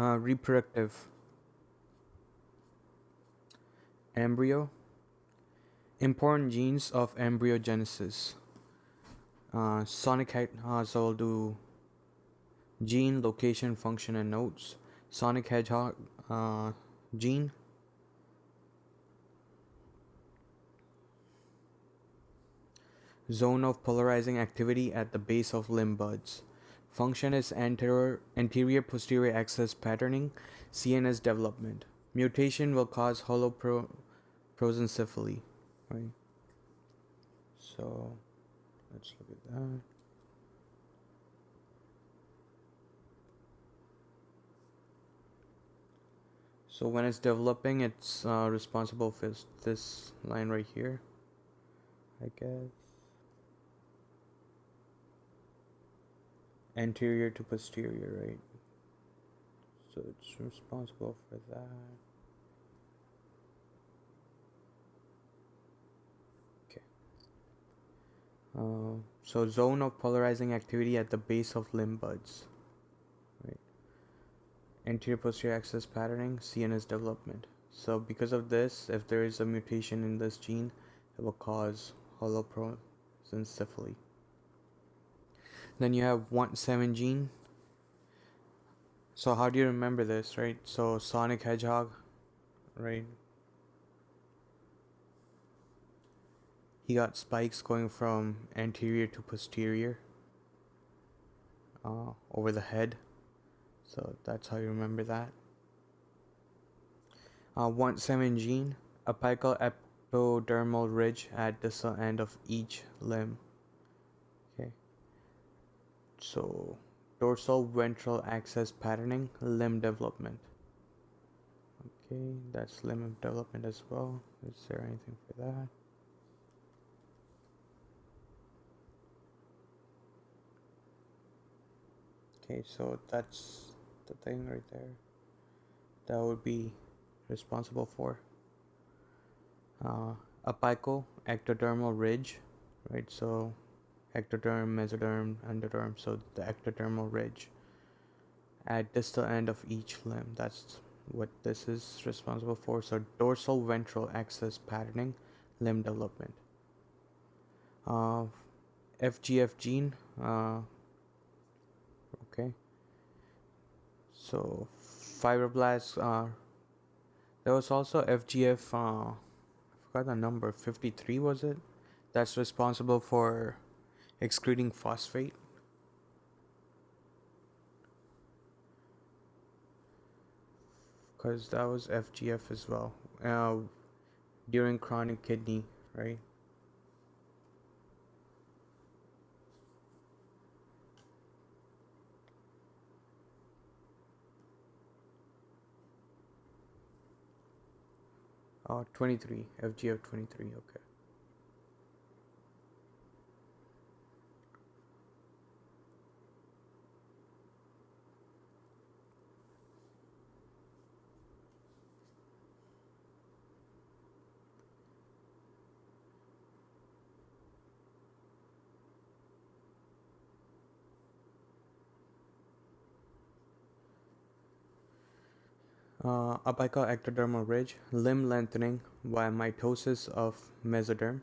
Reproductive. Embryo. Important genes of embryogenesis. So I'll do gene, location, function, and notes. Sonic Hedgehog gene. Zone of polarizing activity at the base of limb buds. Function is anterior posterior axis patterning, CNS development. Mutation will cause holoprosencephaly. Right. So let's look at that. So when it's developing, it's responsible for this line right here, I guess. Anterior to posterior, right? So it's responsible for that. Okay. So zone of polarizing activity at the base of limb buds. Right. Anterior posterior axis patterning, CNS development. So because of this, if there is a mutation in this gene, it will cause holoprosencephaly. Then you have 1-7 gene. So how do you remember this, right? So Sonic Hedgehog, right? He got spikes going from anterior to posterior over the head. So that's how you remember that. 1-7 gene, apical ectodermal ridge at distal end of each limb. Okay. So dorsal ventral axis patterning, limb development. Okay, that's limb development as well. Is there anything for that? Okay, so that's the thing right there that would be responsible for apical ectodermal ridge, right? So ectoderm, mesoderm, endoderm, so the ectodermal ridge at distal end of each limb. That's what this is responsible for. So dorsal ventral axis patterning, limb development. FGF gene, okay. So fibroblasts, there was also FGF, I forgot the number, 53 was it? That's responsible for excreting phosphate. Because that was FGF as well. During chronic kidney, right? Oh, 23, FGF 23, okay. Apical ectodermal ridge, limb lengthening by mitosis of mesoderm.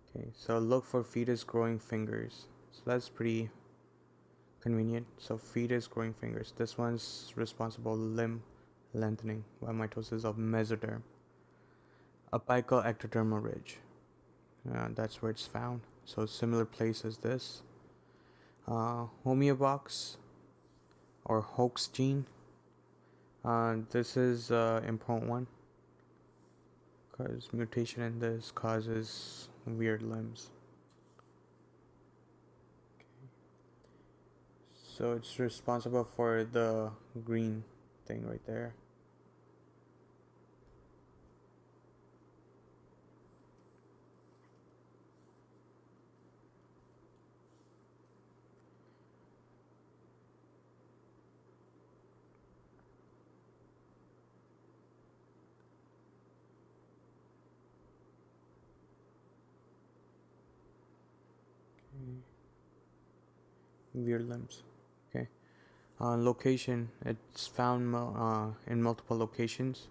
Okay, so look for fetus growing fingers. So that's pretty convenient. So fetus growing fingers. This one's responsible limb lengthening by mitosis of mesoderm. Apical ectodermal ridge. That's where it's found. So similar place as this. Homeobox or hoax gene. This is important one because mutation in this causes weird limbs. Okay. So it's responsible for the green thing right there. Okay. Weird limbs. Okay. Location, it's found in multiple locations.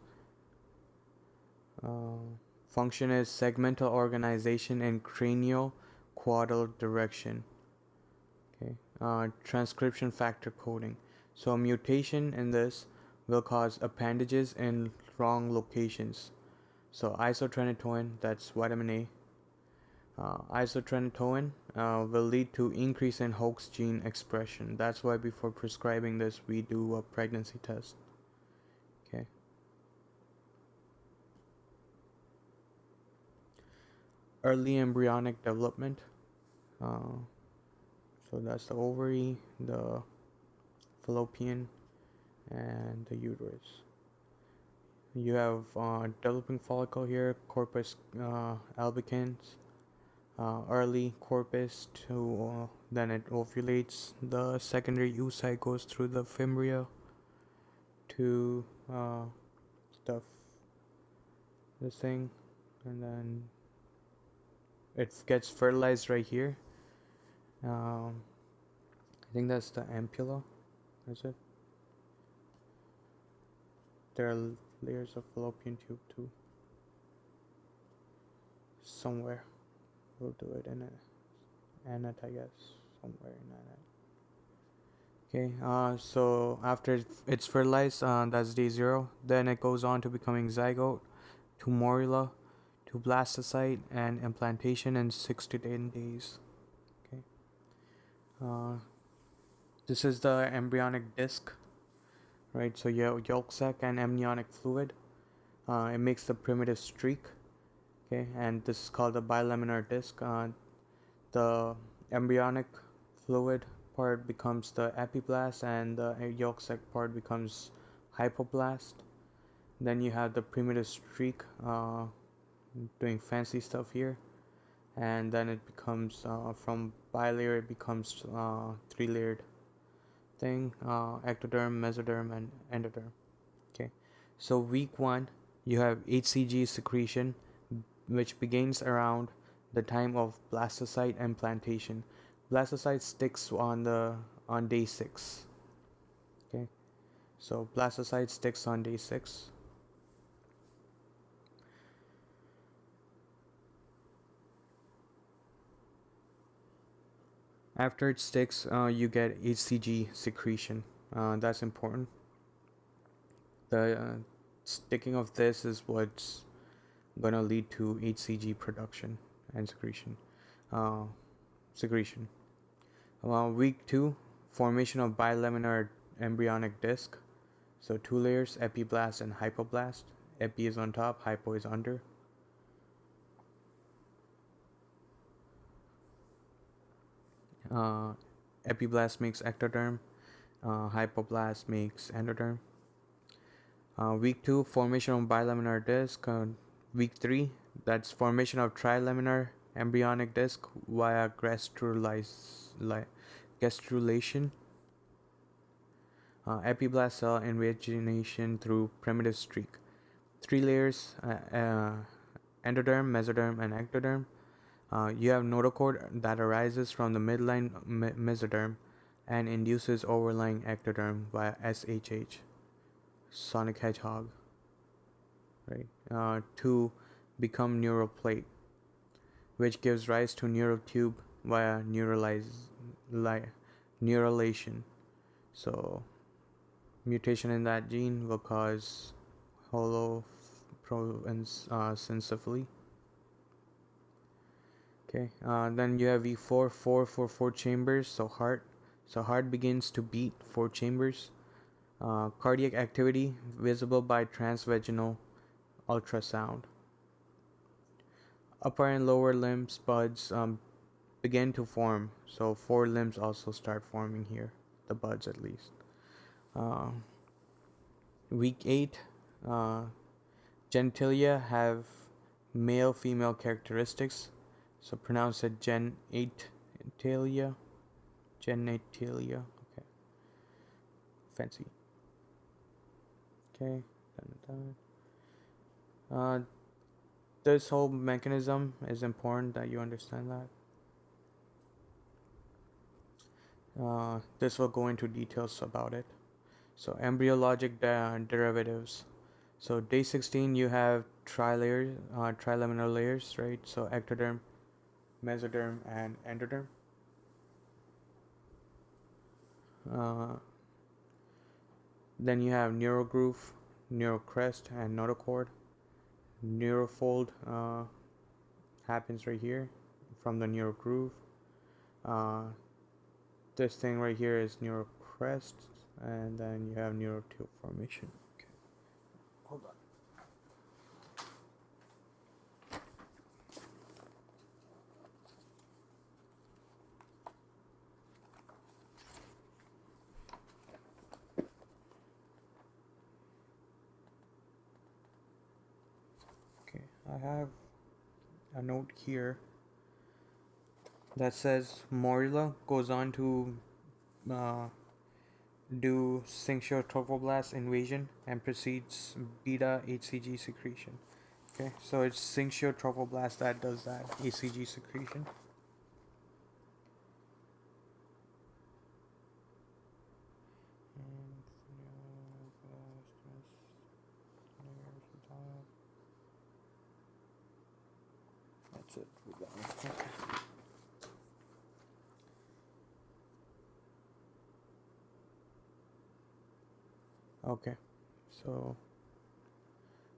Function is segmental organization in cranial caudal direction. Okay. Transcription factor coding. So a mutation in this will cause appendages in wrong locations. So isotretinoin, that's vitamin A. Isotretinoin will lead to increase in Hox gene expression. That's why before prescribing this, we do a pregnancy test. Okay. Early embryonic development. So that's the ovary, the fallopian, and the uterus. You have developing follicle here, corpus albicans, early corpus to then it ovulates. The secondary oocyte goes through the fimbria to stuff this thing, and then it gets fertilized right here. I think that's the ampulla. Is it? There are layers of fallopian tube too. Somewhere. We'll do it in it, I guess. Somewhere in it. Okay, so after it's fertilized, that's day 0. Then it goes on to becoming zygote, to morula, to blastocyte, and implantation in 6 to 10 days. Okay. This is the embryonic disc, right? So you have yolk sac and amniotic fluid. It makes the primitive streak. Okay, and this is called the bilaminar disc. The embryonic fluid part becomes the epiblast, and the yolk sac part becomes hypoblast. Then you have the primitive streak doing fancy stuff here, and then it becomes from bilayer it becomes 3-layered thing, ectoderm, mesoderm, and endoderm. Okay, so week 1 you have HCG secretion, which begins around the time of blastocyte implantation. Blastocyte sticks on day 6. Okay, so blastocyte sticks on day 6. After it sticks, you get HCG secretion. That's important. The sticking of this is what's gonna lead to HCG production and secretion. Secretion. Week 2, formation of bilaminar embryonic disc. So 2 layers, epiblast and hypoblast. Epi is on top, hypo is under. Epiblast makes ectoderm. Hypoblast makes endoderm. Week 2, formation of bilaminar disc. Week 3, that's formation of trilaminar embryonic disc via gastrulation. Epiblast cell invagination through primitive streak. 3 layers, endoderm, mesoderm, and ectoderm. You have notochord that arises from the midline mesoderm and induces overlying ectoderm via SHH, Sonic Hedgehog, right? To become neural plate, which gives rise to neural tube via neuralization. So mutation in that gene will cause holoprosencephaly. Okay, then you have V4, 4 for 4 chambers, so heart. So heart begins to beat 4 chambers. Cardiac activity visible by transvaginal ultrasound. Upper and lower limbs buds begin to form. So 4 limbs also start forming here, the buds at least. Week 8, genitalia have male-female characteristics. So pronounce it genitalia. Genitalia. Okay. Fancy. Okay. This whole mechanism is important that you understand that. This will go into details about it. So embryologic derivatives. So day 16 you have trilaminar layers, right? So ectoderm, mesoderm, and endoderm. Uh, then you have neurogroove, neurocrest, and notochord. Neurofold happens right here from the neurogroove. Uh, this thing right here is neurocrest, and then you have neurotube formation. Okay, hold on. Okay, I have a note here that says Morilla goes on to uh, do syncytial trophoblast invasion and precedes beta HCG secretion. Okay, so it's syncytial trophoblast that does that HCG secretion. That's it. Okay, so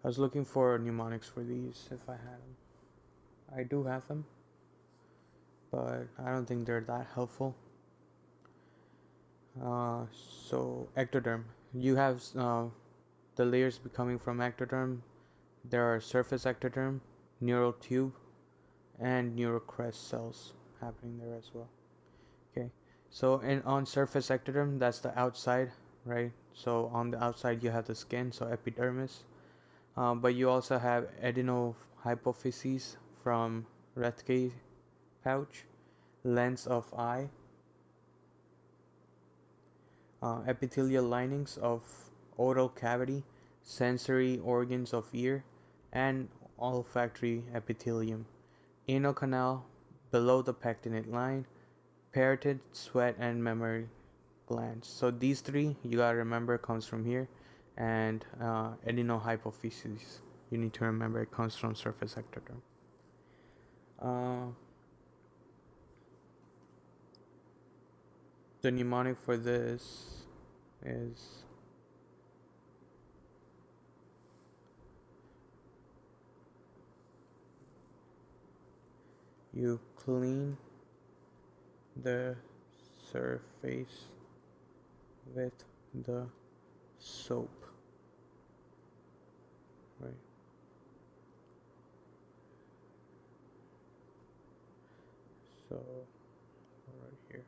I was looking for mnemonics for these if I had them. I do have them, but I don't think they're that helpful. So ectoderm, you have the layers coming from ectoderm. There are surface ectoderm, neural tube, and neurocrest cells happening there as well. Okay, so on surface ectoderm, that's the outside, right? So on the outside you have the skin, so epidermis. But you also have adenohypophyses from Rathke pouch, lens of eye, epithelial linings of oral cavity, sensory organs of ear, and olfactory epithelium, anal canal below the pectinate line, parotid, sweat, and mammary glands. So these three you gotta remember comes from here, and adenohypophyses you need to remember it comes from surface ectoderm. The mnemonic for this is you clean the surface with the soap, right? So right here,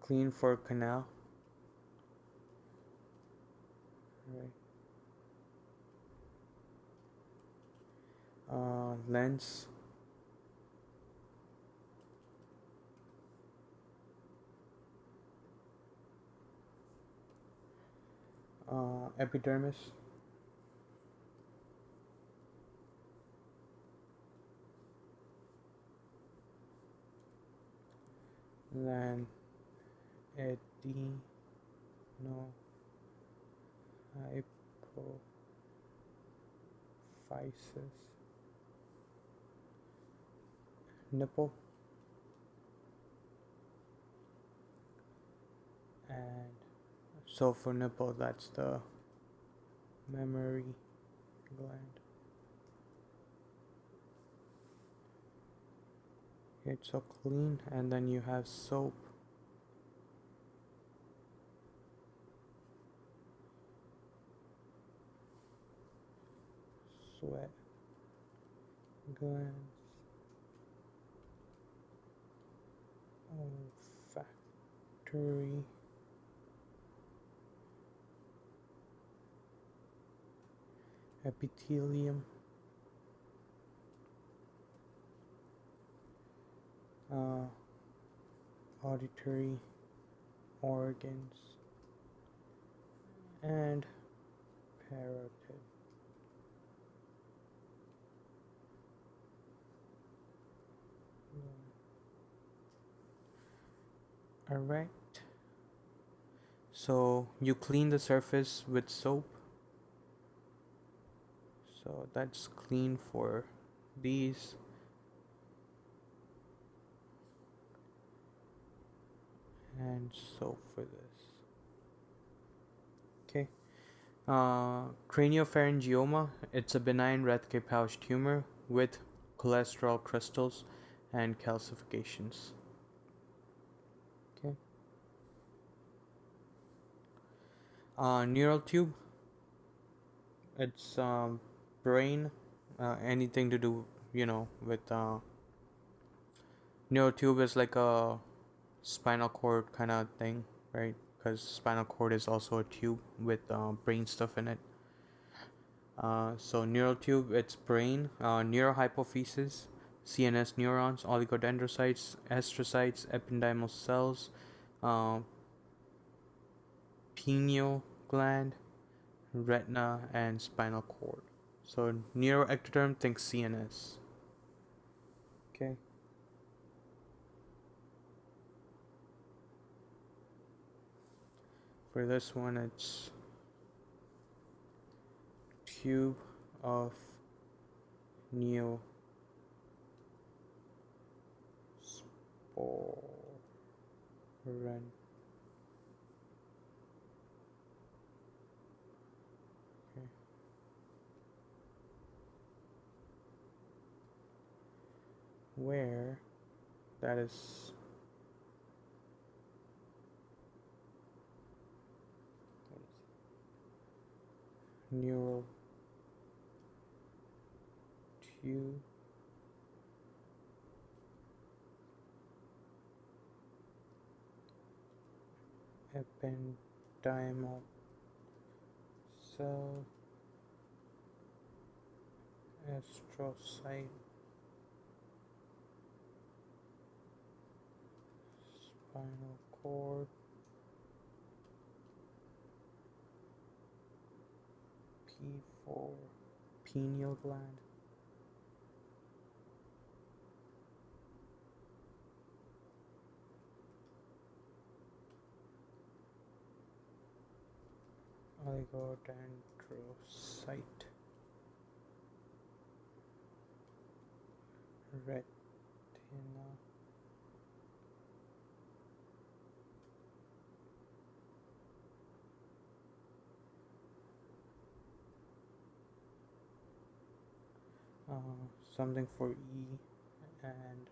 clean for canal, right? Lens, epidermis, then adenohypophysis, nipple, and so for nipple that's the mammary gland. It's so clean, and then you have soap, sweat glands, olfactory, epithelium, auditory organs, and parotid. Alright. So you clean the surface with soap. So that's clean for these. And soap for this. Okay. Craniopharyngioma. It's a benign Rathke pouch tumor with cholesterol crystals and calcifications. Okay. Neural tube. It's brain. Anything to do, with neural tube is like a spinal cord kind of thing, right? Because spinal cord is also a tube with brain stuff in it. So neural tube, it's brain, neurohypophysis, CNS neurons, oligodendrocytes, astrocytes, ependymal cells, uh, pineal gland, retina, and spinal cord. So neuroectoderm, think CNS. Okay. For this one, it's tube of neosporin. Okay. Where that is neural tube ependymal cell astrocyte spinal cord P4 pineal gland. Oligodendrocyte retina something for E and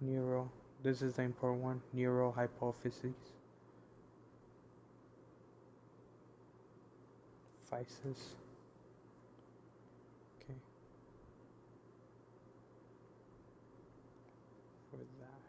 neuro. This is the important one. Neurohypophysis. Physis. Okay. For that.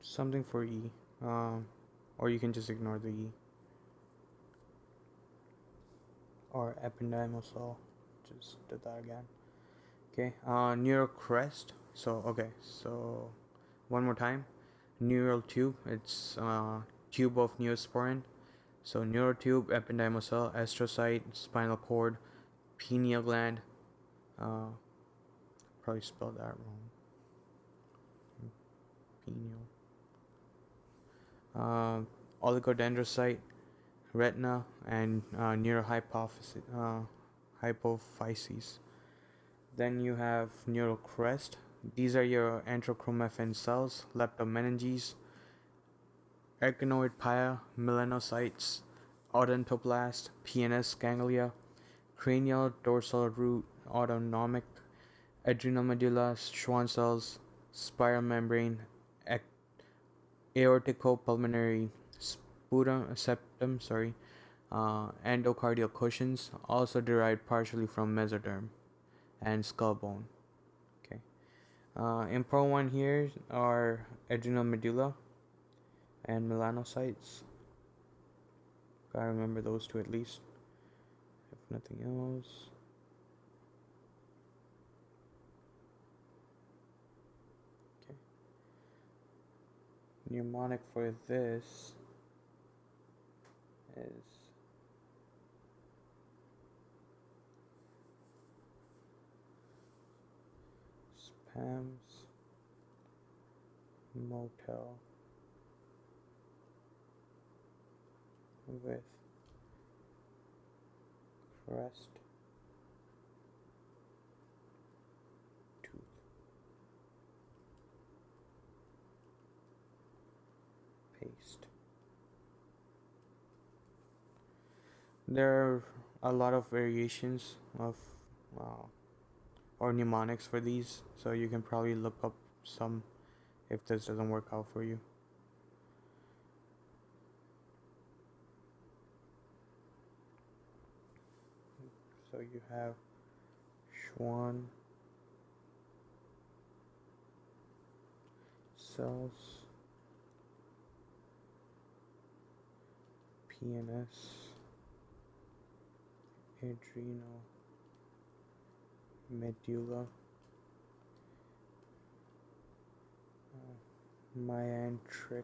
Something for E. Or you can just ignore the E. Or ependymal cell. Just did that again. Okay. Neurocrest. So one more time. Neural tube. It's tube of neosporin. So neural tube, ependymal cell, astrocyte, spinal cord, pineal gland. Probably spelled that wrong. Pineal. Oligodendrocyte, retina, and hypophyses. Then you have neural crest. These are your enterochromaffin cells, leptomeninges, arachnoid pia, melanocytes, odontoblast, PNS ganglia, cranial dorsal root, autonomic, adrenal medulla, Schwann cells, spiral membrane, aorticopulmonary septum, endocardial cushions, also derived partially from mesoderm, and skull bone. Okay. Important one here are adrenal medulla and melanocytes. Gotta remember those two at least, if nothing else. Okay. Mnemonic for this is Spams Motel with crest tooth paste. There are a lot of variations of or mnemonics for these, so you can probably look up some if this doesn't work out for you. So you have Schwann cells, PNS, adrenal medulla, myenteric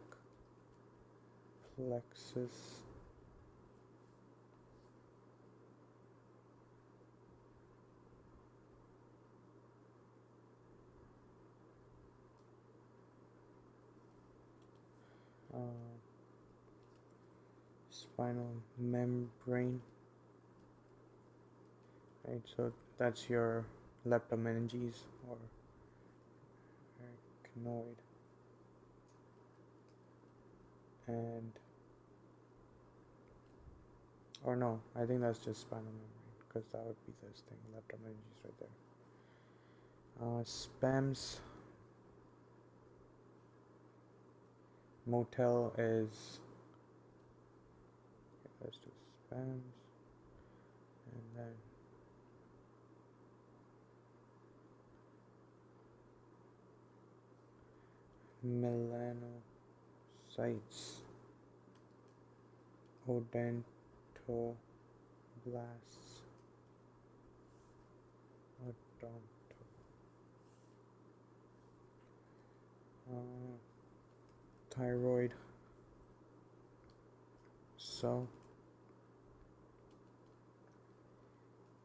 plexus, spinal membrane, right? So that's your leptomeninges or arachnoid, and or no, I think that's just spinal membrane because that would be this thing, leptomeninges right there. Spams motel is, let's do spams and then melanocytes, odontoblasts, thyroid cell,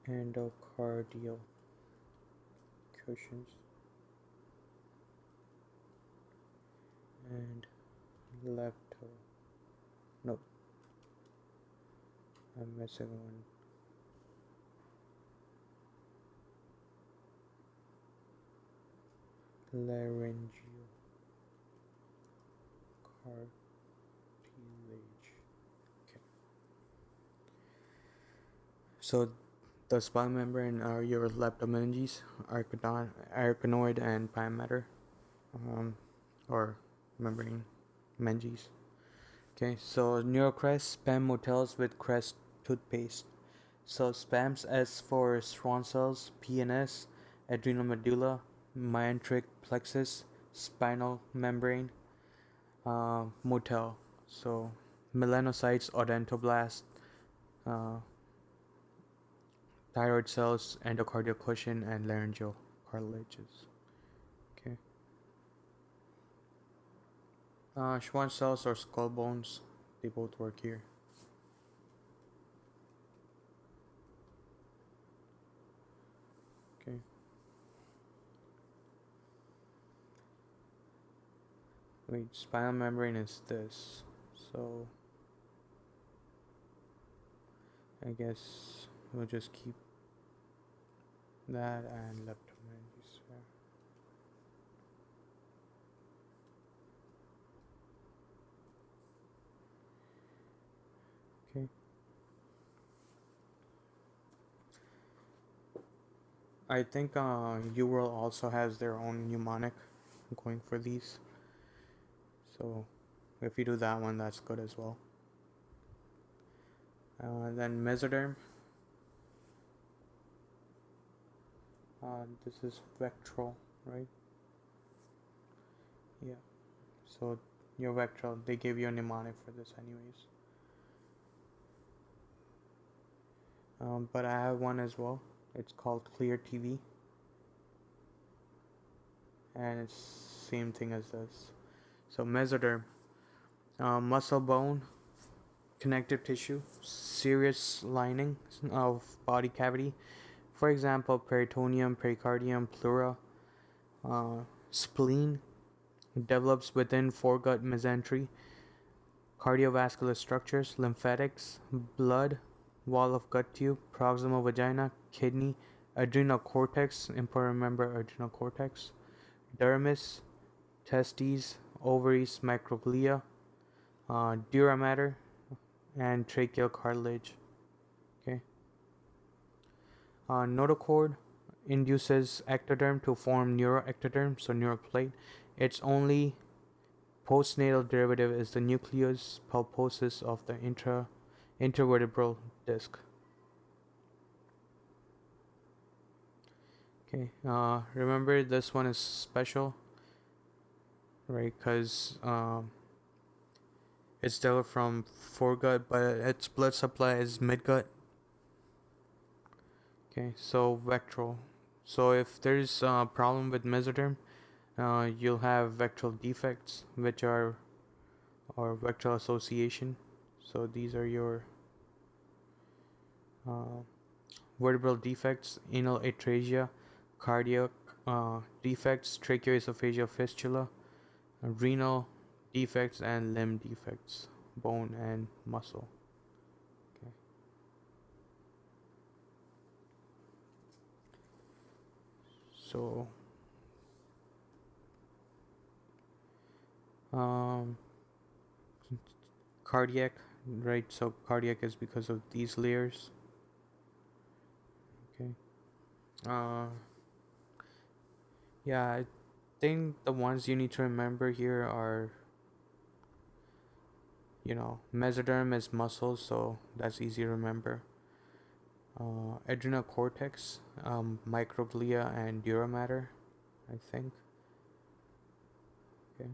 endocardial cushions, and no, I'm missing one. Laryngeal cartilage. Okay. So the spinal membrane are your leptomeninges, arachnoid, and pyometer, or membrane meninges. Okay, so neurocrest spam motels with crest toothpaste. So spams S for Schwann cells, PNS, adrenal medulla, myenteric plexus, spinal membrane, motel. So melanocytes, odontoblasts, uh, thyroid cells, endocardial cushion, and laryngeal cartilages. Okay. Schwann cells or skull bones, they both work here. Okay. Wait, spinal membrane is this. So I guess we'll just keep that and leptomeninges. Okay. I think UWorld also has their own mnemonic going for these. So if you do that one, that's good as well. Then mesoderm. This is vectral, right? Yeah. So your vectral, they gave you a mnemonic for this anyways. But I have one as well. It's called Clear TV. And it's same thing as this. So mesoderm, muscle bone, connective tissue, serous lining of body cavity. For example, peritoneum, pericardium, pleura, spleen develops within foregut mesentery, cardiovascular structures, lymphatics, blood, wall of gut tube, proximal vagina, kidney, adrenal cortex, important remember adrenal cortex, dermis, testes, ovaries, microglia, dura mater, and tracheal cartilage. Okay. Notochord induces ectoderm to form neuroectoderm, so neural plate. Its only postnatal derivative is the nucleus pulposus of the intervertebral disc. Okay, remember this one is special, right? Because it's developed from foregut, but its blood supply is midgut. Okay, so vectoral. So if there's a problem with mesoderm, you'll have vectoral defects, which are or vectoral association. So these are your uh, vertebral defects, anal atrasia, cardiac defects, tracheoesophageal fistula, renal defects, and limb defects, bone and muscle. Okay. So um, cardiac, right? So cardiac is because of these layers. Okay. Yeah, I think the ones you need to remember here are, mesoderm is muscle, so that's easy to remember. Adrenal cortex, microglia, and dura mater, I think. Okay.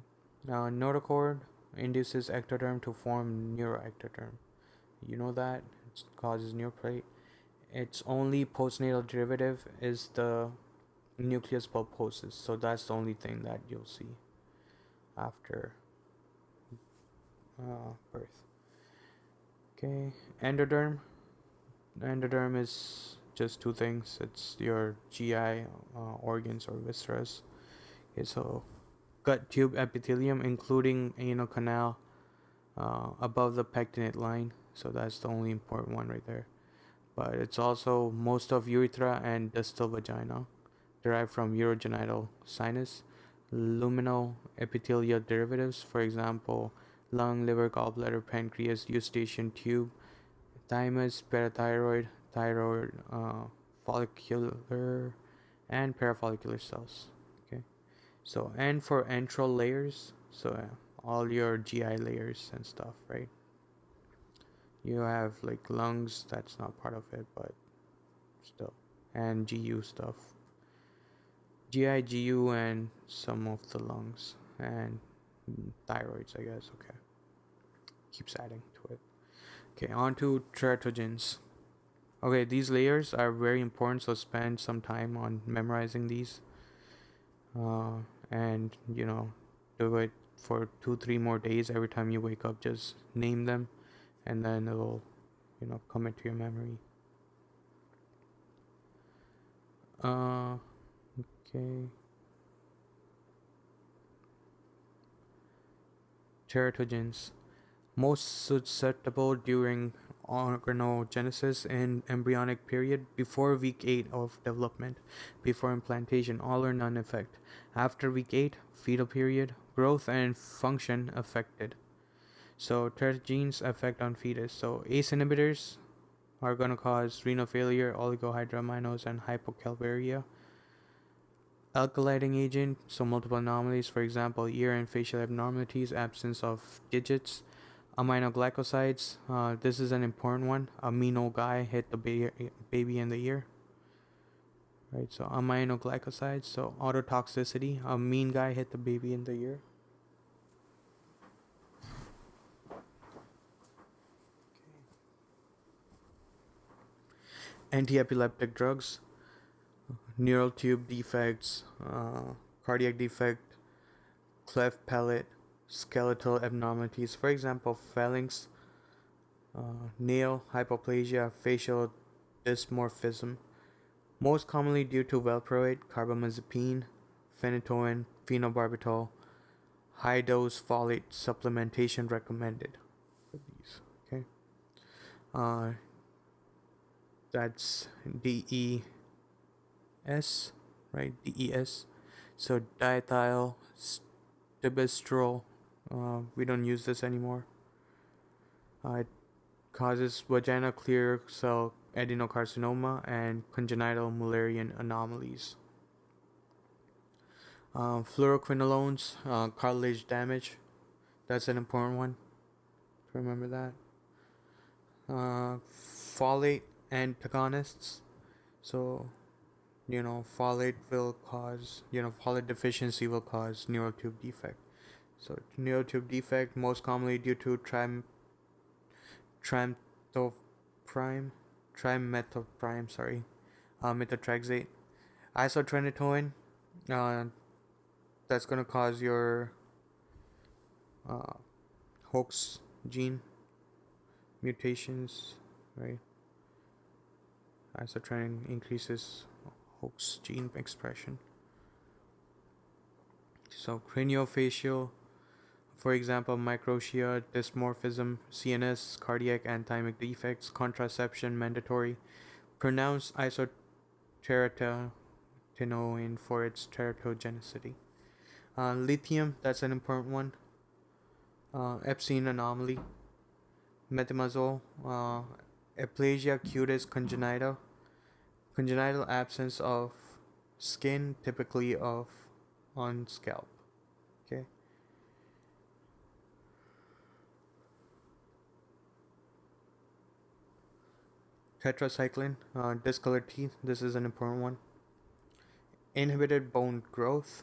Notochord induces ectoderm to form neuroectoderm. You know that it causes neuroplate. Its only postnatal derivative is the nucleus pulposus, so that's the only thing that you'll see after birth. Okay, endoderm. Endoderm is just two things. It's your GI organs or visceras. Okay, so gut tube epithelium, including anal canal above the pectinate line. So that's the only important one right there. But it's also most of urethra and distal vagina, derived from urogenital sinus, luminal epithelial derivatives, for example, lung, liver, gallbladder, pancreas, eustachian tube, thymus, parathyroid, thyroid, follicular, and parafollicular cells. Okay, so and for antral layers, so all your GI layers and stuff, right? You have like lungs, that's not part of it, but still, and GU stuff, GI, GU, and some of the lungs and thyroids, I guess. Okay, keeps adding to it. Okay, on to teratogens. Okay, these layers are very important, so spend some time on memorizing these. And do it for 2-3 more days. Every time you wake up, just name them, and then it'll come into your memory. Okay. Teratogens. Most susceptible during organogenesis in embryonic period, before week 8 of development, before implantation, all or none effect. After week 8, fetal period, growth and function affected. So teratogens effect on fetus. So ACE inhibitors are going to cause renal failure, oligohydramnios, and hypocalvaria. Alkylating agent, so multiple anomalies, for example, ear and facial abnormalities, absence of digits. Aminoglycosides, this is an important one. Amino guy hit the baby in the ear. Right, so aminoglycosides, so autotoxicity, a mean guy hit the baby in the ear. Anti-epileptic drugs, neural tube defects, cardiac defect, cleft palate, skeletal abnormalities, for example, phalanx, nail hypoplasia, facial dysmorphism, most commonly due to valproate, carbamazepine, phenytoin, phenobarbital, high dose folate supplementation recommended for these. Okay, uh, that's DES, right? DES. So diethyl stibistrol. We don't use this anymore. It causes vaginal clear cell adenocarcinoma and congenital Mullerian anomalies. Fluoroquinolones, cartilage damage. That's an important one to remember that. Folate antagonists. So, folate will cause, folate deficiency will cause neural tube defect. So, neural tube defect most commonly due to trimethoprim, methotrexate. Isotretinoin, that's going to cause your uh, hoax gene mutations, right? Isotretinoin increases hoax gene expression. So craniofacial, for example, microtia, dysmorphism, CNS, cardiac and thymic defects, contraception mandatory. Pronounce isoteratinoin for its teratogenicity. Lithium, that's an important one. Epstein anomaly. Methimazole, aplasia cutis congenita, congenital absence of skin, typically on scalp. Okay. Tetracycline, discolored teeth. This is an important one. Inhibited bone growth,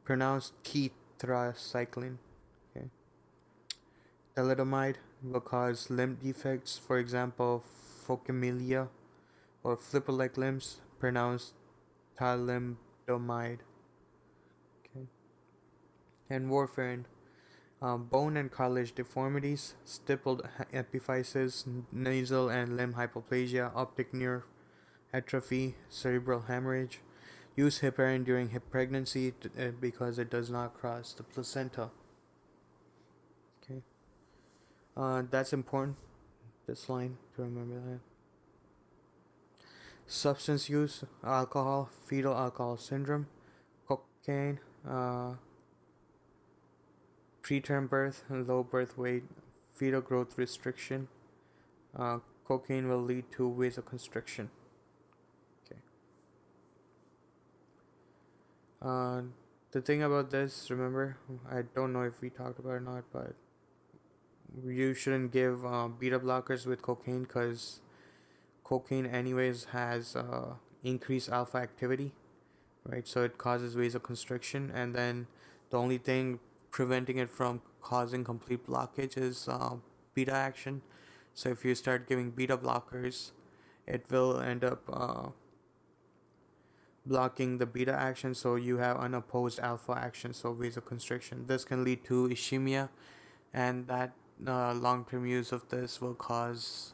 pronounced tetracycline. Okay. Thalidomide will cause limb defects, for example, phocomelia or flipper-like limbs, pronounced thalidomide. Okay. And warfarin, bone and cartilage deformities, stippled epiphysis, nasal and limb hypoplasia, optic nerve atrophy, cerebral hemorrhage. Use heparin during pregnancy because it does not cross the placenta. Okay, that's important. This line to remember that. Substance use, alcohol, fetal alcohol syndrome, cocaine, preterm birth, low birth weight, fetal growth restriction. Cocaine will lead to vasoconstriction. Okay. The thing about this, remember, I don't know if we talked about it or not, but you shouldn't give beta blockers with cocaine because cocaine anyways has increased alpha activity, right? So it causes vasoconstriction, and then the only thing preventing it from causing complete blockage is beta action. So if you start giving beta blockers, it will end up blocking the beta action, so you have unopposed alpha action, so vasoconstriction. This can lead to ischemia, and that long-term use of this will cause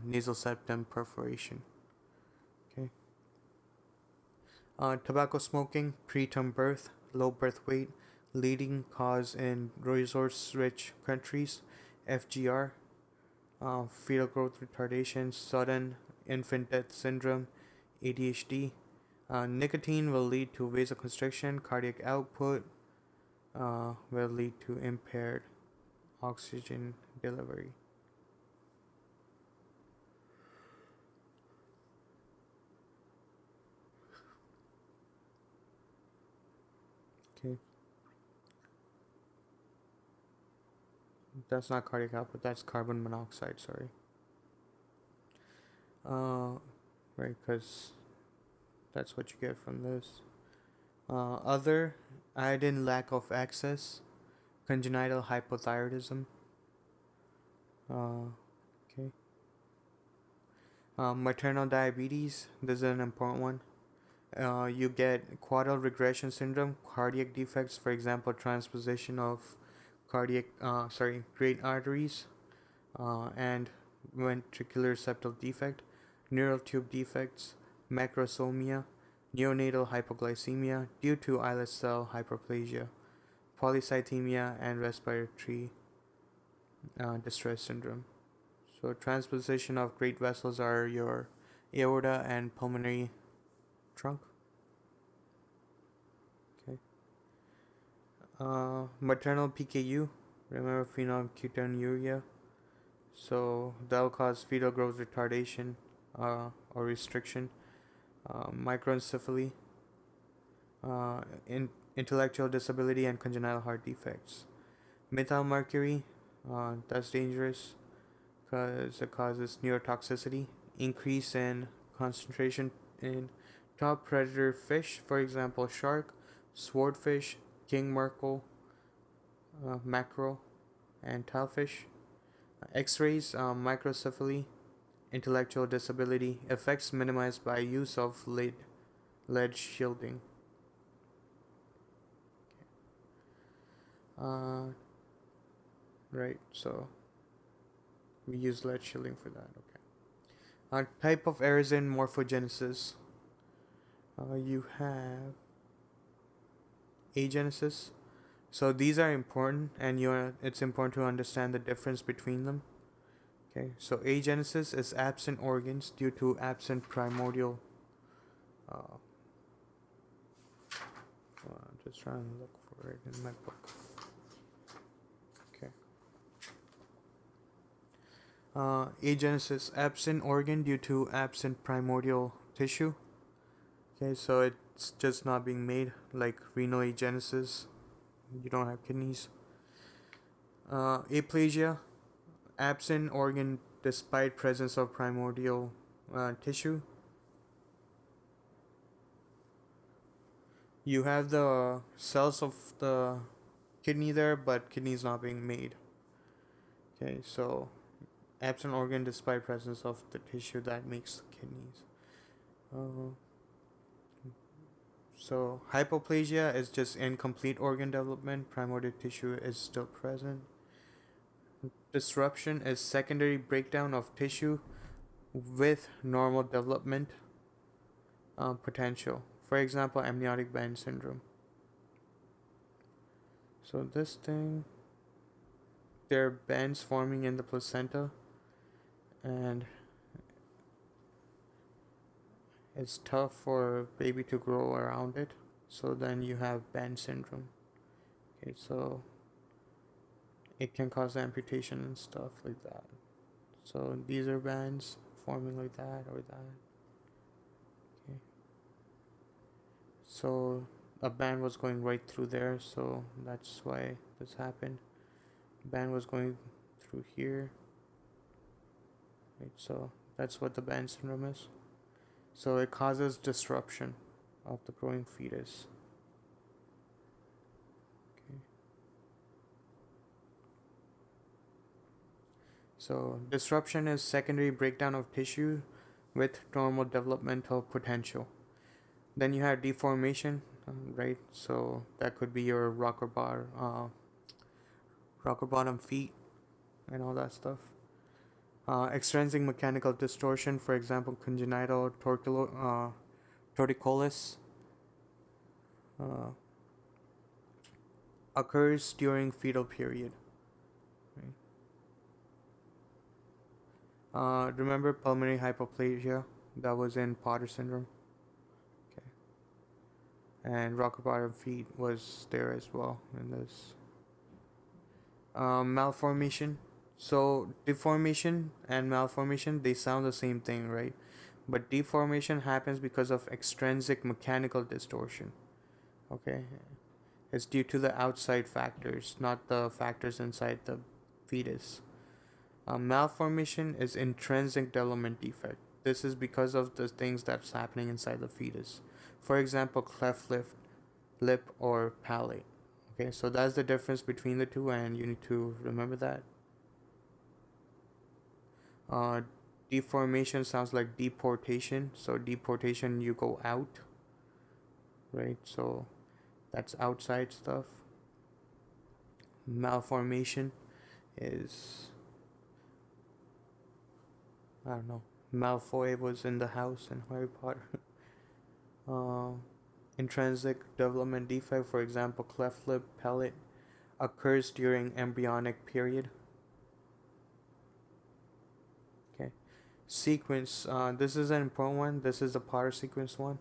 nasal septum perforation. Okay. Tobacco smoking, preterm birth, low birth weight, leading cause in resource-rich countries, FGR, fetal growth retardation, sudden infant death syndrome, ADHD. Nicotine will lead to vasoconstriction, cardiac output will lead to impaired oxygen delivery. Okay. That's not cardiac output, that's carbon monoxide, sorry. Right, because that's what you get from this. Other, iodine lack of access, congenital hypothyroidism. Okay. Maternal diabetes, this is an important one. You get caudal regression syndrome, cardiac defects, for example, transposition of great arteries, and ventricular septal defect, neural tube defects, macrosomia, neonatal hypoglycemia due to islet cell hyperplasia, polycythemia, and respiratory distress syndrome. So, transposition of great vessels are your aorta and pulmonary trunk. Okay. Maternal PKU, remember phenylketonuria. So that will cause fetal growth retardation or restriction, microencephaly, intellectual disability, and congenital heart defects. Methyl mercury, that's dangerous because it causes neurotoxicity, increase in concentration in top predator fish, for example, shark, swordfish, king mackerel, and tailfish. X-rays, microcephaly, intellectual disability, effects minimized by use of lead shielding. Uh, right, so we use lead shielding for that. Okay. Type of errors in morphogenesis. You have agenesis. So these are important, and it's important to understand the difference between them. Okay, so agenesis is absent organs due to absent primordial. Uh, I'm just trying to look for it in my book. Okay. Agenesis, absent organ due to absent primordial tissue. Okay, so it's just not being made, like renal agenesis. You don't have kidneys. Aplasia, absent organ despite presence of primordial tissue. You have the cells of the kidney there, but kidney is not being made. Okay, so absent organ despite presence of the tissue that makes kidneys. So hypoplasia is just incomplete organ development. Primordial tissue is still present. Disruption is secondary breakdown of tissue with normal development potential. For example, amniotic band syndrome. So this thing, there are bands forming in the placenta, and it's tough for a baby to grow around it. So then you have band syndrome. Okay, so it can cause amputation and stuff like that. So these are bands forming like that or that. Okay. So a band was going right through there, so that's why this happened. Band was going through here. Right, so that's what the band syndrome is. So it causes disruption of the growing fetus. Okay. So disruption is secondary breakdown of tissue with normal developmental potential. Then you have deformation, right? So that could be your rocker bottom feet and all that stuff. Extrinsic mechanical distortion, for example, congenital torticollis, occurs during fetal period. Right? Remember pulmonary hypoplasia? That was in Potter syndrome. Okay. And rocker bottom feet was there as well in this. Malformation. So deformation and malformation, they sound the same thing, right? But deformation happens because of extrinsic mechanical distortion. Okay, it's due to the outside factors, not the factors inside the fetus. Malformation is intrinsic development defect. This is because of the things that's happening inside the fetus. For example, cleft lip or palate. Okay, so that's the difference between the two, and you need to remember that. Deformation sounds like deportation. So deportation, you go out. right? So that's outside stuff. Malformation is, I don't know. Malfoy was in the house in Harry Potter. uh, Intrinsic development defect, for example, cleft lip, palate, occurs during embryonic period. Okay. Sequence. This is an important one. This is the Potter sequence one.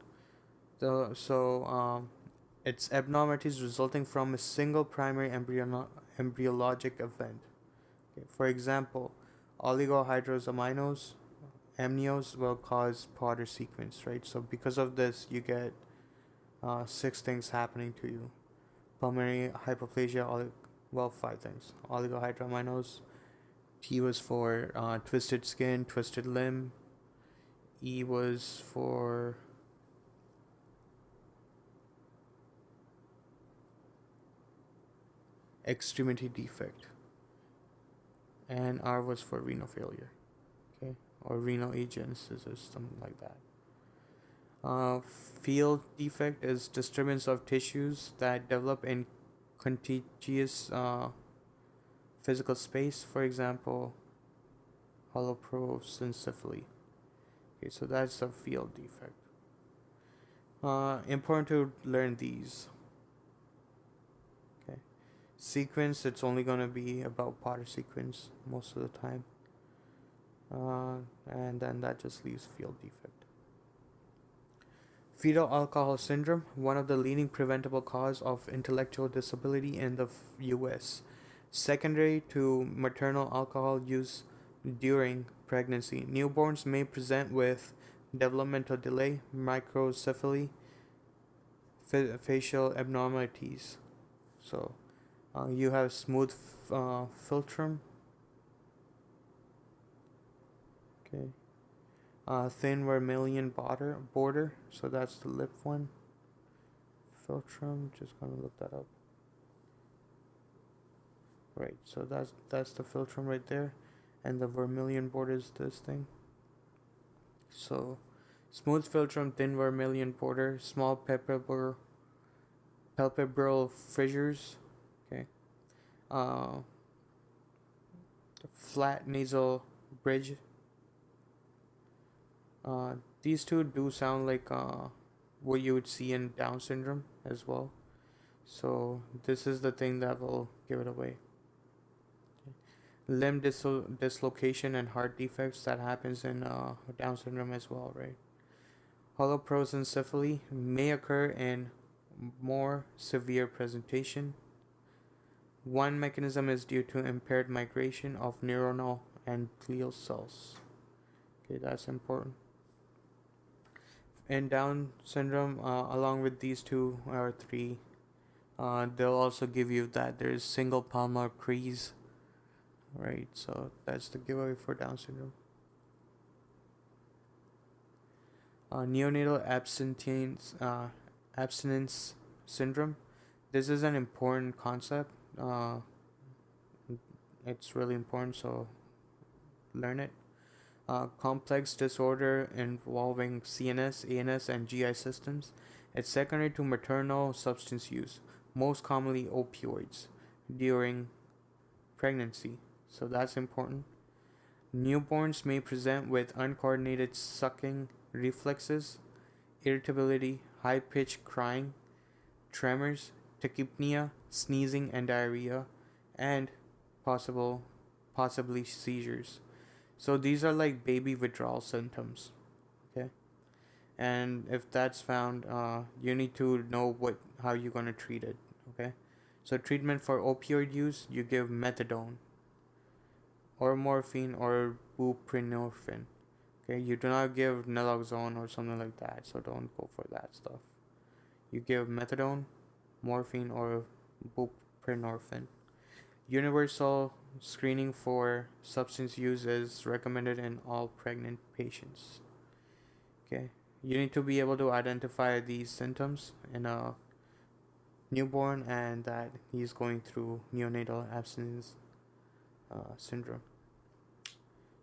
It's abnormalities resulting from a single primary embryologic event. Okay. For example, oligohydrosamines, amnios will cause Potter sequence, right? So because of this, you get 6 things happening to you. Pulmonary hyperplasia, well, 5 things. Oligohydramnios. T was for twisted skin, twisted limb. E was for extremity defect. And R was for renal failure. Okay, or renal agenesis or something like that. Field defect is disturbance of tissues that develop in contiguous physical space, for example, holoprosencephaly. Okay, so that's a field defect. Important to learn these. Okay, sequence, it's only going to be about Potter sequence most of the time. And then that just leaves field defect. Fetal alcohol syndrome, one of the leading preventable cause of intellectual disability in the US, secondary to maternal alcohol use during pregnancy. Newborns may present with developmental delay, microcephaly, facial abnormalities. So you have smooth philtrum. Okay. Thin vermilion border. So that's the lip one. Philtrum. Just gonna look that up. Right. So that's the philtrum right there, and the vermilion border is this thing. So, smooth philtrum, thin vermilion border, small palpebral fissures. Okay. Flat nasal bridge. These two do sound like what you would see in Down syndrome as well. So this is the thing that will give it away. Okay. Limb dislocation and heart defects that happens in Down syndrome as well, right? Holoprosencephaly may occur in more severe presentation. One mechanism is due to impaired migration of neuronal and glial cells. Okay, that's important. In Down syndrome, along with these 2 or 3, they'll also give you that there's single palmar crease, right? So that's the giveaway for Down syndrome. Neonatal abstinence syndrome. This is an important concept. It's really important, so learn it. Complex disorder involving CNS, ANS, and GI systems. It's secondary to maternal substance use, most commonly opioids, during pregnancy. So that's important. Newborns may present with uncoordinated sucking reflexes, irritability, high pitched crying, tremors, tachypnea, sneezing, and diarrhea, and possibly seizures. So these are like baby withdrawal symptoms. Okay, and if that's found, you need to know how you're gonna treat it. Okay, so treatment for opioid use, you give methadone, or morphine, or buprenorphine. Okay, you do not give naloxone or something like that. So don't go for that stuff. You give methadone, morphine, or buprenorphine. Universal screening for substance use is recommended in all pregnant patients. Okay, you need to be able to identify these symptoms in a newborn and that he's going through neonatal abstinence syndrome.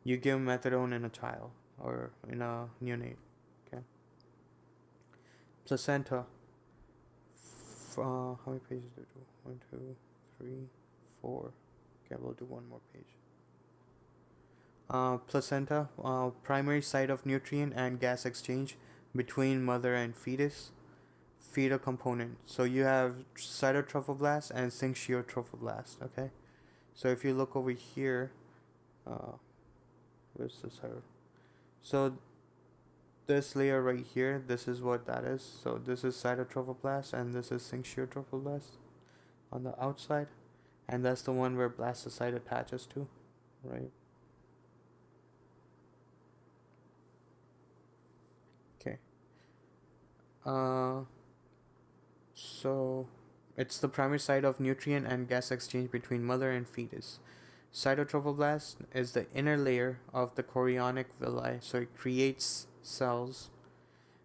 You give methadone in a child or in a neonate. Okay. Placenta. how many pages do we do? 1, 2, 3, 4. Okay, we'll do one more page. Placenta, primary site of nutrient and gas exchange between mother and fetus. Fetal component. So you have cytotrophoblast and syncytotrophoblast. Okay. So if you look over here, where's the cyto? So this layer right here, this is what that is. So this is cytotrophoblast and this is syncytotrophoblast on the outside, and that's the one where blastocyte attaches to, right? Okay. So it's the primary site of nutrient and gas exchange between mother and fetus. Cytotrophoblast is the inner layer of the chorionic villi, so it creates cells.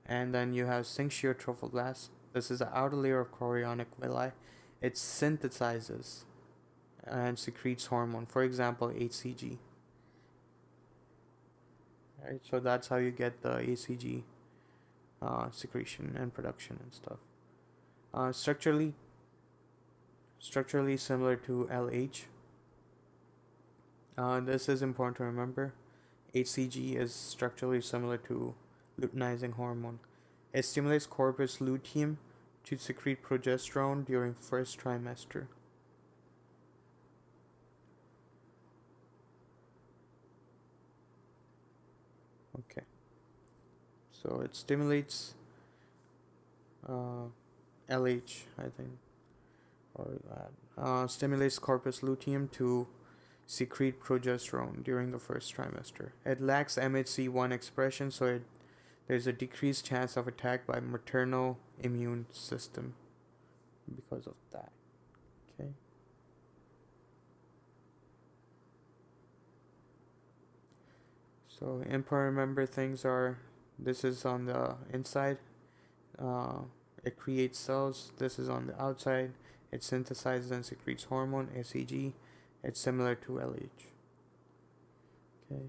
And then you have syncytotrophoblast. This is the outer layer of chorionic villi. It synthesizes and secretes hormone, for example, HCG. Right, so that's how you get the HCG secretion and production and stuff. Structurally similar to LH. This is important to remember. HCG is structurally similar to luteinizing hormone. It stimulates corpus luteum to secrete progesterone during first trimester. Okay. So it stimulates LH, I think, or stimulates corpus luteum to secrete progesterone during the first trimester. It lacks MHC1 expression, so there's a decreased chance of attack by maternal immune system because of that. Okay. So important remember things are, this is on the inside, it creates cells. This is on the outside, it synthesizes and secretes hormone, HCG. It's similar to LH. Okay.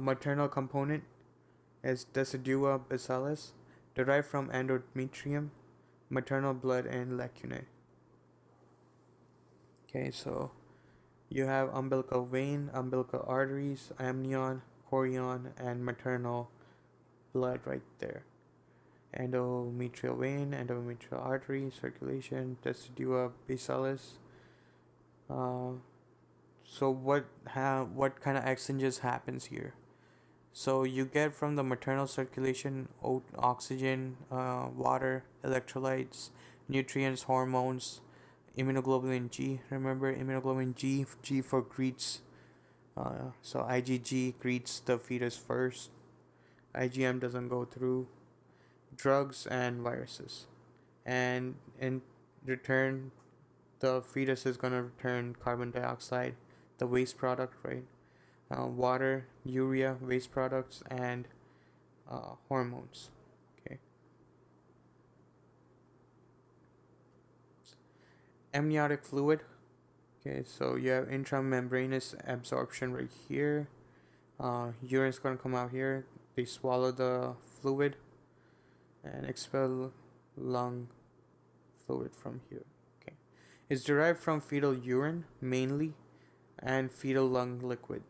Maternal component is decidua bacillus, derived from endometrium, maternal blood, and lacunae. Okay, so you have umbilical vein, umbilical arteries, amnion, chorion, and maternal blood right there. Endometrial vein, endometrial artery, circulation, decidua bacillus. So what kind of exchanges happens here? So you get from the maternal circulation oxygen, water, electrolytes, nutrients, hormones, immunoglobulin G. Remember immunoglobulin G for greets. So IgG greets the fetus first. IgM doesn't go through. Drugs and viruses. And in return, the fetus is going to return carbon dioxide, the waste product, right? Water, urea, waste products, and hormones. Okay. Amniotic fluid. Okay, so you have intramembranous absorption right here. Urine is going to come out here. They swallow the fluid and expel lung fluid from here. Okay. It's derived from fetal urine mainly and fetal lung liquid.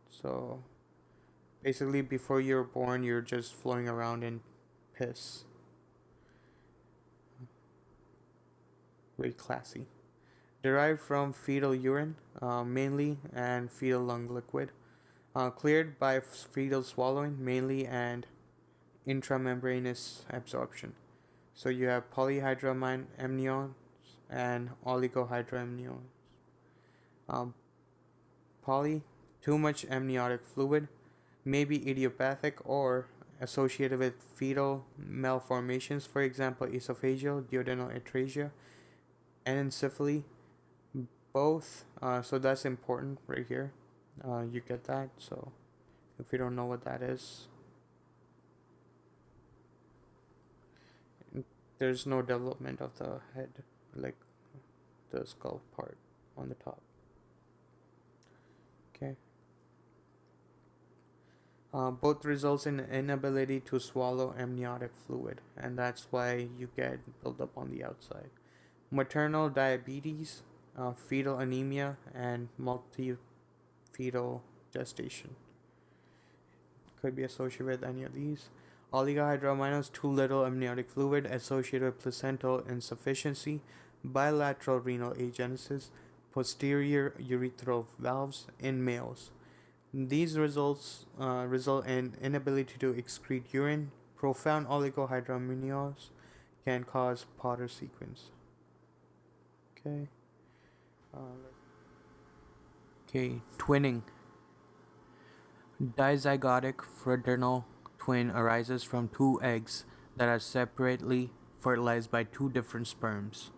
So basically before you're born, you're just floating around in piss. Very classy. Derived from fetal urine mainly and fetal lung liquid. Cleared by fetal swallowing mainly and intramembranous absorption. So you have polyhydramine amnions and oligohydramnions. Poly, too much amniotic fluid, may be idiopathic or associated with fetal malformations, for example, esophageal, duodenal atresia, anencephaly, both. So that's important right here. You get that. So if you don't know what that is, there's no development of the head, like the skull part on the top. Okay. Both results in inability to swallow amniotic fluid, and that's why you get buildup on the outside. maternal diabetes, fetal anemia, and multi-fetal gestation. Could be associated with any of these. Oligohydramnios, too little amniotic fluid associated with placental insufficiency, bilateral renal agenesis, posterior urethral valves in males. These results result in inability to excrete urine. Profound oligohydramnios can cause Potter sequence. Okay. Okay, twinning. Dizygotic fraternal twin arises from two eggs that are separately fertilized by two different sperms.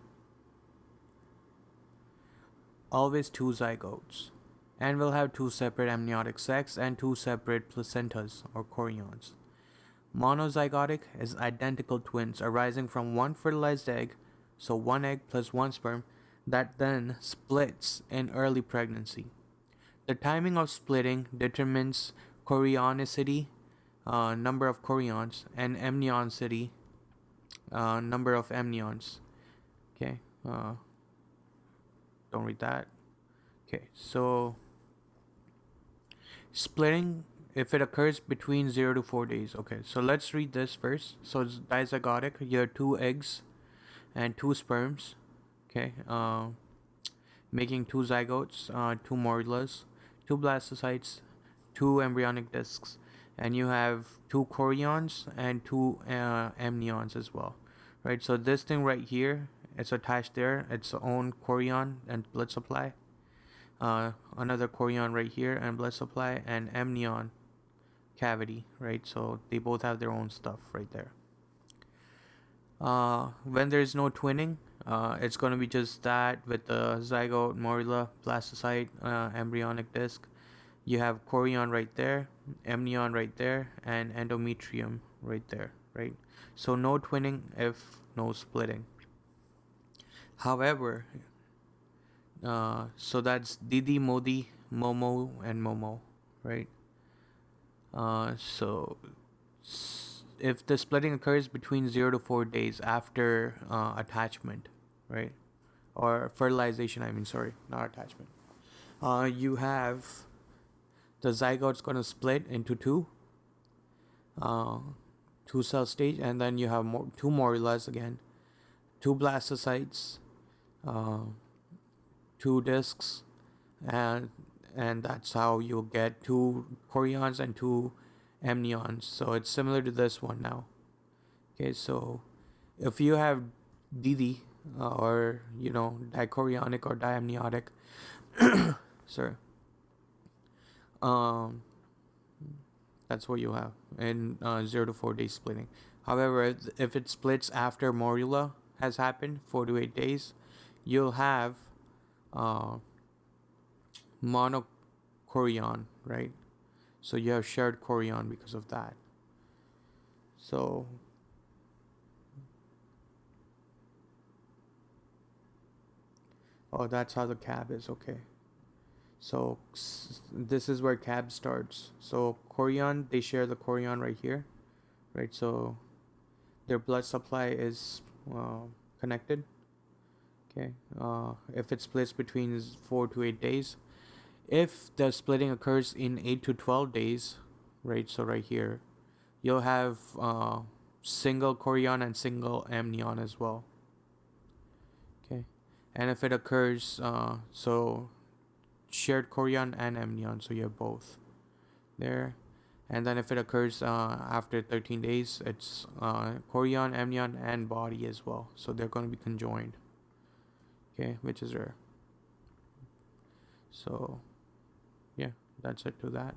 Always two zygotes. And will have two separate amniotic sacs and two separate placentas or chorions. Monozygotic is identical twins arising from one fertilized egg, so one egg plus one sperm, that then splits in early pregnancy. The timing of splitting determines chorionicity, number of chorions, and amnionicity, number of amnions. Okay, don't read that. Okay, so splitting, if it occurs between 0 to 4 days. Okay, so let's read this first. So it's dizygotic. You have two eggs and two sperms. Okay, making two zygotes, two morulas, two blastocytes, two embryonic discs, and you have two chorions and two amnions as well, right? So this thing right here, it's attached there, its own chorion and blood supply. Another chorion right here and blood supply, and amnion cavity, right? So they both have their own stuff right there. When there's no twinning, it's going to be just that with the zygote, morula, blastocyte, embryonic disc. You have chorion right there, amnion right there, and endometrium right there, right? So no twinning if no splitting. However, so that's Didi, Modi, Momo, and Momo, right? So if the splitting occurs between 0 to 4 days after attachment, right? Or fertilization, I mean, sorry, not attachment. You have the zygote's going to split into two cell stage, and then you have two morulas again, two blastocytes, two discs, and that's how you'll get two chorions and two amnions. So it's similar to this one now. Okay, so if you have DD, or dichorionic or diamniotic, sorry, that's what you have in 0 to 4 days splitting. However, if it splits after morula has happened, 4 to 8 days, you'll have monochorion, right? So you have shared chorion because of that. So that's how the cab is. Okay, so this is where cab starts. So chorion, they share the chorion right here, right? So their blood supply is connected. Okay, if it splits between 4 to 8 days, if the splitting occurs in 8 to 12 days, right? So right here, you'll have single chorion and single amnion as well. Okay, and if it occurs, so shared chorion and amnion, so you have both there. And then if it occurs after 13 days, it's chorion, amnion, and body as well. So they're going to be conjoined. Okay, which is rare. So yeah, that's it to that.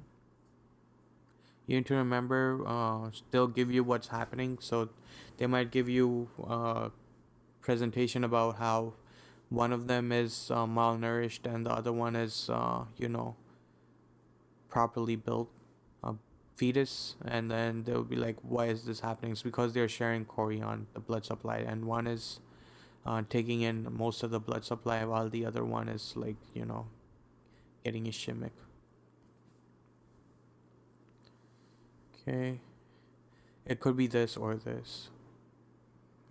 You need to remember, they'll give you what's happening. So they might give you a presentation about how one of them is malnourished and the other one is properly built fetus, and then they'll be like, why is this happening? It's because they're sharing chorion, the blood supply, and one is taking in most of the blood supply while the other one is getting ischemic. Okay, it could be this or this,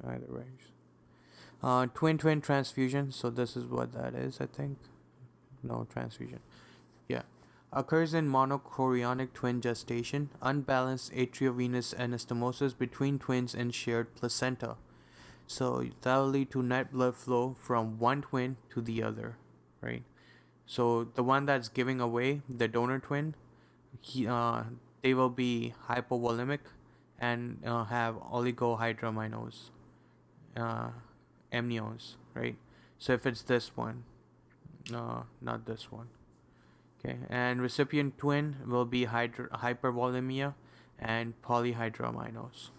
either way. Twin transfusion. So this is what that is, I think. No, transfusion. Yeah. Occurs in monochorionic twin gestation, unbalanced atriovenous anastomosis between twins and shared placenta. So that will lead to net blood flow from one twin to the other, right? So the one that's giving away, the donor twin, they will be hypovolemic and have oligohydramnios, uh, amnions, right? So if it's this one, not this one. Okay, and recipient twin will be hypervolemia and polyhydramnios.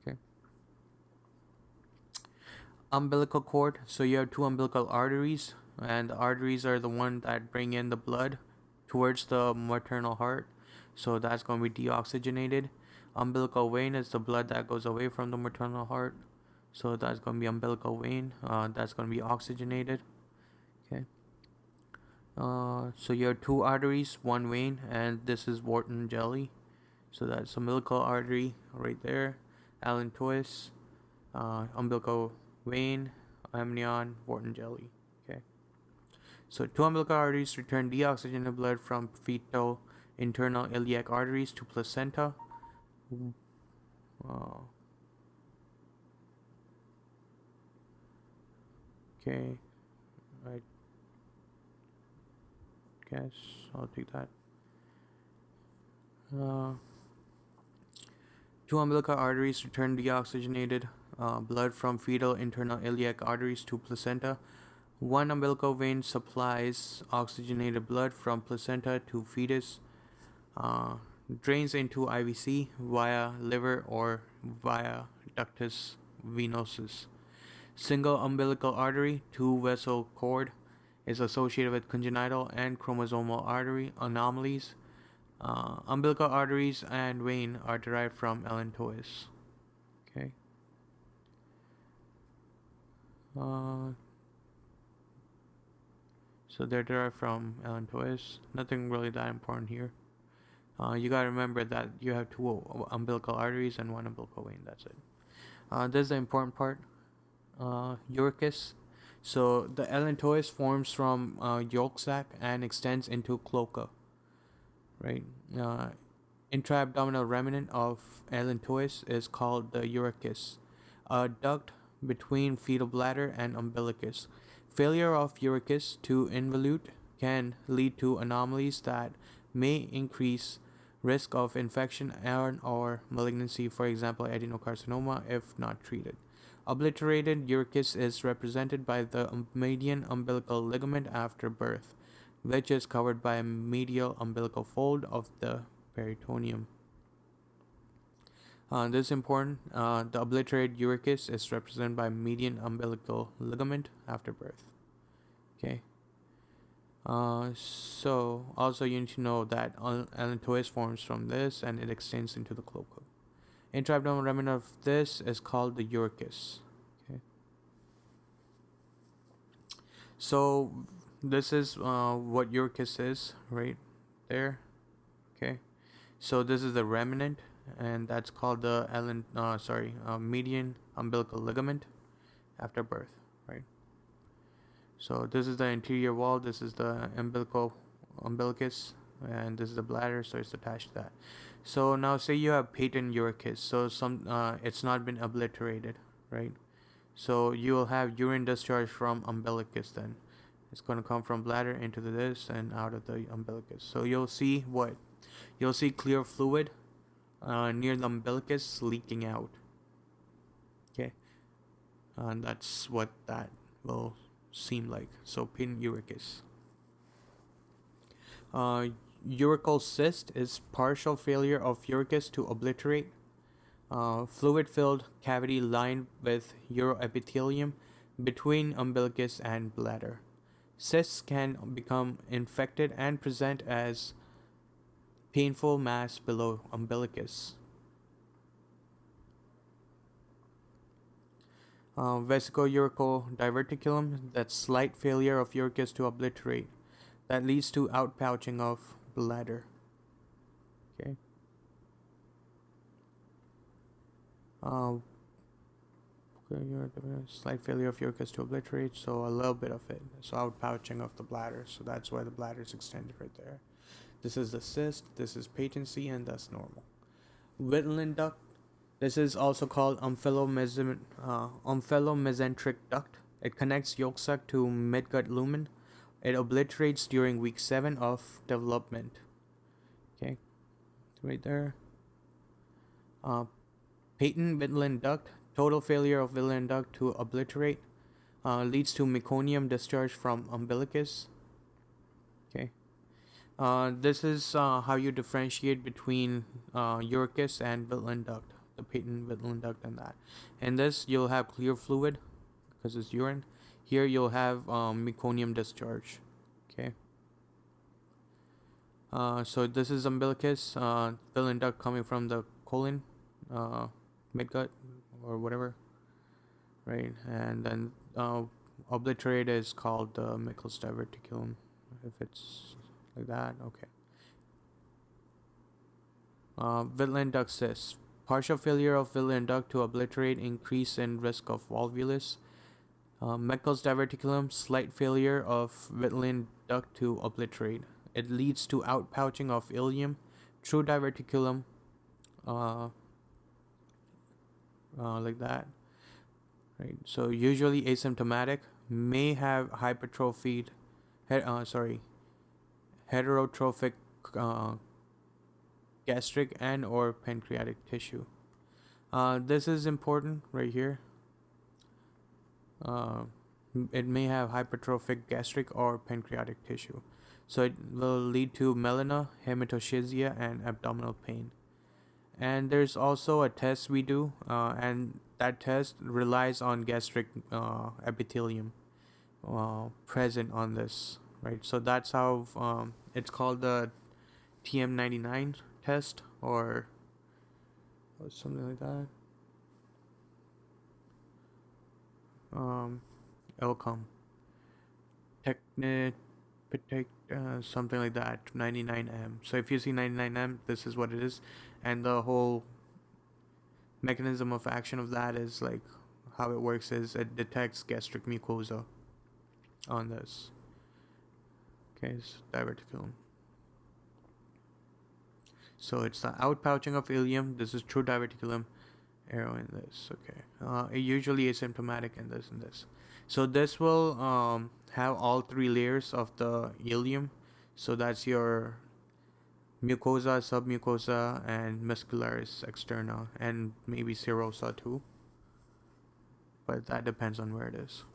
Okay, umbilical cord. So you have two umbilical arteries, and the arteries are the one that bring in the blood towards the maternal heart. So that's going to be deoxygenated. Umbilical vein is the blood that goes away from the maternal heart. So that's going to be umbilical vein. That's going to be oxygenated. Okay. So you have two arteries, one vein, and this is Wharton jelly. So that's umbilical artery right there, allantois, umbilical vein, amnion, Wharton jelly. Okay. So two umbilical arteries return deoxygenated blood from fetal internal iliac arteries to placenta. Okay, I guess I'll take that. Two umbilical arteries return deoxygenated blood from fetal internal iliac arteries to placenta. One umbilical vein supplies oxygenated blood from placenta to fetus, drains into IVC via liver or via ductus venosus. Single umbilical artery, two vessel cord, is associated with congenital and chromosomal artery anomalies. Umbilical arteries and vein are derived from allantois. Okay. So they're derived from allantois. Nothing really that important here. You gotta remember that you have two umbilical arteries and one umbilical vein. That's it. This is the important part. Uricus. So the allantois forms from yolk sac and extends into cloaca. Right. Intra-abdominal remnant of allantois is called the uricus, a duct between fetal bladder and umbilicus. Failure of uricus to involute can lead to anomalies that may increase risk of infection and or malignancy, for example adenocarcinoma, if not treated. Obliterated uricus is represented by the median umbilical ligament after birth, which is covered by a medial umbilical fold of the peritoneum. This is important. The obliterated uricus is represented by median umbilical ligament after birth. Okay. So also you need to know that allantois forms from this and it extends into the cloaca. Intra-abdominal remnant of this is called the uricus. Okay. So this is what uricus is right there. Okay. So this is the remnant, and that's called the median umbilical ligament after birth, right? So this is the interior wall. This is the umbilicus, and this is the bladder. So it's attached to that. So now say you have patent uricus. So it's not been obliterated, right? So you will have urine discharge from umbilicus. Then it's going to come from bladder into this and out of the umbilicus. So you'll see what? You'll see clear fluid near the umbilicus leaking out. Okay, and that's what that will seem like. So patent uricus. Urachal cyst is partial failure of uricus to obliterate. Fluid-filled cavity lined with uroepithelium between umbilicus and bladder. Cysts can become infected and present as painful mass below umbilicus. Vesico-urachal diverticulum, that's slight failure of uricus to obliterate. That leads to outpouching of bladder. Okay. Slight failure of urcus to obliterate, so a little bit of it. So outpouching of the bladder, so that's why the bladder is extended right there. This is the cyst, this is patency, and that's normal. Whitland duct, this is also called omphallomesenteric duct. It connects yolk sac to midgut lumen. It obliterates during week 7 of development. Okay, right there. Patent Whitland duct, total failure of Whitland duct to obliterate, leads to meconium discharge from umbilicus. Okay. This is how you differentiate between uricus and Whitland duct, the patent Whitland duct and that. In this, you'll have clear fluid because it's urine. Here, you'll have meconium discharge. Okay. So this is umbilicus, Whitland duct coming from the colon, midgut, or whatever, right? And then obliterate is called the Meckel's diverticulum, if it's like that. Okay. Whitland duct cyst. Partial failure of Whitland duct to obliterate, increase in risk of volvulus. Meckel's diverticulum, slight failure of Whitland duct to obliterate. It leads to outpouching of ileum. True diverticulum, like that, right? So usually asymptomatic, may have hypertrophied, heterotrophic gastric and or pancreatic tissue. This is important right here. It may have hypertrophic gastric or pancreatic tissue. So it will lead to melena, hematoschisia, and abdominal pain. And there's also a test we do, and that test relies on gastric epithelium present on this, right? So that's how it's called the TM99 test, or something like that. It'll come something like that, 99M. So if you see 99M, this is what it is, and the whole mechanism of action of that is like how it works is it detects gastric mucosa on this. Okay, it's diverticulum. So it's the outpouching of ileum. This is true diverticulum. Arrow in this. Okay. Usually asymptomatic in this and this. So this will have all 3 layers of the ileum. So that's your mucosa, submucosa, and muscularis externa, and maybe serosa too. But that depends on where it is.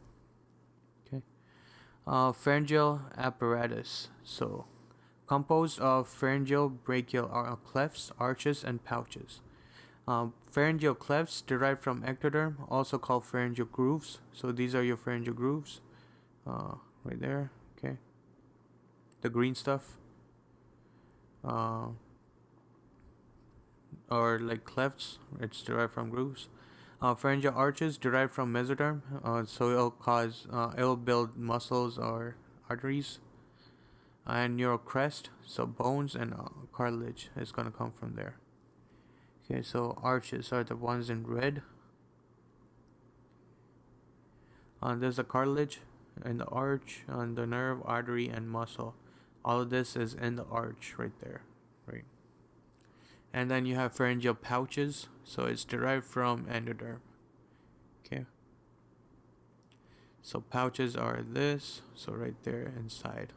Okay. Pharyngeal apparatus. So composed of pharyngeal brachial clefts, arches, and pouches. Pharyngeal clefts derived from ectoderm, also called pharyngeal grooves. So these are your pharyngeal grooves, right there. Okay, the green stuff, or like clefts. It's derived from grooves. Pharyngeal arches derived from mesoderm. So it'll build muscles or arteries. And neural crest, so bones and cartilage is gonna come from there. Okay, so arches are the ones in red. There's a cartilage in the arch, on the nerve, artery, and muscle. All of this is in the arch right there, right? And then you have pharyngeal pouches, so it's derived from endoderm. Okay. So pouches are this, so right there inside.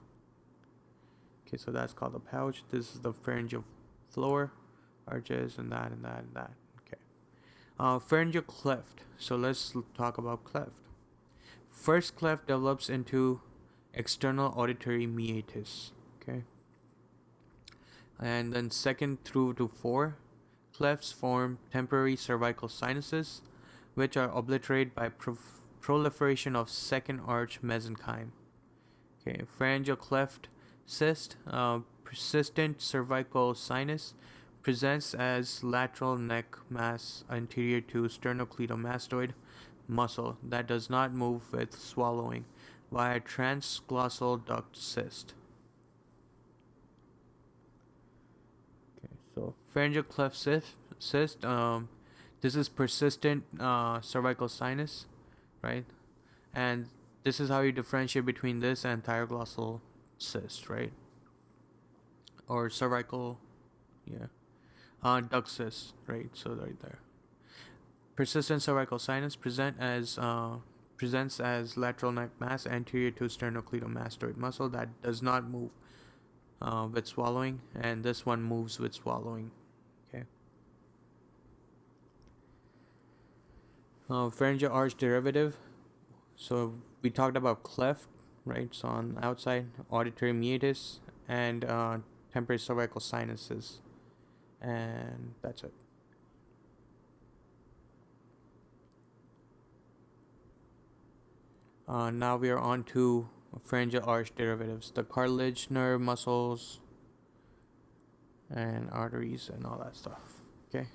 Okay, so that's called a pouch. This is the pharyngeal floor, arches, and that, and that, and that. Okay. Pharyngeal cleft. So let's talk about cleft. First cleft develops into external auditory meatus. Okay. And then second through to 4 clefts form temporary cervical sinuses, which are obliterated by proliferation of second arch mesenchyme. Okay. Pharyngeal cleft cyst, persistent cervical sinus, presents as lateral neck mass anterior to sternocleidomastoid muscle that does not move with swallowing via transglossal duct cyst. Okay, so pharyngeal cleft cyst, This is persistent cervical sinus, right? And this is how you differentiate between this and thyroglossal cyst, right? Or cervical, yeah, duct cyst, right? So right there. Persistent cervical sinus presents as lateral neck mass anterior to sternocleidomastoid muscle that does not move with swallowing, and this one moves with swallowing. Okay. Pharyngeal arch derivative. So we talked about cleft, right? So on the outside, auditory meatus and temporary cervical sinuses, and that's it. Now we are on to pharyngeal arch derivatives, the cartilage, nerve, muscles, and arteries, and all that stuff. Okay.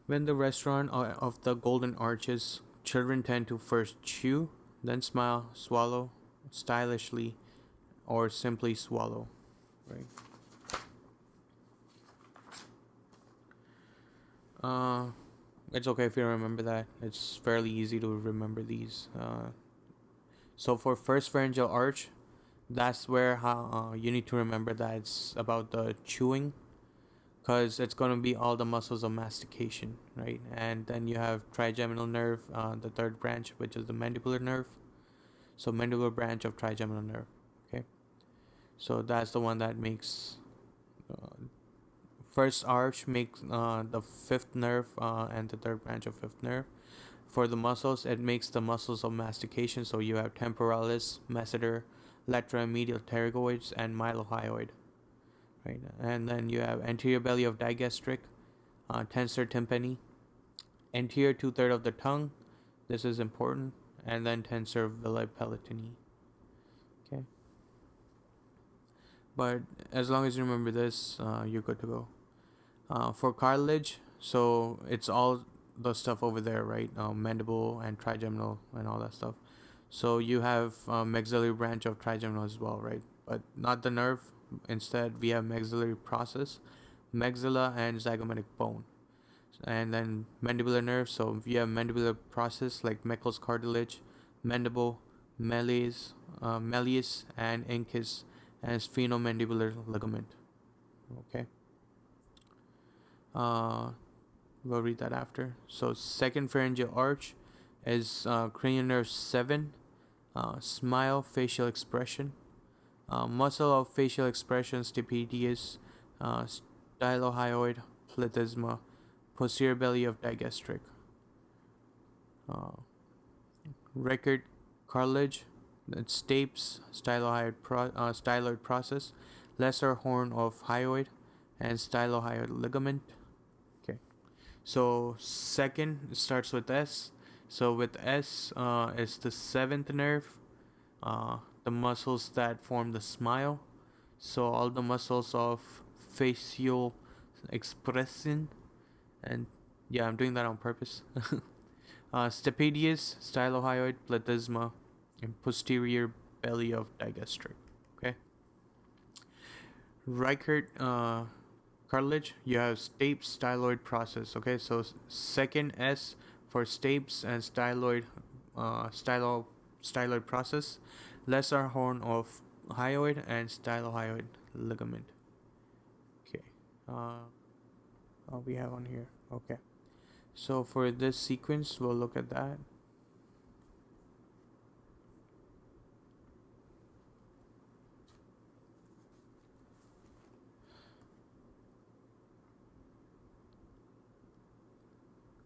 When the restaurant of the golden arches, children tend to first chew, then smile, swallow, stylishly, or simply swallow. Right. It's okay if you don't remember that. It's fairly easy to remember these. So for first pharyngeal arch, that's where you need to remember that it's about the chewing, because it's going to be all the muscles of mastication, right? And then you have trigeminal nerve, the third branch, which is the mandibular nerve. So mandibular branch of trigeminal nerve. Okay, so that's the one that makes first arch makes the fifth nerve and the third branch of fifth nerve. For the muscles, it makes the muscles of mastication. So you have temporalis, masseter, lateral and medial pterygoids, and mylohyoid. Right, and then you have anterior belly of digastric, tensor tympani, anterior 2/3 of the tongue. This is important, and then tensor villi palatini. Okay, but as long as you remember this, you're good to go. For cartilage, so it's all the stuff over there, right? Mandible and trigeminal and all that stuff. So you have maxillary branch of trigeminal as well, right? But not the nerve. Instead, we have maxillary process, maxilla, and zygomatic bone. And then mandibular nerve. So we have mandibular process like Meckel's cartilage, mandible, malleus, and incus, and sphenomandibular ligament. Okay. We'll read that after. So second pharyngeal arch is cranial nerve 7, smile, facial expression, muscle of facial expression, stapedius, stylohyoid, platysma, posterior belly of digastric, record cartilage, stapes, styloid process, lesser horn of hyoid, and stylohyoid ligament. Okay, so second starts with S. So with S, it's the seventh nerve, the muscles that form the smile. So all the muscles of facial expression, and yeah, I'm doing that on purpose. Stapedius, stylohyoid, platysma, and posterior belly of digastric. Okay. Reichert cartilage, you have stapes, styloid process. Okay, so second S for stapes and styloid process, lesser horn of hyoid, and stylohyoid ligament. Okay, we have on here. Okay, so for this sequence, we'll look at that.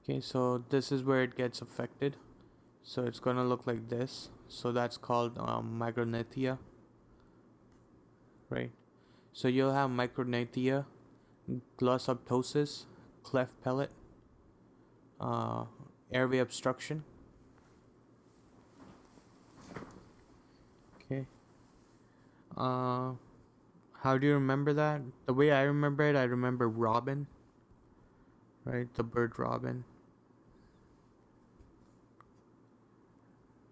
Okay, so this is where it gets affected. So it's gonna look like this. So that's called micrognathia, right? So you'll have micrognathia, glossoptosis, cleft palate, uh, airway obstruction. Okay. How do you remember that? The way I remember it, I remember robin, right? The bird robin.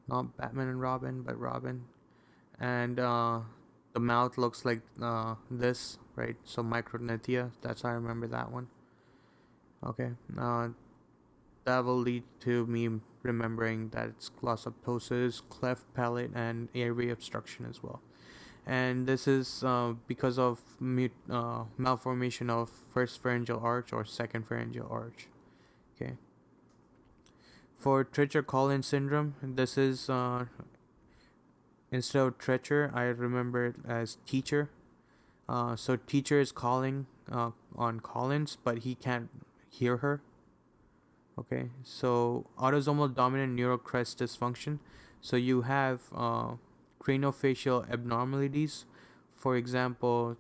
Not Batman and Robin, but Robin. And the mouth looks like this. right? So micrognathia, that's how I remember that one. Okay, that will lead to me remembering that it's glossoptosis, cleft palate, and airway obstruction as well. And this is because of malformation of first pharyngeal arch or second pharyngeal arch. Okay. For Treacher-Collins syndrome, this is instead of Treacher, I remember it as teacher. So teacher is calling on Collins, but he can't hear her. Okay, so autosomal dominant neural crest dysfunction. So you have craniofacial abnormalities, for example,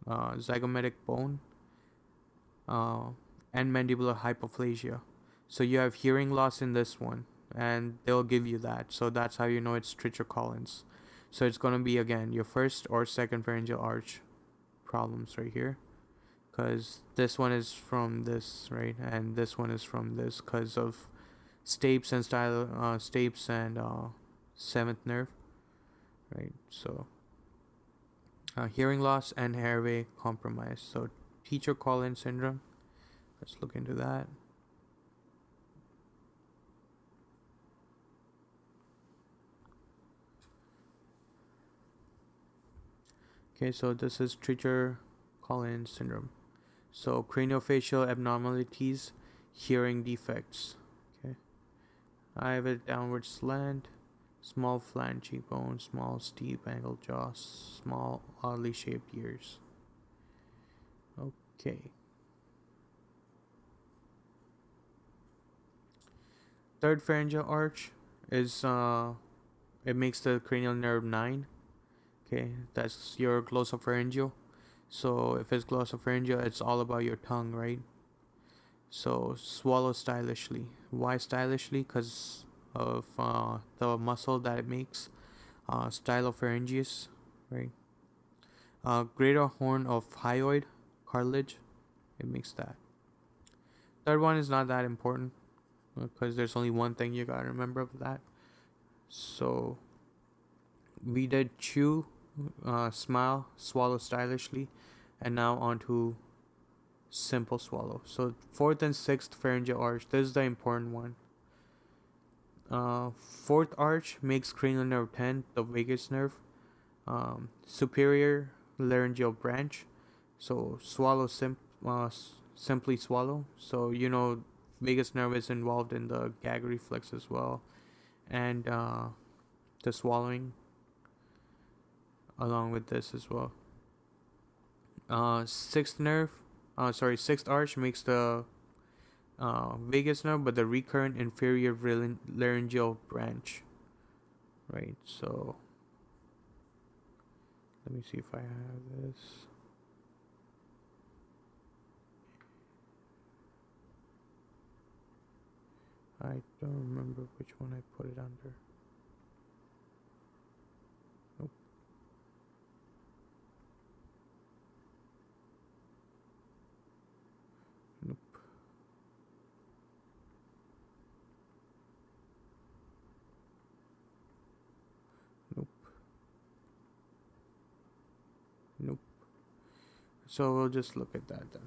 zygomatic bone uh, and mandibular hypoplasia. So you have hearing loss in this one, and they'll give you that. So that's how you know it's Treacher-Collins. So it's going to be again your first or second pharyngeal arch problems right here, because this one is from this, right, and this one is from this because of stapes and stapes and seventh nerve, right? So hearing loss and airway compromise. So Treacher-Collins syndrome. Let's look into that. Okay, so this is Treacher-Collins syndrome. So craniofacial abnormalities, hearing defects. Okay, I have a downward slant, small flat cheekbone, small steep angled jaw, small oddly shaped ears. Okay. Third pharyngeal arch is it makes the cranial nerve 9. Okay, that's your glossopharyngeal. So if it's glossopharyngeal, it's all about your tongue, right? So swallow stylishly. Why stylishly? Because of the muscle that it makes, stylopharyngeus, right? Greater horn of hyoid cartilage, it makes that. Third one is not that important because there's only one thing you gotta remember of that. So we did chew, smile, swallow stylishly, and now on to simple swallow. So fourth and sixth pharyngeal arch. This is the important one. Fourth arch makes cranial nerve 10, the vagus nerve, superior laryngeal branch. So swallow simply swallow. So you know vagus nerve is involved in the gag reflex as well, and the swallowing along with this as well. Sixth arch makes the vagus nerve, but the recurrent inferior laryngeal branch. Right, so let me see if I have this. I don't remember which one I put it under. Nope. Nope. Nope. Nope. So we'll just look at that then.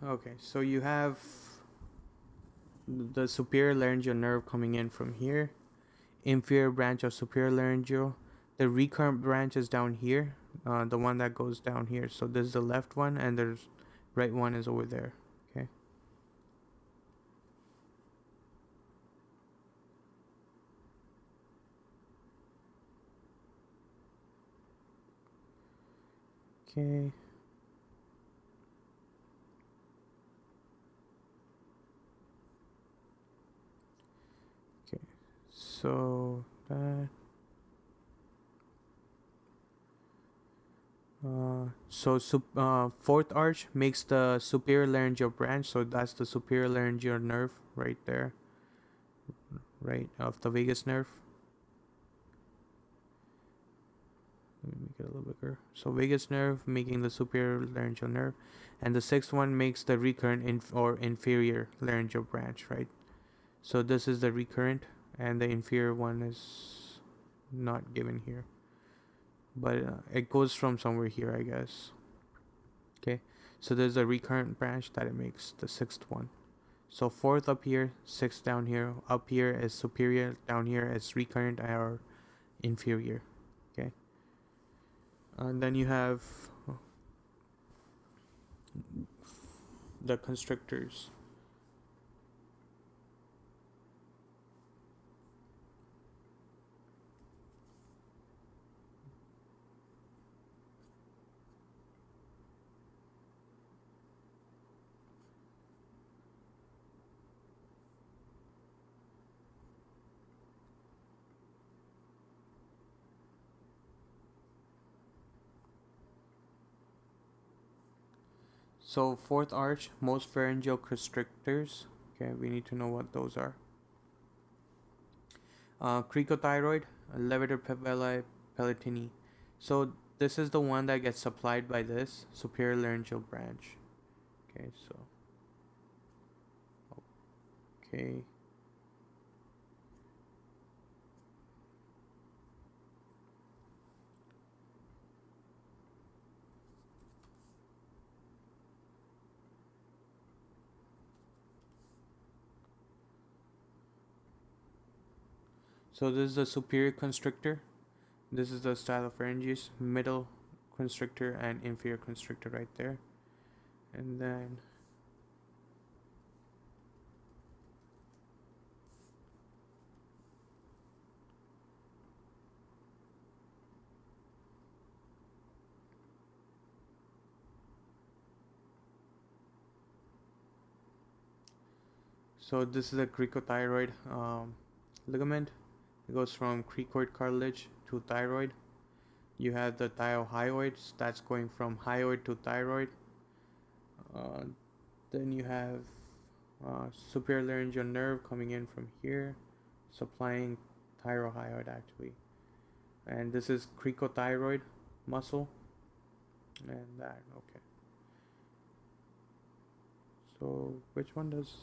Okay, so you have the superior laryngeal nerve coming in from here, inferior branch of superior laryngeal. The recurrent branch is down here, the one that goes down here. So this is the left one, and the right one is over there. Okay. Okay. Okay. So that. Fourth arch makes the superior laryngeal branch, so that's the superior laryngeal nerve right there, right, of the vagus nerve. Let me make it a little bigger. So vagus nerve making the superior laryngeal nerve, and the sixth one makes the recurrent or inferior laryngeal branch, right? So this is the recurrent, and the inferior one is not given here, but it goes from somewhere here, I guess. Okay, so there's a recurrent branch that it makes, the sixth one. So fourth up here, sixth down here, up here is superior, down here is recurrent or inferior. Okay, and then you have the constrictors. So fourth arch, most pharyngeal constrictors. Okay, we need to know what those are. Cricothyroid, levator papillae, palatini. So this is the one that gets supplied by this superior laryngeal branch. Okay, so okay. So this is the superior constrictor. This is the stylopharyngeus, middle constrictor, and inferior constrictor right there. And then so this is a cricothyroid ligament. It goes from cricoid cartilage to thyroid. You have the thyrohyoids, that's going from hyoid to thyroid. Uh, then you have superior laryngeal nerve coming in from here, supplying thyrohyoid actually. And this is cricothyroid muscle, and that, okay. So which one does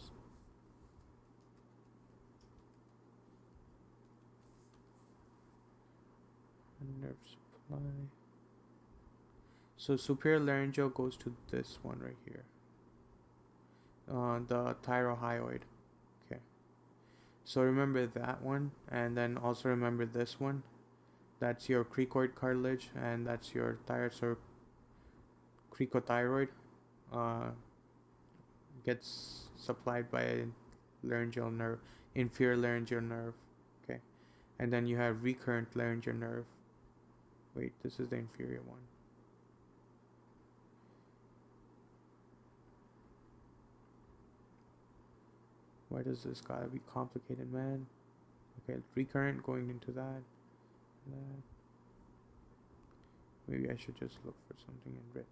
nerve supply? So superior laryngeal goes to this one right here, the thyrohyoid. Okay, so remember that one, and then also remember this one. That's your cricoid cartilage, and that's your thyroid. So cricothyroid gets supplied by a laryngeal nerve, inferior laryngeal nerve. Okay, and then you have recurrent laryngeal nerve. Wait, this is the inferior one. Why does this gotta be complicated, man? Okay, recurrent going into that. Maybe I should just look for something in written.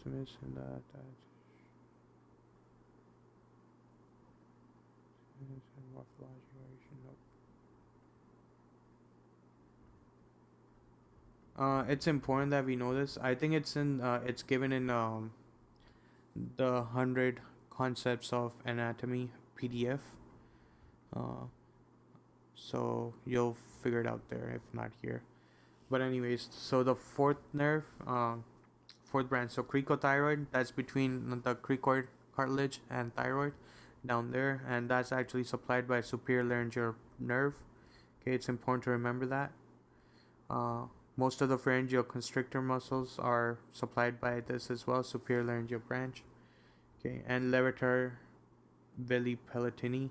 Smith and that. Morphology variation. Nope. It's important that we know this. I think it's in. It's given in the 100 concepts of anatomy PDF. So you'll figure it out there if not here. But anyways, so the fourth nerve, fourth branch, so cricothyroid, that's between the cricoid cartilage and thyroid down there, and that's actually supplied by superior laryngeal nerve. Okay, it's important to remember that. Most of the pharyngeal constrictor muscles are supplied by this as well, superior laryngeal branch. Okay, and levator veli palatini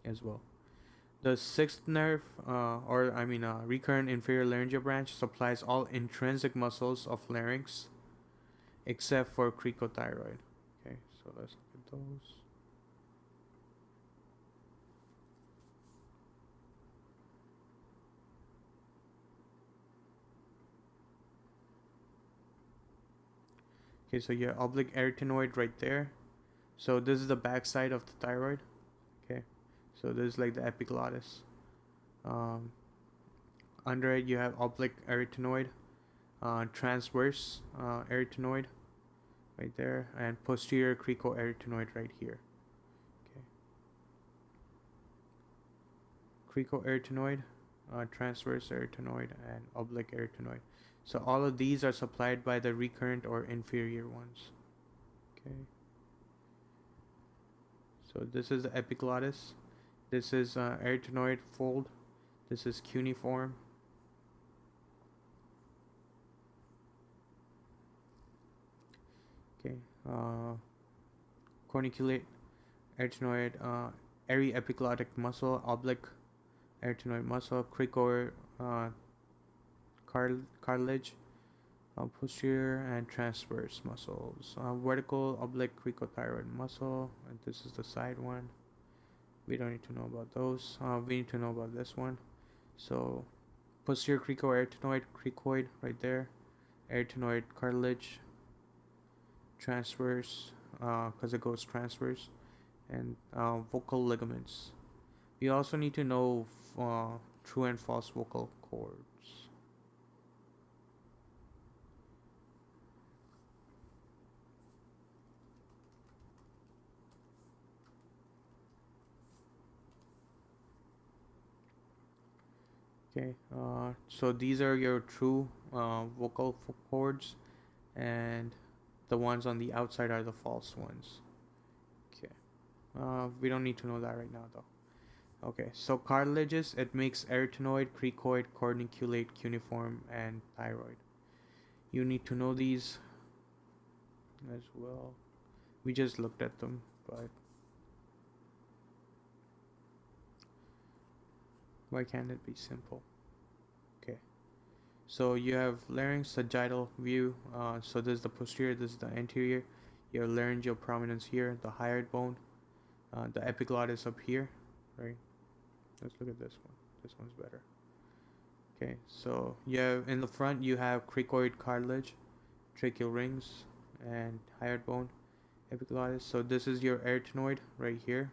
as well. The sixth nerve, recurrent inferior laryngeal branch, supplies all intrinsic muscles of larynx except for cricothyroid. Okay, so let's look at those. Okay, so your oblique arytenoid right there. So this is the back side of the thyroid. Okay, so this is like the epiglottis. Um, Under it you have oblique arytenoid, transverse arytenoid right there, and posterior cricoarytenoid right here. Okay, cricoarytenoid, transverse arytenoid, and oblique arytenoid. So all of these are supplied by the recurrent or inferior ones. Okay, so this is the epiglottis. This is arytenoid fold. This is cuneiform. Okay, corniculate arytenoid, aryepiglottic muscle, oblique arytenoid muscle, cricoid cartilage, posterior and transverse muscles, vertical oblique cricothyroid muscle, and this is the side one. We don't need to know about those. We need to know about this one. So posterior cricoarytenoid, cricoid right there, arytenoid cartilage, transverse, because it goes transverse, and vocal ligaments. We also need to know true and false vocal cords. Okay, so these are your true vocal cords, and the ones on the outside are the false ones. Okay, we don't need to know that right now though. Okay, so cartilages, it makes arytenoid, cricoid, corniculate, cuneiform, and thyroid. You need to know these as well. We just looked at them, but why can't it be simple? Okay, so you have larynx, sagittal view. So this is the posterior, this is the anterior. Your laryngeal prominence here, the hyoid bone, the epiglottis up here, right? Let's look at this one. This one's better. Okay, so you have in the front you have cricoid cartilage, tracheal rings, and hyoid bone, epiglottis. So this is your arytenoid right here.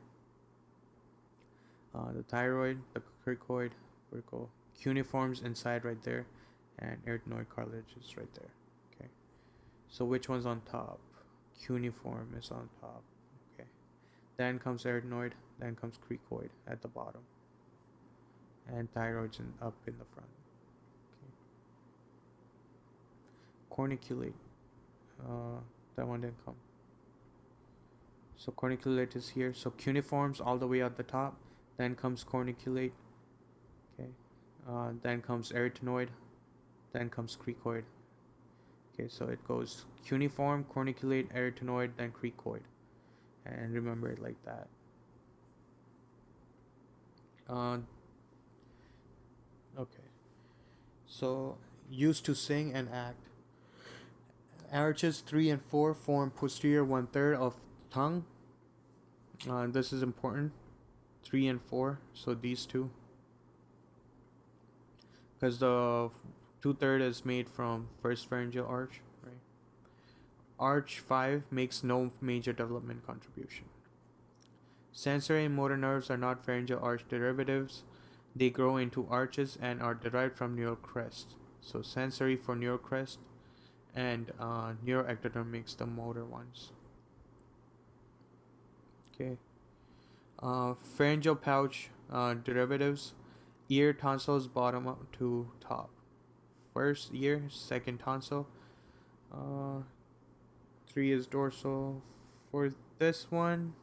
The thyroid, the cricoid, vertical, cuneiforms inside right there, and arytenoid cartilage is right there. Okay, so which one's on top? Cuneiform is on top. Okay, then comes arytenoid, then comes cricoid at the bottom, and thyroid's up in the front. Okay. Corniculate, that one didn't come. So corniculate is here. So cuneiforms all the way at the top, then comes corniculate. Okay, then comes arytenoid, then comes cricoid. Okay, so it goes cuneiform, corniculate, arytenoid, then cricoid, and remember it like that. Okay, so used to sing and act. Arches 3 and 4 form posterior 1/3 of tongue. This is important. 3 and 4, so these two, because the 2/3 is made from first pharyngeal arch, right? Arch 5 makes no major development contribution. Sensory and motor nerves are not pharyngeal arch derivatives. They grow into arches and are derived from neural crest. So sensory for neural crest, and neuroectoderm makes the motor ones. Okay. Pharyngeal pouch derivatives. Ear tonsils bottom up to top. First ear, second tonsil. 3 is dorsal. For this one,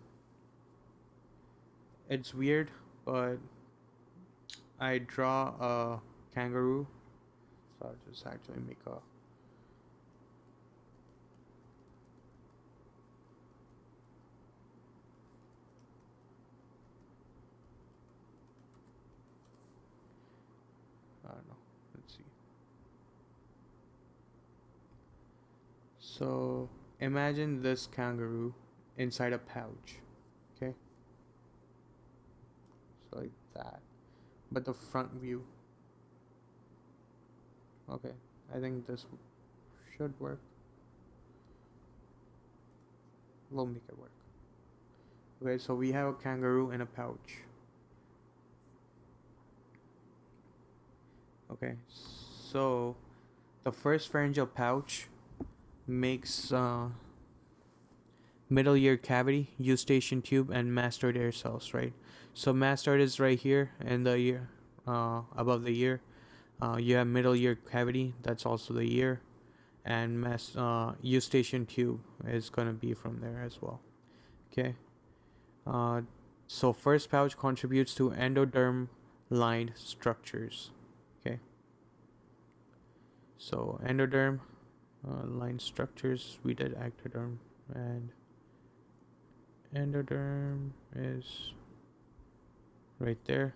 it's weird, but I draw a kangaroo, so I'll just actually make a I don't know. Let's see. So imagine this kangaroo inside a pouch. Okay. So like that. But the front view. Okay. I think this should work. We'll make it work. Okay, so we have a kangaroo in a pouch. Okay, so the first pharyngeal pouch makes middle ear cavity, eustachian tube, and mastoid ear cells, right? So mastoid is right here in the ear, above the ear. You have middle ear cavity, that's also the ear, and eustachian tube is gonna be from there as well. Okay. Uh, so first pouch contributes to endoderm lined structures. Okay. So endoderm line structures, we did ectoderm, and endoderm is right there.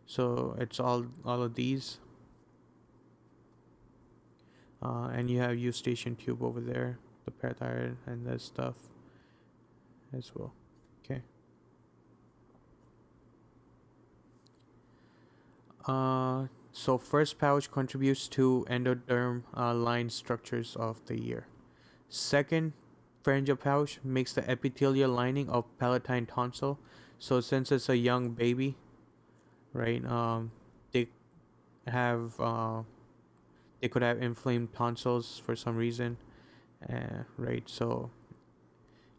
So it's all of these, and you have eustachian tube over there, the parathyroid, and this stuff as well. Okay. So first pouch contributes to endoderm line structures of the ear. Second pharyngeal pouch makes the epithelial lining of palatine tonsil. So since it's a young baby, right? They have they could have inflamed tonsils for some reason, right? So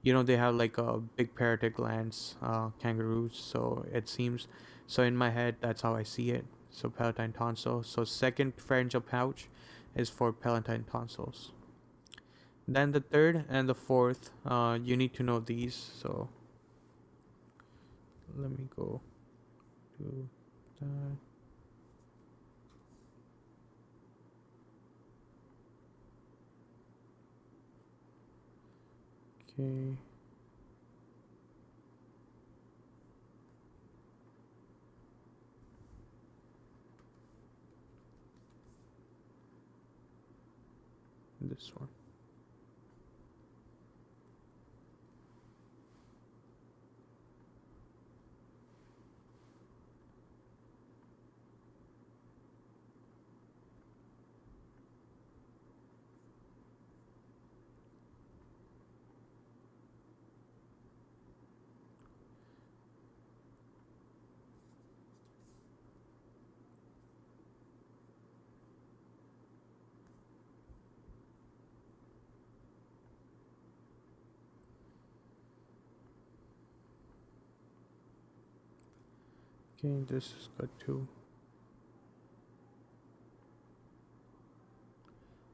they have like a big parotid glands, kangaroos. So it seems. So in my head, that's how I see it. So palatine tonsil. So second pharyngeal pouch is for palatine tonsils. Then the third and the fourth, you need to know these. So let me go to that. Okay. This one. Okay, this is good too.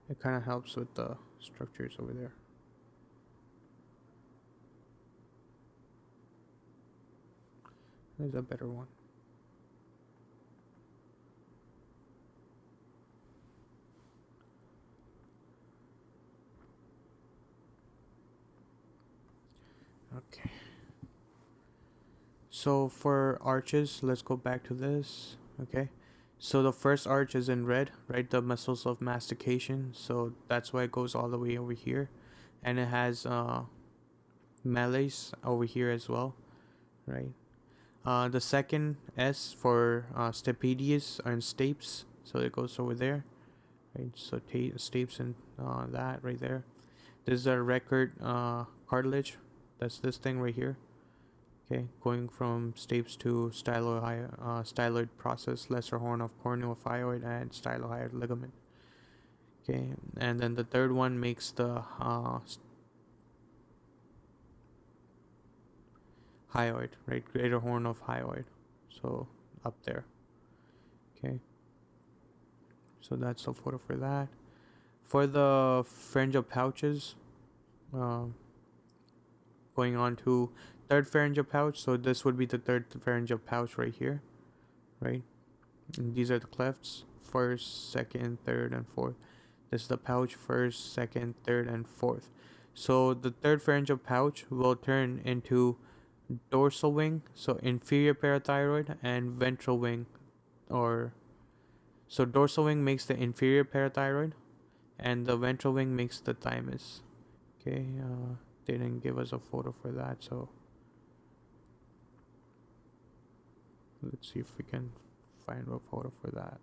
It kind of helps with the structures over there. There's a better one. Okay. So for arches, let's go back to this. Okay. So the first arch is in red, right? The muscles of mastication. So that's why it goes all the way over here. And it has malaise over here as well, right? The second S for stapedius and stapes. So it goes over there, right? So stapes and that right there. This is a record cartilage. That's this thing right here. Okay, going from stapes to styloid process, lesser horn of corneophyoid, and stylohyoid ligament. Okay, and then the third one makes the hyoid, right? Greater horn of hyoid. So up there. Okay, so that's the photo for that. For the pharyngeal pouches, um, going on to third pharyngeal pouch. So this would be the third pharyngeal pouch right here, right? And these are the clefts: first, second, third, and fourth. This is the pouch: first, second, third, and fourth. So the third pharyngeal pouch will turn into dorsal wing, so inferior parathyroid, and ventral wing, or so dorsal wing makes the inferior parathyroid, and the ventral wing makes the thymus. Okay, they didn't give us a photo for that, so let's see if we can find a photo for that.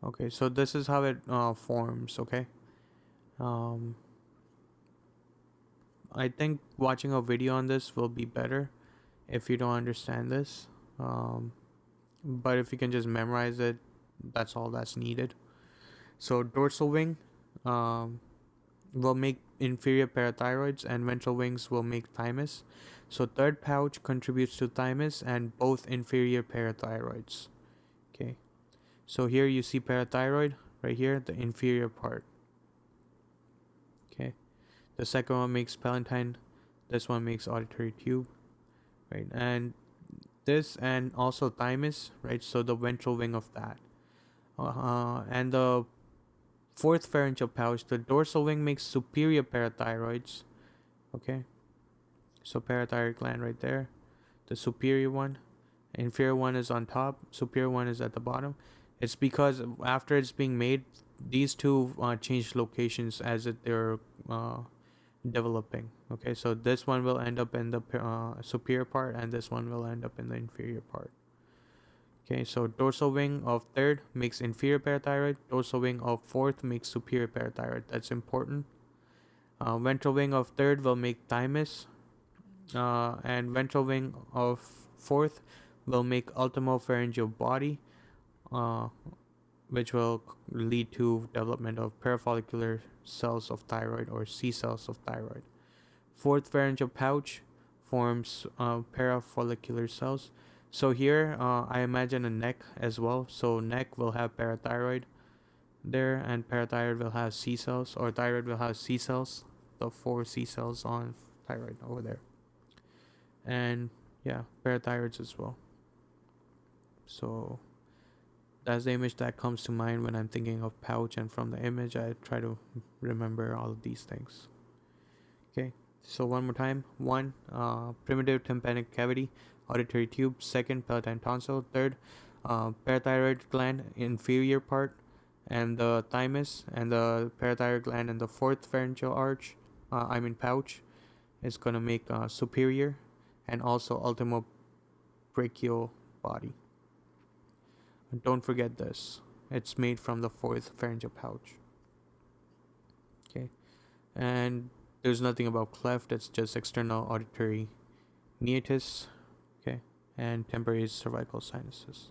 Okay, so this is how it forms. Okay. um I think watching a video on this will be better if you don't understand this. um but if you can just memorize it, that's all that's needed. So dorsal wing um will make inferior parathyroids, and ventral wings will make thymus. So third pouch contributes to thymus and both inferior parathyroids. Okay. So here you see parathyroid right here, the inferior part. Okay. The second one makes palatine. This one makes auditory tube, right? And this and also thymus, right? So the ventral wing of that. And the fourth pharyngeal pouch, the dorsal wing makes superior parathyroids. Okay. So parathyroid gland right there, the superior one. Inferior one is on top, superior one is at the bottom. It's because after it's being made, these two change locations as they're uh, developing. Okay, so this one will end up in the superior part, and this one will end up in the inferior part. Okay, so dorsal wing of third makes inferior parathyroid, dorsal wing of fourth makes superior parathyroid. That's important. Ventral wing of third will make thymus, and ventral wing of fourth will make ultimopharyngeal body, uh, which will lead to development of parafollicular cells of thyroid, or C cells of thyroid. Fourth pharyngeal pouch forms parafollicular cells. So here I imagine a neck as well. So neck will have parathyroid there, and parathyroid will have C cells, or thyroid will have C cells, the 4 C cells on thyroid over there. And yeah, parathyroids as well. So that's the image that comes to mind when I'm thinking of pouch, and from the image I try to remember all of these things. Okay, so one more time. One, primitive tympanic cavity, auditory tube. Second, palatine tonsil. Third, parathyroid gland, inferior part, and the thymus, and the parathyroid gland in the fourth pharyngeal arch, pouch, is gonna make superior, and also ultimobrachial body. And don't forget this. It's made from the fourth pharyngeal pouch. Okay, and there's nothing about cleft. It's just external auditory meatus. Okay, and temporary cervical sinuses.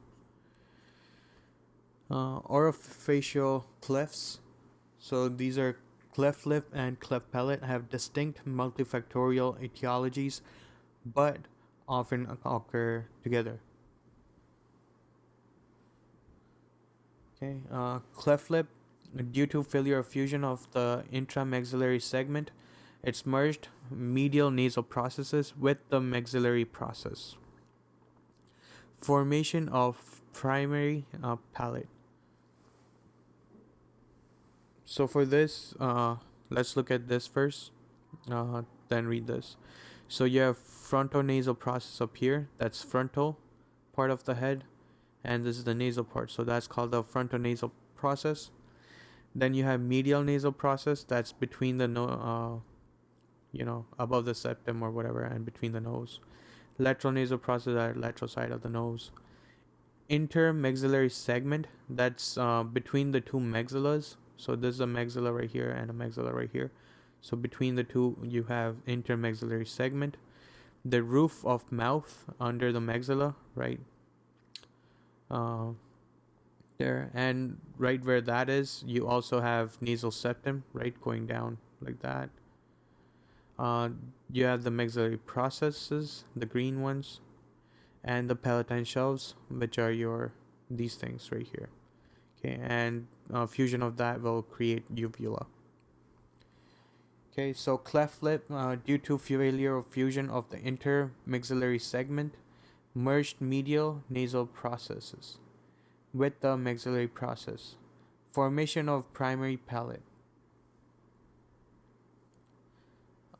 Orofacial clefts. So these are cleft lip and cleft palate, have distinct multifactorial etiologies, but often occur together. Okay, cleft lip, due to failure of fusion of the intramaxillary segment, it's merged medial nasal processes with the maxillary process. Formation of primary palate. So for this, let's look at this first, then read this. So you have frontonasal process up here. That's frontal part of the head, and this is the nasal part. So that's called the frontonasal process. Then you have medial nasal process. That's between the above the septum or whatever, and between the nose. Lateral nasal process at lateral side of the nose. Intermaxillary segment. That's between the two maxillas. So this is a maxilla right here and a maxilla right here. So between the two, you have intermaxillary segment. The roof of mouth under the maxilla, right? There, and right where that is, you also have nasal septum, right, going down like that. You have the maxillary processes, the green ones, and the palatine shelves, which are these things right here. Okay, and fusion of that will create uvula. Okay, so cleft lip, due to failure of fusion of the intermaxillary segment, merged medial nasal processes with the maxillary process. Formation of primary palate.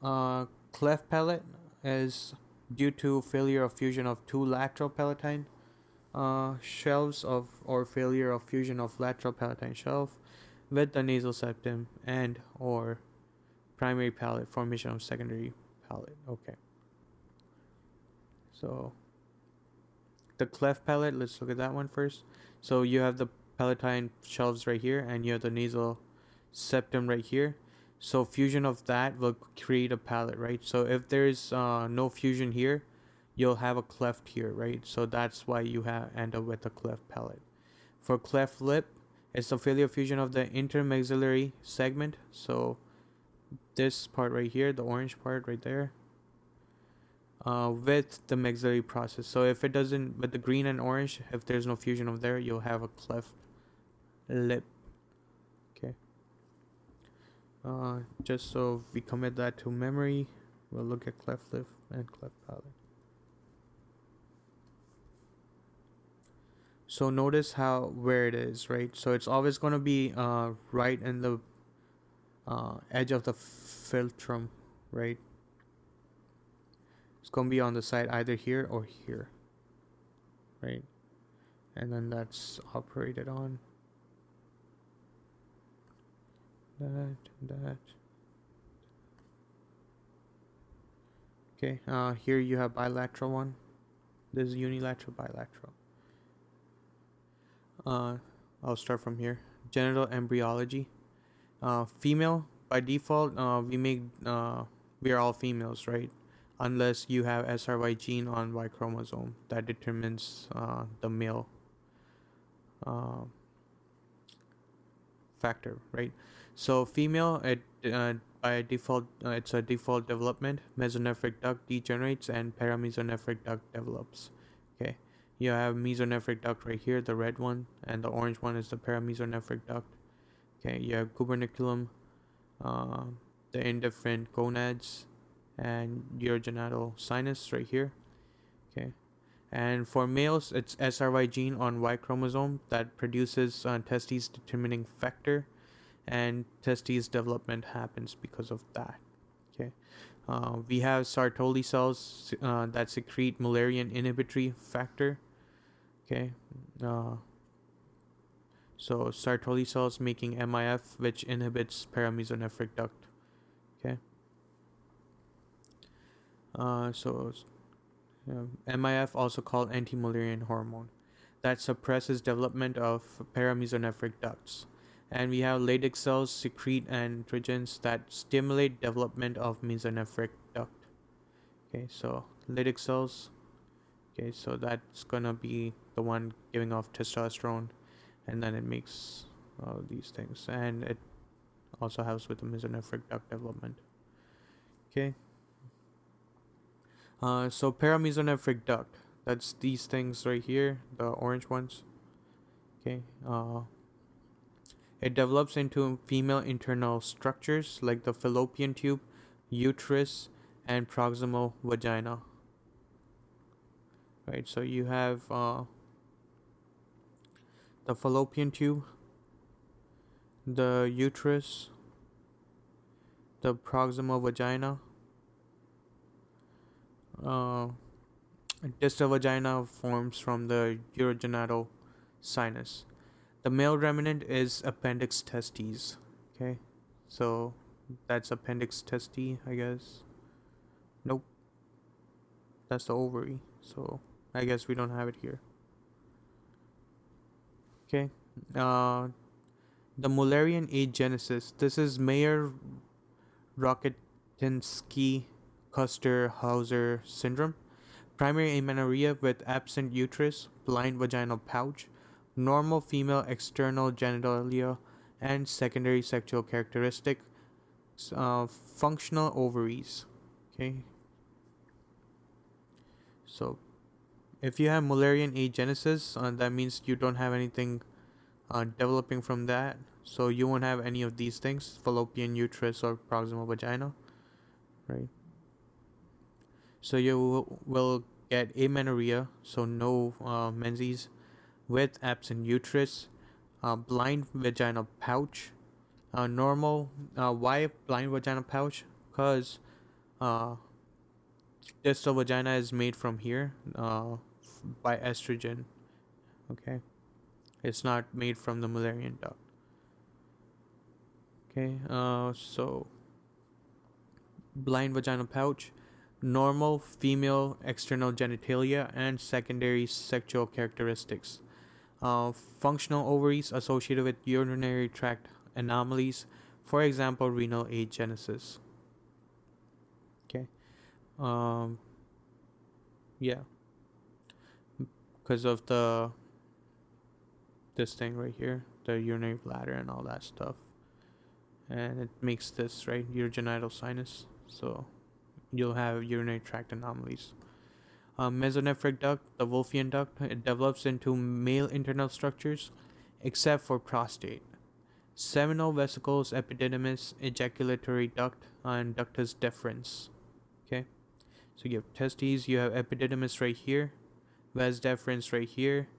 Cleft palate is due to failure of fusion of two lateral palatine shelves or failure of fusion of lateral palatine shelf with the nasal septum, and or primary palate, formation of secondary palate. Okay. So the cleft palate, let's look at that one first. So you have the palatine shelves right here, and you have the nasal septum right here. So fusion of that will create a palate, right? So if there's no fusion here, you'll have a cleft here, right? So that's why you end up with a cleft palate. For cleft lip, it's the failure fusion of the intermaxillary segment. So this part right here, the orange part right there, with the maxillary process. So if it doesn't, with the green and orange, if there's no fusion of there, you'll have a cleft lip. Okay. Just so we commit that to memory, we'll look at cleft lip and cleft palate. So notice where it is, right? So it's always going to be right in the edge of the philtrum, right? It's going to be on the side either here or here, right? And then that's operated on. That. Okay, here you have bilateral one. This is unilateral, bilateral. I'll start from here. Genital embryology. Female, by default, we are all females, right? Unless you have SRY gene on Y chromosome that determines the male factor, right? So female, by default, it's a default development. Mesonephric duct degenerates and paramesonephric duct develops. Okay, you have mesonephric duct right here, the red one, and the orange one is the paramesonephric duct. Okay, you have gubernaculum, the indifferent gonads, and urogenital sinus right here. Okay, and for males, it's SRY gene on Y chromosome that produces testes determining factor, and testes development happens because of that. Okay, we have Sertoli cells that secrete Mullerian inhibitory factor. Okay, so Sertoli cells making MIF, which inhibits paramesonephric duct. Okay, MIF, also called anti-Mullerian hormone, that suppresses development of paramesonephric ducts. And we have Leydig cells secrete androgens that stimulate development of mesonephric duct. Okay, so Leydig cells. Okay, so that's gonna be the one giving off testosterone, and then it makes all these things, and it also helps with the mesonephric duct development. Okay. So paramesonephric duct, that's these things right here, the orange ones. Okay. It develops into female internal structures like the fallopian tube, uterus, and proximal vagina. Right, so you have the fallopian tube, the uterus, the proximal vagina, distal vagina forms from the urogenital sinus. The male remnant is appendix testes. Okay, so that's appendix testes, I guess. Nope, that's the ovary. So I guess we don't have it here. Okay, the Mullerian agenesis. This is Mayer Rokitansky Custer Hauser syndrome. Primary amenorrhea with absent uterus, blind vaginal pouch, normal female external genitalia, and secondary sexual characteristic, functional ovaries. Okay, so if you have Mullerian agenesis, that means you don't have anything developing from that, so you won't have any of these things, fallopian, uterus, or proximal vagina, right? So you will get amenorrhea, so no menses, with absent uterus, blind vaginal pouch, normal. Why blind vaginal pouch? Because distal vagina is made from here by estrogen. Okay, it's not made from the Mullerian duct. Okay, so blind vaginal pouch, normal female external genitalia, and secondary sexual characteristics. Functional ovaries associated with urinary tract anomalies, for example, renal agenesis. Okay. Um, yeah, because of this thing right here, the urinary bladder and all that stuff, and it makes this right urogenital sinus. So you'll have urinary tract anomalies. Mesonephric duct, the Wolffian duct, it develops into male internal structures, except for prostate. Seminal vesicles, epididymis, ejaculatory duct, and ductus deferens. Okay, so you have testes, you have epididymis right here, vas deferens right here.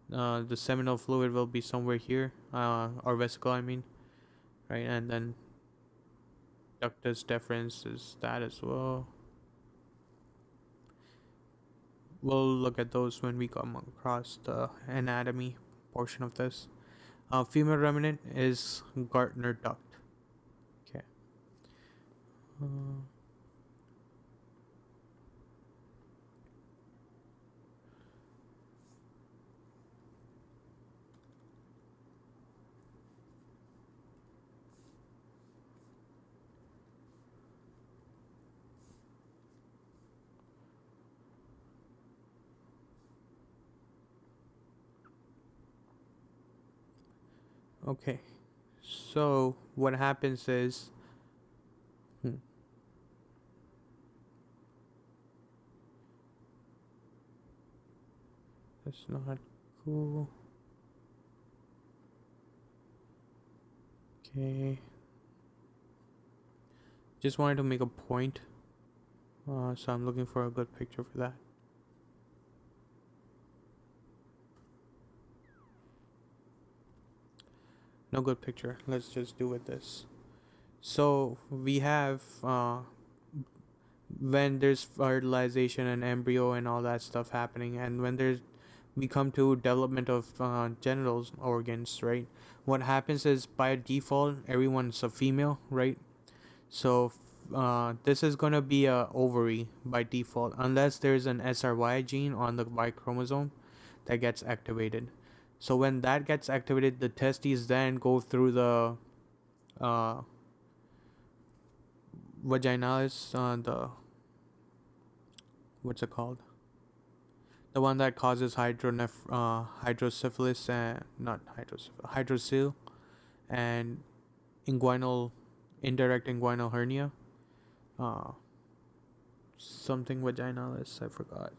The seminal fluid will be somewhere here, or vesicle, I mean, right, and then ductus deferens is that as well. We'll look at those when we come across the anatomy portion of this. Female remnant is Gartner duct. Okay. Uh, okay. So what happens is, that's not cool. Okay. Just wanted to make a point. So I'm looking for a good picture for that. No good picture. Let's just do with this. So we have when there's fertilization and embryo and all that stuff happening, and when there's we come to development of genital organs, right? What happens is by default everyone's a female, right? So this is gonna be a ovary by default unless there's an SRY gene on the Y chromosome that gets activated. So when that gets activated, the testes then go through the uh, vaginalis, the what's it called? The one that causes hydrocephalus and not hydrocele and inguinal indirect inguinal hernia. Uh, Something vaginalis. I forgot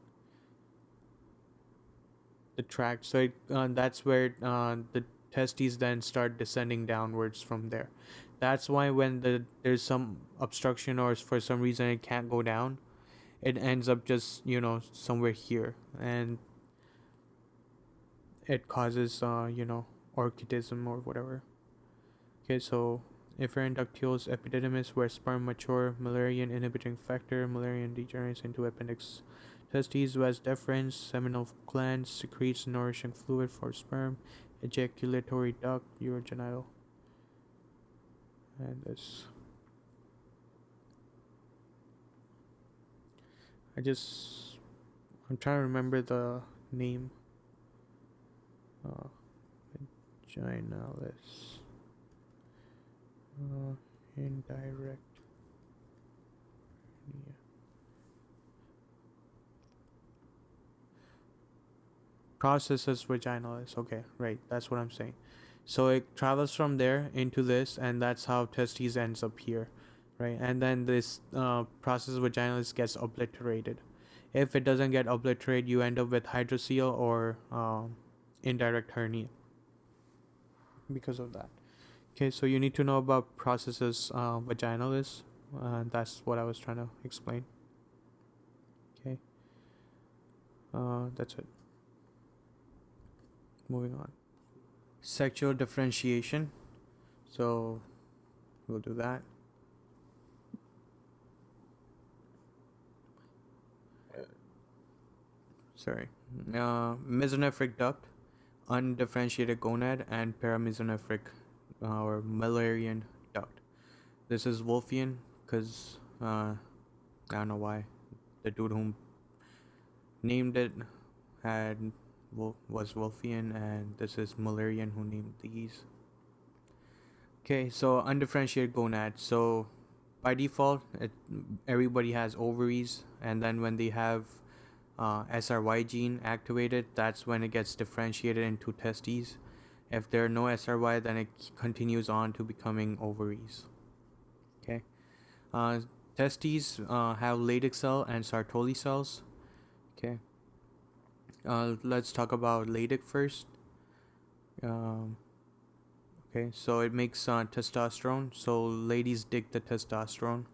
the tract. So that's where the testes then start descending downwards from there. That's why when there's some obstruction or for some reason it can't go down, it ends up just somewhere here, and it causes orchidism or whatever. Okay, so efferent ductules epididymis where sperm mature, Mullerian inhibiting factor, Mullerian degenerates into appendix testes, vas deferens, seminal gland secretes nourishing fluid for sperm, ejaculatory duct, urogenital, and this. I'm trying to remember the name. Vaginalis. Indirect. Yeah. Processus vaginalis. Okay, right. That's what I'm saying. So it travels from there into this, and that's how testes ends up here, right? And then this processus vaginalis gets obliterated. If it doesn't get obliterated, you end up with hydrocele or indirect hernia because of that. Okay, so you need to know about processus vaginalis. That's what I was trying to explain. Okay, that's it. Moving on. Sexual differentiation. So we'll do that. Sorry. Mesonephric duct, undifferentiated gonad, and paramesonephric or Mullerian duct. This is Wolffian because I don't know why the dude who named it had was Wolfian, and this is Mullerian who named these. Okay, so undifferentiated gonads. So by default, everybody has ovaries, and then when they have SRY gene activated, that's when it gets differentiated into testes. If there are no SRY, then it continues on to becoming ovaries. Okay. Uh, Testes have Leydig cell and Sartoli cells. Okay. Let's talk about Leydig first. Okay, so it makes testosterone. So ladies dig the testosterone.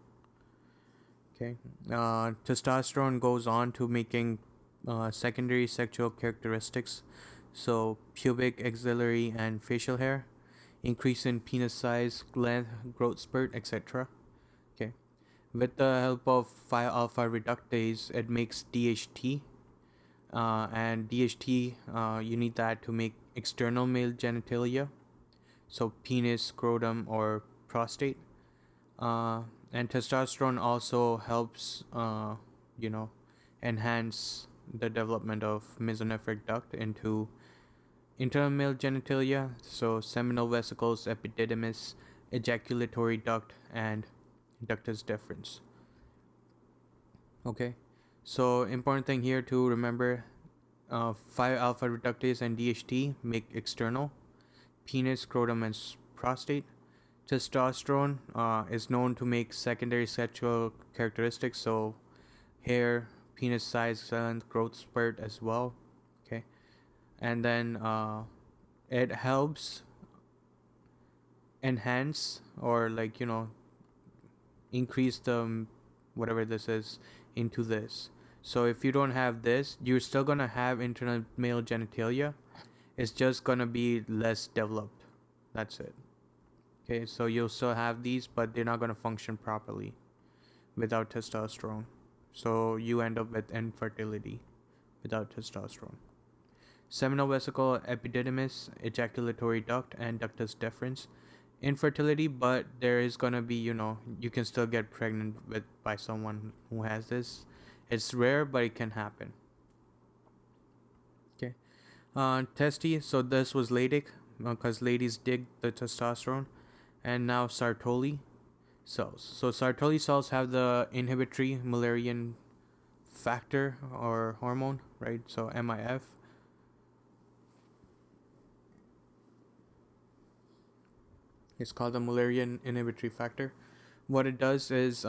Okay. Testosterone goes on to making secondary sexual characteristics. So pubic, axillary, and facial hair, increase in penis size, length, growth spurt, etc. Okay. With the help of 5-alpha reductase, it makes DHT. And DHT, you need that to make external male genitalia. So penis, scrotum, or prostate. And testosterone also helps, enhance the development of mesonephric duct into internal male genitalia, so seminal vesicles, epididymis, ejaculatory duct, and ductus deferens. Okay, so important thing here to remember: 5-alpha reductase and DHT make external penis, scrotum, and prostate. Testosterone is known to make secondary sexual characteristics, so hair, penis size, length, growth spurt as well. Okay, and then it helps enhance or increase the whatever this is into this. So if you don't have this, you're still gonna have internal male genitalia. It's just gonna be less developed. That's it. Okay, so you'll still have these, but they're not gonna function properly without testosterone. So you end up with infertility without testosterone. Seminal vesicle, epididymis, ejaculatory duct, and ductus deferens. Infertility, but there is gonna be, you can still get pregnant by someone who has this. It's rare, but it can happen. Okay. Testes. So this was Leydig, because ladies dig the testosterone, and now Sartoli cells. So Sartoli cells have the inhibitory Mullerian factor or hormone, right? So MIF. It's called the Mullerian inhibitory factor. What it does is,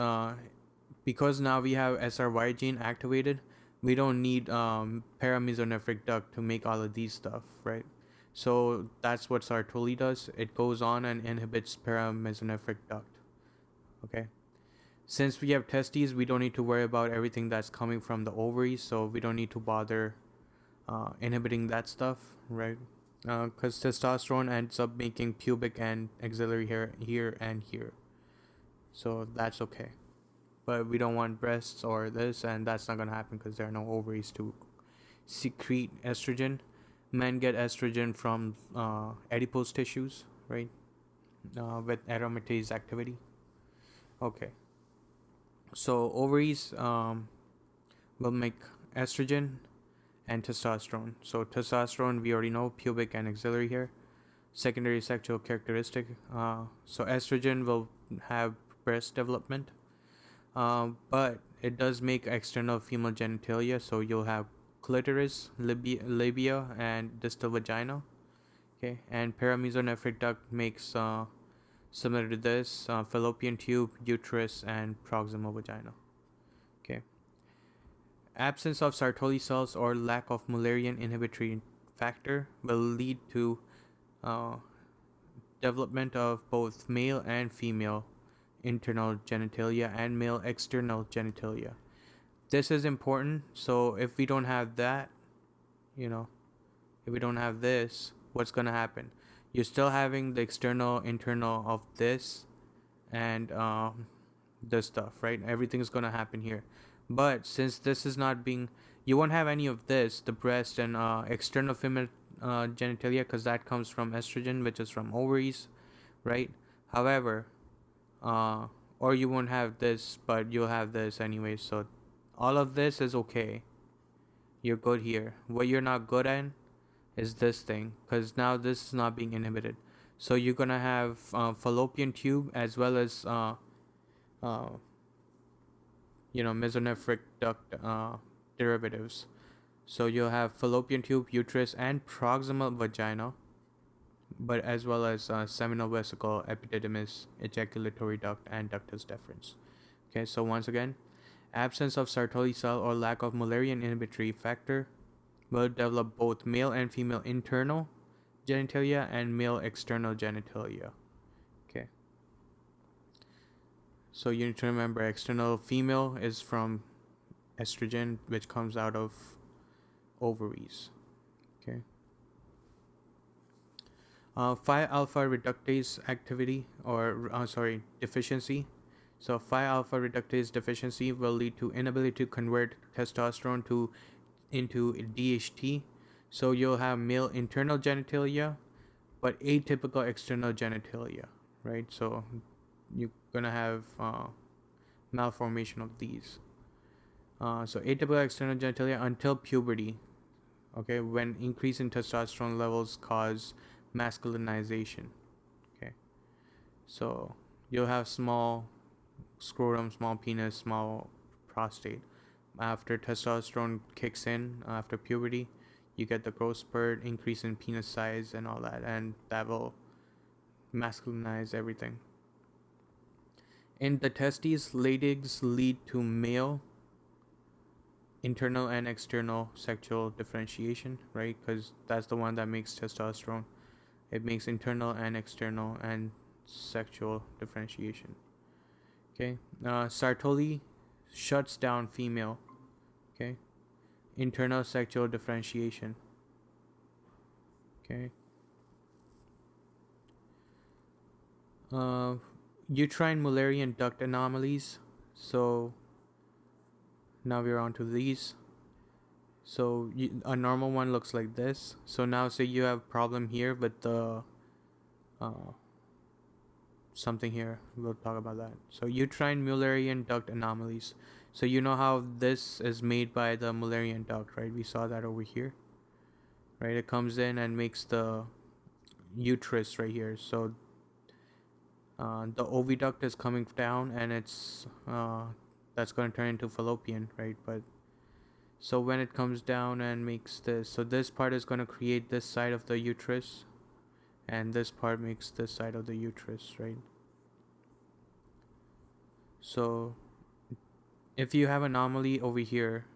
because now we have SRY gene activated, we don't need paramesonephric duct to make all of these stuff, right? So that's what Sartoli does. It goes on and inhibits paramesonephric duct. Okay. Since we have testes, we don't need to worry about everything that's coming from the ovaries, so we don't need to bother inhibiting that stuff, right? Because testosterone ends up making pubic and axillary hair here and here, so that's okay. But we don't want breasts or this, and that's not gonna happen because there are no ovaries to secrete estrogen. Men get estrogen from adipose tissues, right? With aromatase activity. Okay. So ovaries will make estrogen and testosterone. So testosterone, we already know, pubic and axillary hair. Secondary sexual characteristic. So estrogen will have breast development, but it does make external female genitalia. So you'll have clitoris, labia, and distal vagina. Okay, and paramesonephric duct makes similar to this fallopian tube, uterus, and proximal vagina. Okay. Absence of Sartoli cells or lack of Mullerian inhibitory factor will lead to development of both male and female internal genitalia and male external genitalia. This is important. So if we don't have that, if we don't have this, what's gonna happen? You're still having the external, internal of this, and this stuff, right? Everything's gonna happen here. But since this is not being, you won't have any of this, the breast and external female genitalia, because that comes from estrogen, which is from ovaries, right? However, or you won't have this, but you'll have this anyway. So all of this is okay. you're good here. What you're not good at is this thing, because now this is not being inhibited. So you're gonna have fallopian tube as well as uh, mesonephric duct derivatives. So you'll have fallopian tube, uterus, and proximal vagina, but as well as seminal vesicle, epididymis, ejaculatory duct, and ductus deferens. Okay, so once again, absence of Sertoli cell or lack of Mullerian inhibitory factor will develop both male and female internal genitalia and male external genitalia. Okay. So you need to remember external female is from estrogen, which comes out of ovaries. Okay. 5-alpha reductase activity or deficiency. So 5-alpha reductase deficiency will lead to inability to convert testosterone into DHT. So you'll have male internal genitalia, but atypical external genitalia, right? So you're gonna have malformation of these. So atypical external genitalia until puberty. Okay, when increase in testosterone levels cause masculinization. Okay, so you'll have small scrotum, small penis, small prostate. After testosterone kicks in, after puberty, you get the growth spurt, increase in penis size, and all that, and that will masculinize everything. In the testes, latex lead to male internal and external sexual differentiation, right? Because that's the one that makes testosterone. It makes internal and external and sexual differentiation. Okay, Sartoli shuts down female. Okay, internal sexual differentiation. Okay, uterine Mullerian duct anomalies. So now we're on to these. So a normal one looks like this. So now say you have problem here with the something here. We'll talk about that. So uterine Mullerian duct anomalies. So you know how this is made by the Mullerian duct, right? We saw that over here, right? It comes in and makes the uterus right here. So the oviduct is coming down, and it's that's going to turn into fallopian, right? But so when it comes down and makes this, so this part is going to create this side of the uterus, and this part makes this side of the uterus, right? So if you have anomaly over here,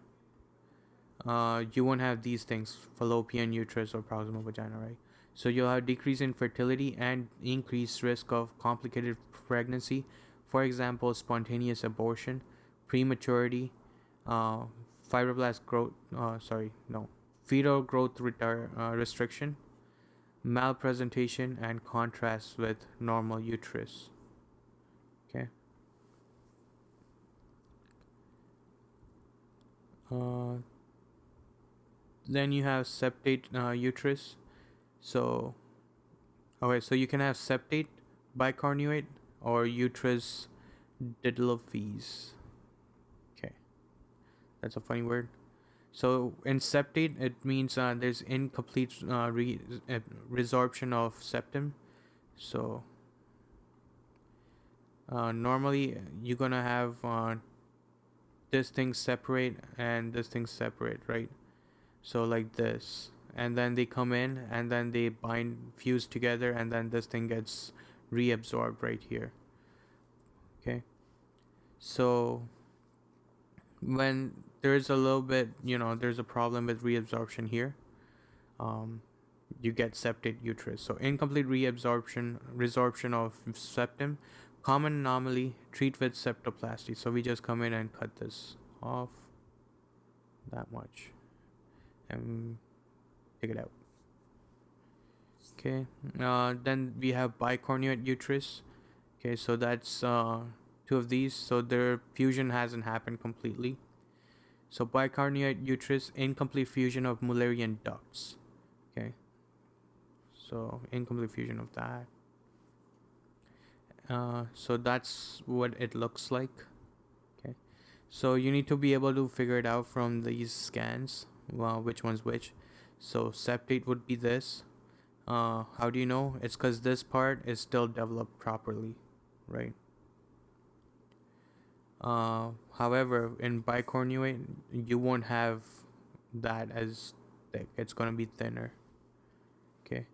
you won't have these things, fallopian, uterus, or proximal vagina, right? So you'll have decrease in fertility and increased risk of complicated pregnancy. For example, spontaneous abortion, prematurity, fibroblast growth, fetal growth restriction, malpresentation, and contrast with normal uterus. Okay. Then you have septate uterus. So, okay, so you can have septate bicornuate or uterus didelophes. Okay, that's a funny word. So in septate, it means there's incomplete resorption of septum. So normally you're gonna have this thing separate and this thing separate, right? So like this, and then they come in and then they fuse together, and then this thing gets reabsorbed right here. Okay, so when there's a little bit, there's a problem with reabsorption here, you get septate uterus. So incomplete resorption of septum, common anomaly, treat with septoplasty. So we just come in and cut this off that much and take it out. Okay, then we have bicornuate uterus. Okay, so that's two of these. So their fusion hasn't happened completely. So bicornuate uterus, incomplete fusion of Mullerian ducts. Okay, so incomplete fusion of that. So that's what it looks like. Okay, so you need to be able to figure it out from these scans. which one's which. So septate would be this. How do you know? It's because this part is still developed properly, right? However, in bicornuate, you won't have that as thick. It's gonna be thinner. Okay,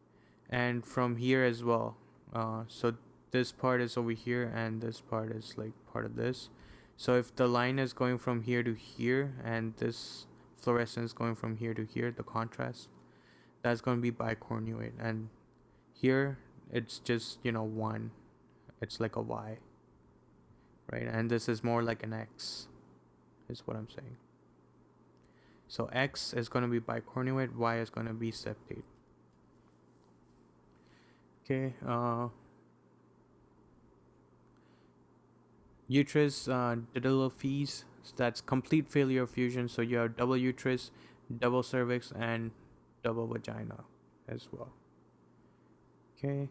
and from here as well. So this part is over here, and this part is like part of this. So if the line is going from here to here, and this fluorescence going from here to here, the contrast, that's going to be bicornuate. And here it's just, one. It's like a Y, right? And this is more like an X, is what I'm saying. So X is going to be bicornuate, Y is going to be septate. Okay, uterus didelophes, so that's complete failure of fusion. So you have double uterus, double cervix, and double vagina as well. Okay.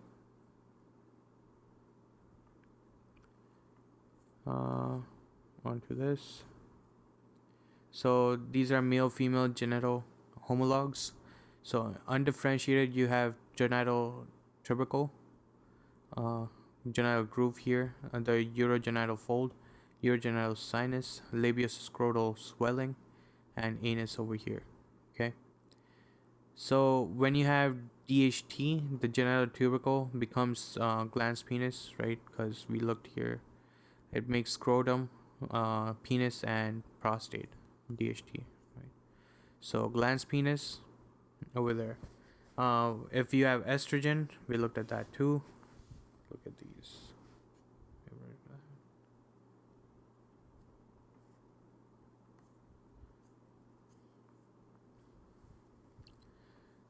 Onto this. So these are male female genital homologs. So undifferentiated, you have genital tubercle, genital groove here, the urogenital fold, urogenital sinus, labioscrotal swelling, and anus over here. Okay. So when you have DHT, the genital tubercle becomes glans penis, right? Because we looked here, it makes scrotum, penis, and prostate. DHT, right? So glans penis over there. If you have estrogen, we looked at that too. Look at these.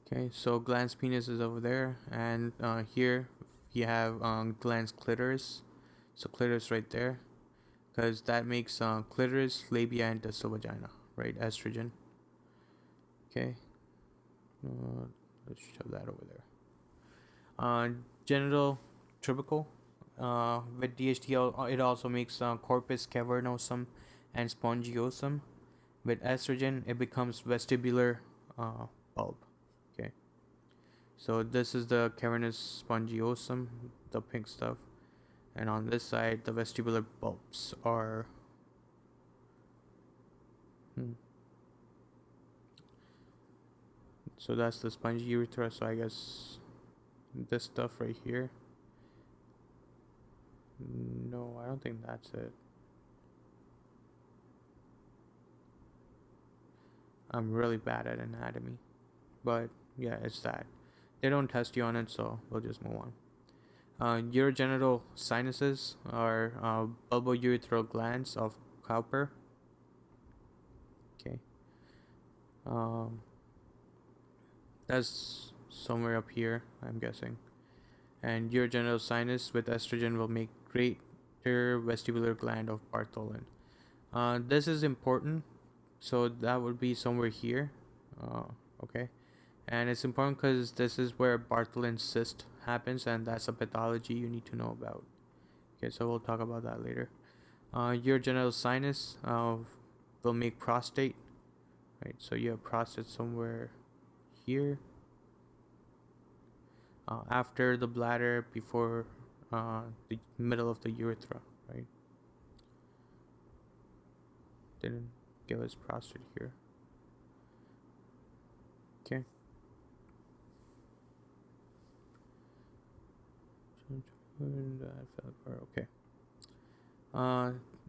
Okay, so glans penis is over there, and here you have glans clitoris. So clitoris right there, because that makes clitoris, labia, and distal vagina, right? Estrogen. Okay, let's shove that over there. Genital tubercle. With DHT, it also makes corpus cavernosum and spongiosum. With estrogen, it becomes vestibular bulb. Okay, so this is the cavernous spongiosum, the pink stuff, and on this side, the vestibular bulbs are. So that's the spongy urethra. So I guess this stuff right here. No, I don't think that's it. I'm really bad at anatomy, but yeah, it's that. They don't test you on it, so we'll just move on. Urogenital sinuses are bulbourethral glands of Cowper. Okay. That's somewhere up here, I'm guessing. And urogenital sinus with estrogen will make greater vestibular gland of Bartholin. This is important, so that would be somewhere here. Okay. And it's important because this is where Bartholin cyst happens, and that's a pathology you need to know about. Okay, so we'll talk about that later. Urogenital sinus will make prostate, right? So you have prostate somewhere here, after the bladder, before the middle of the urethra, right? Didn't give us prostate here. Okay. Okay.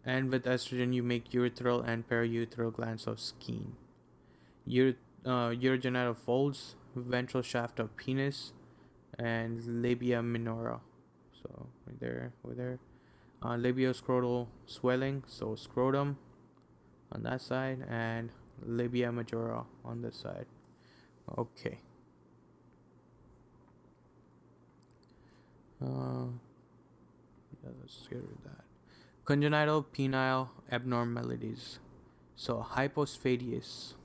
And with estrogen, you make urethral and periurethral glands of Skene. Urogenital folds, ventral shaft of penis, and labia minora. So right there, over there. Labioscrotal swelling, so scrotum on that side, and labia majora on this side. Okay. Yeah, let's get rid of that. Congenital penile abnormalities. So hypospadias.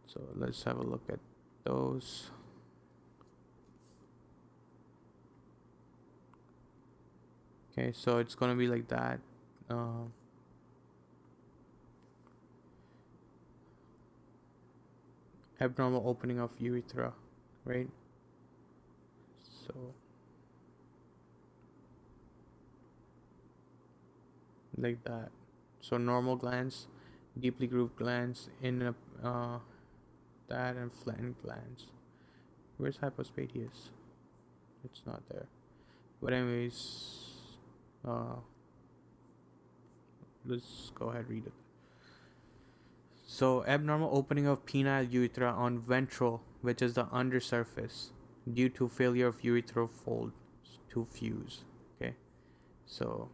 So let's have a look at those. Okay, so it's gonna be like that. abnormal opening of urethra, right? So like that. So normal glands, deeply grooved glands, in a, that and flattened glands. Where's hypospadias? It's not there. But anyways, uh, let's go ahead and read it. So abnormal opening of penile urethra on ventral, which is the undersurface, due to failure of urethral folds to fuse. Okay, so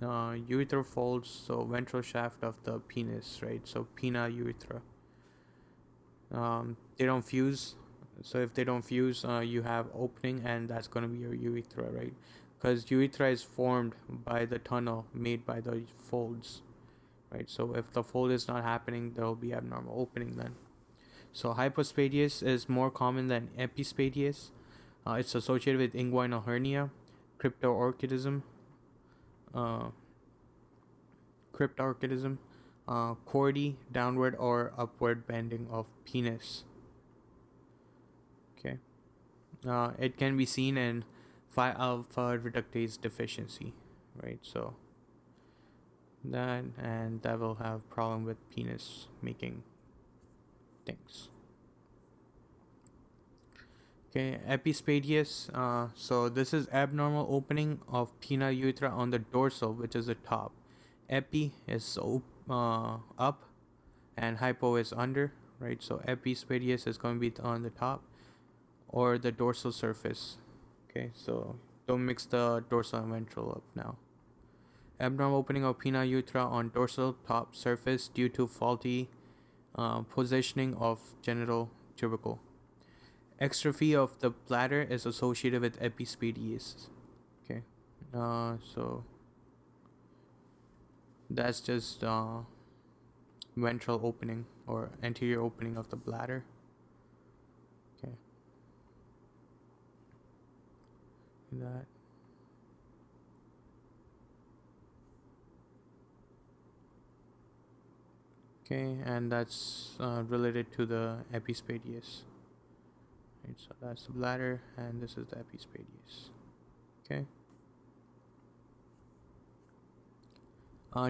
urethral folds, so ventral shaft of the penis, right? So penile urethra. They don't fuse. So if they don't fuse, you have opening, and that's going to be your urethra, right? Because urethra is formed by the tunnel made by the folds, right? So if the fold is not happening, there will be abnormal opening then. So hypospadias is more common than epispadias. It's associated with inguinal hernia, cryptorchidism, uh, cryptorchidism, chordae, downward or upward bending of penis. Okay. It can be seen in 5-alpha reductase deficiency, right? So that will have problem with penis making things. Okay, epispadias. So this is abnormal opening of penile urethra on the dorsal, which is the top. Epi is up, and hypo is under, right? So epispadias is going to be on the top or the dorsal surface. Okay, so don't mix the dorsal and ventral up now. Abnormal opening of penile urethra on dorsal top surface due to faulty positioning of genital tubercle. Extrophy of the bladder is associated with epispadias. Okay, so that's just ventral opening or anterior opening of the bladder. Okay, that. Okay, and that's related to the epispadias. Right, so that's the bladder, and this is the epispadias. Okay.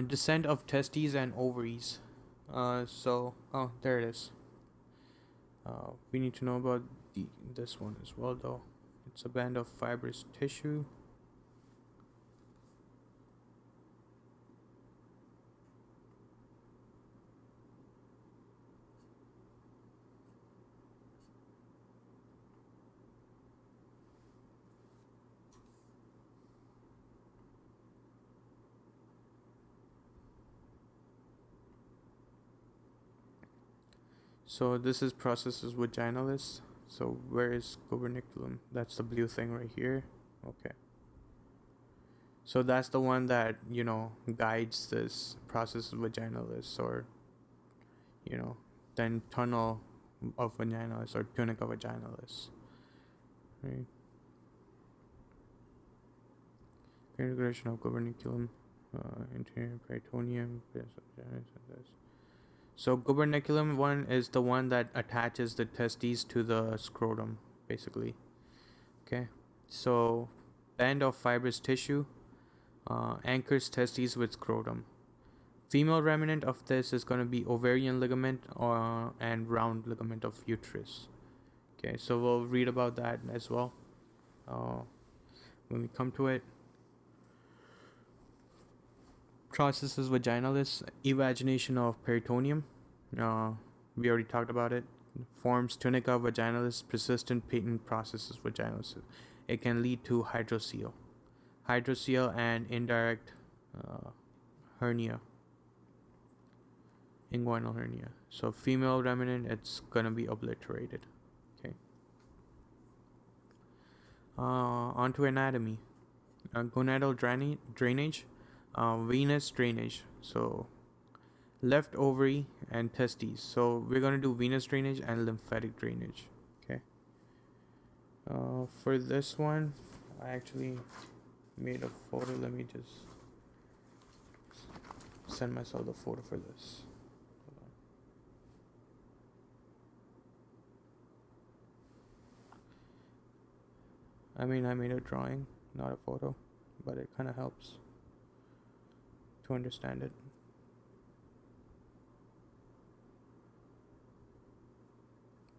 Descent of testes and ovaries. There it is. We need to know about this one as well, though. It's a band of fibrous tissue. So this is processus vaginalis. So where is gubernaculum? That's the blue thing right here. Okay. So that's the one that, guides this processus vaginalis, or, then tunnel of vaginalis or tunica vaginalis. Right. Integration of gubernaculum, interior peritoneum. So gubernaculum one is the one that attaches the testes to the scrotum, basically. Okay, so band of fibrous tissue anchors testes with scrotum. Female remnant of this is going to be ovarian ligament and round ligament of uterus. Okay, so we'll read about that as well when we come to it. Processus vaginalis, evagination of peritoneum. We already talked about it. Forms tunica vaginalis, persistent patent processus vaginalis. It can lead to hydrocele and indirect hernia, inguinal hernia. So female remnant, it's gonna be obliterated. Okay. Onto anatomy. Gonadal drainage, venous drainage. So left ovary and testes. So we're gonna do venous drainage and lymphatic drainage. Okay. For this one, I actually made a photo. Let me just send myself the photo for this. I mean, I made a drawing, not a photo, but it kind of helps to understand it.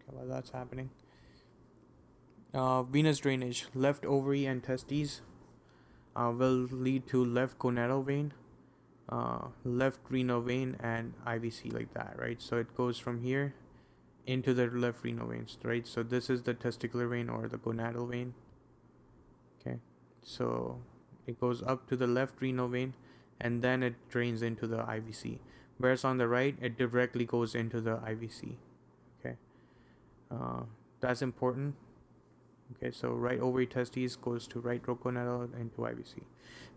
Okay, while that's happening, venous drainage, left ovary and testes will lead to left gonadal vein, left renal vein, and IVC, like that, right? So it goes from here into the left renal veins, right? So this is the testicular vein or the gonadal vein. Okay, so it goes up to the left renal vein and then it drains into the IVC, whereas on the right it directly goes into the IVC. Okay, that's important. Okay, so right ovary testes goes to right gonadal into IVC.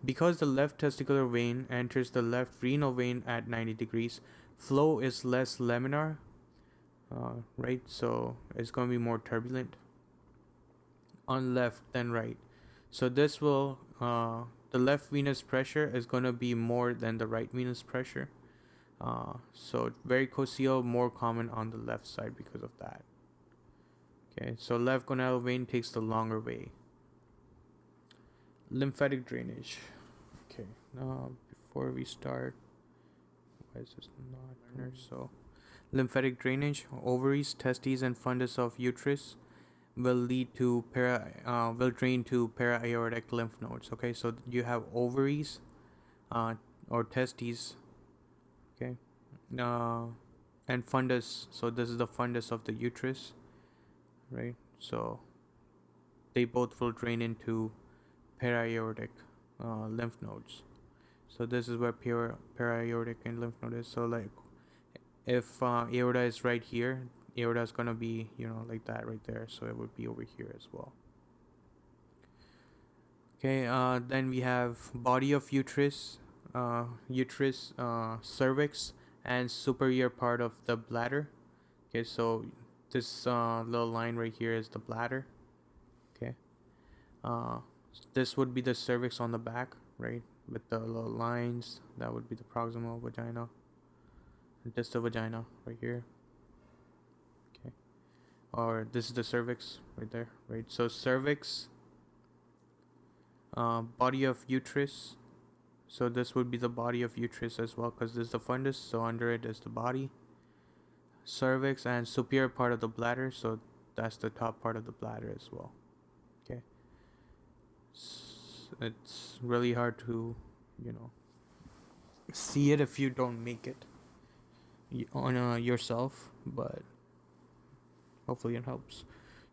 Because the left testicular vein enters the left renal vein at 90 degrees, flow is less laminar, right? So it's going to be more turbulent on left than right. So this will, the left venous pressure is going to be more than the right venous pressure. So varicocele more common on the left side because of that. Okay, so left gonadal vein takes the longer way. Lymphatic drainage. Okay, now before we start, why is this not there? So lymphatic drainage, ovaries, testes, and fundus of uterus will lead to will drain to para-aortic lymph nodes. Okay, so you have ovaries, or testes, okay, and fundus. So this is the fundus of the uterus, right? So they both will drain into para-aortic lymph nodes. So this is where para-aortic and lymph node is. So like if aorta is right here, aorta is gonna be, like that right there. So it would be over here as well. Okay, then we have body of uterus, cervix, and superior part of the bladder. Okay, so this little line right here is the bladder. Okay, this would be the cervix on the back, right? With the little lines, that would be the proximal vagina, distal vagina right here. Okay, or this is the cervix right there, right? So cervix, body of uterus. So this would be the body of uterus as well, because this is the fundus. So under it is the body, cervix, and superior part of the bladder. So that's the top part of the bladder as well. Okay, it's really hard to, see it if you don't make it on yourself, but hopefully it helps.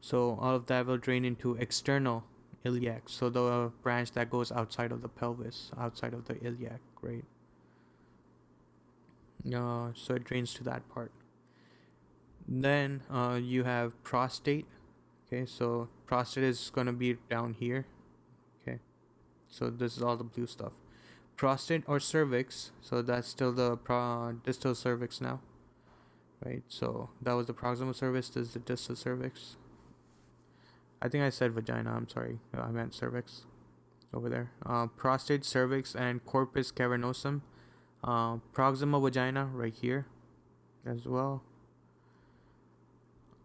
So all of that will drain into external iliac, so the branch that goes outside of the pelvis, outside of the iliac, right? So it drains to that part. Then you have prostate. Okay, so prostate is gonna be down here. Okay, so this is all the blue stuff. Prostate or cervix, so that's still the distal cervix now, right? So that was the proximal cervix, this is the distal cervix. I think I said vagina, I'm sorry, I meant cervix over there. Prostate, cervix, and corpus cavernosum. Proximal vagina right here as well.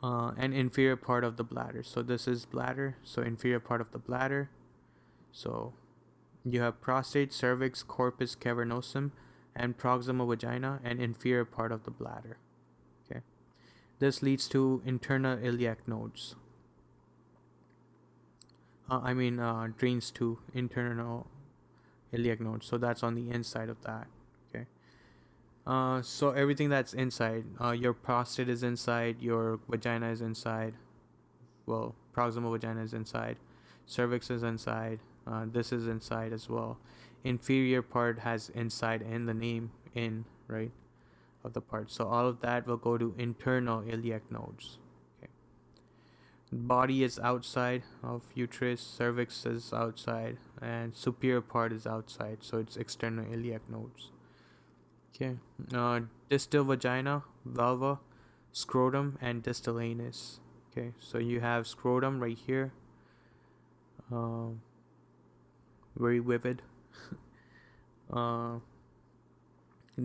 And inferior part of the bladder. So this is bladder, so inferior part of the bladder. So you have prostate, cervix, corpus cavernosum, and proximal vagina, and inferior part of the bladder. Okay, this leads to internal iliac nodes. Drains to internal iliac nodes. So that's on the inside of that. Okay. So everything that's inside, your prostate is inside, your vagina is inside. Well, proximal vagina is inside, cervix is inside. This is inside as well. Inferior part has inside in the name, in, right, of the part. So all of that will go to internal iliac nodes. Okay. Body is outside of uterus, cervix is outside, and superior part is outside. So it's external iliac nodes. Okay. Distal vagina, vulva, scrotum, and distal anus. Okay. So you have scrotum right here. Very vivid.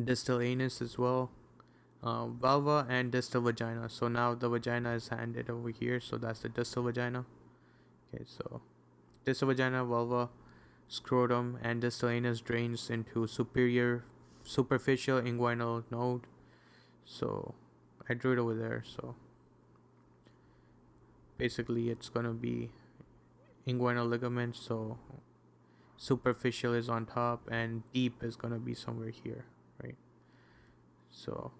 Distal anus as well. Vulva and distal vagina. So now the vagina is handed over here. So that's the distal vagina. Okay. So Distal vagina, vulva, scrotum, and distal anus drains into superficial inguinal node. So I drew it over there. So basically, it's gonna be inguinal ligament. So superficial is on top, and deep is gonna be somewhere here, right? So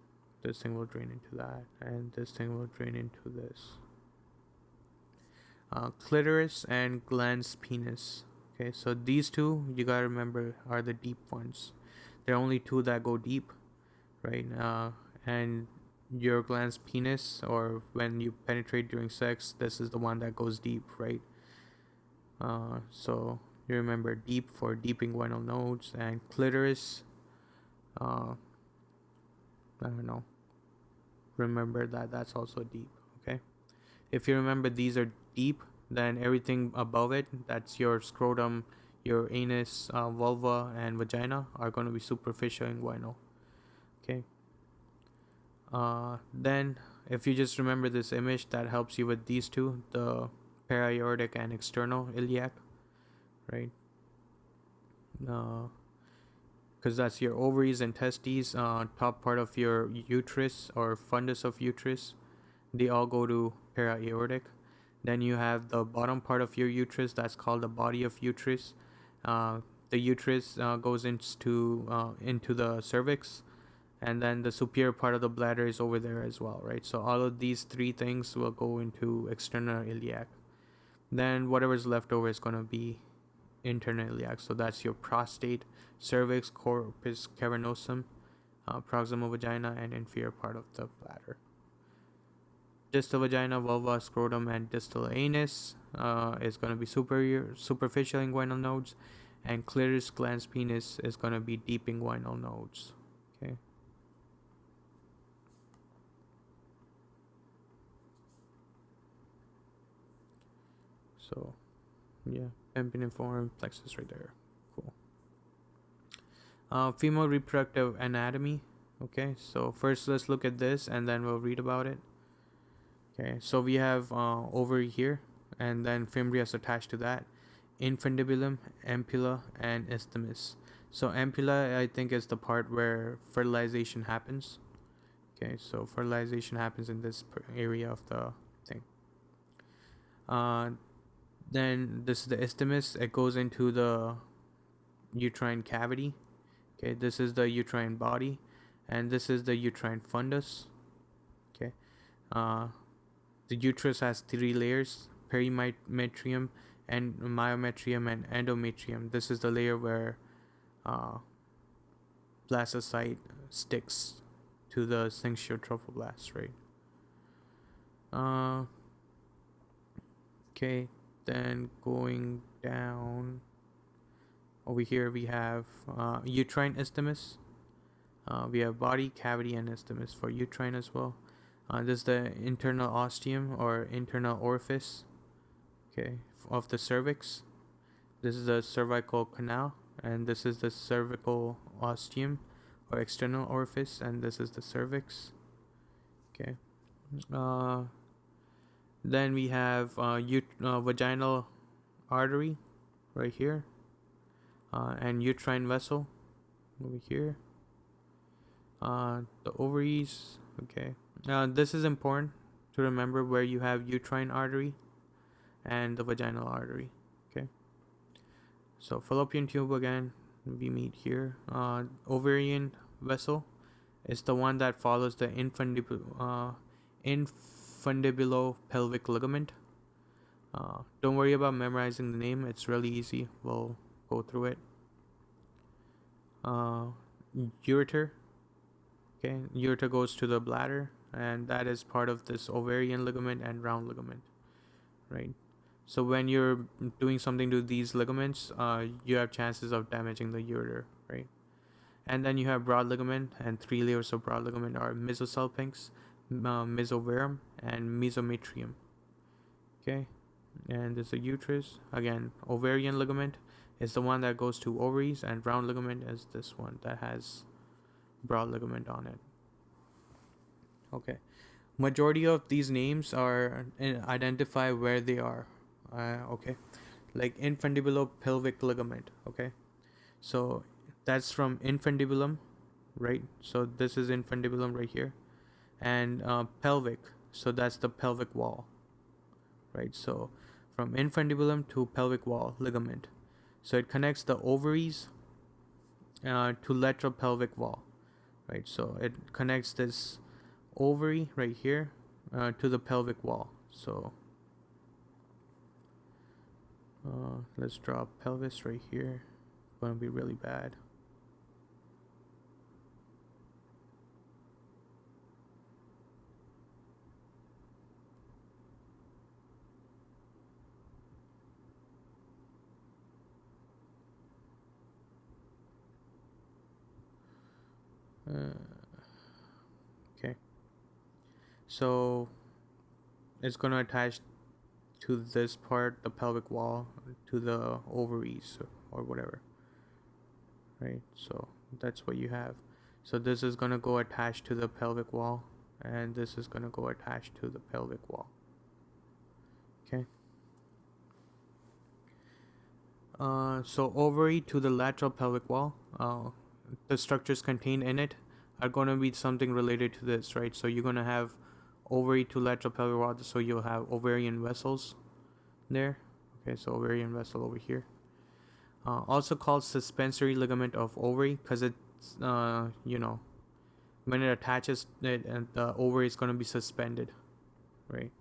this thing will drain into that, and this thing will drain into this. Clitoris and glans penis. Okay, so these two you gotta remember are the deep ones. There are only two that go deep, right? And your glans penis, or when you penetrate during sex, this is the one that goes deep, right? So you remember deep for deep inguinal nodes, and clitoris. I don't know. Remember that that's also deep. Okay. If you remember these are deep, then everything above it, that's your scrotum, your anus, vulva, and vagina, are going to be superficial inguinal. Okay. Then, if you just remember this image, that helps you with these two, the para-aortic and external iliac, right? Because that's your ovaries and testes, top part of your uterus or fundus of uterus, they all go to para-aortic. Then you have the bottom part of your uterus, that's called the body of uterus. The uterus goes into the cervix, and then the superior part of the bladder is over there as well, right? So all of these three things will go into external iliac. Then whatever's left over is going to be internal iliac. So that's your prostate, cervix, corpus cavernosum, proximal vagina, and inferior part of the bladder. Distal vagina, vulva, scrotum, and distal anus is going to be superficial inguinal nodes, and clitoris, glans, penis is going to be deep inguinal nodes. Okay. So, yeah, empiniform plexus right there. Cool. Female reproductive anatomy. Okay, so first let's look at this, and then we'll read about it. Okay, so we have ovary here, and then fimbrias attached to that, infundibulum, ampulla, and isthmus. So ampulla, I think, is the part where fertilization happens. Okay, so fertilization happens in this area of the thing. Then this is the isthmus. It goes into the uterine cavity. Okay, this is the uterine body, and this is the uterine fundus. Okay, the uterus has three layers: perimetrium, and myometrium, and endometrium. This is the layer where blastocyte sticks to the syncytial trophoblast, right? Okay, then going down over here, we have uterine isthmus. We have body, cavity, and isthmus for uterine as well. This is the internal ostium or internal orifice, okay, of the cervix. This is the cervical canal, and this is the cervical ostium or external orifice, and this is the cervix. Okay. Then we have vaginal artery right here, and uterine vessel over here. The ovaries. Okay. This is important to remember, where you have uterine artery and the vaginal artery. Okay. So fallopian tube again, we meet here. Ovarian vessel is the one that follows the infundibulopelvic ligament. Don't worry about memorizing the name; it's really easy. We'll go through it. Ureter. Okay, ureter goes to the bladder, and that is part of this ovarian ligament and round ligament, right? So when you're doing something to these ligaments, you have chances of damaging the ureter, right? And then you have broad ligament, and three layers of broad ligament are mesosalpinx, mesoverum, and mesometrium. Okay, and there's a uterus. Again, ovarian ligament is the one that goes to ovaries, and round ligament is this one that has broad ligament on it. Okay, majority of these names are identify where they are. Okay, like infundibulopelvic ligament. Okay, so that's from infundibulum, right? So this is infundibulum right here, and pelvic, so that's the pelvic wall, right? So from infundibulum to pelvic wall ligament, so it connects the ovaries to lateral pelvic wall, right? So it connects this ovary right here to the pelvic wall. So let's draw pelvis right here. Gonna be really bad. Okay, so it's gonna attach to this part, the pelvic wall, to the ovaries or whatever, right? So that's what you have. So this is gonna go attached to the pelvic wall, and this is gonna go attached to the pelvic wall. Okay. So ovary to the lateral pelvic wall. The structures contained in it are going to be something related to this, right? So you're going to have ovary to lateral pelvic wall, so you'll have ovarian vessels there. Okay, so ovarian vessel over here. Also called suspensory ligament of ovary, because it's when it attaches, and the ovary is going to be suspended, right,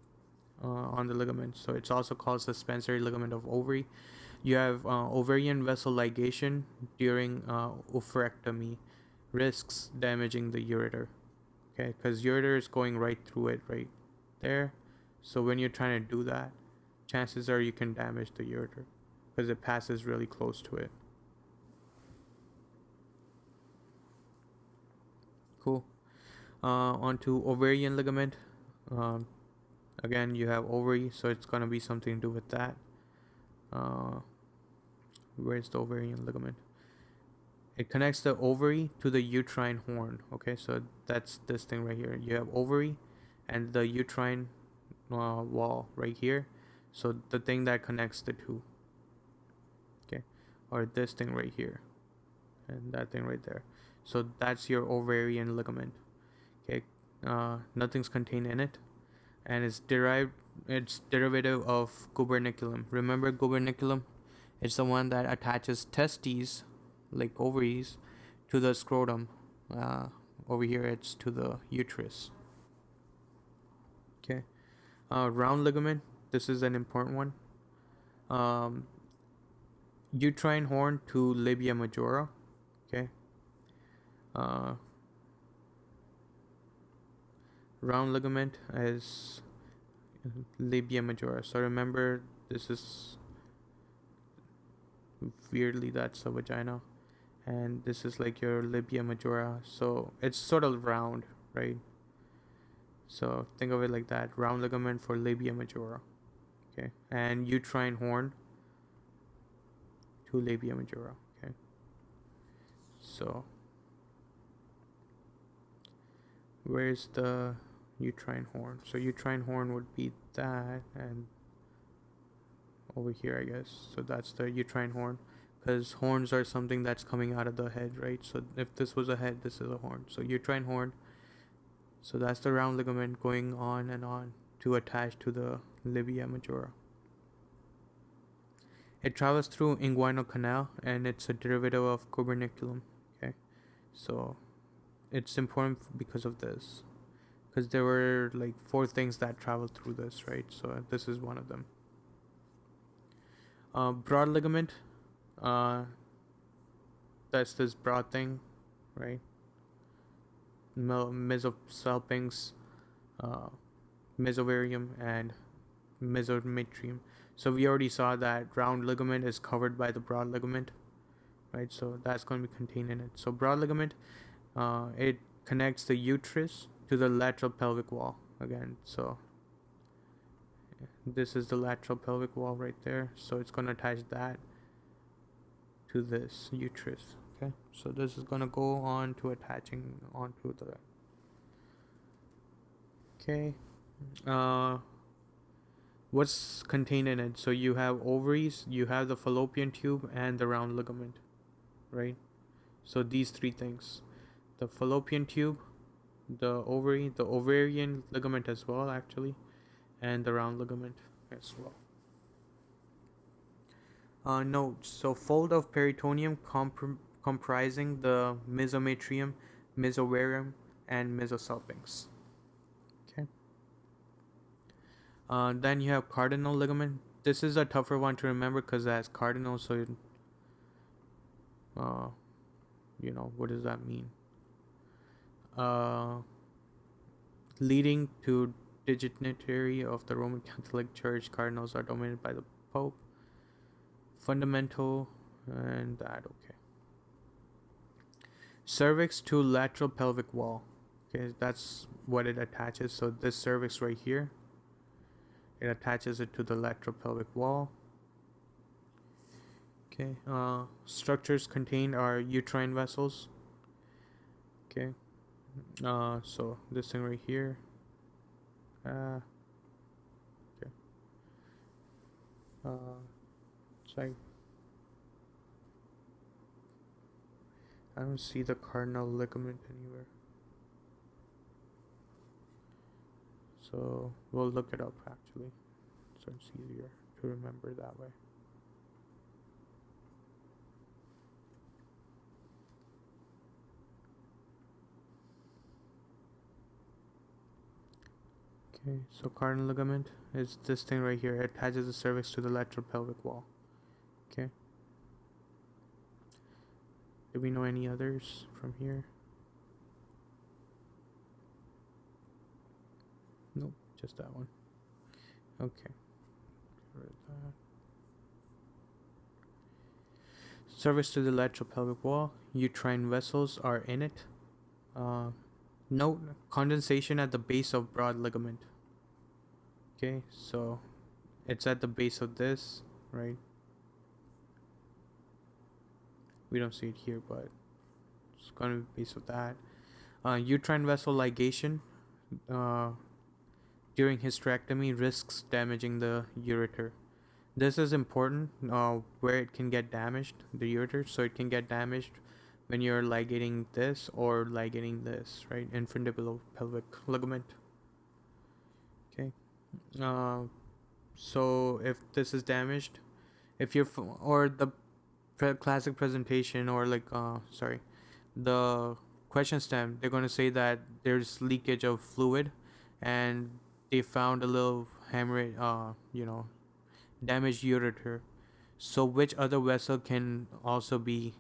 on the ligament. So it's also called suspensory ligament of ovary. You have ovarian vessel ligation during oophorectomy, risks damaging the ureter. Okay, because ureter is going right through it, right there. So when you're trying to do that, chances are you can damage the ureter because it passes really close to it. Cool. Onto ovarian ligament. Again, you have ovary, so it's gonna be something to do with that. Where's the ovarian ligament? It connects the ovary to the uterine horn. Okay, so that's this thing right here. You have ovary and the uterine wall right here. So the thing that connects the two. Okay, or this thing right here and that thing right there. So that's your ovarian ligament. Okay, nothing's contained in it, and it's derivative of gubernaculum. Remember gubernaculum? It's the one that attaches testes, like ovaries, to the scrotum. Over here, it's to the uterus. Okay. Round ligament. This is an important one. Uterine horn to labia majora. Okay. Round ligament is labia majora. So remember, this is weirdly that's a vagina, and this is like your labia majora. So it's sort of round, right? So think of it like that: round ligament for labia majora. Okay, and uterine horn to labia majora. Okay, so where's the uterine horn? So uterine horn would be that, and over here, I guess. So that's the uterine horn, because horns are something that's coming out of the head, right? So if this was a head, this is a horn. So uterine horn. So that's the round ligament going on and on to attach to the labia majora. It travels through inguinal canal, and it's a derivative of gubernaculum. Okay, so it's important because of this, because there were like 4 things that traveled through this, right? So this is one of them. Broad ligament, that's this broad thing, right? Mesosalpinx, mesovarium, and mesometrium. So we already saw that round ligament is covered by the broad ligament, right? So that's going to be contained in it. So broad ligament, it connects the uterus to the lateral pelvic wall again. So this is the lateral pelvic wall right there. So it's going to attach that to this uterus. Okay, so this is going to go on to attaching onto the. Okay. what's contained in it. So you have ovaries, you have the fallopian tube, and the round ligament, right? So these three things: the fallopian tube, the ovary, the ovarian ligament as well, actually, and the round ligament as well. Notes. So fold of peritoneum comprising the mesometrium, mesovarium, and mesosalpinx. Okay. Then you have cardinal ligament. This is a tougher one to remember because it has cardinal. So, uh, what does that mean? Uh, Leading to dignitary of the Roman Catholic Church, cardinals are dominated by the Pope. Fundamental and that. Okay. Cervix to lateral pelvic wall. Okay, that's what it attaches. So this cervix right here, it attaches it to the lateral pelvic wall. Okay. Structures contained are uterine vessels. Okay. So this thing right here. Okay. Sorry. I don't see the cardinal ligament anywhere. So we'll look it up actually. So it's easier to remember that way. Okay, so cardinal ligament is this thing right here. It attaches the cervix to the lateral pelvic wall. Okay. Do we know any others from here? Nope, just that one. Okay. Cervix to the lateral pelvic wall. Uterine vessels are in it. Note condensation at the base of broad ligament. Okay, so it's at the base of this, right? We don't see it here, but it's going to be base of that. Uterine vessel ligation during hysterectomy risks damaging the ureter. This is important where it can get damaged, the ureter. So it can get damaged when you're ligating this or ligating this, right? Infundibulopelvic pelvic ligament. Okay. So if this is damaged, if you're or the classic presentation or the question stem, they're going to say that there's leakage of fluid and they found a little hemorrhage, damaged ureter. So which other vessel can also be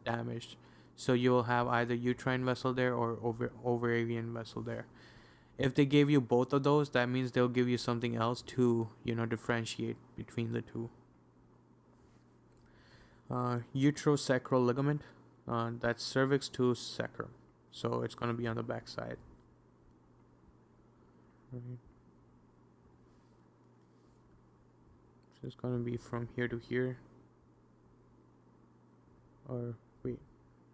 damaged? So you'll have either uterine vessel there or ovarian vessel there. If they gave you both of those, that means they'll give you something else to differentiate between the two. Uterosacral ligament, that's cervix to sacrum, so it's going to be on the back side. Right. So it's going to be from here to here, or wait,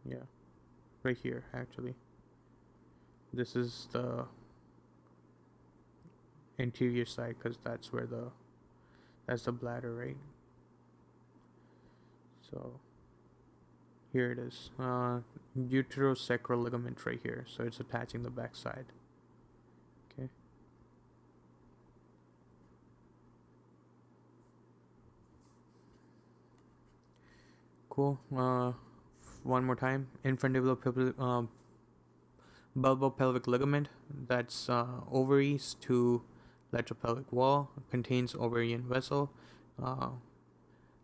yeah, right here actually. This is the anterior side because that's where that's the bladder, right? So here it is, uterosacral ligament right here. So it's attaching the back side. Okay. Cool. One more time. Infundibulopelvic bulbopelvic ligament. That's ovaries to lateral pelvic wall. Contains ovarian vessel.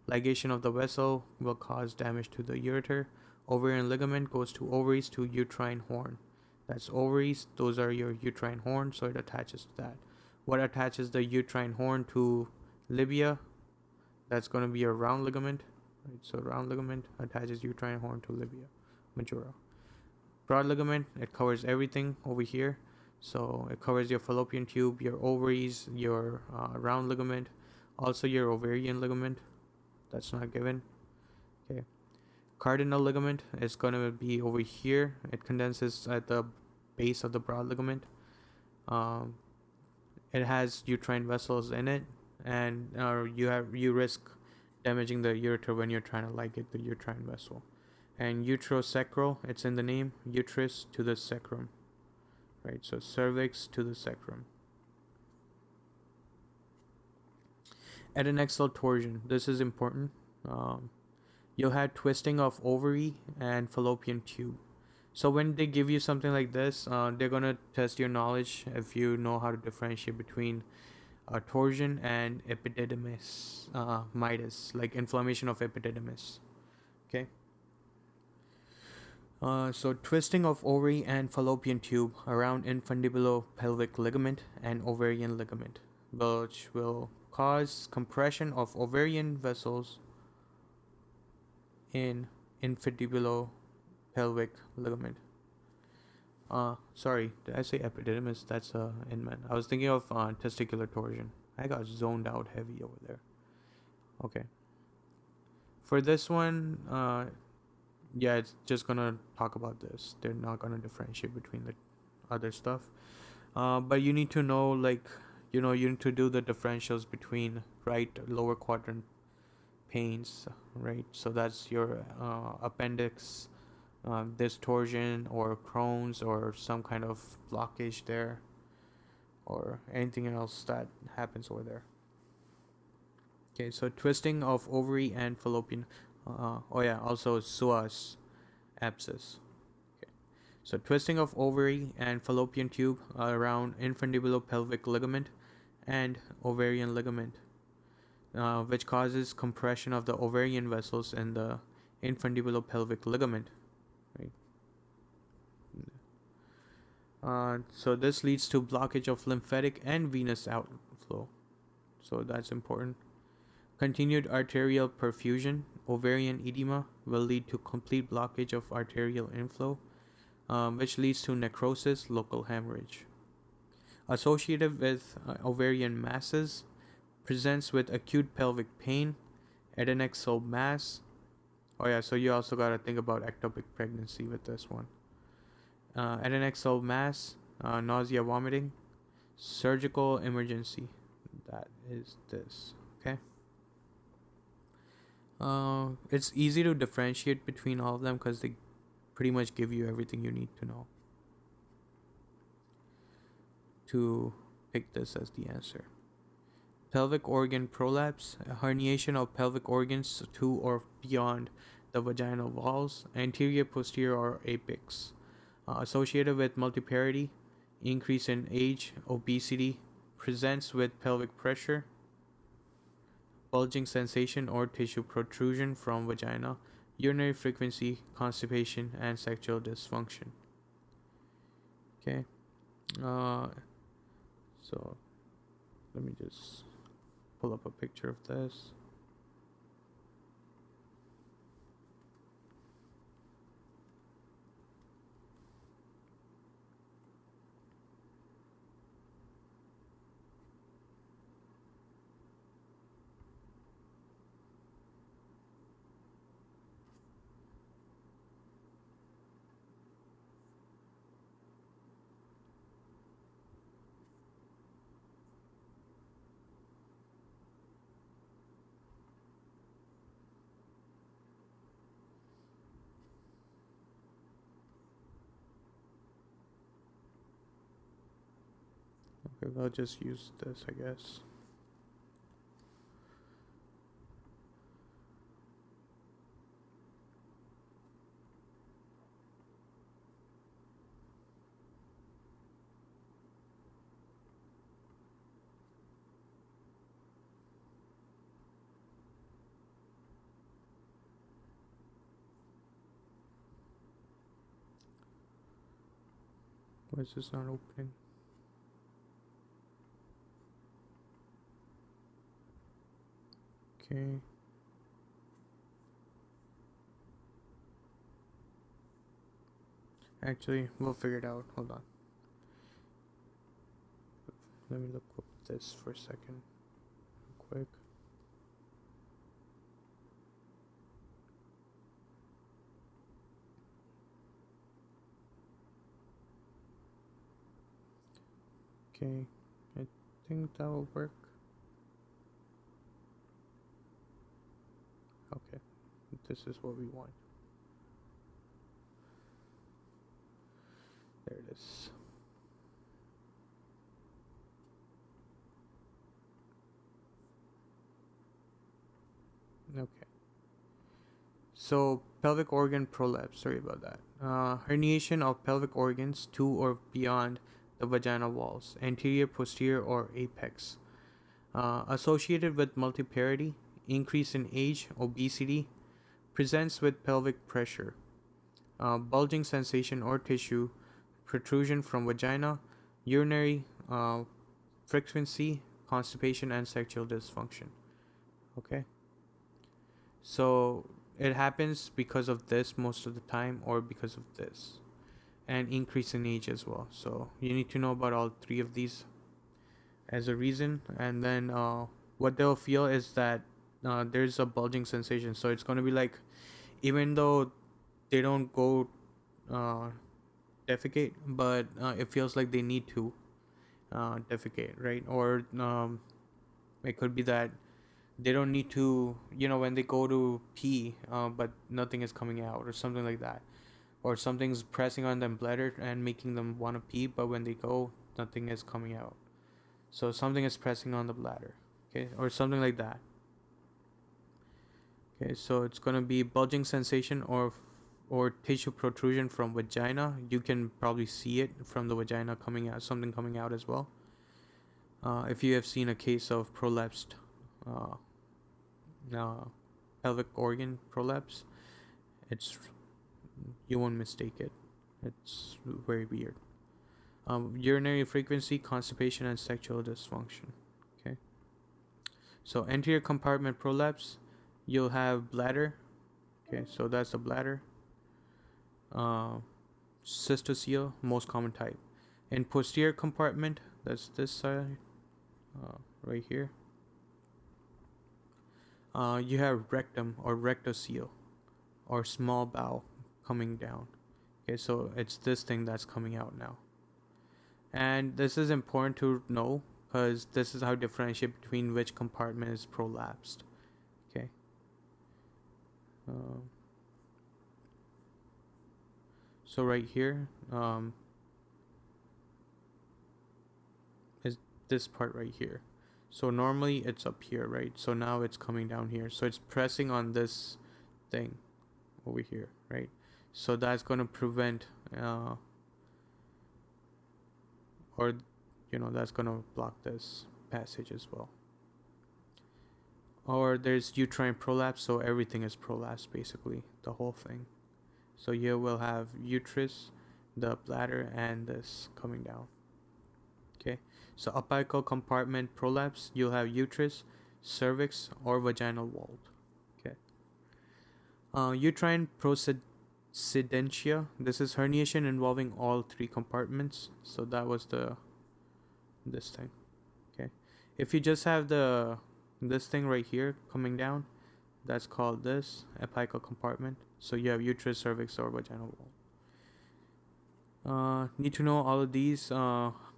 Ligation of the vessel will cause damage to the ureter. Ovarian ligament goes to ovaries to uterine horn. That's ovaries. Those are your uterine horn, so it attaches to that. What attaches the uterine horn to labia? That's going to be a round ligament. Right, so round ligament attaches uterine horn to labia majora. Broad ligament, it covers everything over here. So it covers your fallopian tube, your ovaries, your round ligament, also your ovarian ligament. That's not given. Okay. Cardinal ligament is going to be over here. It condenses at the base of the broad ligament. It has uterine vessels in it. and you risk damaging the ureter when you're trying to ligate the uterine vessel. And uterosacral, it's in the name, uterus to the sacrum, right? So cervix to the sacrum. Adnexal torsion, this is important. Um, you'll have twisting of ovary and fallopian tube. So when they give you something like this, they're gonna test your knowledge if you know how to differentiate between torsion and epididymis, mitis, like inflammation of epididymis. Okay. So twisting of ovary and fallopian tube around infundibulopelvic ligament and ovarian ligament, which will cause compression of ovarian vessels in infundibulopelvic ligament. Sorry, did I say epididymis? That's inman. I was thinking of testicular torsion. I got zoned out heavy over there. Okay. For this one, yeah, it's just gonna talk about this. They're not gonna differentiate between the other stuff. But you need to know, like, you need to do the differentials between right lower quadrant pains, right? So that's your appendix distortion or Crohn's or some kind of blockage there, or anything else that happens over there. Okay, so twisting of ovary and fallopian. Oh yeah, also psoas abscess. Okay, so twisting of ovary and fallopian tube around infundibulopelvic ligament and ovarian ligament, which causes compression of the ovarian vessels in the infundibulopelvic ligament. Right. So this leads to blockage of lymphatic and venous outflow. So that's important. Continued arterial perfusion, ovarian edema will lead to complete blockage of arterial inflow, which leads to necrosis, local hemorrhage. Associated with ovarian masses, presents with acute pelvic pain, adnexal mass. Oh yeah, so you also gotta think about ectopic pregnancy with this one. Adnexal mass, nausea, vomiting, surgical emergency. That is this. Okay. It's easy to differentiate between all of them because they pretty much give you everything you need to know to pick this as the answer. Pelvic organ prolapse, a herniation of pelvic organs to or beyond the vaginal walls, anterior, posterior, or apex. Associated with multiparity, increase in age, obesity, presents with pelvic pressure, bulging sensation or tissue protrusion from vagina, urinary frequency, constipation, and sexual dysfunction. Okay. So let me just pull up a picture of this. Okay, I'll just use this, I guess. Why is this not opening? Okay. Actually, we'll figure it out. Hold on. Let me look up this for a second, real quick. Okay, I think that will work. This is what we want. There it is. Okay. So pelvic organ prolapse, sorry about that. Herniation of pelvic organs to or beyond the vaginal walls, anterior, posterior, or apex. Associated with multiparity, increase in age, obesity, presents with pelvic pressure, bulging sensation or tissue, protrusion from vagina, urinary frequency, constipation, and sexual dysfunction. Okay. So it happens because of this most of the time, or because of this, and increase in age as well. So you need to know about all three of these as a reason. And then what they'll feel is that there's a bulging sensation. So it's going to be like, even though they don't go defecate, but it feels like they need to defecate, right? Or it could be that they don't need to, when they go to pee, but nothing is coming out, or something like that, or something's pressing on them bladder and making them want to pee, but when they go, nothing is coming out. So something is pressing on the bladder, okay, or something like that. Okay, so it's gonna be bulging sensation or tissue protrusion from vagina. You can probably see it from the vagina coming out, something coming out as well. If you have seen a case of prolapsed uh, pelvic organ prolapse, it's, you won't mistake it. It's very weird. Urinary frequency, constipation, and sexual dysfunction. Okay. So anterior compartment prolapse, you'll have bladder. Okay, so that's the bladder. Cystocele, most common type. In posterior compartment, that's this side, right here. You have rectum or rectocele, or small bowel coming down. Okay, so it's this thing that's coming out now. And this is important to know, because this is how differentiate between which compartment is prolapsed. Okay. So right here is this part right here. So normally it's up here, right? So now it's coming down here. So it's pressing on this thing over here, right? So that's going to prevent or that's going to block this passage as well. Or there's uterine prolapse, so everything is prolapsed, basically the whole thing. So here we'll have uterus, the bladder, and this coming down. Okay, so apical compartment prolapse, you'll have uterus, cervix, or vaginal wall. Okay. Uterine prosidentia, this is herniation involving all three compartments. So that was this thing. Okay, if you just have this thing right here coming down, that's called this apical compartment. So you have uterus, cervix, or vaginal wall. Need to know all of these,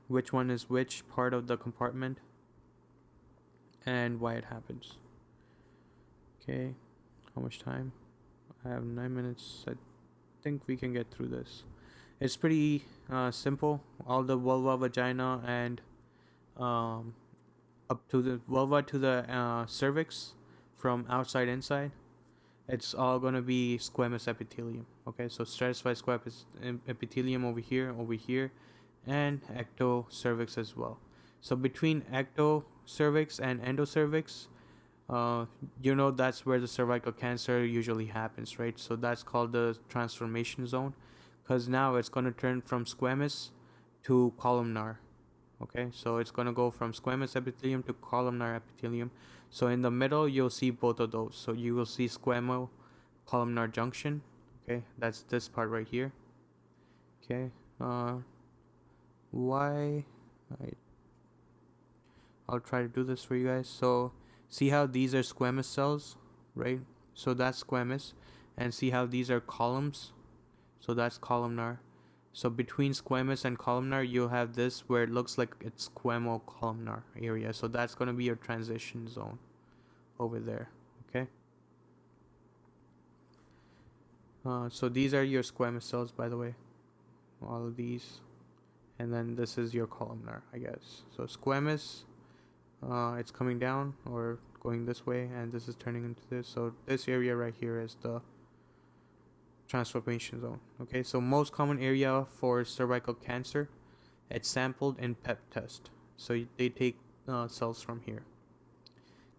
which one is which part of the compartment and why it happens. Okay, how much time? I have 9 minutes. I think we can get through this. It's pretty simple. All the vulva, vagina, and up to the vulva to the cervix, from outside inside, it's all going to be squamous epithelium. Okay, so stratified squamous epithelium over here, and ectocervix as well. So between ectocervix and endocervix, that's where the cervical cancer usually happens, right? So that's called the transformation zone, because now it's going to turn from squamous to columnar. Okay, so it's going to go from squamous epithelium to columnar epithelium. So in the middle, you'll see both of those. So you will see squamo-columnar junction. Okay, that's this part right here. Okay, I'll try to do this for you guys. So see how these are squamous cells, right? So that's squamous. And see how these are columns. So that's columnar. So between squamous and columnar, you'll have this where it looks like it's squamo-columnar area. So that's going to be your transition zone over there. Okay. So these are your squamous cells, by the way, all of these, and then this is your columnar, I guess. So squamous, it's coming down or going this way, and this is turning into this. So this area right here is the transformation zone. Okay, so most common area for cervical cancer, it's sampled in PEP test. So they take cells from here.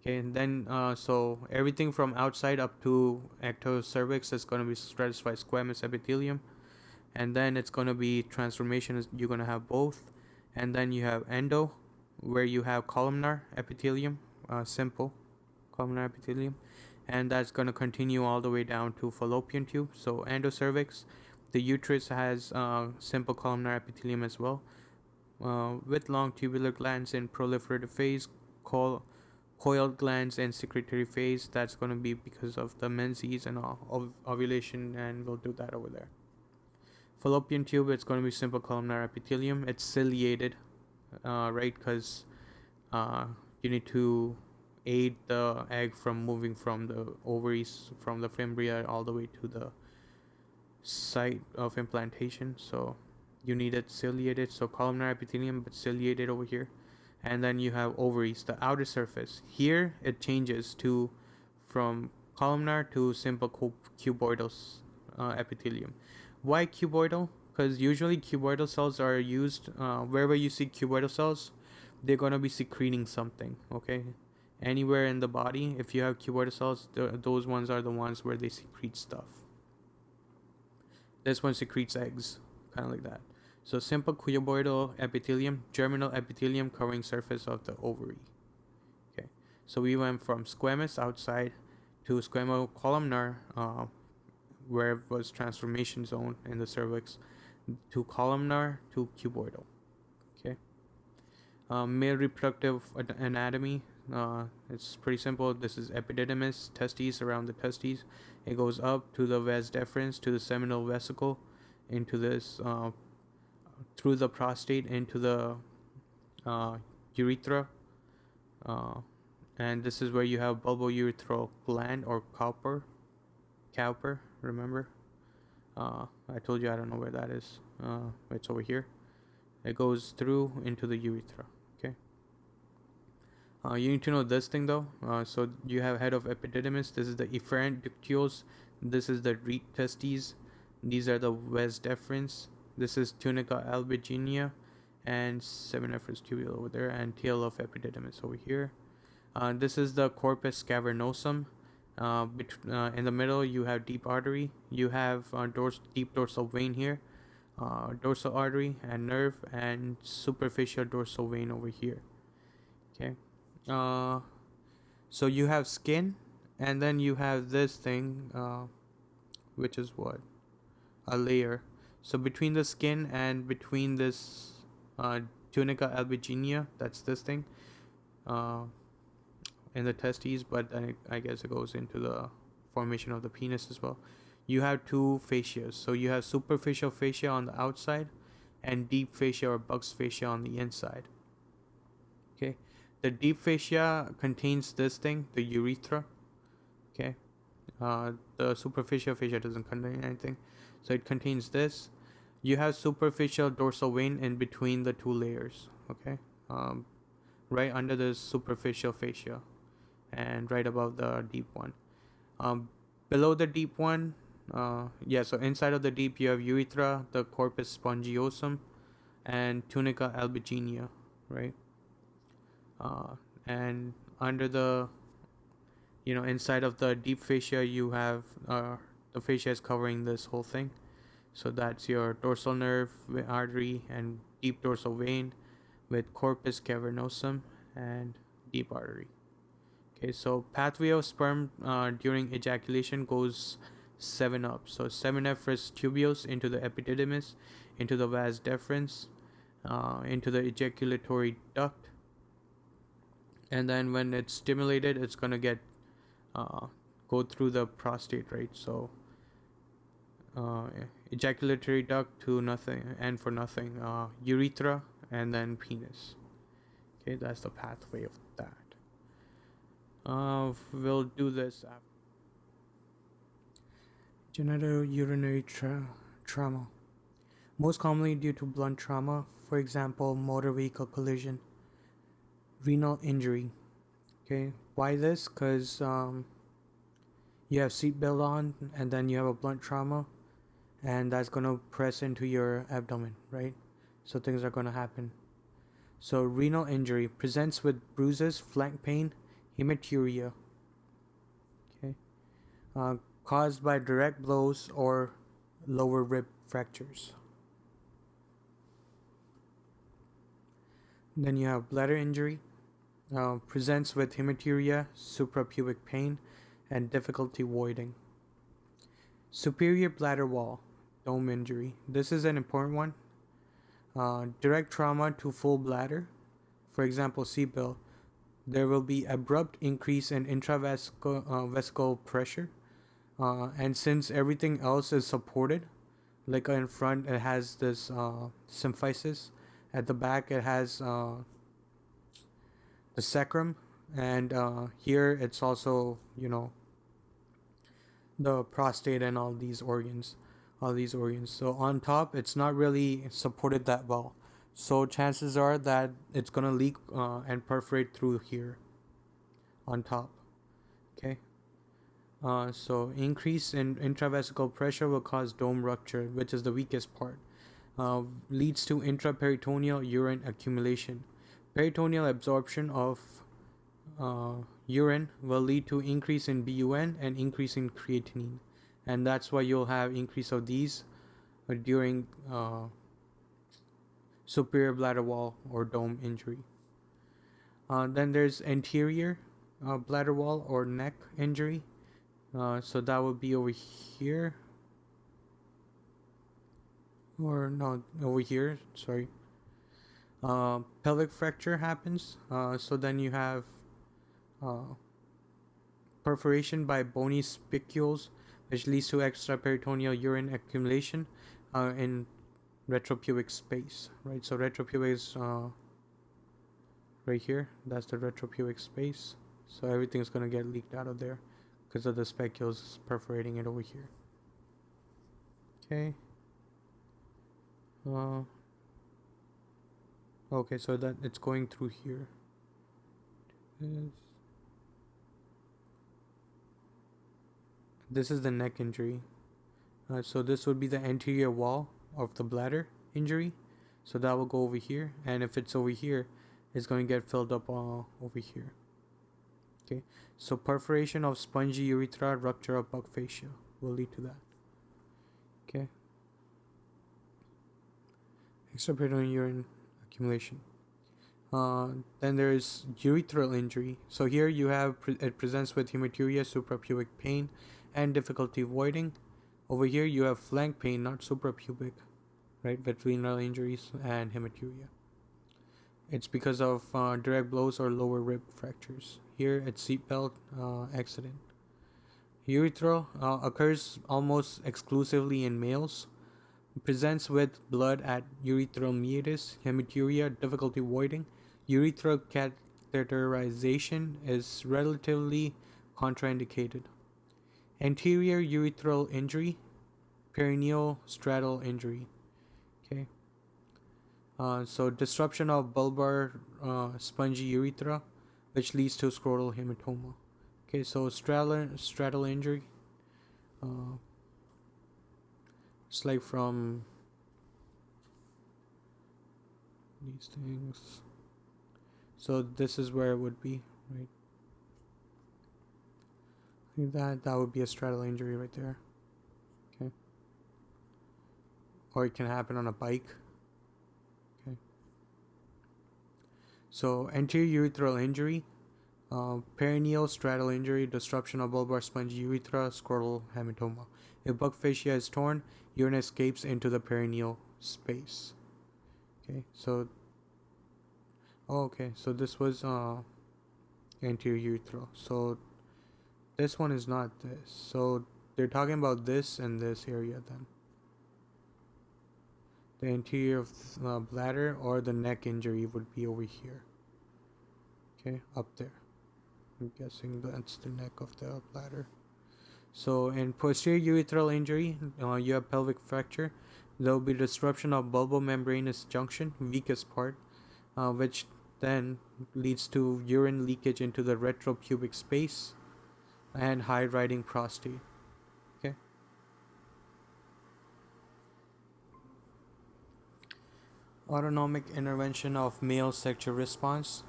Okay, and then so everything from outside up to ectocervix is going to be stratified squamous epithelium, and then it's going to be transformation. You're going to have both, and then you have endo, where you have columnar epithelium, simple columnar epithelium, and that's going to continue all the way down to fallopian tube. So endocervix, the uterus has simple columnar epithelium as well, with long tubular glands in proliferative phase, coiled glands in secretory phase. That's going to be because of the menses and ovulation, and we'll do that over there. Fallopian tube, it's going to be simple columnar epithelium. It's ciliated, right? Because you need to aid the egg from moving from the ovaries, from the fimbria, all the way to the site of implantation. So you need it ciliated. So columnar epithelium, but ciliated over here. And then you have ovaries, the outer surface. Here it changes to from columnar to simple cuboidal epithelium. Why cuboidal? Because usually cuboidal cells are used wherever you see cuboidal cells, they're going to be secreting something. Okay, anywhere in the body, if you have cuboidal cells, those ones are the ones where they secrete stuff. This one secretes eggs, kind of like that. So simple cuboidal epithelium, germinal epithelium covering surface of the ovary. Okay, so we went from squamous outside to squamocolumnar, where it was transformation zone in the cervix, to columnar to cuboidal. Okay, male reproductive anatomy. It's pretty simple. This is epididymis, testes, around the testes. It goes up to the vas deferens, to the seminal vesicle, into this, through the prostate, into the urethra, and this is where you have bulbourethral gland, or cowper. Remember, I told you I don't know where that is. It's over here. It goes through into the urethra. Okay. You need to know this thing though. So you have head of epididymis. This is the efferent ductules. This is the reed testes. These are the vas deferens. This is tunica albuginea, and seminiferous tubule over there, and tail of epididymis over here. This is the corpus cavernosum. In the middle, you have deep artery. You have deep dorsal vein here, dorsal artery and nerve, and superficial dorsal vein over here. Okay. So you have skin, and then you have this thing, which is what? A layer. So between the skin and between this tunica albuginea, that's this thing, in the testes, but then I guess it goes into the formation of the penis as well. You have two fascias. So you have superficial fascia on the outside, and deep fascia or Buck's fascia on the inside. Okay, the deep fascia contains this thing, the urethra. Okay, the superficial fascia doesn't contain anything, so it contains this. You have superficial dorsal vein in between the two layers. Okay, right under the superficial fascia, and right above the deep one. Below the deep one, so inside of the deep you have urethra, the corpus spongiosum, and tunica albuginea, right? And under the, inside of the deep fascia, you have the fascia is covering this whole thing. So that's your dorsal nerve, artery, and deep dorsal vein, with corpus cavernosum and deep artery. Okay, so pathway of sperm during ejaculation goes 7 up. So seminiferous tubules into the epididymis, into the vas deferens, into the ejaculatory duct, and then when it's stimulated, it's gonna get go through the prostate, right? So ejaculatory duct to nothing, and for nothing, urethra, and then penis. Okay, that's the pathway of that. We'll do this after. Genitourinary trauma. Most commonly due to blunt trauma, for example, motor vehicle collision. Renal injury. Okay, why this? Because you have seatbelt on and then you have a blunt trauma, and that's going to press into your abdomen, right? So things are going to happen. So renal injury presents with bruises, flank pain, hematuria. Okay, caused by direct blows or lower rib fractures. Then you have bladder injury. Presents with hematuria, suprapubic pain, and difficulty voiding. Superior bladder wall, dome injury. This is an important one. Direct trauma to full bladder, for example, seatbelt. There will be abrupt increase in intravesical pressure, and since everything else is supported, like in front it has this symphysis, at the back it has the sacrum, and here it's also the prostate and all these organs. So on top it's not really supported that well, so chances are that it's gonna leak and perforate through here on top. Okay, so increase in intravesical pressure will cause dome rupture, which is the weakest part. Leads to intraperitoneal urine accumulation. Peritoneal absorption of urine will lead to increase in BUN and increase in creatinine, and that's why you'll have increase of these during superior bladder wall or dome injury. Then there's anterior bladder wall or neck injury. So that would be over here, or no, over here, sorry. Pelvic fracture happens, so then you have perforation by bony spicules, which leads to extraperitoneal urine accumulation in retropubic space, right? So retropubic is right here. That's the retropubic space. So everything's gonna get leaked out of there because of the spicules perforating it over here. Okay. Okay, so that it's going through here. This is the neck injury. So this would be the anterior wall of the bladder injury. So that will go over here, and if it's over here, it's going to get filled up over here. Okay, so perforation of spongy urethra, rupture of buck fascia will lead to that. Okay, extraperitoneal urine accumulation. Then there is urethral injury. So here you have it presents with hematuria, suprapubic pain, and difficulty voiding. Over here you have flank pain, not suprapubic, right? Renal injuries and hematuria. It's because of direct blows or lower rib fractures. Here it's seatbelt accident. Urethral occurs almost exclusively in males. Presents with blood at urethral meatus, hematuria, difficulty voiding. Urethral catheterization is relatively contraindicated. Anterior urethral injury, perineal stratal injury. Okay. So disruption of bulbar spongy urethra, which leads to scrotal hematoma. Okay, so stratal injury. It's like from these things. So this is where it would be, right? I think that would be a stratal injury right there. Okay. Or it can happen on a bike. Okay. So anterior urethral injury, perineal stratal injury, disruption of bulbar spongy urethra, scrotal hematoma. If buck fascia is torn, urine escapes into the perineal space. Okay, so so this was anterior urethral. So this one is not this. So they're talking about this and this area then. The anterior of bladder or the neck injury would be over here. Okay, up there. I'm guessing that's the neck of the bladder. So in posterior urethral injury, you have pelvic fracture. There will be disruption of bulbomembranous junction, weakest part, which then leads to urine leakage into the retropubic space and high riding prostate. Okay. Autonomic intervention of male sexual response.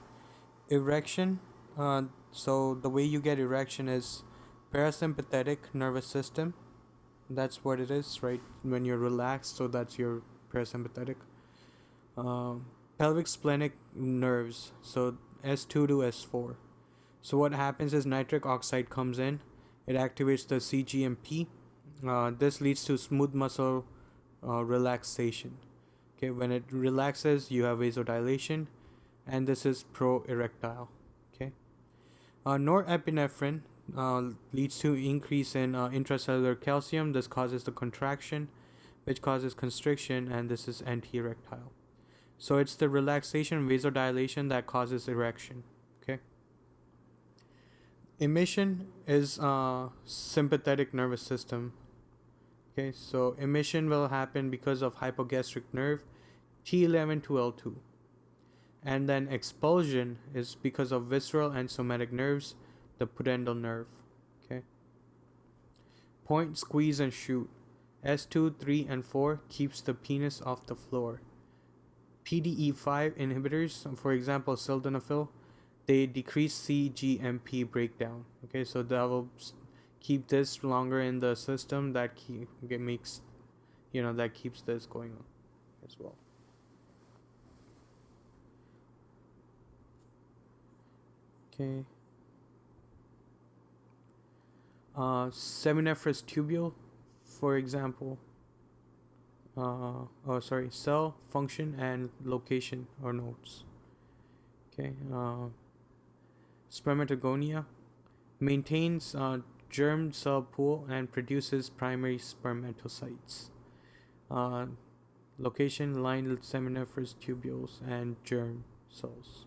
Erection. So the way you get erection is parasympathetic nervous system. That's what it is, right? When you're relaxed, so that's your parasympathetic. Um, Pelvic splenic nerves. So S2 to S4. So what happens is nitric oxide comes in. It activates the CGMP. This leads to smooth muscle relaxation. Okay, when it relaxes, you have vasodilation, and this is pro-erectile. Okay, norepinephrine leads to increase in intracellular calcium. This causes the contraction, which causes constriction, and this is anti-erectile. So it's the relaxation, vasodilation that causes erection. Okay. Emission is sympathetic nervous system. Okay, so emission will happen because of hypogastric nerve T11 to L2. And then expulsion is because of visceral and somatic nerves, the pudendal nerve. Okay. Point, squeeze, and shoot. S2, 3, and 4 keeps the penis off the floor. PDE5 inhibitors, for example, sildenafil, they decrease CGMP breakdown. Okay, so that will keep this longer in the system. That makes, that keeps this going on as well. Okay. Seminiferous tubule, for example. Cell function and location or nodes. Okay. Spermatogonia maintains germ cell pool and produces primary spermatocytes. Location lined seminiferous tubules and germ cells.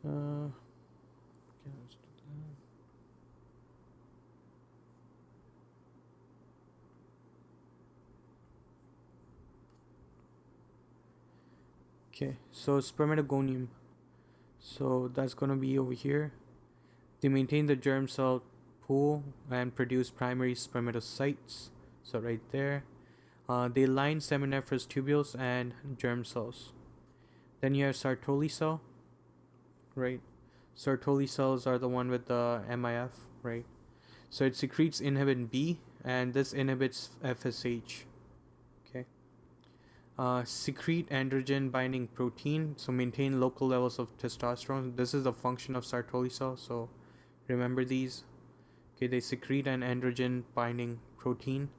Okay. Let's do that. Okay, so spermatogonium. So that's gonna be over here. They maintain the germ cell pool and produce primary spermatocytes. So right there. They line seminiferous tubules and germ cells. Then you have Sartoli cell, right? Sartoli cells are the one with the MIF, right? So it secretes inhibin B, and this inhibits FSH. Okay. Secrete androgen binding protein, so maintain local levels of testosterone. This is the function of Sartoli cell, so remember these. Okay, they secrete an androgen binding protein.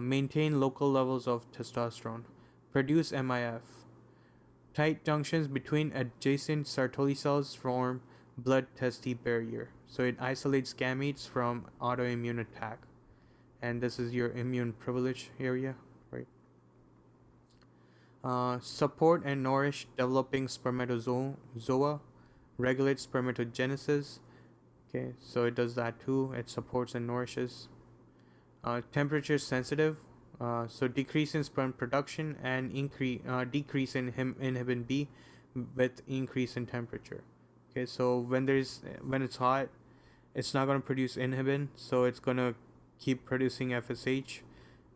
Maintain local levels of testosterone. Produce MIF. Tight junctions between adjacent Sartoli cells form blood-testis barrier. So it isolates gametes from autoimmune attack. And this is your immune privilege area, right? Support and nourish developing spermatozoa. Regulate spermatogenesis. Okay, so it does that too. It supports and nourishes. Temperature sensitive. So decrease in sperm production and decrease in inhibin B with increase in temperature. Okay, so when it's hot, it's not going to produce inhibin, so it's going to keep producing FSH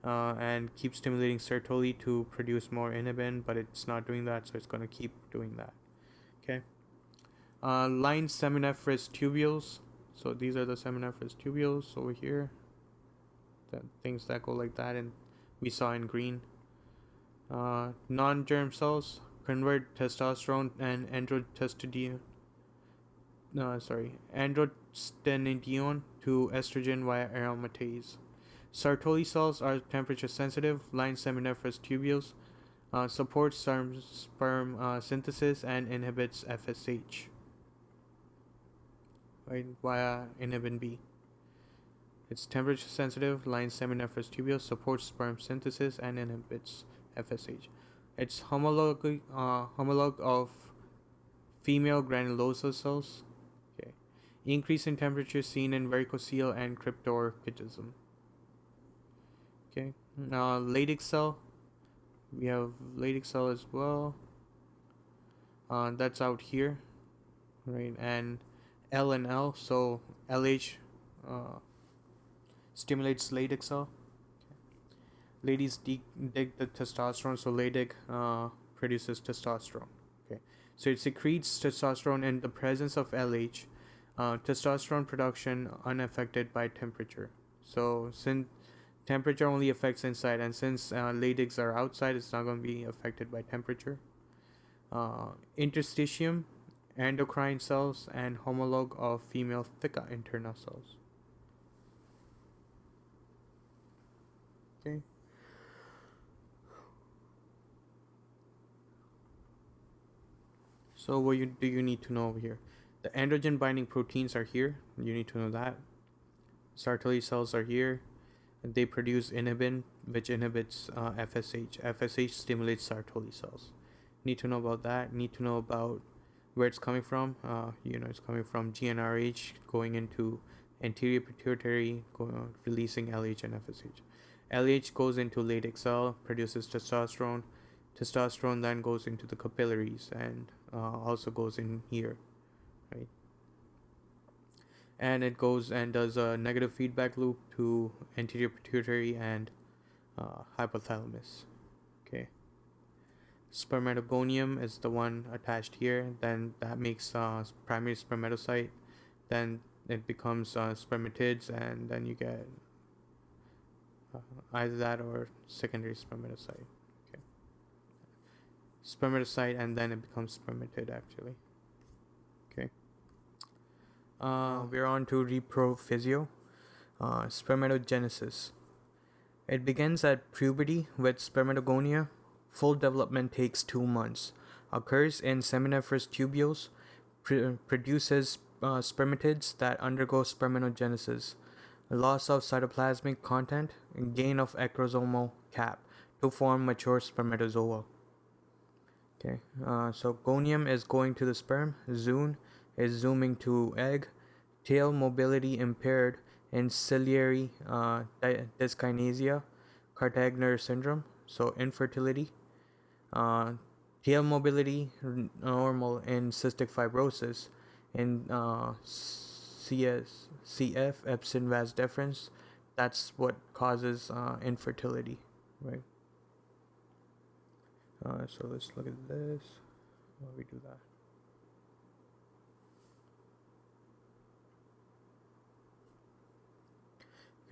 and keep stimulating Sertoli to produce more inhibin, but it's not doing that, so it's going to keep doing that. Okay. Line seminiferous tubules. So these are the seminiferous tubules over here. The things that go like that, and we saw in green. Non-germ cells convert testosterone and androstenedione to estrogen via aromatase. Sartoli cells are temperature sensitive, line seminiferous tubules, supports sperm synthesis and inhibits FSH, right, via inhibin B. It's temperature sensitive, line seminiferous tubules, supports sperm synthesis and inhibits FSH. It's homologue of female granulosa cells. Okay. Increase in temperature seen in varicocele and cryptorchidism. Okay. Leydig cell. We have Leydig cell as well. That's out here, right? And L and L. So LH stimulates Leydig cell. Ladies dig the testosterone, so Leydig produces testosterone. Okay, so it secretes testosterone in the presence of LH. Testosterone production unaffected by temperature. So since temperature only affects inside, and since Leydigs are outside, it's not going to be affected by temperature. Interstitium, endocrine cells, and homologue of female theca internal cells. Okay. So what do you need to know over here? The androgen binding proteins are here. You need to know that. Sertoli cells are here. They produce inhibin, which inhibits FSH. FSH stimulates Sertoli cells. Need to know about that. Need to know about where it's coming from. It's coming from GnRH going into anterior pituitary, releasing LH and FSH. LH goes into Leydig cell, produces testosterone. Testosterone then goes into the capillaries and also goes in here, right? And it goes and does a negative feedback loop to anterior pituitary and hypothalamus. Okay. Spermatogonium is the one attached here. Then that makes primary spermatocyte. Then it becomes spermatids, and then you get either that or secondary spermatocyte. Okay. Spermatocyte, and then it becomes spermatid actually. Okay. We're on to reprophysio. Spermatogenesis. It begins at puberty with spermatogonia. Full development takes 2 months. Occurs in seminiferous tubules. Produces spermatids that undergo spermatogenesis. Loss of cytoplasmic content. Gain of acrosomal cap to form mature spermatozoa. Okay, so gonium is going to the sperm. Zoon is zooming to egg. Tail mobility impaired in ciliary dyskinesia, Cartagner syndrome, so infertility. Tail mobility normal in cystic fibrosis, in CF, Epstein vas deferens. That's what causes infertility, right? So let's look at this. How do we do that?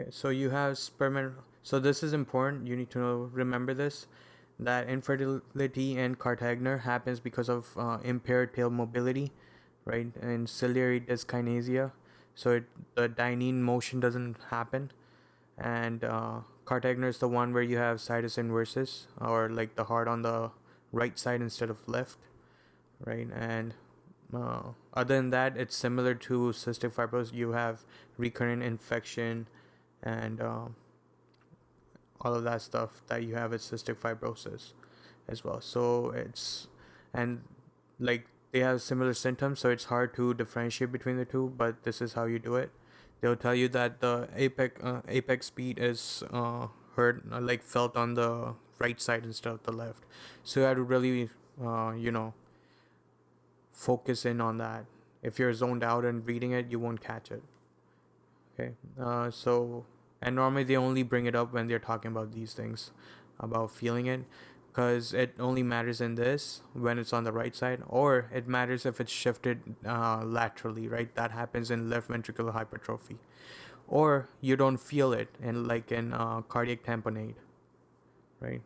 Okay, so you have so this is important. You need to remember this, that infertility in Cartagner happens because of impaired tail mobility, right? And ciliary dyskinesia, so the dynein motion doesn't happen. And Cartagner is the one where you have situs inversus, or like the heart on the right side instead of left, right? And other than that, it's similar to cystic fibrosis. You have recurrent infection and all of that stuff that you have with cystic fibrosis as well. So and like they have similar symptoms, so it's hard to differentiate between the two, but this is how you do it. They'll tell you that the apex beat is heard like felt on the right side instead of the left, so you have to really focus in on that. If you're zoned out and reading it, you won't catch it. Okay. And normally they only bring it up when they're talking about these things, about feeling it, because it only matters in this when it's on the right side, or it matters if it's shifted laterally, right? That happens in left ventricular hypertrophy, or you don't feel it in cardiac tamponade, right?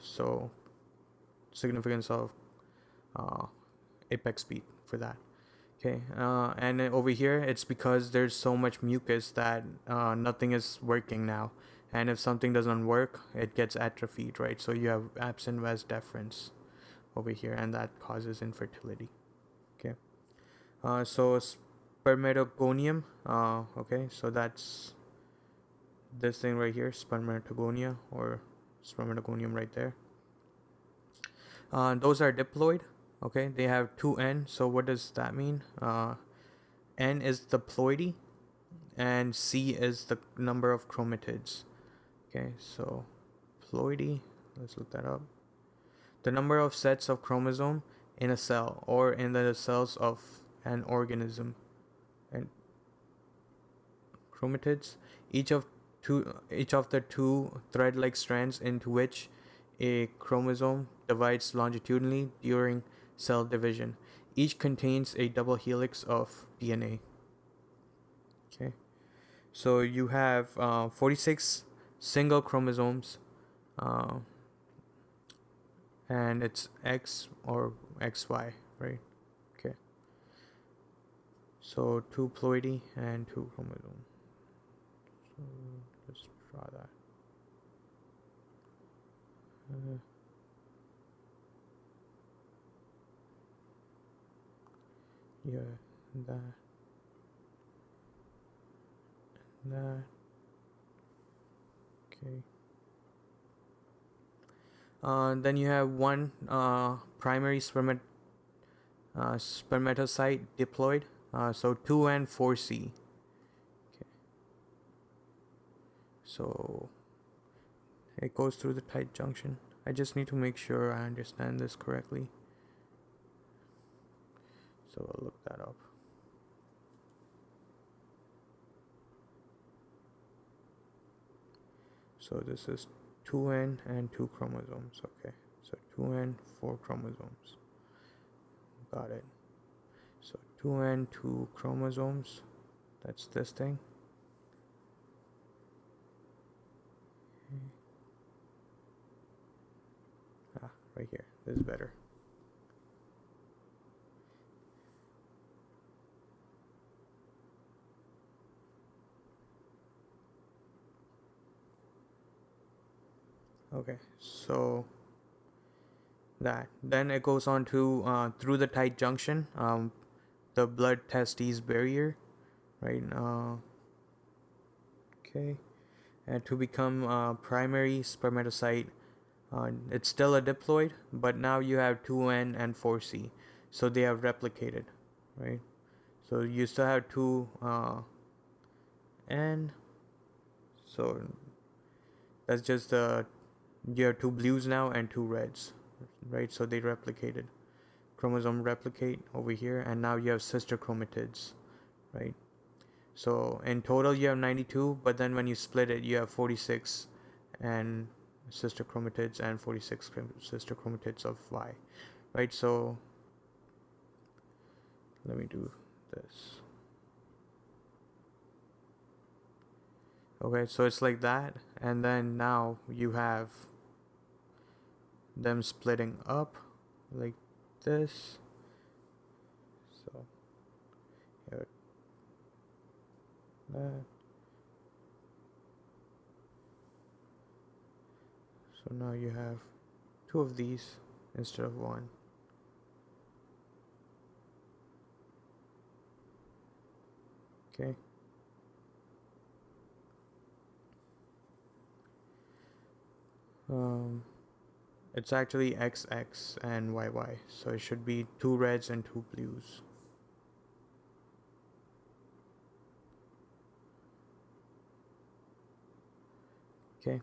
So significance of apex beat for that. Okay, and over here it's because there's so much mucus that nothing is working now, and if something doesn't work, it gets atrophied, right? So you have absent vas deferens over here, and that causes infertility. Okay, so spermatogonium. Okay, so that's this thing right here, spermatogonia or spermatogonium right there. Those are diploid. Okay, they have 2 N. So what does that mean? N is the ploidy, and C is the number of chromatids. Okay, so ploidy, let's look that up. The number of sets of chromosome in a cell or in the cells of an organism. And chromatids, each of the two thread-like strands into which a chromosome divides longitudinally during cell division. Each contains a double helix of DNA. Okay, so you have 46 single chromosomes, uh, and it's X or XY, right? Okay, so two ploidy and two chromosomes. So let's draw that. Yeah, that, that. Okay. Then you have one primary spermatocyte diploid. So 2N 4C. Okay. So it goes through the tight junction. I just need to make sure I understand this correctly. So I'll look that up. So this is 2N and 2 chromosomes. Okay, so 2N, 4 chromosomes. Got it. So 2N, 2 chromosomes. That's this thing. Right here. This is better. Okay, so that then it goes on to through the tight junction, the blood testes barrier, right? Okay, and to become primary spermatocyte, it's still a diploid, but now you have 2N and 4C, so they have replicated, right? So you still have 2N, so that's just the you have 2 blues now and 2 reds, right? So they replicated. Chromosome replicate over here, and now you have sister chromatids, right? So in total you have 92, but then when you split it, you have 46 and sister chromatids and 46 sister chromatids of Y, right? So let me do this. Okay, so it's like that, and then now you have them splitting up like this. So yeah, that. So now you have 2 of these instead of 1. Okay. It's actually XX and YY, so it should be 2 reds and 2 blues. Okay.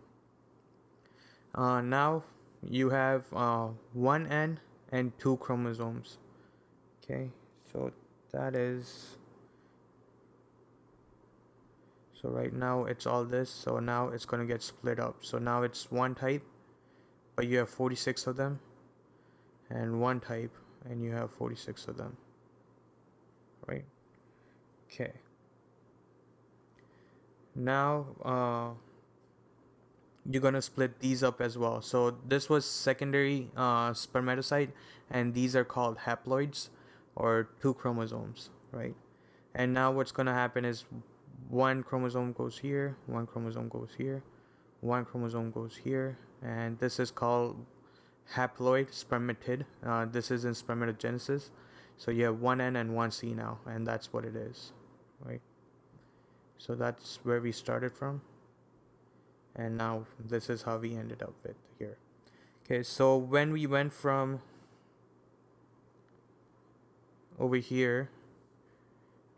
Now you have 1N and 2 chromosomes. Okay, so that is. So right now it's all this, so now it's going to get split up. So now it's one type, but you have 46 of them, and one type, and you have 46 of them, right? Okay. Now you're going to split these up as well. So this was secondary spermatocyte, and these are called haploids, or 2 chromosomes, right? And now what's going to happen is one chromosome goes here, one chromosome goes here, one chromosome goes here, and this is called haploid spermatid. This is in spermatogenesis. So you have 1N and 1C now, and that's what it is, right? So that's where we started from, and now this is how we ended up with here. Okay, so when we went from over here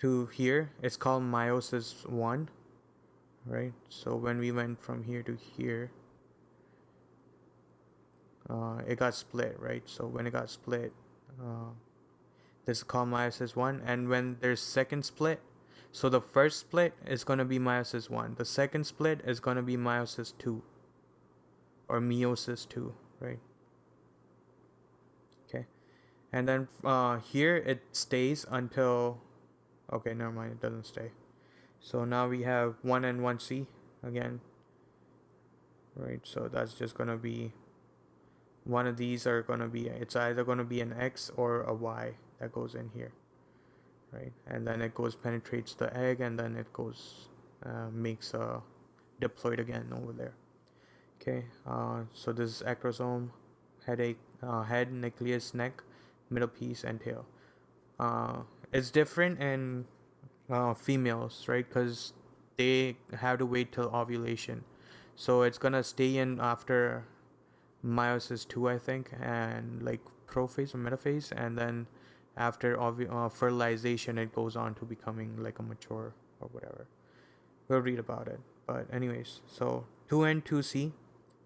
to here, it's called meiosis 1, right? So when we went from here to here, it got split, right? So when it got split, this is called meiosis 1. And when there's second split, so the first split is going to be meiosis 1. The second split is going to be meiosis 2 or meiosis 2, right? Okay. And then here it stays until, okay, never mind, it doesn't stay. So now we have 1 and 1C again, right? So that's just going to be, one of these are going to be, it's either going to be an X or a Y that goes in here, right? And then it goes, penetrates the egg, and then it goes, makes a diploid again over there. Okay, so this is acrosome, head, nucleus, neck, middle piece, and tail. It's different in females, right? Because they have to wait till ovulation. So it's gonna stay in after meiosis 2, I think, and like prophase or metaphase, and then after fertilization, it goes on to becoming like a mature or whatever. We'll read about it. But anyways, so 2N, 2C.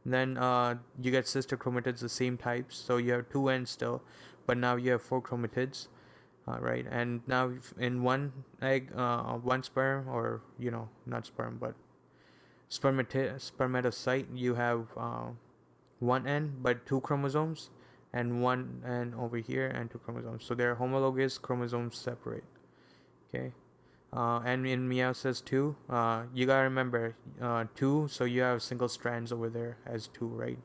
Then you get sister chromatids, the same types. So you have 2N still, but now you have 4 chromatids, right? And now in one egg, one sperm, or not sperm, but spermatocyte, you have 1N, but 2 chromosomes, and 1N over here and 2 chromosomes. So they're homologous chromosomes separate. Okay. And in meiosis 2, you gotta remember 2, so you have single strands over there as 2, right?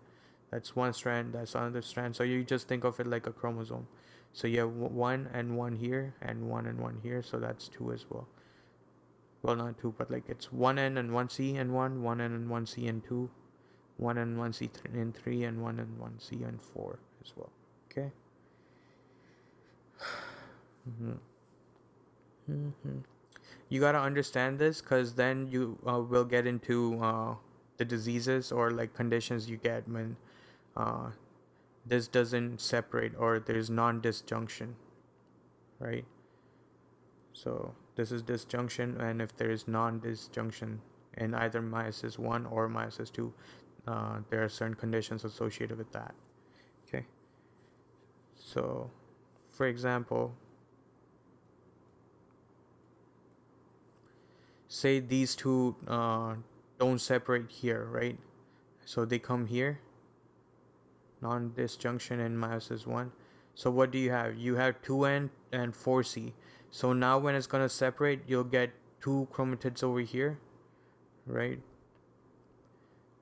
That's one strand, that's another strand. So you just think of it like a chromosome. So you have 1 and 1 here, and 1 and 1 here, so that's 2 as well. Well, not 2, but like it's 1N and 1C and 1, 1N and 1C and 2, 1 and 1C and 3, and 1 and 1C and 4 as well. Okay? You gotta understand this, because then you will get into the diseases or like conditions you get when this doesn't separate or there's non-disjunction, right? So this is disjunction, and if there is non-disjunction in either meiosis 1 or meiosis 2, there are certain conditions associated with that. Okay, so for example, say these two don't separate here, right? So they come here, non-disjunction in meiosis 1. So what do you have? You have 2N and 4C. So now when it's going to separate, you'll get 2 chromatids over here, right?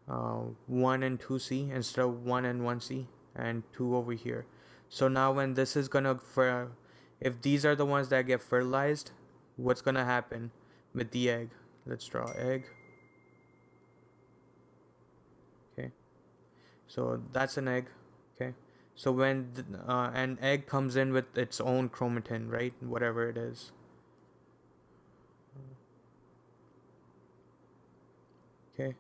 1 and 2C instead of 1 and 1C, and 2 over here. So now when this is going to, if these are the ones that get fertilized, what's going to happen with the egg? Let's draw egg. Okay, so that's an egg. Okay, so when an egg comes in with its own chromatin, right, whatever it is, okay,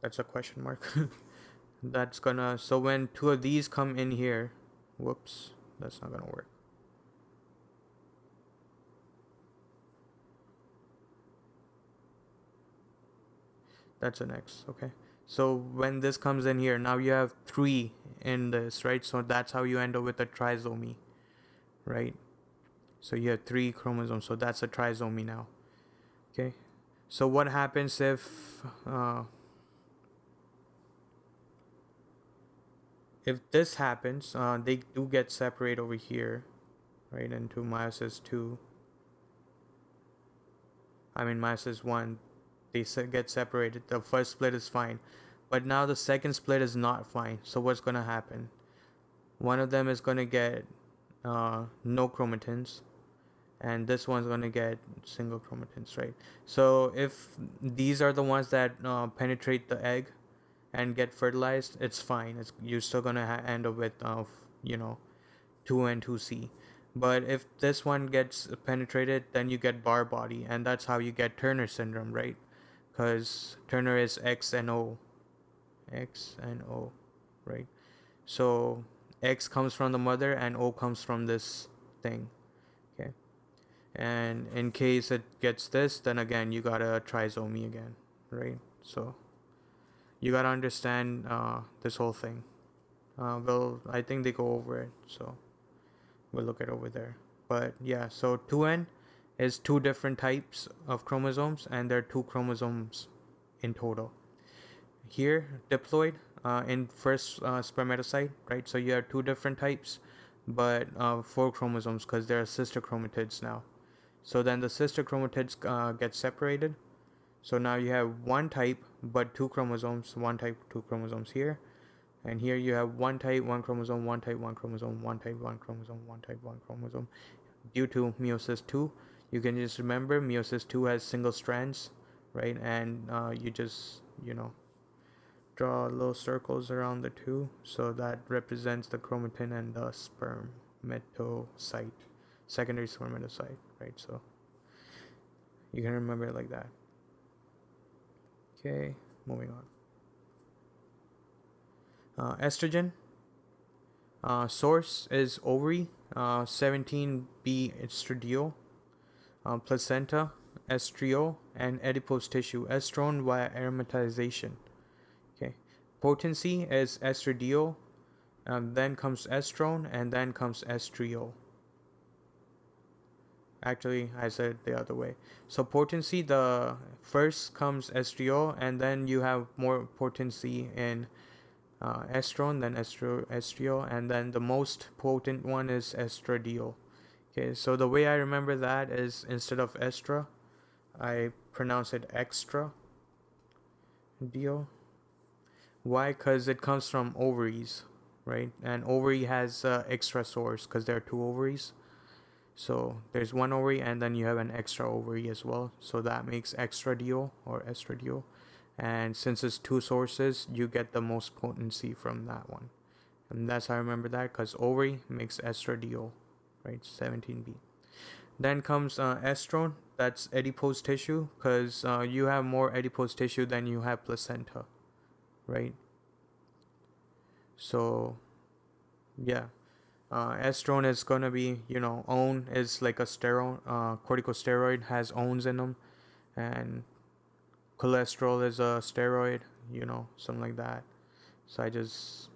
that's a question mark. That's gonna, so when 2 of these come in here, whoops, that's not gonna work. That's an X. Okay, so when this comes in here, now you have 3 in this, right? So that's how you end up with a trisomy, right? So you have 3 chromosomes, so that's a trisomy now. Okay, so what happens if this happens? They do get separate over here, right, into meiosis 2. I mean meiosis 1. They get separated. The first split is fine, but now the second split is not fine. So what's gonna happen? One of them is gonna get no chromatins, and this one's gonna get single chromatins, right? So if these are the ones that penetrate the egg and get fertilized, it's fine. You're still gonna end up with 2 and 2C. But if this one gets penetrated, then you get bar body, and that's how you get Turner syndrome, right? Because Turner is X and O, X and O, right? So X comes from the mother and O comes from this thing. Okay. And in case it gets this, then again you gotta trisomy again, right? So you gotta understand this whole thing. Well, I think they go over it, so we'll look at over there. But yeah, so 2N is two different types of chromosomes, and there are two chromosomes in total. Here, diploid in first spermatocyte, right? So you have two different types, but four chromosomes because there are sister chromatids now. So then the sister chromatids get separated. So now you have one type, but two chromosomes, one type, two chromosomes here. And here you have one type, one chromosome, one type, one chromosome, one type, one chromosome, one type, one chromosome. Due to meiosis 2, you can just remember meiosis 2 has single strands, right? And you just, draw little circles around the two. So that represents the chromatin and the spermatocyte, secondary spermatocyte, right? So you can remember it like that. Okay, moving on. Estrogen. Source is ovary, 17B estradiol, placenta, estriol, and adipose tissue, estrone via aromatization. Okay, potency is estradiol, then comes estrone, and then comes estriol. Actually, I said it the other way. So potency, the first comes estriol, and then you have more potency in estrone, then estriol, and then the most potent one is estradiol. Okay, so the way I remember that is instead of estra, I pronounce it extra deal. Why? Because it comes from ovaries, right? And ovary has extra source because there are two ovaries. So there's one ovary and then you have an extra ovary as well. So that makes estradiol or estradiol. And since it's two sources, you get the most potency from that one. And that's how I remember that, because ovary makes estradiol, right? 17B. Then comes estrone, that's adipose tissue, because you have more adipose tissue than you have placenta, right? So, yeah. Estrone is gonna be, OWN is like a steroid, corticosteroid has OWNs in them, and cholesterol is a steroid, something like that. So I just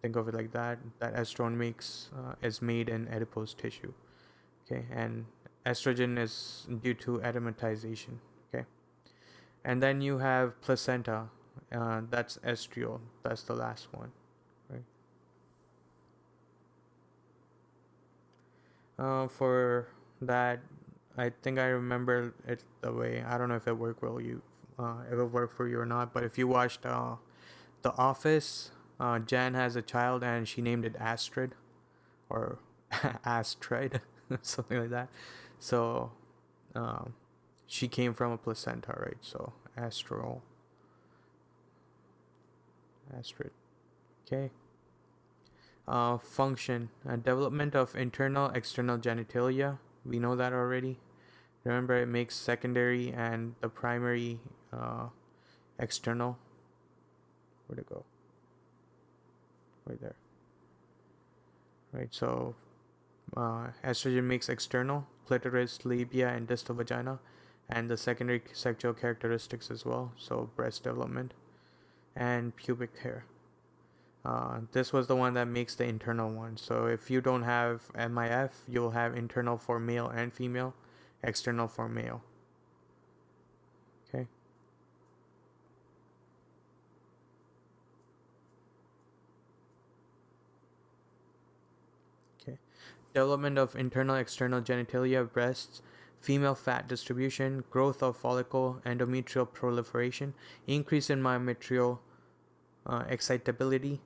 think of it like that. That estrone is made in adipose tissue. Okay, and estrogen is due to aromatization. Okay, and then you have placenta. That's estriol. That's the last one, right? For that, I think I remember it the way. I don't know if it worked well if it worked for you or not. But if you watched The Office, Jan has a child and she named it Astrid, or Astrid, something like that. So, she came from a placenta, right? So Astrid. Okay. Function, development of internal external genitalia. We know that already. Remember, it makes secondary and the primary external. Where'd it go? Right there. Right, so estrogen makes external, clitoris, labia, and distal vagina, and the secondary sexual characteristics as well. So breast development and pubic hair. This was the one that makes the internal one. So if you don't have MIF, you'll have internal for male and female, external for male. Okay. Okay. Development of internal external genitalia, breasts, female fat distribution, growth of follicle, endometrial proliferation, increase in myometrial excitability,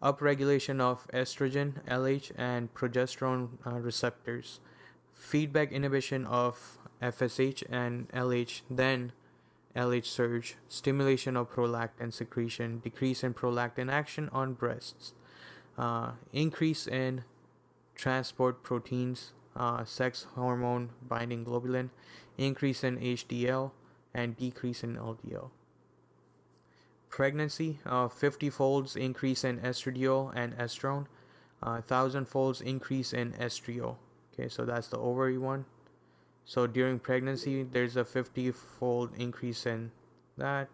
upregulation of estrogen, LH, and progesterone receptors, feedback inhibition of FSH and LH, then LH surge, stimulation of prolactin secretion, decrease in prolactin action on breasts, increase in transport proteins, sex hormone binding globulin, increase in HDL, and decrease in LDL. pregnancy, 50 folds increase in estradiol and estrone, 1,000 folds increase in estriol. Okay, so that's the ovary one. So during pregnancy, there's a 50-fold increase in that.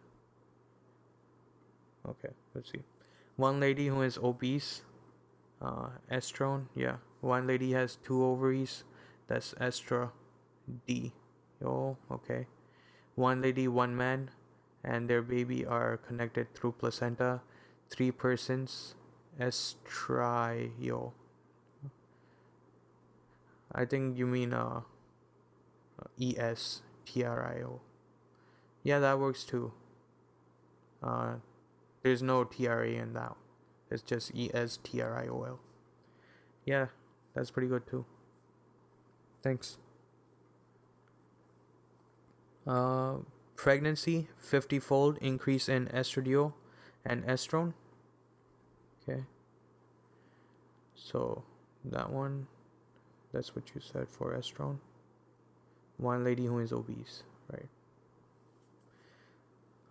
Okay, let's see. One lady who is obese, estrone, yeah. One lady has 2 ovaries, that's estra D. Oh, okay. One lady, one man, and their baby are connected through placenta. 3 persons, estrio. I think you mean estrio. Yeah, that works too. There's no TRA in that. It's just ESTRIOL. Yeah, that's pretty good too. Thanks. Pregnancy, 50-fold increase in estradiol and estrone. Okay. So that one, that's what you said for estrone. One lady who is obese, right?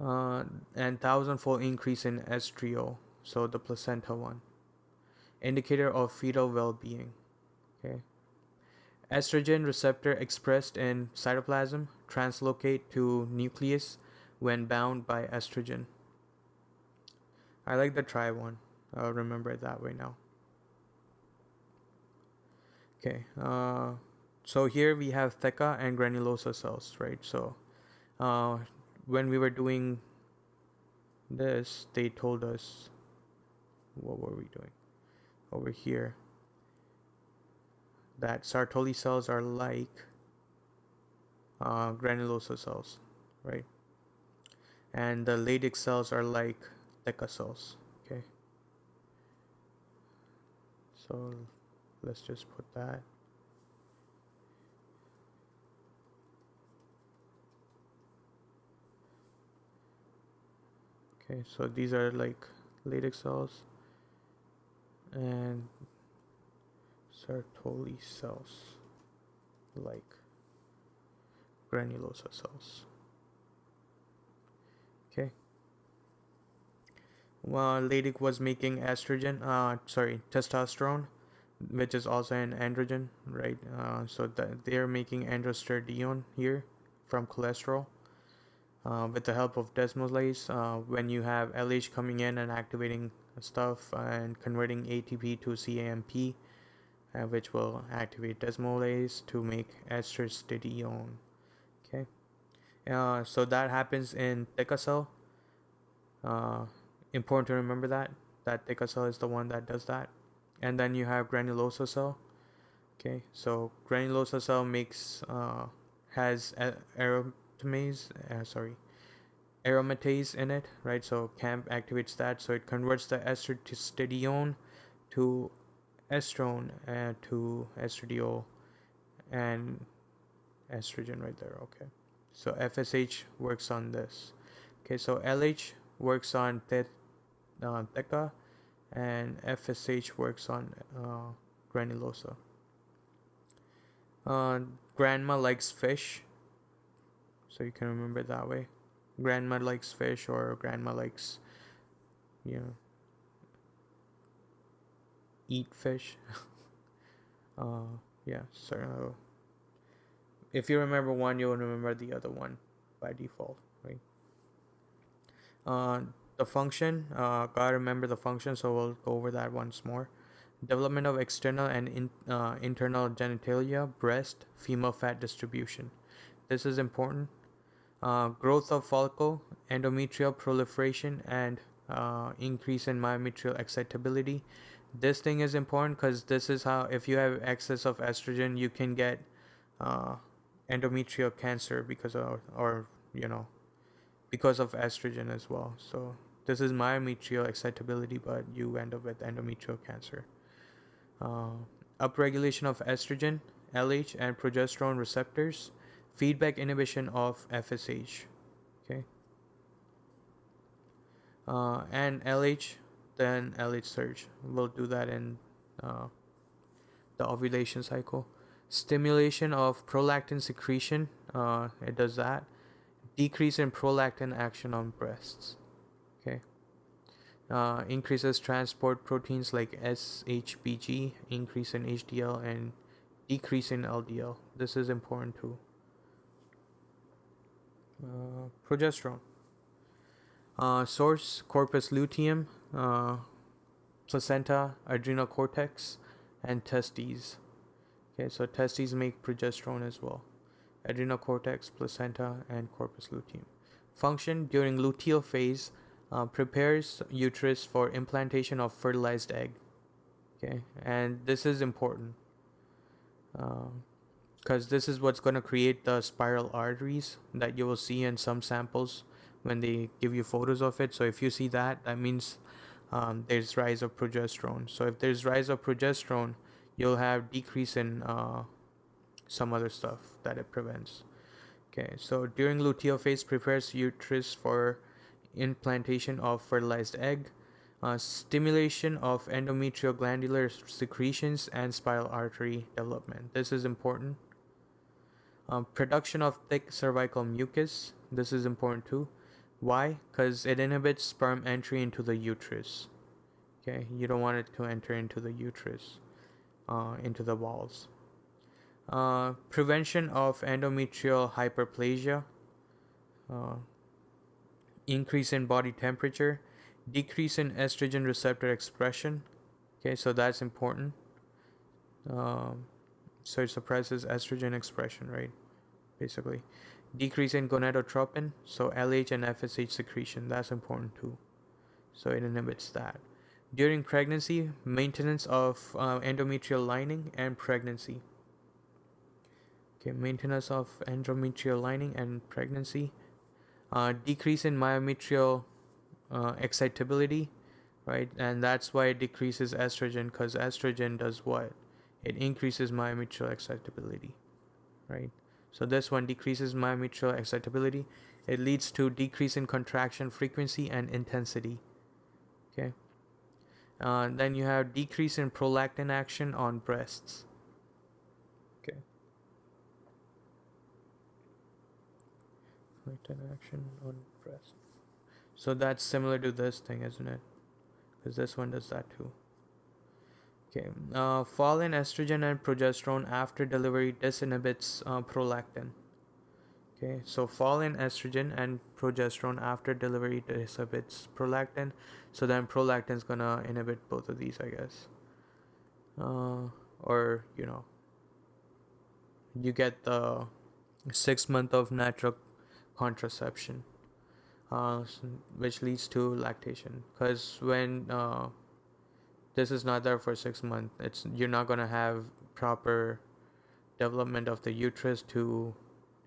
And 1,000-fold increase in estriol, so the placenta one. Indicator of fetal well-being. Okay. Estrogen receptor expressed in cytoplasm translocate to nucleus when bound by estrogen. I like the tri one. I'll remember it that way now. Okay. So here we have theca and granulosa cells, right? So when we were doing this, they told us, what were we doing over here? That Sartoli cells are like granulosa cells, right? And the Leydig cells are like theca cells. Okay. So let's just put that. Okay, so these are like Leydig cells and Sartoli cells like granulosa cells. Okay. Well, Leydig was making testosterone, which is also an androgen, right? So they're making androstenedione here from cholesterol. With the help of desmolase, when you have LH coming in and activating stuff and converting ATP to CAMP, which will activate desmolase to make estradiol. Okay, so that happens in theca cell. Important to remember that theca cell is the one that does that. And then you have granulosa cell. Okay, so granulosa cell has aromatase in it, right? So CAMP activates that, so it converts the estradiol to estrone to estradiol and estrogen right there. Okay, so FSH works on this. Okay, so LH works on theca and FSH works on granulosa. Grandma likes fish, so you can remember it that way. Grandma likes fish, or grandma likes, eat fish. Yeah, so if you remember one, you'll remember the other one by default, right? The function, gotta remember the function, so we'll go over that once more. Development of external and internal genitalia, breast, female fat distribution. This is important. Growth of follicle, endometrial proliferation, and increase in myometrial excitability. This thing is important because this is how, if you have excess of estrogen, you can get endometrial cancer because of estrogen as well. So this is myometrial excitability, but you end up with endometrial cancer. Upregulation of estrogen, LH, and progesterone receptors. Feedback inhibition of FSH. Okay. And LH, then LH surge. We'll do that in the ovulation cycle. Stimulation of prolactin secretion. It does that. Decrease in prolactin action on breasts. Okay. Increases transport proteins like SHBG, increase in HDL, and decrease in LDL. This is important too. Progesterone. Source corpus luteum, placenta, adrenal cortex, and testes. Okay, so testes make progesterone as well. Adrenal cortex, placenta, and corpus luteum. Function during luteal phase, prepares uterus for implantation of fertilized egg. Okay, and this is important because this is what's going to create the spiral arteries that you will see in some samples when they give you photos of it. So if you see that, that means there's rise of progesterone. So if there's rise of progesterone, you'll have decrease in some other stuff that it prevents. Okay, so during luteal phase, prepares uterus for implantation of fertilized egg, stimulation of endometrial glandular secretions, and spiral artery development. This is important. Production of thick cervical mucus. This is important too. Why? Because it inhibits sperm entry into the uterus. Okay, you don't want it to enter into the uterus, into the walls. Prevention of endometrial hyperplasia. Uh, Increase in body temperature. Decrease in estrogen receptor expression. Okay, so that's important. So it suppresses estrogen expression, right? Basically. Decrease in gonadotropin, so LH and FSH secretion, that's important too. So it inhibits that. During pregnancy, maintenance of endometrial lining and pregnancy. Okay, maintenance of endometrial lining and pregnancy. Decrease in myometrial excitability, right? And that's why it decreases estrogen, because estrogen does what? It increases myometrial excitability, right? So this one decreases myometrial excitability. It leads to decrease in contraction frequency and intensity. Okay. Then you have decrease in prolactin action on breasts. Okay. Prolactin action on breast. So that's similar to this thing, isn't it? Because this one does that too. Okay. Fall in estrogen and progesterone after delivery disinhibits prolactin. Okay, so fall in estrogen and progesterone after delivery disinhibits prolactin. So then prolactin is gonna inhibit both of these, I guess. Or you get the 6 month of natural contraception, which leads to lactation. Because when this is not there for 6 months, you're not gonna have proper development of the uterus to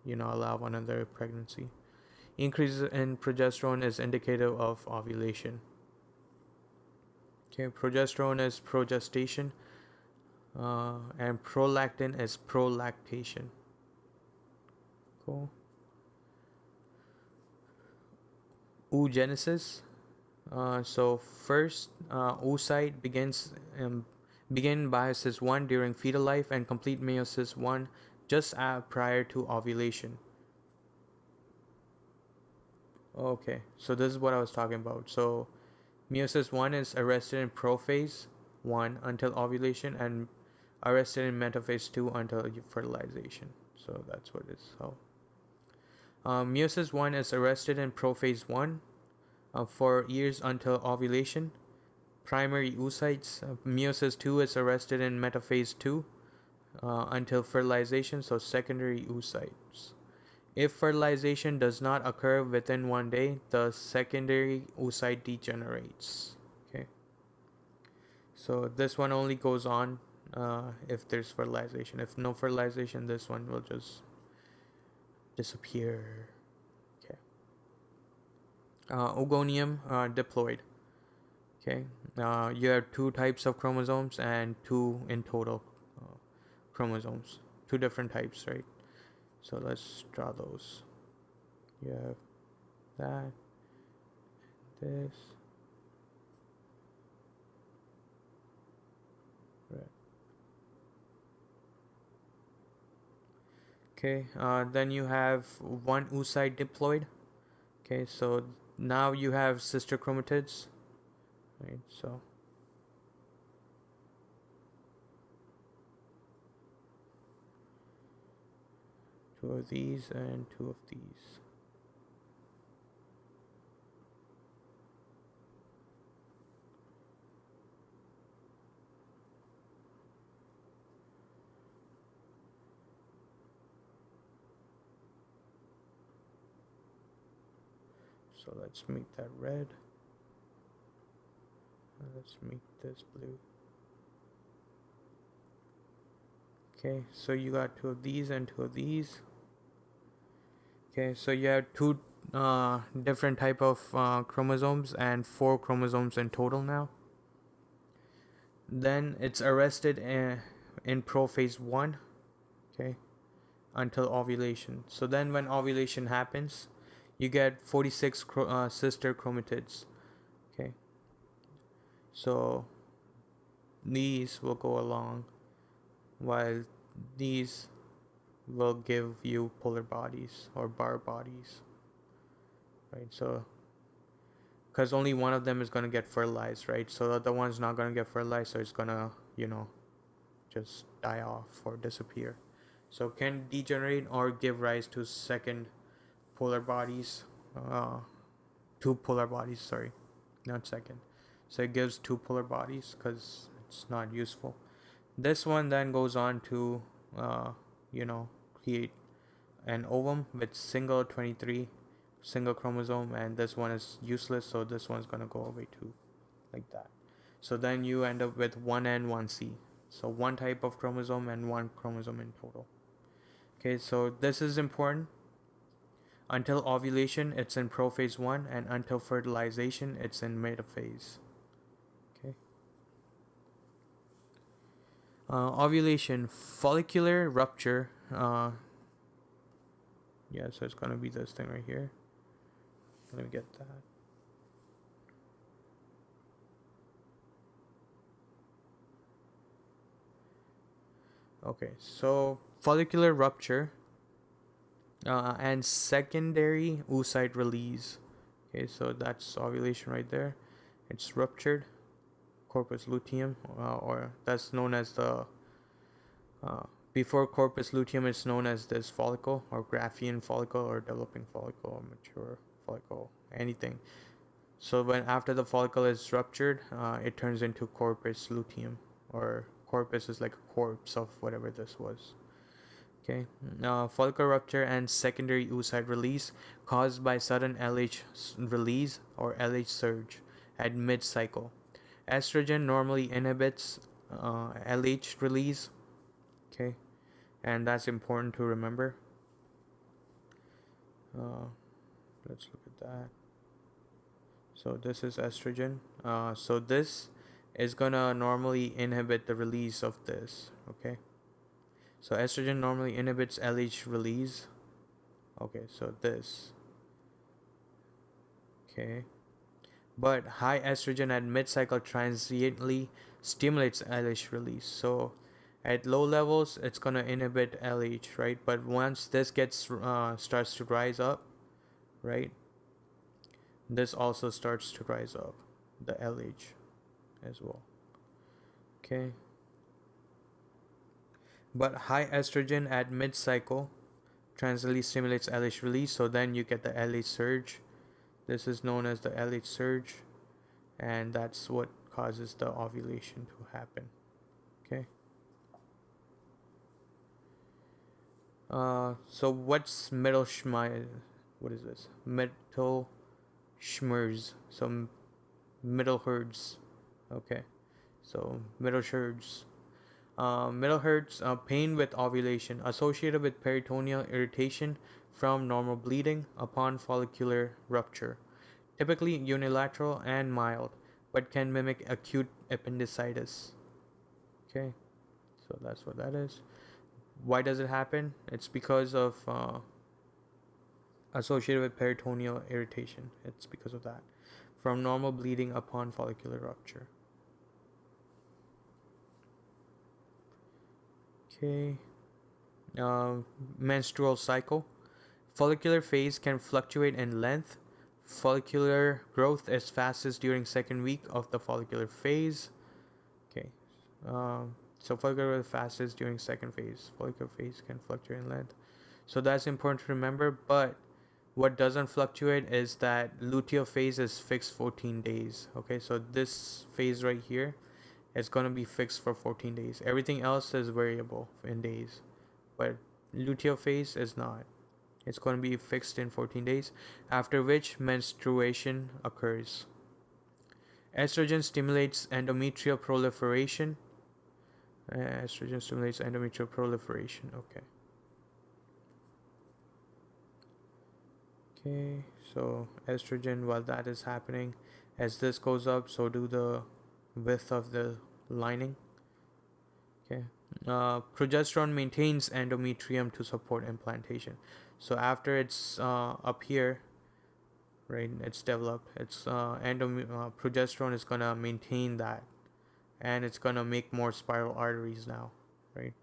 allow another pregnancy. Increase in progesterone is indicative of ovulation. Okay, progesterone is progestation, and prolactin is prolactation. Cool. Oogenesis. So first, oocyte begin meiosis 1 during fetal life and complete meiosis 1 just prior to ovulation. Okay, so this is what I was talking about. So meiosis 1 is arrested in prophase 1 until ovulation and arrested in metaphase 2 until fertilization. So that's what it's called. Meiosis 1 is arrested in prophase 1 for years until ovulation. Primary oocytes. Meiosis 2 is arrested in metaphase 2 until fertilization, so secondary oocytes. If fertilization does not occur within 1 day, the secondary oocyte degenerates. Okay. So this one only goes on if there's fertilization. If no fertilization, this one will just disappear. Okay. Oogonium diploid. Okay. You have 2 types of chromosomes and 2 in total chromosomes. 2 different types, right? So let's draw those. You have that, this, right. Okay, then you have 1 oocyte diploid. Okay, so now you have sister chromatids, right? So two of these and two of these. So let's make that red. Let's make this blue. Okay, so you got two of these and two of these. Okay, so you have two different type of chromosomes and 4 chromosomes in total now. Then it's arrested in prophase 1, okay, until ovulation. So then when ovulation happens, you get 46 sister chromatids. Okay, so these will go along while these will give you polar bodies or bar bodies, right? So because only one of them is going to get fertilized, right? So the other one's not going to get fertilized, so it's going to, just die off or disappear. So can degenerate or give rise to second polar bodies, two polar bodies, sorry, not second. So it gives two polar bodies because it's not useful. This one then goes on to, create an ovum with single 23 single chromosome, and this one is useless, so this one's gonna go away too, like that. So then you end up with 1N, 1C. So one type of chromosome and one chromosome in total. Okay, so this is important. Until ovulation, it's in prophase 1, and until fertilization, it's in metaphase. Okay. Ovulation, follicular rupture. So it's gonna be this thing right here. Let me get that. Okay, so follicular rupture and secondary oocyte release. Okay, so that's ovulation right there. It's ruptured, corpus luteum, or that's known as the before corpus luteum, it's known as this follicle or Graafian follicle or developing follicle or mature follicle, anything. So when after the follicle is ruptured, it turns into corpus luteum, or corpus is like a corpse of whatever this was. Okay, follicle rupture and secondary oocyte release caused by sudden LH release or LH surge at mid-cycle. Estrogen normally inhibits LH release. Okay, and that's important to remember. Let's look at that. So this is estrogen. So this is gonna normally inhibit the release of this. Okay. So estrogen normally inhibits LH release. Okay, so this. Okay. But high estrogen at mid-cycle transiently stimulates LH release. So at low levels, it's gonna inhibit LH, right? But once this gets starts to rise up, right? This also starts to rise up, the LH as well. Okay. But high estrogen at mid-cycle transiently stimulates LH release, so then you get the LH surge. This is known as the LH surge, and that's what causes the ovulation to happen. Okay. So what's middle schmeiz? What is this? Middle schmerz. So middle herds. Okay. So middle herds. Middle herds, pain with ovulation associated with peritoneal irritation from normal bleeding upon follicular rupture. Typically unilateral and mild, but can mimic acute appendicitis. Okay, so that's what that is. Why does it happen? It's because of associated with peritoneal irritation. It's because of that. From normal bleeding upon follicular rupture. Okay. Menstrual cycle. Follicular phase can fluctuate in length follicular growth is fastest during second week of the follicular phase. Okay, so follicular growth fastest during second phase. Follicular phase can fluctuate in length, so that's important to remember. But what doesn't fluctuate is that luteal phase is fixed 14 days. Okay, so this phase right here is going to be fixed for 14 days. Everything else is variable in days, but luteal phase is not. It's going to be fixed in 14 days, after which menstruation occurs. Estrogen stimulates endometrial proliferation. Estrogen stimulates endometrial proliferation. Okay, so estrogen, while that is happening, as this goes up, so do the width of the lining. Okay, progesterone maintains endometrium to support implantation. So after it's up here, right, it's developed, it's progesterone is gonna maintain that, and it's gonna make more spiral arteries now, right,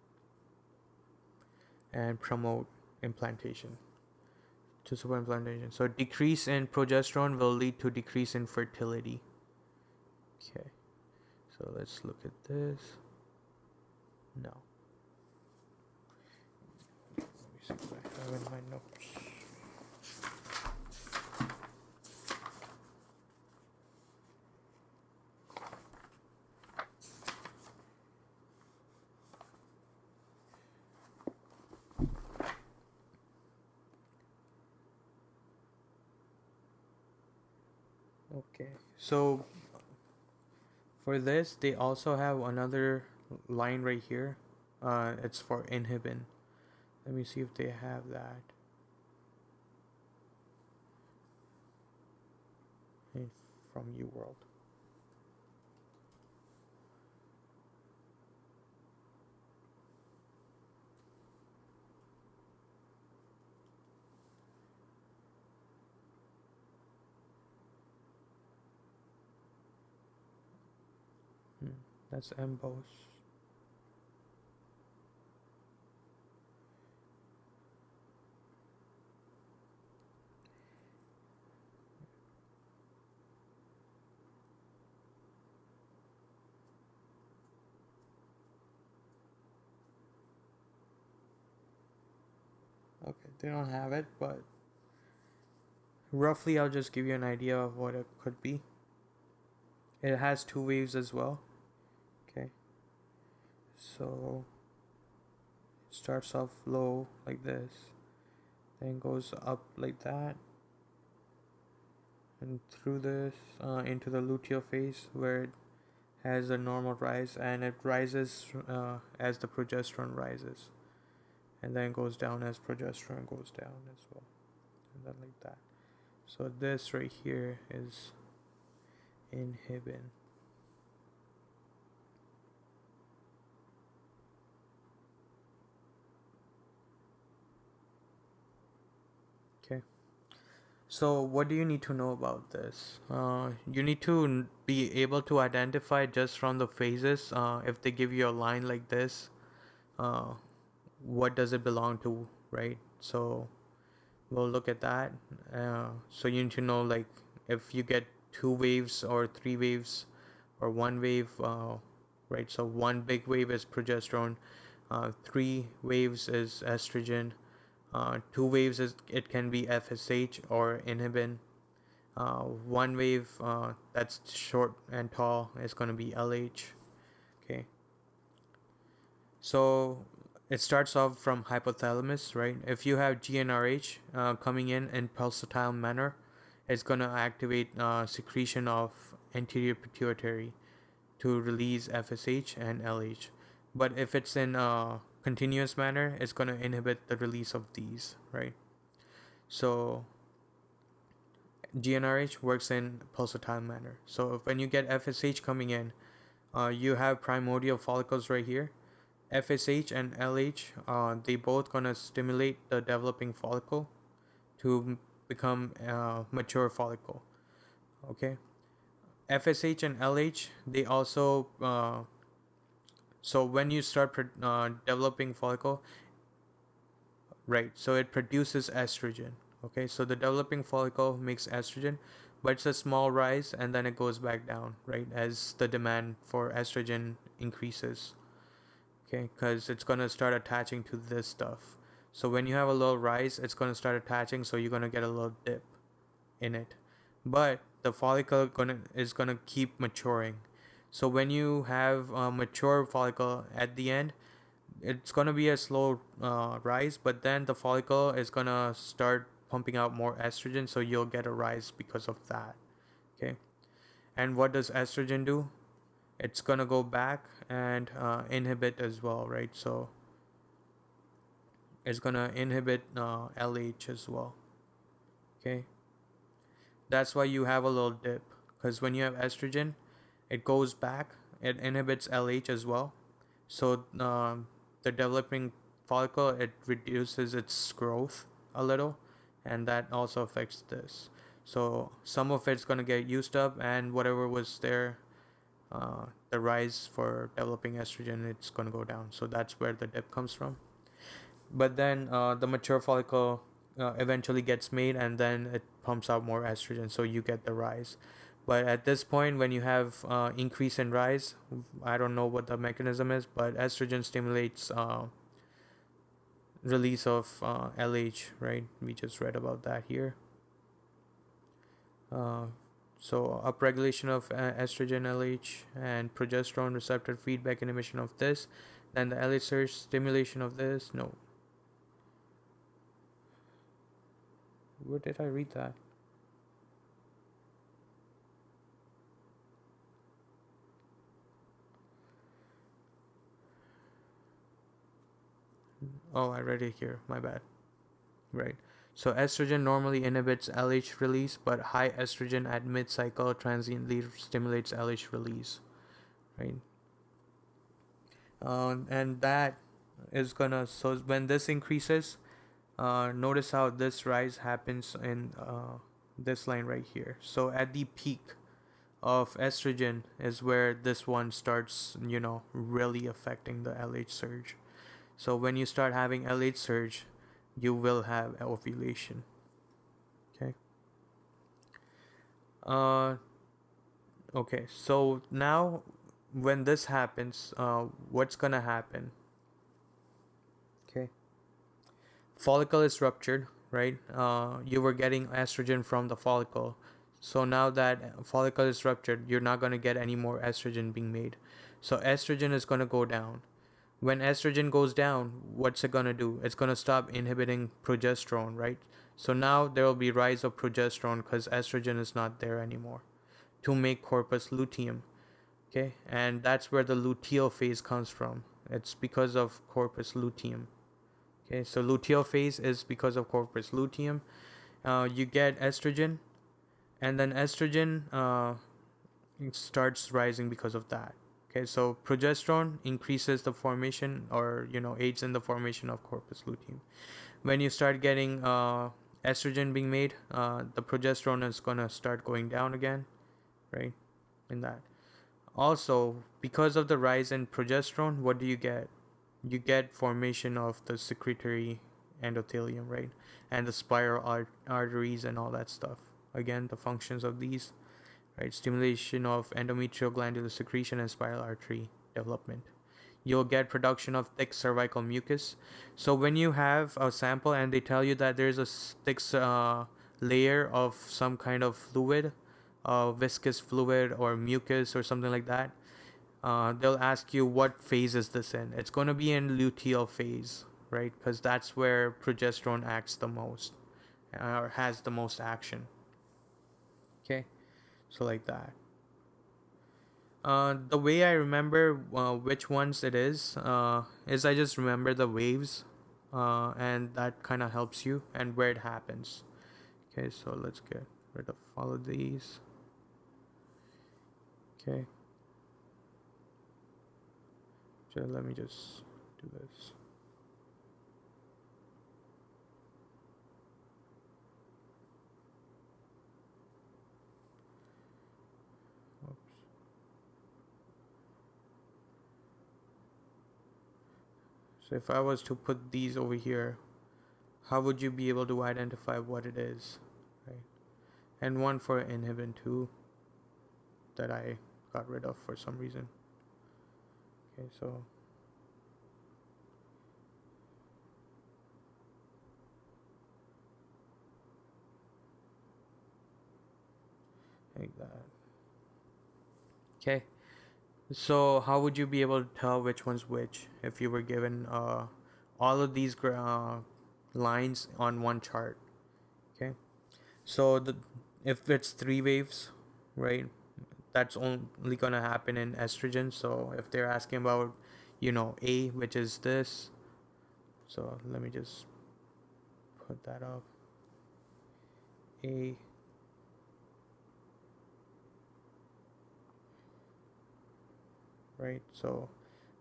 and promote implantation, to support implantation. So decrease in progesterone will lead to decrease in fertility. Okay, so let's look at this. No, let me see what I have in my notes. Okay, so for this, they also have another line right here. It's for inhibin. Let me see if they have that. From UWorld. That's emboss. Okay, they don't have it, but roughly I'll just give you an idea of what it could be. It has two waves as well. Okay, so it starts off low like this, then goes up like that, and through this into the luteal phase, where it has a normal rise, and it rises as the progesterone rises, and then goes down as progesterone goes down as well, and then like that. So this right here is inhibin. Okay, so what do you need to know about this? You need to be able to identify just from the phases, if they give you a line like this, what does it belong to, right? So we'll look at that. So you need to know, like, if you get two waves or three waves or one wave, right? So one big wave is progesterone, three waves is estrogen, two waves is, it can be FSH or inhibin. One wave that's short and tall is going to be LH. Okay, so it starts off from hypothalamus, right? If you have GnRH coming in pulsatile manner, it's going to activate secretion of anterior pituitary to release FSH and LH. But if it's in continuous manner, it's going to inhibit the release of these, right? So GnRH works in pulsatile manner. So when you get FSH coming in, you have primordial follicles right here. FSH and LH, they both gonna stimulate the developing follicle to become a mature follicle. Okay, FSH and LH, they also so when you start developing follicle, right? So it produces estrogen. Okay, so the developing follicle makes estrogen, but it's a small rise and then it goes back down, right, as the demand for estrogen increases. Okay, because it's gonna start attaching to this stuff. So when you have a little rise, it's gonna start attaching, so you're gonna get a little dip in it. But the follicle is gonna keep maturing. So when you have a mature follicle at the end, it's gonna be a slow rise, but then the follicle is gonna start pumping out more estrogen, so you'll get a rise because of that. Okay, and what does estrogen do? It's gonna go back and inhibit as well, right? So it's gonna inhibit LH as well. Okay, that's why you have a little dip, because when you have estrogen, it goes back, it inhibits LH as well. So the developing follicle, it reduces its growth a little, and that also affects this. So some of it's gonna get used up, and whatever was there, the rise for developing estrogen, it's gonna go down. So that's where the dip comes from. But then the mature follicle eventually gets made, and then it pumps out more estrogen, so you get the rise. But at this point, when you have increase in rise, I don't know what the mechanism is, but estrogen stimulates release of LH, right? We just read about that here. uh, so upregulation of estrogen, LH, and progesterone receptor feedback inhibition of this, then the LH surge stimulation of this. No, where did I read that? Oh, I read it here. My bad. Right. So estrogen normally inhibits LH release, but high estrogen at mid-cycle transiently stimulates LH release. Right. And that is gonna. So when this increases, notice how this rise happens in this line right here. So at the peak of estrogen is where this one starts, really affecting the LH surge. So when you start having LH surge, you will have ovulation. Okay. Uh, okay. So now, when this happens, what's gonna happen? Okay. Follicle is ruptured, right? You were getting estrogen from the follicle. So now that follicle is ruptured, you're not gonna get any more estrogen being made. So estrogen is gonna go down. When estrogen goes down, what's it gonna do? It's gonna stop inhibiting progesterone, right? So now there will be rise of progesterone because estrogen is not there anymore to make corpus luteum. Okay, and that's where the luteal phase comes from. It's because of corpus luteum. Okay, so luteal phase is because of corpus luteum. You get estrogen, and then estrogen starts rising because of that. Okay, so progesterone increases the formation, or aids in the formation of corpus luteum. When you start getting estrogen being made, the progesterone is gonna start going down again, right? In that. Also, because of the rise in progesterone, what do you get? You get formation of the secretory endothelium, right? And the spiral arteries and all that stuff. Again, the functions of these, right? Stimulation of endometrial glandular secretion and spiral artery development. You'll get production of thick cervical mucus. So when you have a sample and they tell you that there's a thick layer of some kind of fluid, viscous fluid or mucus or something like that, they'll ask you what phase is this in. It's going to be in luteal phase, right? Because that's where progesterone acts the most, or has the most action. Okay, so like that. The way I remember which ones it is I just remember the waves, and that kind of helps you and where it happens. Okay, so let's get rid of all of these. Okay, so let me just do this. Oops. So if I was to put these over here, how would you be able to identify what it is, right? And one for inhibin too that I got rid of for some reason. Okay, so like that. Okay, so how would you be able to tell which one's which if you were given all of these lines on one chart? Okay, so if it's three waves, right, that's only gonna happen in estrogen. So if they're asking about, A, which is this, so let me just put that up. A, right? So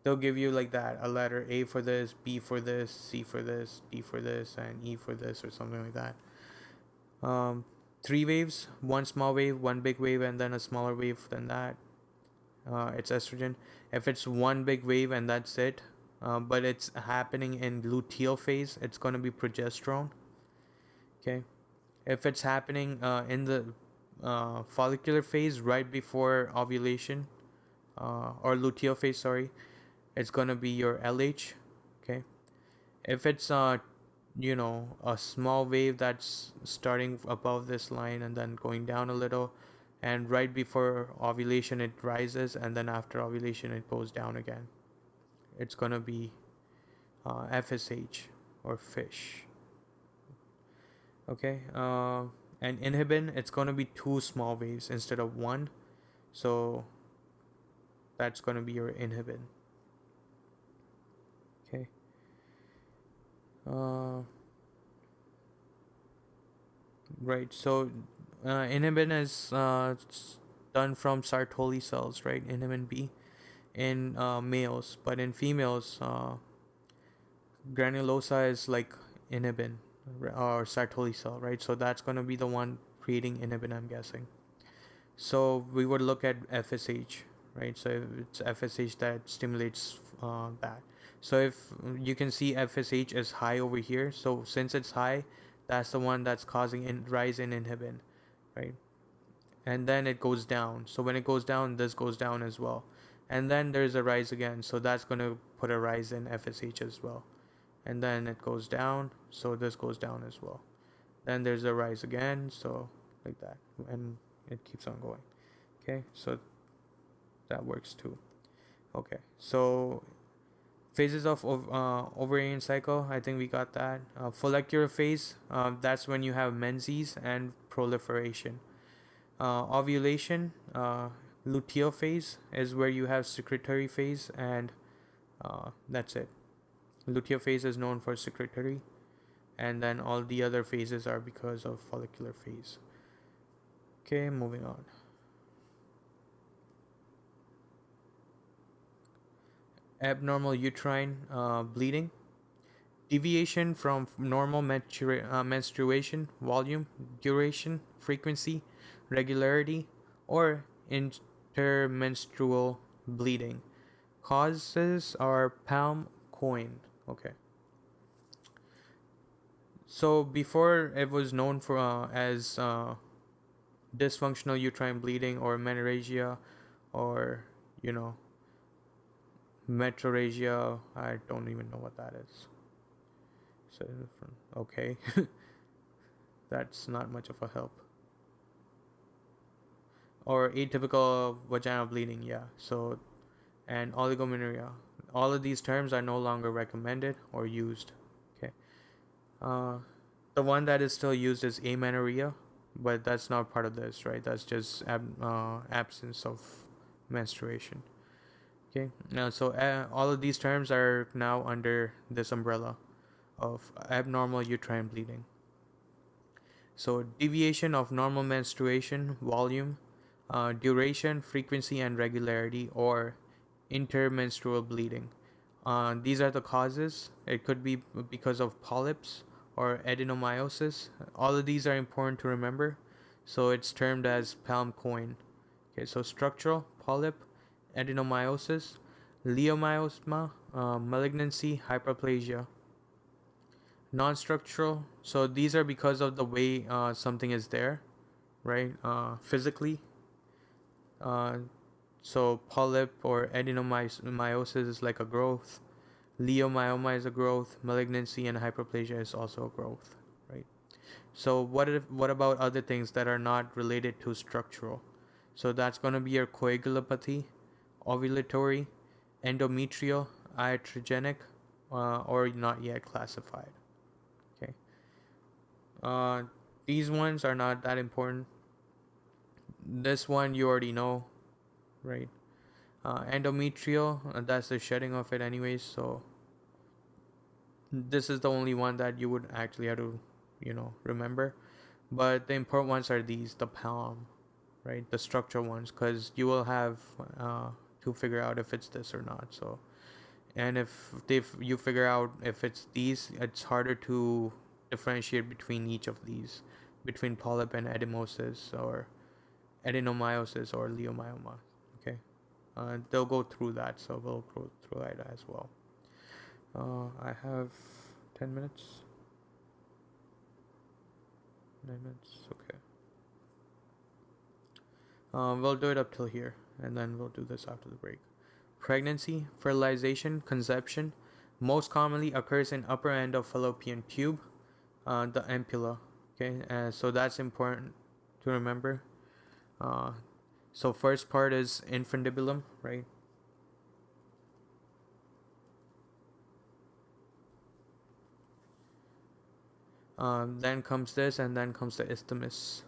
they'll give you like that, a letter A for this, B for this, C for this, D for this, and E for this, or something like that. Three waves, one small wave, one big wave, and then a smaller wave than that. It's estrogen. If it's one big wave and that's it, but it's happening in luteal phase, it's going to be progesterone. Okay. If it's happening in the follicular phase right before ovulation, or luteal phase, sorry, it's going to be your LH. Okay. If it's a small wave that's starting above this line and then going down a little, and right before ovulation it rises, and then after ovulation it goes down again, it's gonna be FSH or fish. Okay. And inhibin, it's gonna be two small waves instead of one, so that's gonna be your inhibin. Okay. Right. So inhibin is done from Sertoli cells, right? Inhibin B in males, but in females, granulosa is like inhibin or Sertoli cell, right? So that's going to be the one creating inhibin, I'm guessing. So we would look at FSH, right? So it's FSH that stimulates that. So if you can see FSH is high over here, so since it's high, that's the one that's causing rise in inhibin, right? And then it goes down. So when it goes down, this goes down as well. And then there's a rise again, so that's going to put a rise in FSH as well. And then it goes down, so this goes down as well. Then there's a rise again, so like that, and it keeps on going. Okay, so that works too. Okay, so phases of ovarian cycle, I think we got that. Follicular phase, that's when you have menses and proliferation. Ovulation, luteal phase is where you have secretory phase, and that's it. Luteal phase is known for secretory, and then all the other phases are because of follicular phase. Okay, moving on. Abnormal uterine bleeding, deviation from normal menstruation, volume, duration, frequency, regularity, or intermenstrual bleeding. Causes are palm coin. Okay. So before it was known for as dysfunctional uterine bleeding or menorrhagia, or metrorrhagia. I don't even know what that is. So okay, that's not much of a help. Or atypical vaginal bleeding, yeah. So, and oligomenorrhea. All of these terms are no longer recommended or used. Okay. Uh, the one that is still used is amenorrhea, but that's not part of this, right? That's just absence of menstruation. Okay. Now, so all of these terms are now under this umbrella of abnormal uterine bleeding. So deviation of normal menstruation, volume, duration, frequency, and regularity, or intermenstrual bleeding. These are the causes. It could be because of polyps or adenomyosis. All of these are important to remember. So it's termed as palm coin. Okay, so structural, polyp, adenomyosis, leiomyosma, malignancy, hyperplasia. Non-structural, so these are because of the way something is there, right? Physically. uh, so polyp or adenomyosis is like a growth. Leiomyoma is a growth. Malignancy and hyperplasia is also a growth, right? So what about other things that are not related to structural? So that's going to be your coagulopathy, ovulatory, endometrial, iatrogenic, or not yet classified. Okay. Uh, these ones are not that important. This one you already know, right? Endometrial, that's the shedding of it anyways. So this is the only one that you would actually have to, remember. But the important ones are these, the palm, right? The structural ones, because you will have to figure out if it's this or not. So, and if you figure out if it's these, it's harder to differentiate between each of these, between polyp and edemosis or adenomyosis or leiomyoma. Okay, they'll go through that, so we'll go through that as well. I have 10 minutes, 9 minutes. Okay. We'll do it up till here, and then we'll do this after the break. Pregnancy, fertilization, conception most commonly occurs in upper end of fallopian tube, the ampulla. Okay, so that's important to remember. Uh, so first part is infundibulum, right? Then comes this, and then comes the isthmus.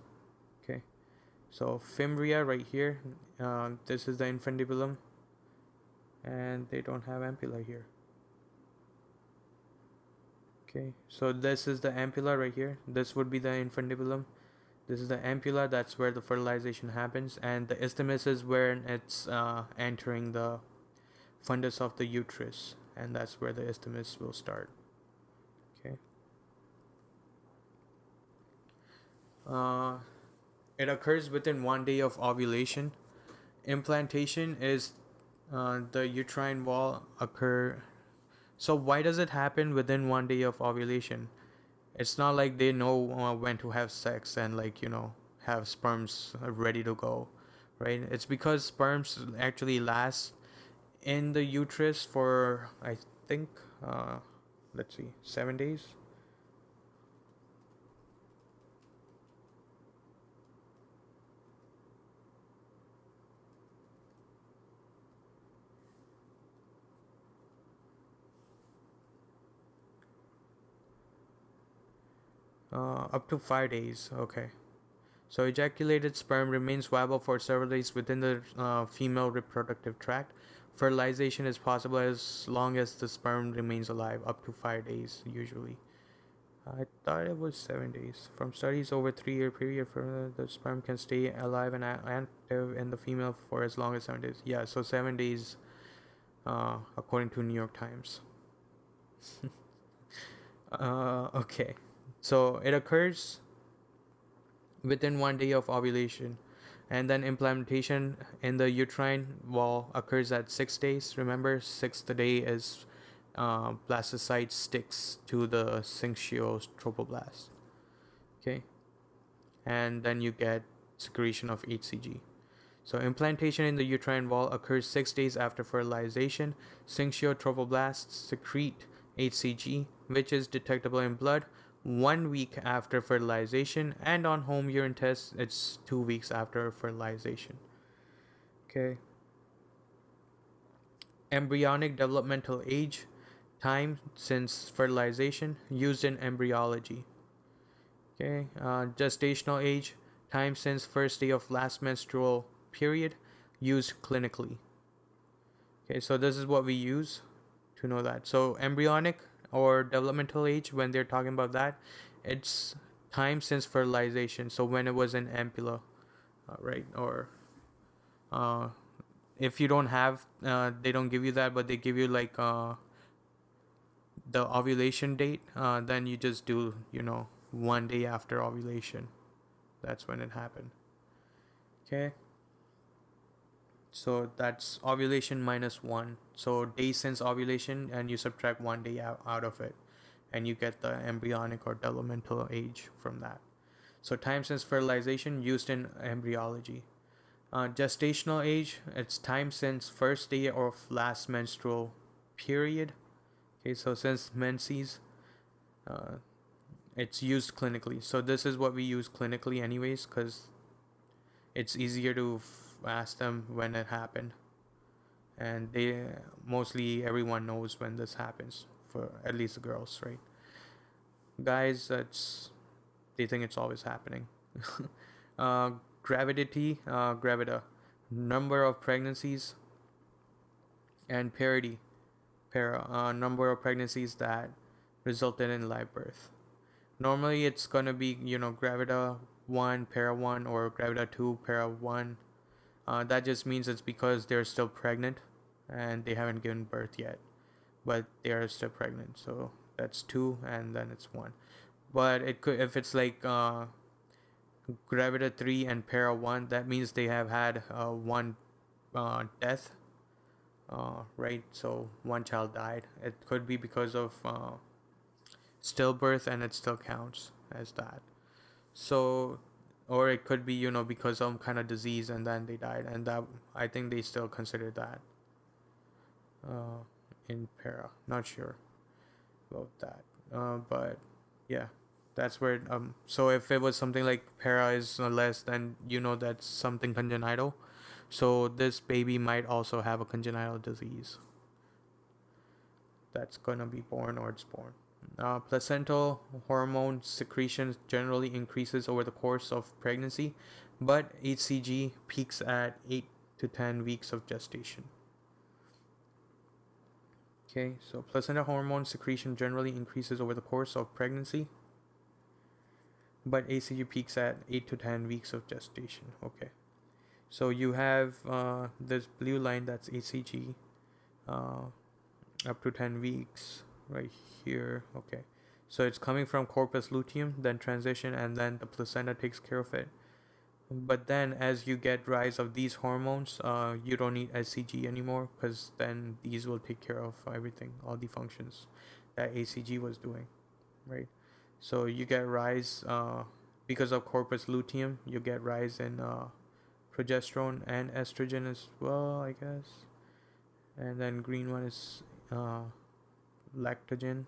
Okay, so fimbria right here. This is the infundibulum, and they don't have ampulla here. Okay, so this is the ampulla right here. This would be the infundibulum. This is the ampulla. That's where the fertilization happens, and the isthmus is where it's entering the fundus of the uterus, and that's where the isthmus will start. Okay. Uh, it occurs within 1 day of ovulation. Implantation is the uterine wall occur. So why does it happen within 1 day of ovulation? It's not like they know when to have sex and have sperms ready to go, right? It's because sperms actually last in the uterus for, I think, let's see, 7 days. Up to 5 days. Okay. So ejaculated sperm remains viable for several days within the female reproductive tract. Fertilization is possible as long as the sperm remains alive, up to 5 days usually. I thought it was 7 days. From studies over 3 year period, for the sperm can stay alive and active in the female for as long as 7 days. Yeah, so 7 days, according to New York Times. Okay, so it occurs within 1 day of ovulation, and then implantation in the uterine wall occurs at 6 days. Remember, sixth day is blastocyte sticks to the syncytial trophoblast. Okay, and then you get secretion of HCG. So implantation in the uterine wall occurs 6 days after fertilization. Syncytial trophoblasts secrete HCG, which is detectable in blood 1 week after fertilization, and on home urine tests, it's 2 weeks after fertilization. Okay. Embryonic developmental age, time since fertilization, used in embryology. Okay. Gestational age, time since first day of last menstrual period, used clinically. Okay, so this is what we use to know that. So embryonic or developmental age, when they're talking about that, it's time since fertilization. So when it was in ampulla, right? Or if you don't have, they don't give you that, but they give you like the ovulation date. Then you just do 1 day after ovulation. That's when it happened. Okay. So that's ovulation minus 1. So days since ovulation, and you subtract 1 day out of it. and you get the embryonic or developmental age from that. So time since fertilization used in embryology. Gestational age, it's time since first day of last menstrual period. Okay, so since menses, uh, it's used clinically. So this is what we use clinically anyways, because it's easier to ask them when it happened. And they mostly everyone knows when this happens, for at least the girls, right? Guys, they think it's always happening. uh, gravida, number of pregnancies, and number of pregnancies that resulted in live birth. Normally, it's gonna be gravida 1, para 1, or gravida 2, para 1. That just means it's because they're still pregnant and they haven't given birth yet, but they are still pregnant. So that's 2, and then it's 1. But it could, if it's like gravida 3 and para 1, that means they have had one death, right? So one child died. It could be because of stillbirth, and it still counts as that. So, or it could be because of some kind of disease and then they died, and that I think they still consider that in para. Not sure about that, but yeah, that's where so if it was something like para is less, then that's something congenital. So this baby might also have a congenital disease that's gonna be born, or it's born. Placental hormone secretion generally increases over the course of pregnancy, but HCG peaks at 8 to 10 weeks of gestation. Okay, so placental hormone secretion generally increases over the course of pregnancy, but HCG peaks at 8 to 10 weeks of gestation. Okay, so you have this blue line, that's HCG, up to 10 weeks right here. Okay, so it's coming from corpus luteum, then transition, and then the placenta takes care of it. But then as you get rise of these hormones, you don't need HCG anymore, because then these will take care of everything, all the functions that HCG was doing, right? So you get rise because of corpus luteum, you get rise in progesterone and estrogen as well, I guess. And then green one is lactogen,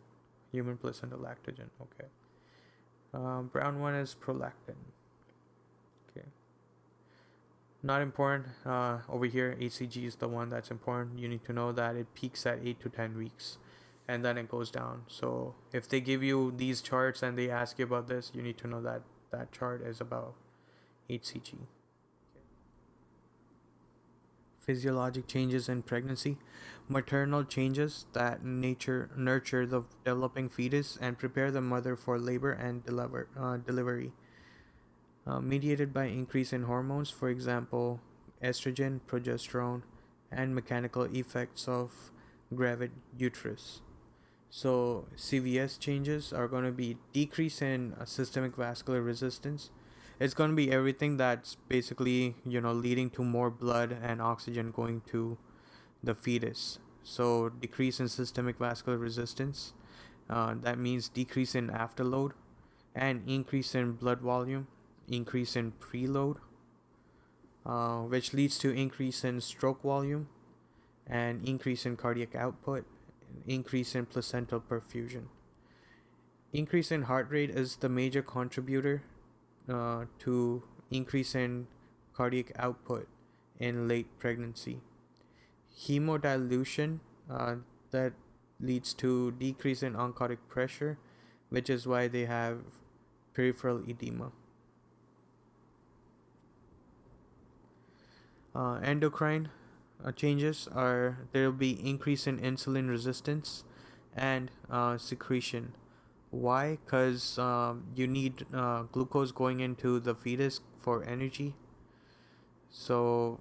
human placenta lactogen. Okay. Brown one is prolactin. Okay. Not important. Over here, HCG is the one that's important. You need to know that it peaks at 8 to 10 weeks, and then it goes down. So if they give you these charts and they ask you about this, you need to know that that chart is about HCG. Physiologic changes in pregnancy, maternal changes that nurture the developing fetus and prepare the mother for labor and delivery, mediated by increase in hormones, for example, estrogen, progesterone, and mechanical effects of gravid uterus. So CVS changes are going to be decrease in systemic vascular resistance. It's going to be everything that's basically leading to more blood and oxygen going to the fetus. So decrease in systemic vascular resistance, that means decrease in afterload, and increase in blood volume, increase in preload, which leads to increase in stroke volume, and increase in cardiac output, increase in placental perfusion. Increase in heart rate is the major contributor to increase in cardiac output in late pregnancy. Hemodilution, that leads to decrease in oncotic pressure, which is why they have peripheral edema. Endocrine changes are there will be increase in insulin resistance and secretion. Why? Because you need glucose going into the fetus for energy. So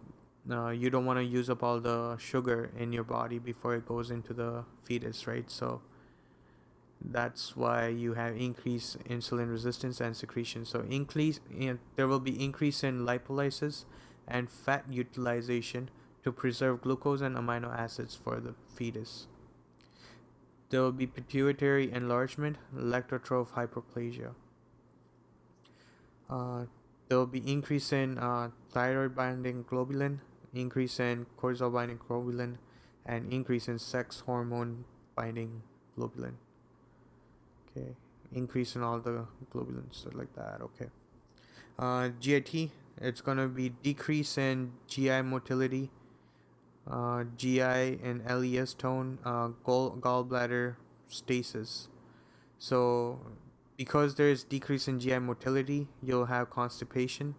you don't want to use up all the sugar in your body before it goes into the fetus, right? So that's why you have increased insulin resistance and secretion. So there will be increase in lipolysis and fat utilization to preserve glucose and amino acids for the fetus. There will be pituitary enlargement, lectotroph hyperplasia. There will be increase in thyroid binding globulin, increase in cortisol binding globulin, and increase in sex hormone binding globulin. Okay, increase in all the globulins, so like that. Okay. GIT, it's gonna be decrease in GI motility, GI and LES tone, gallbladder stasis. So, because there's decrease in GI motility, you'll have constipation.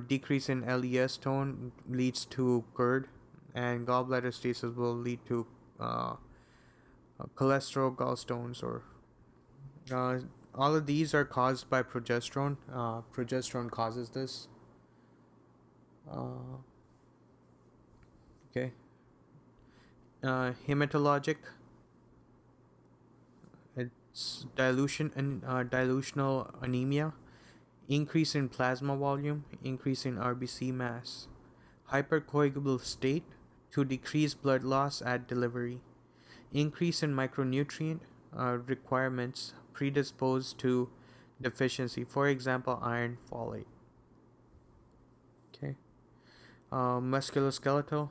Decrease in LES tone leads to GERD, and gallbladder stasis will lead to cholesterol gallstones. Or all of these are caused by progesterone. Progesterone causes this. Okay. Hematologic, it's dilution and dilutional anemia, increase in plasma volume, increase in RBC mass, hypercoagulable state to decrease blood loss at delivery, increase in micronutrient requirements predisposed to deficiency, for example, iron, folate. Okay. Musculoskeletal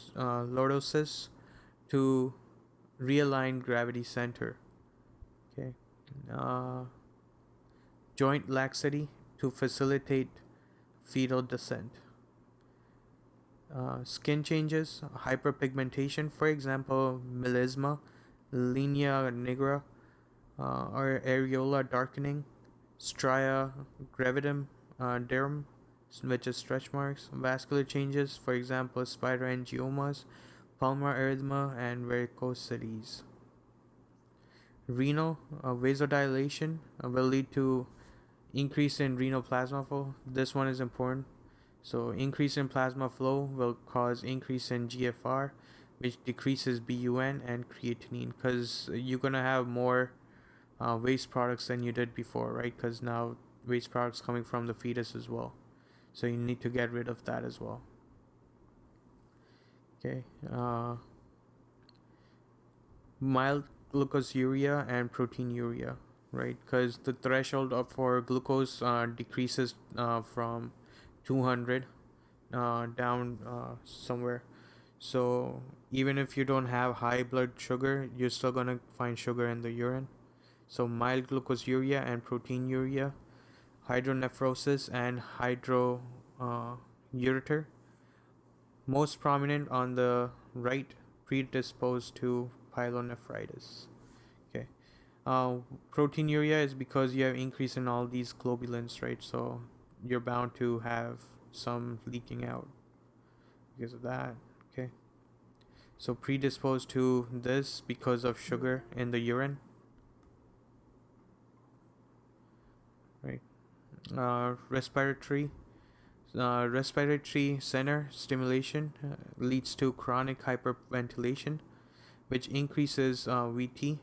lordosis to realign gravity center. Okay. Joint laxity to facilitate fetal descent. Skin changes, hyperpigmentation, for example, melasma, linea nigra, or areola darkening, stria gravidum, derm, which is stretch marks, vascular changes, for example, spider angiomas, palmar erythema, and varicosities. Renal vasodilation will lead to increase in renal plasma flow. This one is important. So increase in plasma flow will cause increase in GFR, which decreases BUN and creatinine, because you're gonna have more waste products than you did before, right? Because now waste products coming from the fetus as well, so you need to get rid of that as well. Okay. Mild glucosuria and proteinuria, right? Because the threshold for glucose decreases from 200 down somewhere. So even if you don't have high blood sugar, you're still gonna find sugar in the urine. So mild glucosuria and proteinuria, hydronephrosis and hydroureter, most prominent on the right, predisposed to pyelonephritis. Okay. Proteinuria is because you have increase in all these globulins, right? So you're bound to have some leaking out because of that. Okay. So predisposed to this because of sugar in the urine, right? Respiratory center stimulation leads to chronic hyperventilation, which increases VT.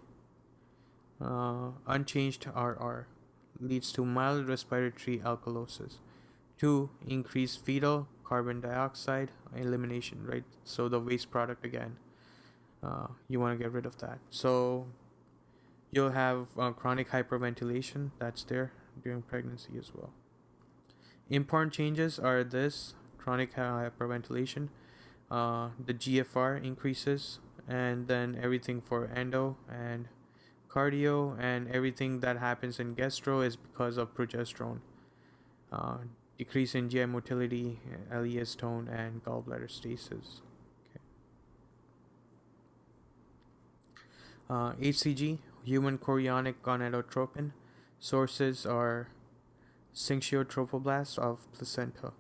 Unchanged RR leads to mild respiratory alkalosis. 2. Increased fetal carbon dioxide elimination, right? So the waste product again. You want to get rid of that. So you'll have chronic hyperventilation that's there during pregnancy as well. Important changes are this: chronic hyperventilation, the GFR increases, and then everything for endo and cardio, and everything that happens in gastro is because of progesterone. Decrease in GI motility, LES tone, and gallbladder stasis. Okay. HCG, human chorionic gonadotropin. Sources are syncytiotrophoblasts of placenta.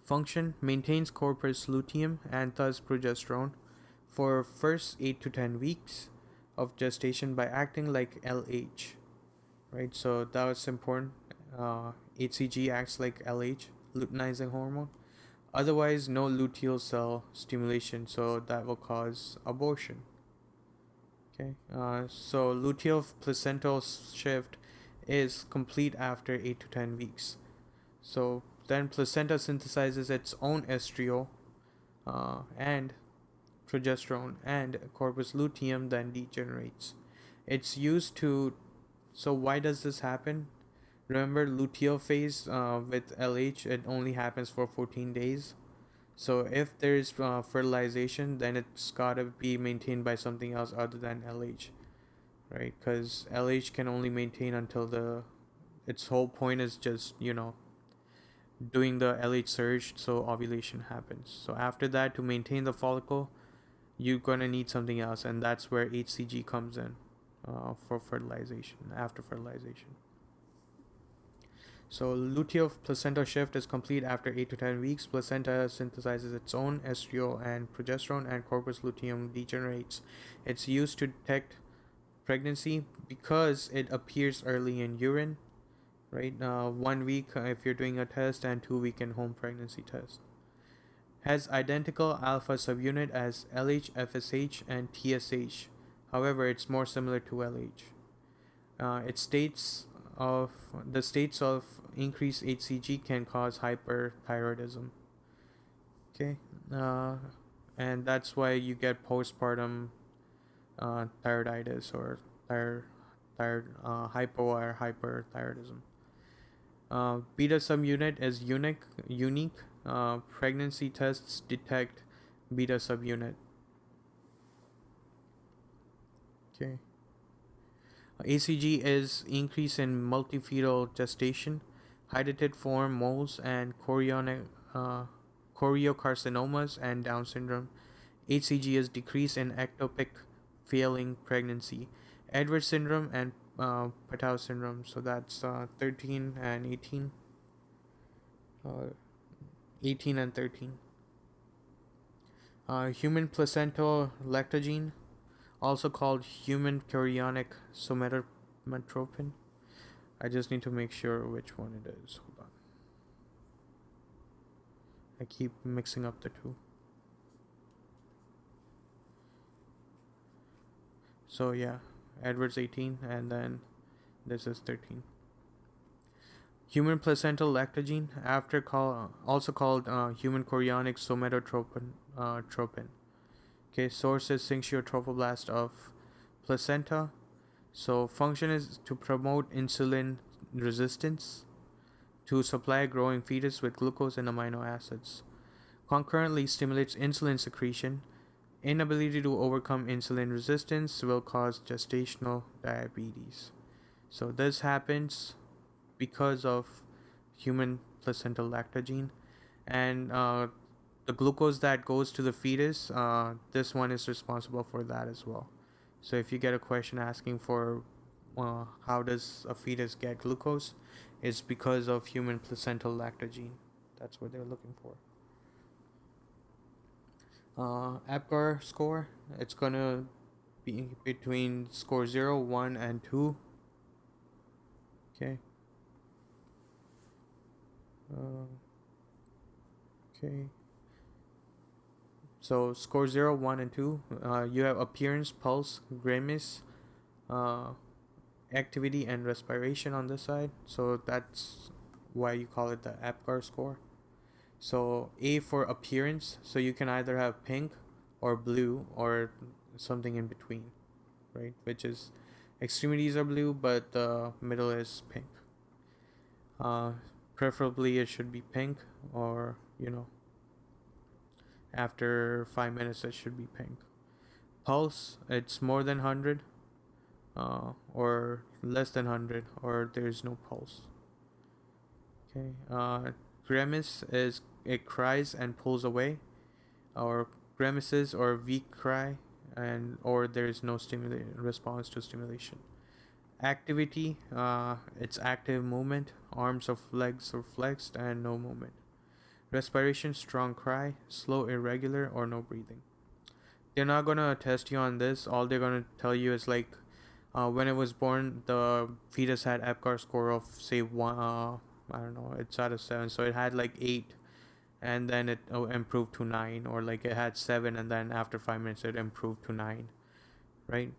Function: maintains corpus luteum and thus progesterone for first 8 to 10 weeks of gestation by acting like LH, right? So that was important. HCG acts like LH, luteinizing hormone. Otherwise, no luteal cell stimulation, so that will cause abortion. Okay. So luteal placental shift is complete after 8 to 10 weeks. So then placenta synthesizes its own estriol, and progesterone, and corpus luteum then degenerates. It's used to. So why does this happen? Remember luteal phase with LH, it only happens for 14 days. So if there's fertilization, then it's gotta be maintained by something else other than LH, right? Because LH can only maintain until its whole point is just, doing the LH surge so ovulation happens. So after that, to maintain the follicle, you're gonna need something else, and that's where HCG comes in for fertilization, after fertilization. So luteal placenta shift is complete after 8 to 10 weeks. Placenta synthesizes its own estriol and progesterone, and corpus luteum degenerates. It's used to detect pregnancy because it appears early in urine, right? 1 week if you're doing a test, and 2 week in home pregnancy test. Has identical alpha subunit as LH, FSH, and TSH. However, it's more similar to LH. It states of the states of increased HCG can cause hyperthyroidism. Okay, and that's why you get postpartum thyroiditis or hypo or hyperthyroidism. Beta subunit is unique. Pregnancy tests detect beta subunit. Okay. ACG is increase in multifetal gestation, hydatid form moles, and choriocarcinomas and Down syndrome. HCG is decrease in ectopic failing pregnancy, Edwards syndrome, and Patau syndrome. So that's 13 and 18. 18 and 13. Human placental lactogene, also called human chorionic somatotropin. I just need to make sure which one it is. Hold on. I keep mixing up the two. So yeah, Edwards 18, and then this is 13. Human placental lactogene, also called human chorionic somatotropin. Okay, source is syncytial trophoblast of placenta. So function is to promote insulin resistance, to supply a growing fetus with glucose and amino acids. Concurrently stimulates insulin secretion. Inability to overcome insulin resistance will cause gestational diabetes. So this happens because of human placental lactogene, and the glucose that goes to the fetus, this one is responsible for that as well. So if you get a question asking for how does a fetus get glucose, it's because of human placental lactogene. That's what they're looking for. APGAR score, it's gonna be between score 0, 1, and 2. Okay. Okay. So score 0, 1, and 2. You have appearance, pulse, grimace, activity, and respiration on this side. So that's why you call it the APGAR score. So A for appearance. So you can either have pink or blue or something in between, right? Which is extremities are blue, but the middle is pink. Preferably it should be pink, or after 5 minutes it should be pink. Pulse, it's more than 100, or less than 100, or there's no pulse. Okay. Grimace is it cries and pulls away, or grimaces or weak cry, and or there is no response to stimulation. Activity, it's active movement, arms or legs are flexed and no movement. Respiration, strong cry, slow, irregular, or no breathing. They're not gonna test you on this. All they're gonna tell you is like, when it was born, the fetus had APGAR score of say 1. I don't know. It's out of 7, so it had like 8, and then it improved to 9, or like it had 7, and then after 5 minutes it improved to 9, right?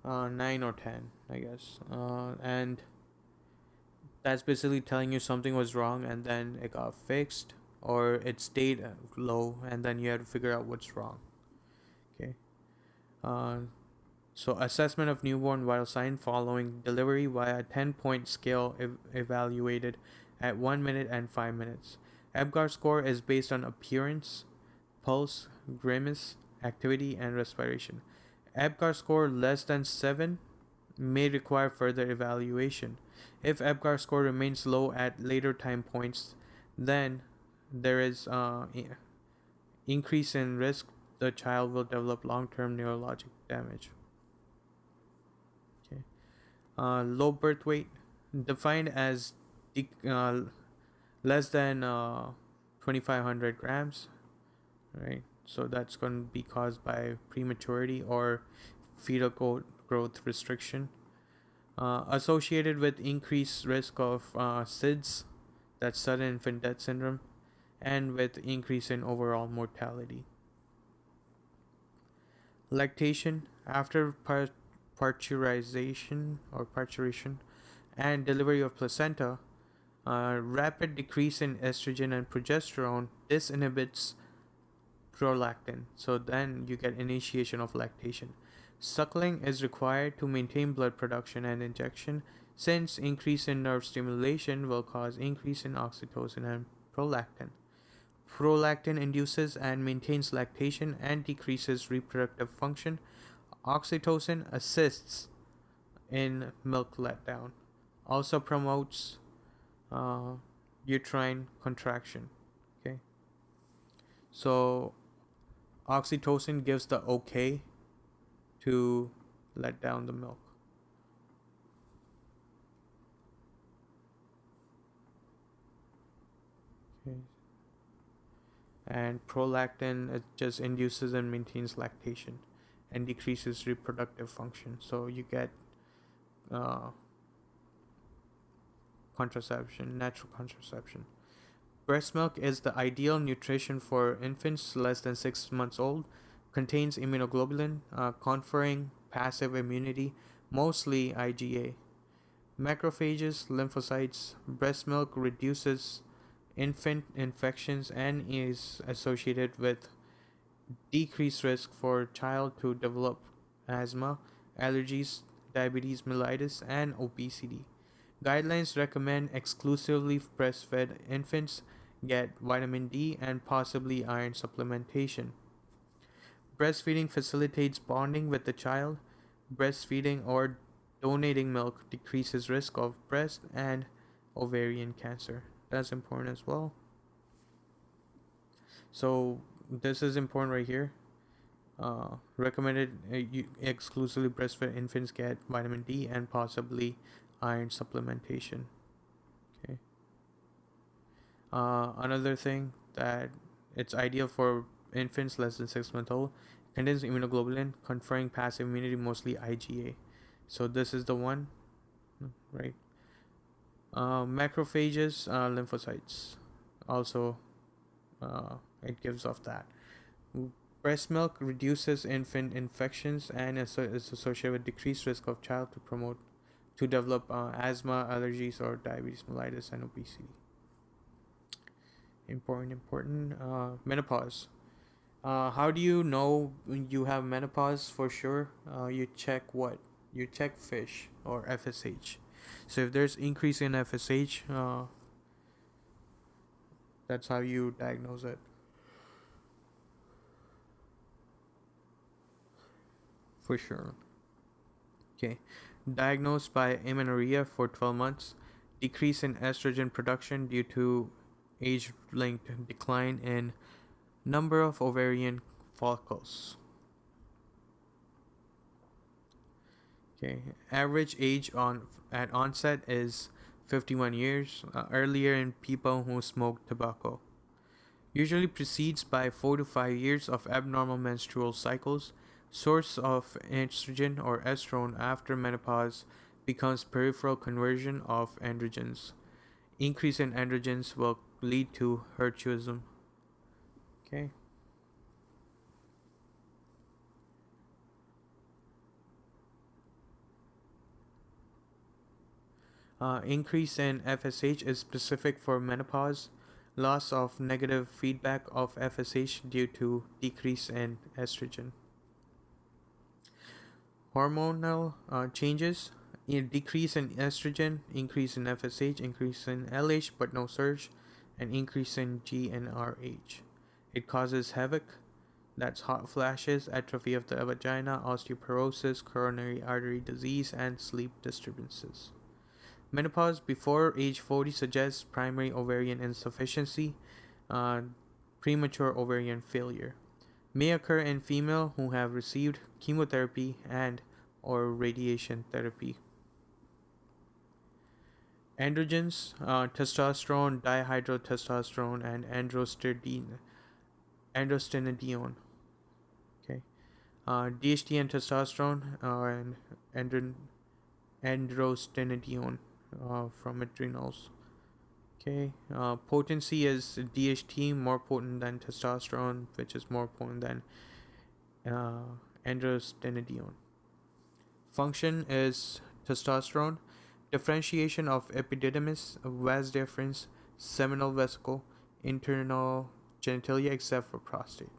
9 or 10, I guess. And that's basically telling you something was wrong and then it got fixed. or it stayed low, and then you had to figure out what's wrong. Okay. Uh, so assessment of newborn vital sign following delivery via 10-point scale evaluated at 1 minute and 5 minutes. Apgar score is based on appearance, pulse, grimace, activity, and respiration. Apgar score less than 7 may require further evaluation. If Apgar score remains low at later time points, then there is increase in risk the child will develop long-term neurologic damage. Okay. Low birth weight, defined as less than 2,500 grams, right? So that's going to be caused by prematurity or fetal growth restriction, associated with increased risk of SIDS, that's sudden infant death syndrome, and with increase in overall mortality. Lactation after parturition and delivery of placenta, rapid decrease in estrogen and progesterone disinhibits prolactin, so then you get initiation of lactation. Suckling is required to maintain blood production and injection, since increase in nerve stimulation will cause increase in oxytocin and prolactin. Prolactin induces and maintains lactation and decreases reproductive function. Oxytocin assists in milk letdown, also promotes uh, uterine contraction. Okay, so oxytocin gives the okay to let down the milk. Okay. And prolactin, it just induces and maintains lactation and decreases reproductive function. So you get uh, contraception, natural contraception. Breast milk is the ideal nutrition for infants less than 6 months old. Contains immunoglobulin, conferring passive immunity, mostly IgA. Macrophages, lymphocytes. Breast milk reduces infant infections and is associated with decreased risk for child to develop asthma, allergies, diabetes mellitus, and obesity. Guidelines recommend exclusively breastfed infants get vitamin D and possibly iron supplementation. Breastfeeding facilitates bonding with the child. Breastfeeding or donating milk decreases risk of breast and ovarian cancer. That's important as well. So this is important right here. Recommended exclusively breastfed infants get vitamin D and possibly iron supplementation. Okay. Another thing that it's ideal for infants less than 6 months old. Contains immunoglobulin, conferring passive immunity, mostly IgA. So this is the one, right? Macrophages, lymphocytes. Also, it gives off that. Breast milk reduces infant infections and is associated with decreased risk of child to develop asthma, allergies, or diabetes mellitus and obesity. Important. Menopause. How do you know when you have menopause for sure? You check what? You check fish or FSH. So if there's increase in FSH, that's how you diagnose it. For sure. Okay. Diagnosed by amenorrhea for 12 months. Decrease in estrogen production due to age-linked decline in number of ovarian follicles. Okay. Average age at onset is 51 years, earlier in people who smoke tobacco. Usually precedes by 4 to 5 years of abnormal menstrual cycles. Source of estrogen or estrone after menopause becomes peripheral conversion of androgens. Increase in androgens will lead to hirsutism. Okay. Increase in FSH is specific for menopause. loss of negative feedback of FSH due to decrease in estrogen. Hormonal changes, decrease in estrogen, increase in FSH, increase in LH but no surge, and increase in GnRH. It causes havoc, that's hot flashes, atrophy of the vagina, osteoporosis, coronary artery disease, and sleep disturbances. Menopause before age 40 suggests primary ovarian insufficiency, uh, premature ovarian failure. May occur in female who have received chemotherapy and or radiation therapy. Androgens, testosterone, dihydrotestosterone, and androstenedione. Okay, DHT and testosterone and androstenedione from adrenals. Okay, potency is DHT more potent than testosterone, which is more potent than androstenedione. Function is testosterone, differentiation of epididymis, vas deferens, seminal vesicle, internal genitalia except for prostate.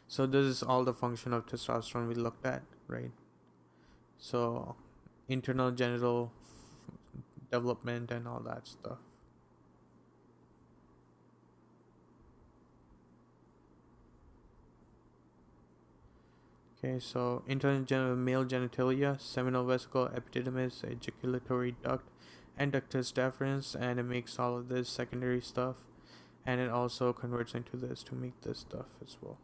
So this is all the function of testosterone we looked at, right? So internal genital development and all that stuff. Okay, so internal male genitalia, seminal vesicle, epididymis, ejaculatory duct, and ductus deferens, and it makes all of this secondary stuff, and it also converts into this to make this stuff as well.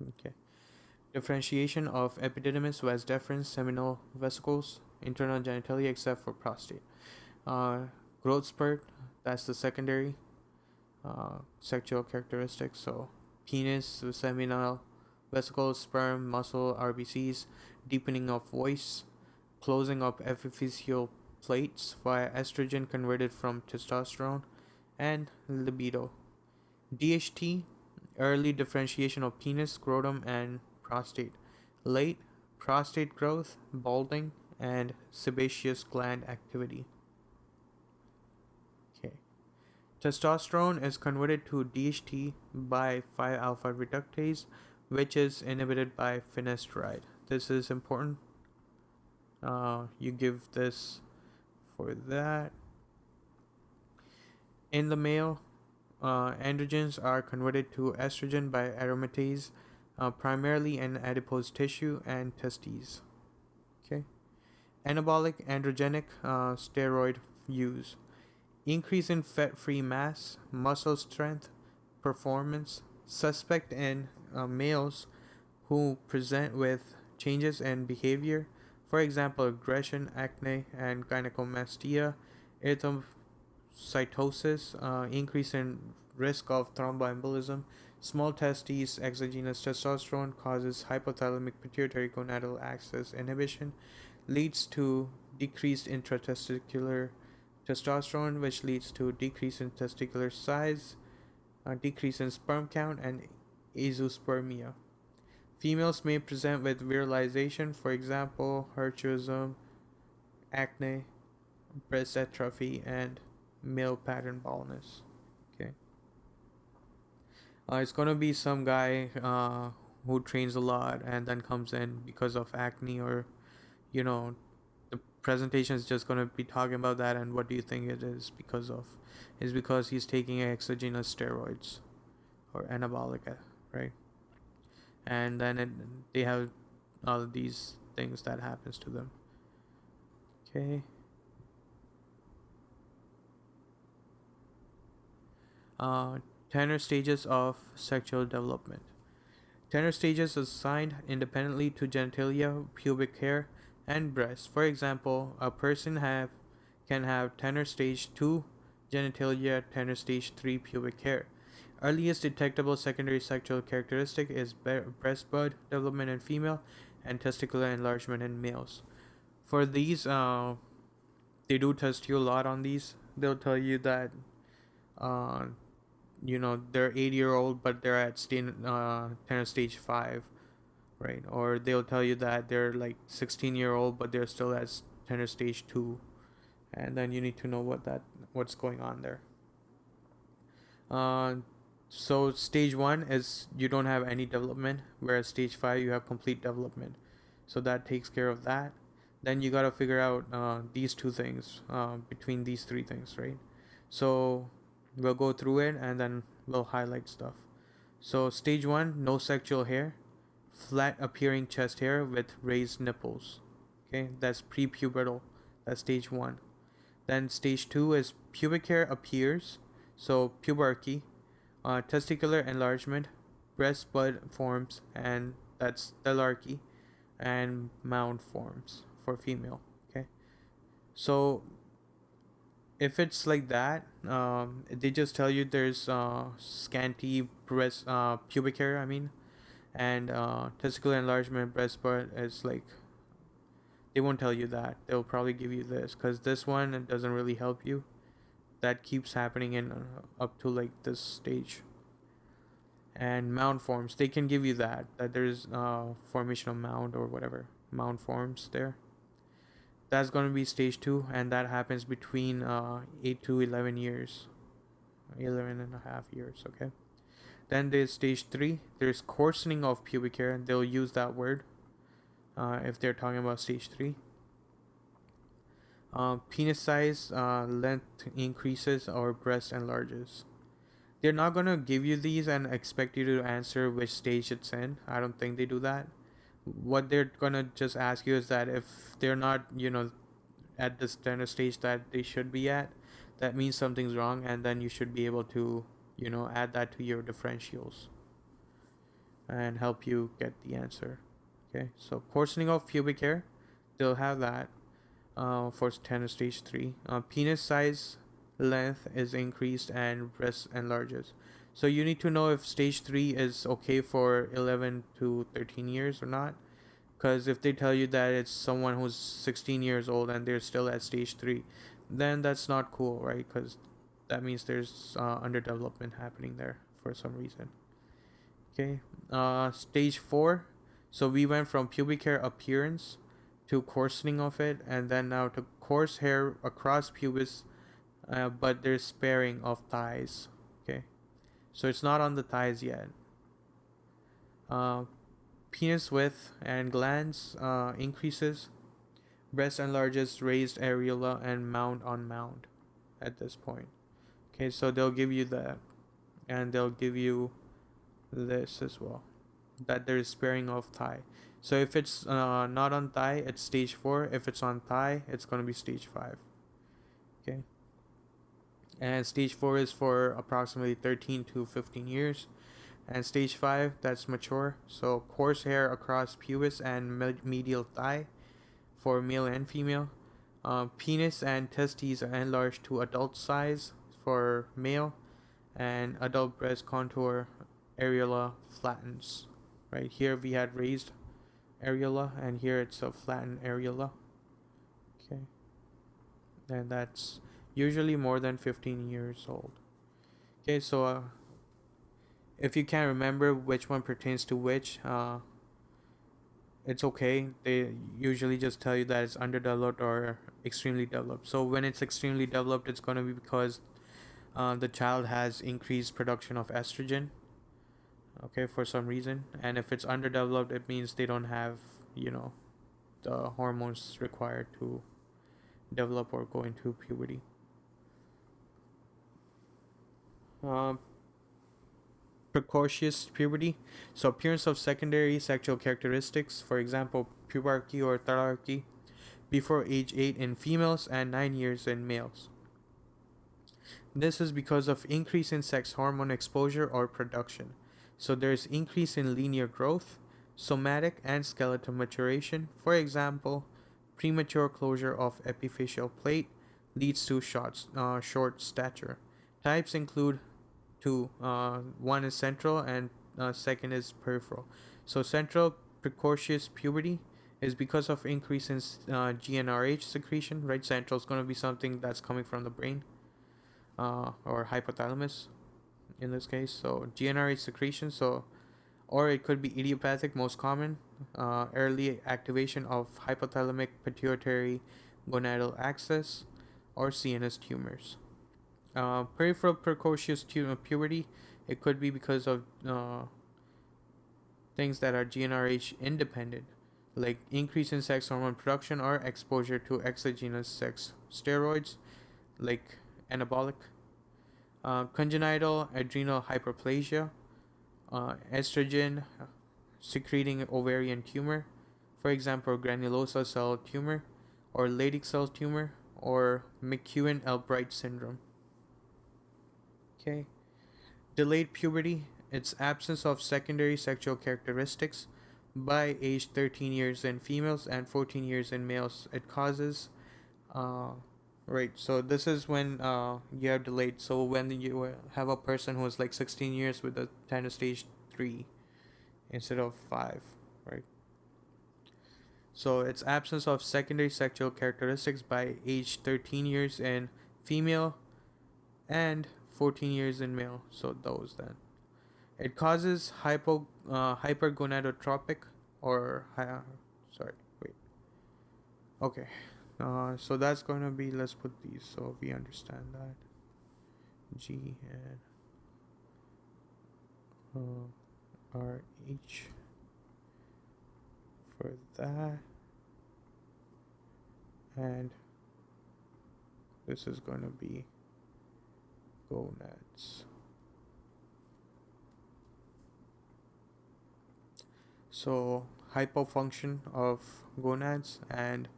Okay, differentiation of epididymis, vas deferens, seminal vesicles, internal genitalia except for prostate. Growth spurt, that's the secondary sexual characteristics. So penis, seminal vesicles, sperm, muscle, RBCs, deepening of voice, closing of epiphyseal plates via estrogen converted from testosterone, and libido. DHT, early differentiation of penis, scrotum, and prostate. Late, prostate growth, balding, and sebaceous gland activity. Okay. Testosterone is converted to DHT by 5-alpha reductase, which is inhibited by finasteride. This is important. You give this for that. In the male, androgens are converted to estrogen by aromatase, primarily in adipose tissue and testes. Okay. Anabolic androgenic steroid use. Increase in fat-free mass, muscle strength, performance. Suspect in males who present with changes in behavior, for example, aggression, acne, and gynecomastia, erythrocytosis, increase in risk of thromboembolism. Small testes, exogenous testosterone causes hypothalamic pituitary gonadal axis inhibition, leads to decreased intratesticular testosterone, which leads to decrease in testicular size, decrease in sperm count, and azoospermia. Females may present with virilization, for example, hirsutism, acne, breast atrophy, and male pattern baldness. Okay. It's gonna be some guy who trains a lot and then comes in because of acne, or the presentation is just gonna be talking about that, and what do you think it is because of? Is because he's taking exogenous steroids or anabolic, right? And then they have all of these things that happens to them. Okay. Tenor stages of sexual development. Tenor stages assigned independently to genitalia, pubic hair, and breasts. For example, a person can have tenor stage 2 genitalia, tenor stage 3 pubic hair. Earliest detectable secondary sexual characteristic is breast bud development in female and testicular enlargement in males. For these, they do test you a lot on these. They'll tell you that they're 8-year-old but they're at tenor stage 5, right? Or they'll tell you that they're like 16-year-old, but they're still at tender stage 2, and then you need to know what's going on there. Uh, so stage 1 is you don't have any development, whereas stage 5 you have complete development. So that takes care of that. Then you gotta figure out these two things between these three things, right? So we'll go through it and then we'll highlight stuff. So stage 1, no sexual hair, flat appearing chest hair with raised nipples. Okay, that's prepubertal. That's stage 1. Then stage 2 is pubic hair appears, so pubarchy, testicular enlargement, breast bud forms, and that's stellarchy, and mound forms for female. Okay, so if it's like that, they just tell you there's scanty breast pubic hair. I mean, and testicular enlargement, breast bud is like they won't tell you that. They'll probably give you this because this one doesn't really help you. That keeps happening in up to like this stage. And mound forms, they can give you that there's formation of mound or whatever mound forms there. That's going to be stage 2, and that happens between 8 to 11 years, 11 and a half years. Okay, then there's stage 3. There's coarsening of pubic hair. They'll use that word if they're talking about stage 3. Penis size, length increases, or breast enlarges. They're not gonna give you these and expect you to answer which stage it's in. I don't think they do that. What they're gonna just ask you is that if they're not, at the standard stage that they should be at, that means something's wrong, and then you should be able to, add that to your differentials and help you get the answer. Okay, so coarsening of pubic hair, they'll have that for standard stage 3. Penis size, length is increased, and breast enlarges. So you need to know if stage 3 is okay for 11 to 13 years or not. Because if they tell you that it's someone who's 16 years old and they're still at stage 3, then that's not cool, right? Because that means there's underdevelopment happening there for some reason. Okay, stage 4. So we went from pubic hair appearance to coarsening of it, and then now to coarse hair across pubis, but there's sparing of thighs. Okay, so it's not on the thighs yet. Penis width and glands increases, breast enlarges, raised areola, and mound on mound at this point. Okay, so they'll give you that, and they'll give you this as well, that there is sparing of thigh. So if it's not on thigh, it's stage 4. If it's on thigh, it's going to be stage 5. Okay, and stage 4 is for approximately 13 to 15 years. And stage 5, that's mature. So coarse hair across pubis and medial thigh for male and female. Penis and testes are enlarged to adult size for male, and adult breast contour areola flattens. Right here we had raised areola, and here it's a flattened areola. Okay, and that's usually more than 15 years old. Okay, so if you can't remember which one pertains to which, it's okay. They usually just tell you that it's underdeveloped or extremely developed. So when it's extremely developed, it's going to be because the child has increased production of estrogen, okay, for some reason. And if it's underdeveloped, it means they don't have, the hormones required to develop or go into puberty. Precocious puberty, so appearance of secondary sexual characteristics, for example pubarchy or thalarchy, before age 8 in females and 9 years in males. This is because of increase in sex hormone exposure or production. So there's increase in linear growth, somatic and skeletal maturation. For example, premature closure of epiphyseal plate leads to short stature. Types include two. One is central and second is peripheral. So central precocious puberty is because of increase in GnRH secretion, right? Central is going to be something that's coming from the brain or hypothalamus in this case. So GnRH secretion. So or it could be idiopathic, most common, early activation of hypothalamic pituitary gonadal axis, or CNS tumors. Peripheral precocious puberty, it could be because of things that are GnRH independent, like increase in sex hormone production or exposure to exogenous sex steroids, like anabolic. Congenital adrenal hyperplasia, estrogen secreting ovarian tumor, for example, granulosa cell tumor, or Leydig cell tumor, or McEwen-Albright syndrome. Okay. Delayed puberty, its absence of secondary sexual characteristics by age 13 years in females and 14 years in males. It causes, uh, right, so this is when you have delayed. So when you have a person who is like 16 years with a kind of stage 3 instead of 5, right? So its absence of secondary sexual characteristics by age 13 years in female and 14 years in male. So those then. It causes hypergonadotropic or sorry, wait. Okay. So that's going to be, let's put these so we understand that. G and RH for that. And this is going to be gonads. So hypofunction of gonads and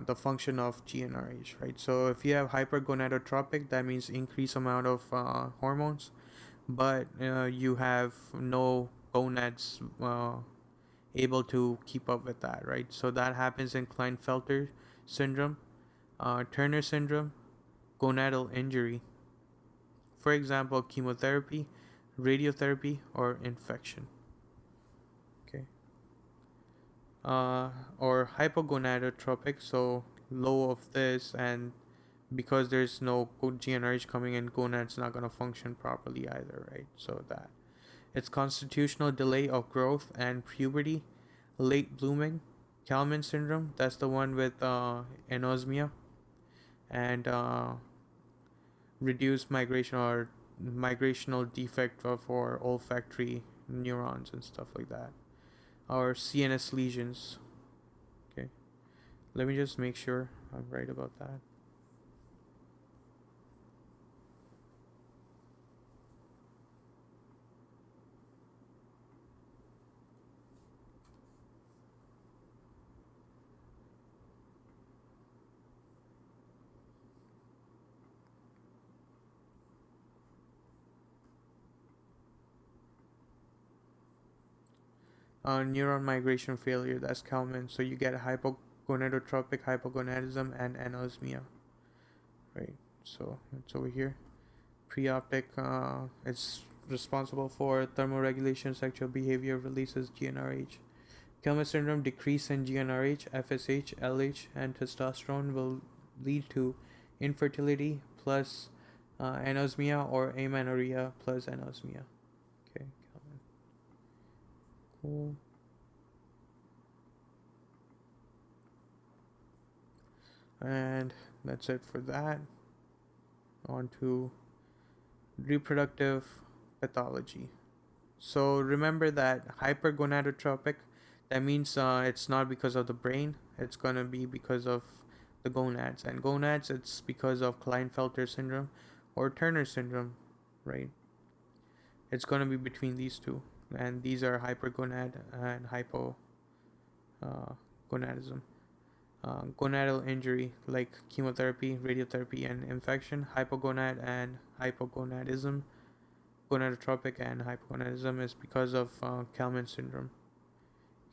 the function of GnRH, right? So if you have hypergonadotropic, that means increased amount of hormones, but you have no gonads able to keep up with that, right? So that happens in Klinefelter syndrome, Turner syndrome, gonadal injury, for example, chemotherapy, radiotherapy, or infection. Okay. Or hypogonadotropic, so low of this, and because there's no GnRH coming in, gonad's not going to function properly either, right? So that it's constitutional delay of growth and puberty, late blooming, Kalman syndrome, that's the one with anosmia, and reduced migration or migrational defect for olfactory neurons and stuff like that, or CNS lesions. Okay, let me just make sure I'm right about that. Neuron migration failure, that's Kalman. So you get hypogonadotropic hypogonadism and anosmia, right? So it's over here. Preoptic, it's responsible for thermoregulation, sexual behavior, releases GnRH. Kalman syndrome, decrease in GnRH, FSH, LH, and testosterone will lead to infertility plus anosmia, or amenorrhea plus anosmia. Okay, Kalman. Cool. And that's it for that. On to reproductive pathology. So remember that hypergonadotropic, that means it's not because of the brain, it's going to be because of the gonads. And gonads, it's because of Klinefelter syndrome or Turner syndrome, right? It's going to be between these two. And these are hypergonad and hypogonadism. Gonadal injury like chemotherapy, radiotherapy, and infection. Hypogonad and hypogonadism. Gonadotropic and hypogonadism is because of Kalman syndrome.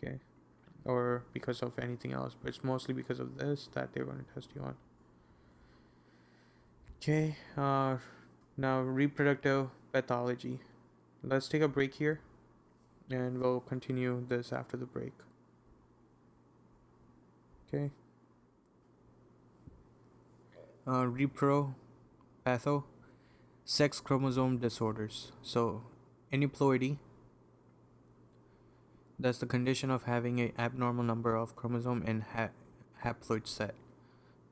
Okay, or because of anything else, but it's mostly because of this that they're going to test you on. Okay, now reproductive pathology. Let's take a break here, and we'll continue this after the break. Okay. Repro patho, sex chromosome disorders. So, aneuploidy, That's the condition of having an abnormal number of chromosome in haploid set.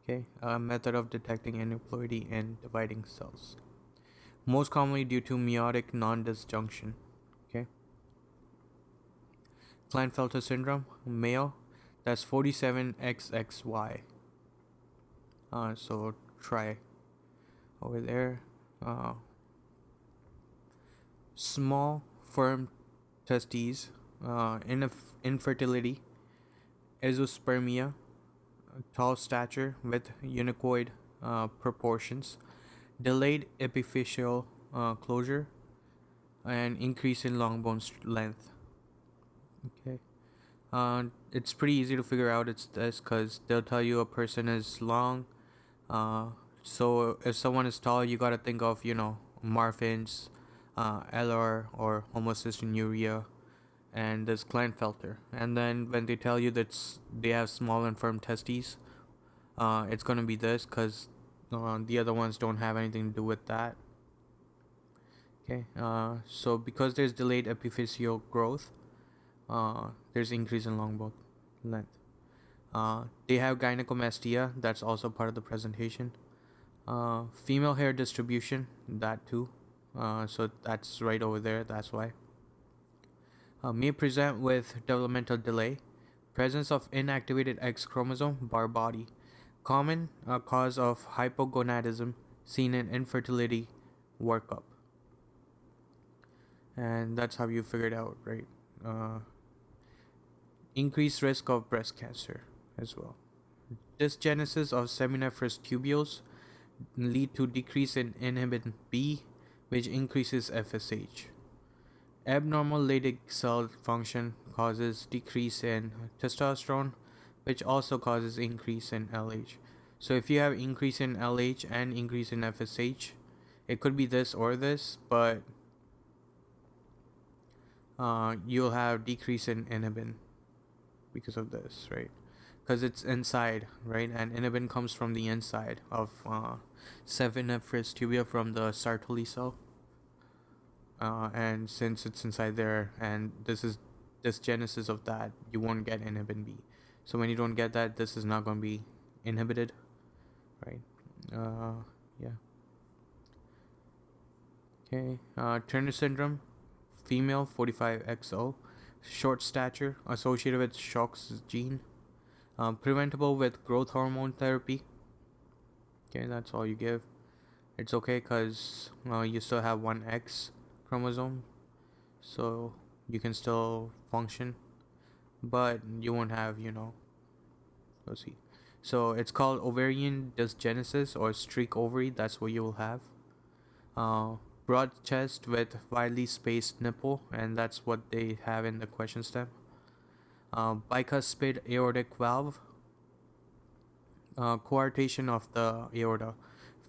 Okay, a method of detecting aneuploidy in dividing cells. Most commonly due to meiotic non-disjunction. Okay, Klinefelter syndrome, male, that's 47XXY. So try over there. Uh, Small, firm testes, infertility, azoospermia, tall stature with unicoid proportions, delayed epiphyseal closure, and increase in long bone length. Okay. It's pretty easy to figure out it's this because they'll tell you a person is long. So if someone is tall, you gotta think of Marfan's, LR or homocystinuria, and this Klinefelter. And then when they tell you that they have small and firm testes, it's gonna be this because the other ones don't have anything to do with that. Okay. So because there's delayed epiphyseal growth, there's increase in long bone length. They have gynecomastia. That's also part of the presentation. Female hair distribution, that too. So that's right over there. That's why. May present with developmental delay, presence of inactivated X chromosome, bar body, common cause of hypogonadism seen in infertility workup, and that's how you figure it out, right? Increased risk of breast cancer as well. Dysgenesis of seminiferous tubules lead to decrease in inhibin B, which increases FSH. Abnormal Leydig cell function causes decrease in testosterone, which also causes increase in LH. So if you have increase in LH and increase in FSH, it could be this or this, but you'll have decrease in inhibin because of this, right? Because it's inside, right? And inhibin comes from the inside of seminiferous tubule from the Sartoli cell. And since it's inside there, and this is dysgenesis of that, you won't get inhibin B. So when you don't get that, this is not going to be inhibited, right? Yeah. Okay. Turner syndrome, female, 45XO, short stature, associated with SHOX gene, preventable with growth hormone therapy. Okay, that's all you give. It's okay because you still have one X chromosome, so you can still function, but you won't have, let's see. So it's called ovarian dysgenesis or streak ovary. That's what you will have. Broad chest with widely spaced nipple, and that's what they have in the question stem. Bicuspid aortic valve, coarctation of the aorta,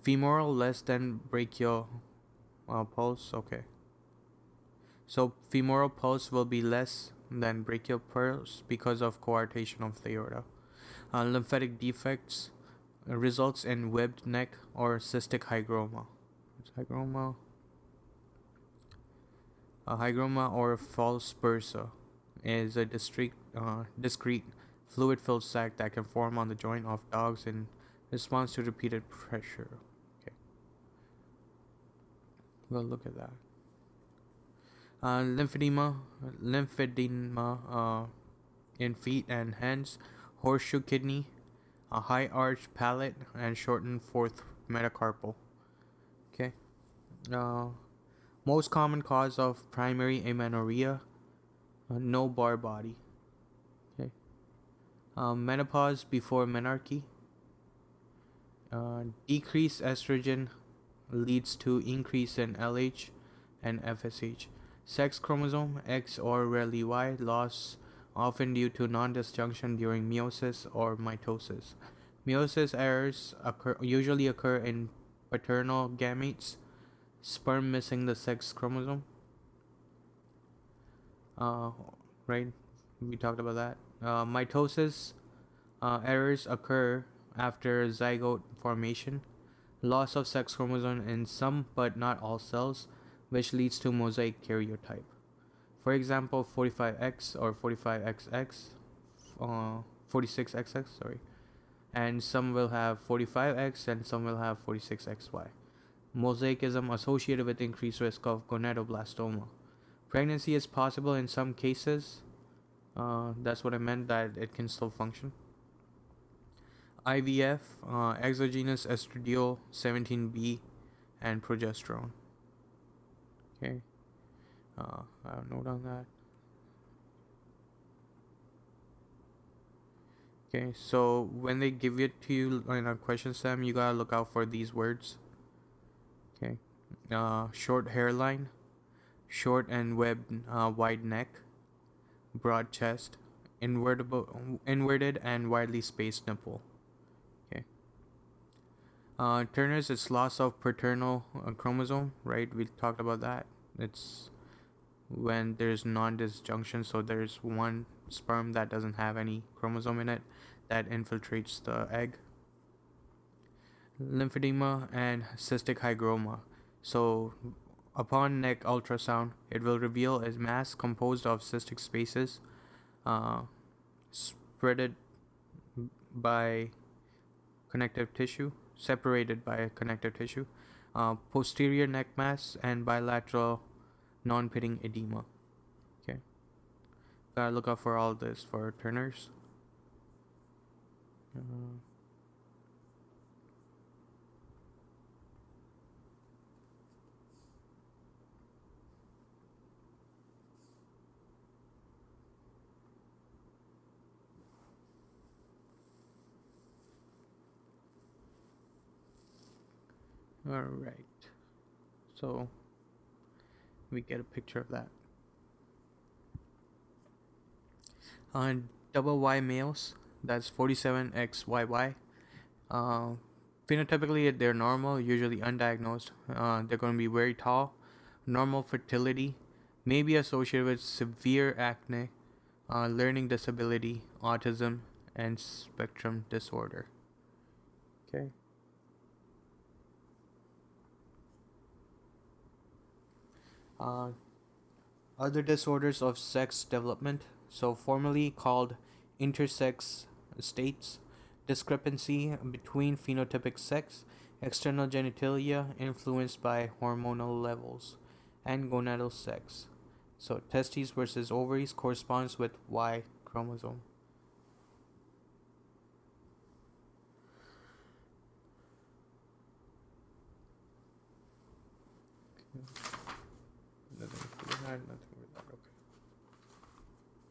femoral less than brachial pulse. Okay, so femoral pulse will be less than brachial pulse because of coarctation of the aorta. Lymphatic defects results in webbed neck or cystic hygroma. Hygroma. Hygroma or false bursa is a discrete fluid-filled sac that can form on the joint of dogs in response to repeated pressure. Okay, well, look at that. Lymphedema in feet and hands, horseshoe kidney, a high arch palate, and shortened fourth metacarpal. Okay. Most common cause of primary amenorrhea, no bar body. Okay. Menopause before menarche. Decreased estrogen leads to increase in LH and FSH. Sex chromosome X or rarely Y loss, often due to non-disjunction during meiosis or mitosis. Meiosis errors usually occur in paternal gametes, sperm missing the sex chromosome. Right, we talked about that. Mitosis errors occur after zygote formation, loss of sex chromosome in some but not all cells, which leads to mosaic karyotype. For example, 45x or 45xx, 46xx, sorry, and some will have 45x and some will have 46xy. Mosaicism associated with increased risk of gonadoblastoma. Pregnancy is possible in some cases. That's what I meant, that it can still function. IVF, exogenous estradiol 17B, and progesterone. Okay, I have a note on that. Okay, so when they give it to you in a question stem, you gotta look out for these words. Okay, short hairline, short and wide neck, broad chest, inverted and widely spaced nipple. Okay. Turner's, it's loss of paternal chromosome, right? We talked about that. It's when there's non-disjunction, so there's one sperm that doesn't have any chromosome in it that infiltrates the egg. Lymphedema and cystic hygroma. So upon neck ultrasound, it will reveal a mass composed of cystic spaces, spreaded by connective tissue, separated by connective tissue, posterior neck mass, and bilateral non-pitting edema. Okay, gotta look out for all this for Turner's. All right, so we get a picture of that. On double Y males, that's 47XYY. Phenotypically, they're normal, usually undiagnosed. They're going to be very tall, normal fertility, may be associated with severe acne, learning disability, autism, and spectrum disorder. Okay. Other disorders of sex development, so formerly called intersex states, discrepancy between phenotypic sex, external genitalia influenced by hormonal levels, and gonadal sex. So testes versus ovaries corresponds with Y chromosome. Nothing for that, nothing with that.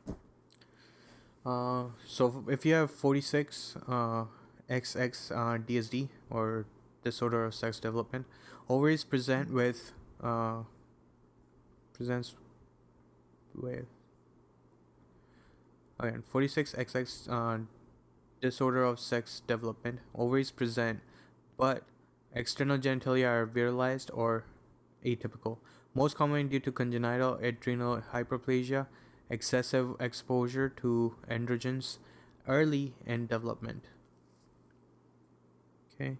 Okay. So if you have 46 XX DSD or disorder of sex development, ovaries presents with again 46XX disorder of sex development, ovaries present, but external genitalia are virilized or atypical, most commonly due to congenital adrenal hyperplasia, excessive exposure to androgens early in development. Okay.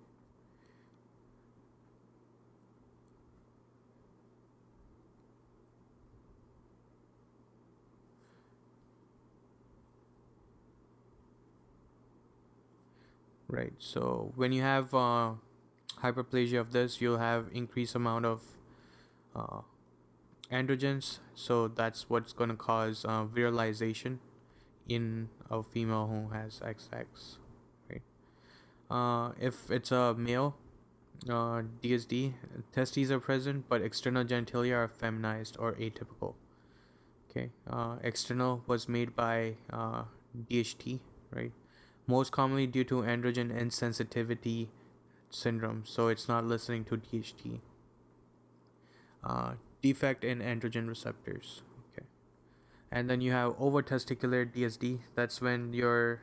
Right, so when you have hyperplasia of this, you'll have increased amount of androgens, so that's what's going to cause virilization in a female who has XX, right? If it's a male DSD, testes are present, but external genitalia are feminized or atypical. Okay, external was made by DHT, right? Most commonly due to androgen insensitivity syndrome, so it's not listening to DHT. Defect in androgen receptors. Okay, and then you have ovotesticular DSD. That's when your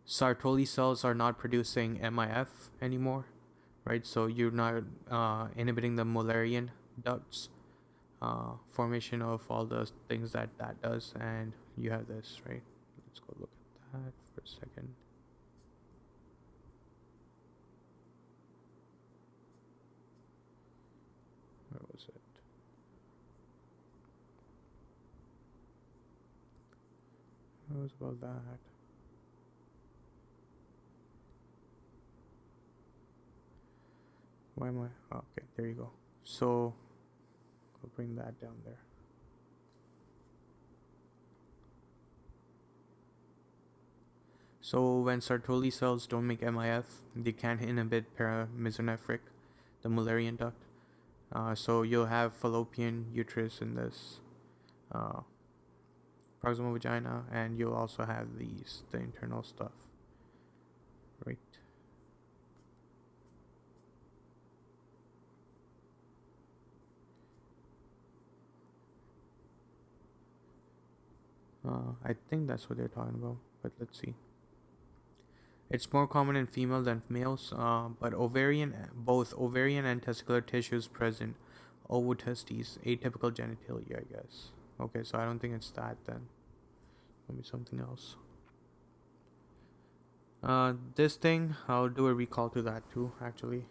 Sartori cells are not producing MIF anymore, right? So you're not inhibiting the Mullerian ducts formation of all the things that does, and you have this, right? Let's go look at that for a second. Where was it? was about that? Why am I? Oh, okay, there you go. So I'll bring that down there. So when Sertoli cells don't make MIF, they can't inhibit paramesonephric, the Mullerian duct. So you'll have fallopian uterus in this proximal vagina, and you'll also have the internal stuff, right? I think that's what they're talking about, but let's see. It's more common in females than males, but both ovarian and testicular tissues present, ovotestes, atypical genitalia, I guess. Okay, so I don't think it's that then. Maybe something else. This thing, I'll do a recall to that too, actually.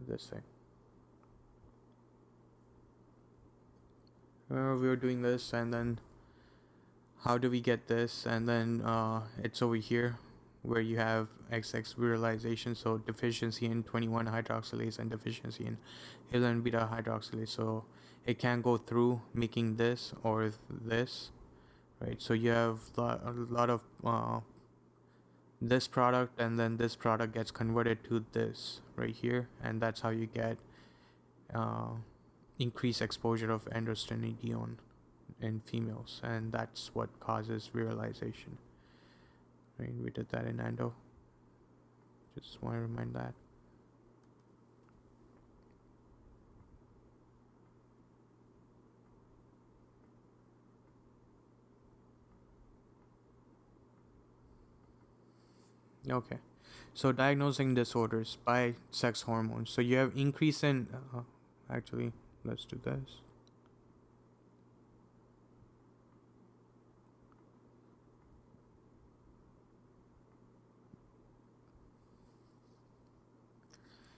This thing. Remember we were doing this, and then how do we get this? And then it's over here where you have XX virilization, so deficiency in 21 hydroxylase and deficiency in hyaline beta hydroxylase. So it can go through making this or this, right? So you have a lot of this product, and then this product gets converted to this right here, and that's how you get increased exposure of androstenedione in females, and that's what causes virilization. Right, we did that in endo. Just want to remind that. Okay, so diagnosing disorders by sex hormones. So you have increase in actually, let's do this.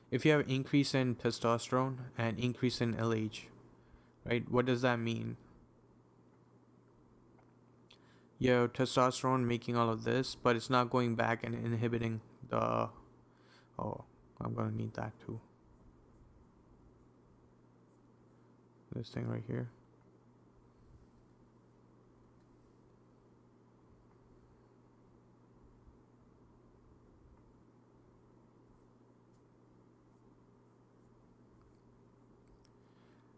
If you have increase in testosterone and increase in LH, right, what does that mean? You have testosterone making all of this, but it's not going back and inhibiting the... Oh, I'm gonna need that too. This thing right here.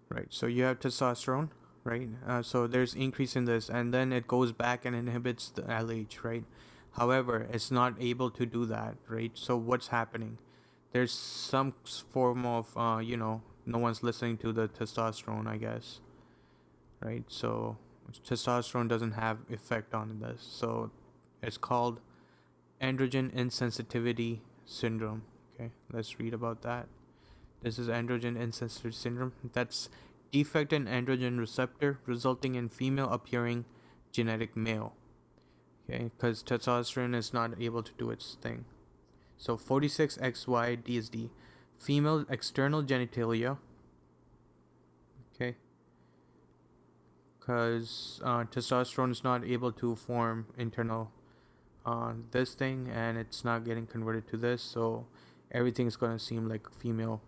Right, so you have testosterone, right? So there's increase in this, and then it goes back and inhibits the LH, right? However, it's not able to do that, right? So what's happening? There's some form of, no one's listening to the testosterone, I guess, right? So testosterone doesn't have effect on this. So it's called androgen insensitivity syndrome. Okay, let's read about that. This is androgen insensitivity syndrome. That's defect in androgen receptor resulting in female appearing genetic male. Okay, because testosterone is not able to do its thing. So 46XY DSD, female external genitalia. Okay, because testosterone is not able to form internal this thing, and it's not getting converted to this, so everything's gonna seem like female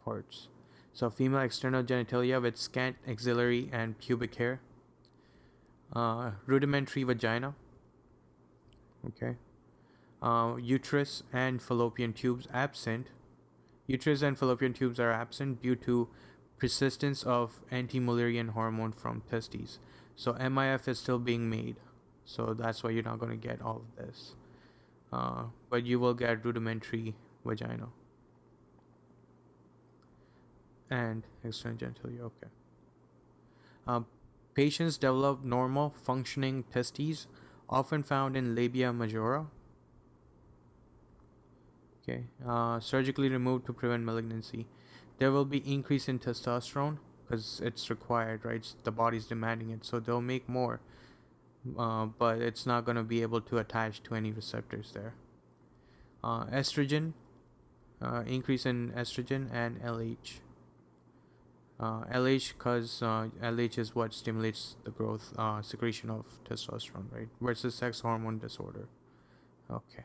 parts. So female external genitalia with scant axillary and pubic hair. Rudimentary vagina. Okay. Uterus and fallopian tubes absent. Uterus and fallopian tubes are absent due to persistence of anti-Mullerian hormone from testes. So MIF is still being made. So that's why you're not going to get all of this. But you will get rudimentary vagina. And external genitalia, okay. Patients develop normal functioning testes, often found in labia majora. Okay, surgically removed to prevent malignancy. There will be increase in testosterone, because it's required, right? The body's demanding it, so they'll make more, but it's not going to be able to attach to any receptors there. Estrogen, increase in estrogen, and LH. LH, because LH is what stimulates the growth, secretion of testosterone, right? Versus sex hormone disorder. Okay,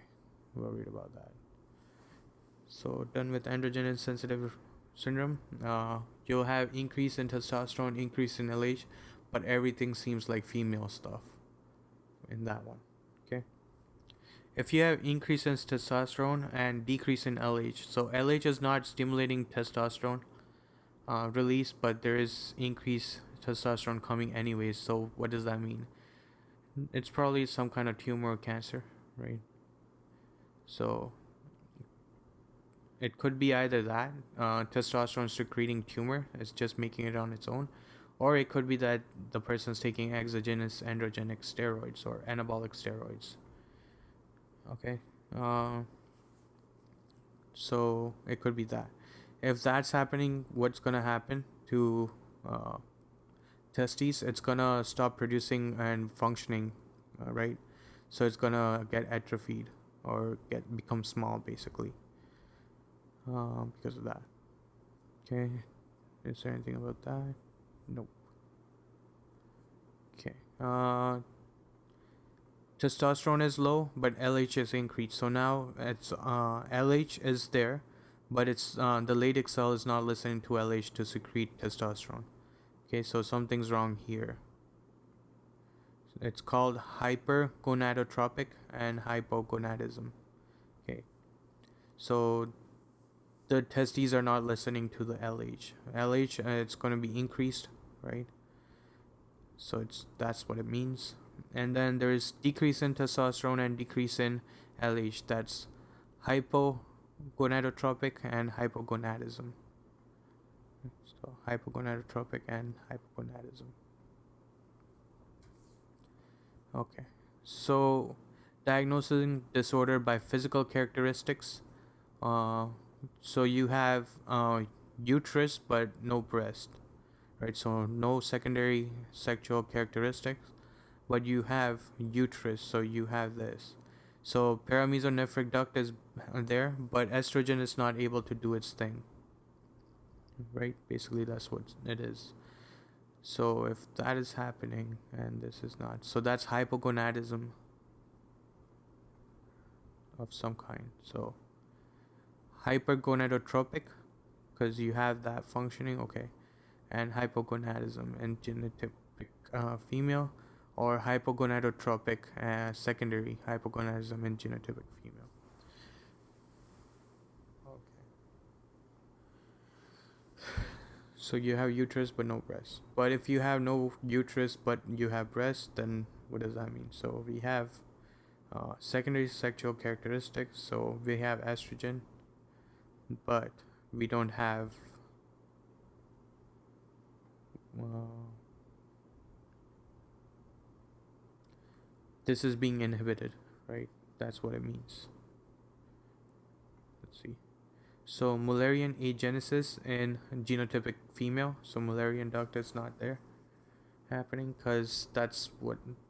we'll read about that. So done with androgen insensitive syndrome. You'll have increase in testosterone, increase in LH, but everything seems like female stuff in that one. Okay. If you have increase in testosterone and decrease in LH, so LH is not stimulating testosterone release, but there is increased testosterone coming anyways. So what does that mean? It's probably some kind of tumor or cancer, right? So it could be either that testosterone secreting tumor is just making it on its own, or it could be that the person's taking exogenous androgenic steroids or anabolic steroids. Okay, so it could be that. If that's happening, what's gonna happen to testes? It's gonna stop producing and functioning, right? So it's gonna get atrophied or become small basically, because of that. Okay, is there anything about that? Nope. Okay. Testosterone is low, but LH is increased. So now it's LH is there, but it's the Leydig cell is not listening to LH to secrete testosterone. Okay, so something's wrong here. It's called hypergonadotropic and hypogonadism. Okay, so the testes are not listening to the LH. LH, it's going to be increased, right? So that's what it means. And then there is decrease in testosterone and decrease in LH. That's hypogonadotropic and hypogonadism. So hypogonadotropic and hypogonadism. Okay. So diagnosing disorder by physical characteristics. So you have uterus but no breast, right? So no secondary sexual characteristics, but you have uterus, so you have this. So paramesonephric duct is there, but estrogen is not able to do its thing, right? Basically, that's what it is. So if that is happening and this is not, so that's hypogonadism of some kind. So hypergonadotropic, because you have that functioning, okay, and hypogonadism and genotypic female, or hypogonadotropic secondary hypogonadism and genotypic female. Okay. So you have uterus but no breast. But if you have no uterus but you have breast, then what does that mean? So we have secondary sexual characteristics. So we have estrogen, but we don't have this is being inhibited, right? That's what it means. Let's see. So Mullerian agenesis in genotypic female. So Mullerian duct is not there happening, because that's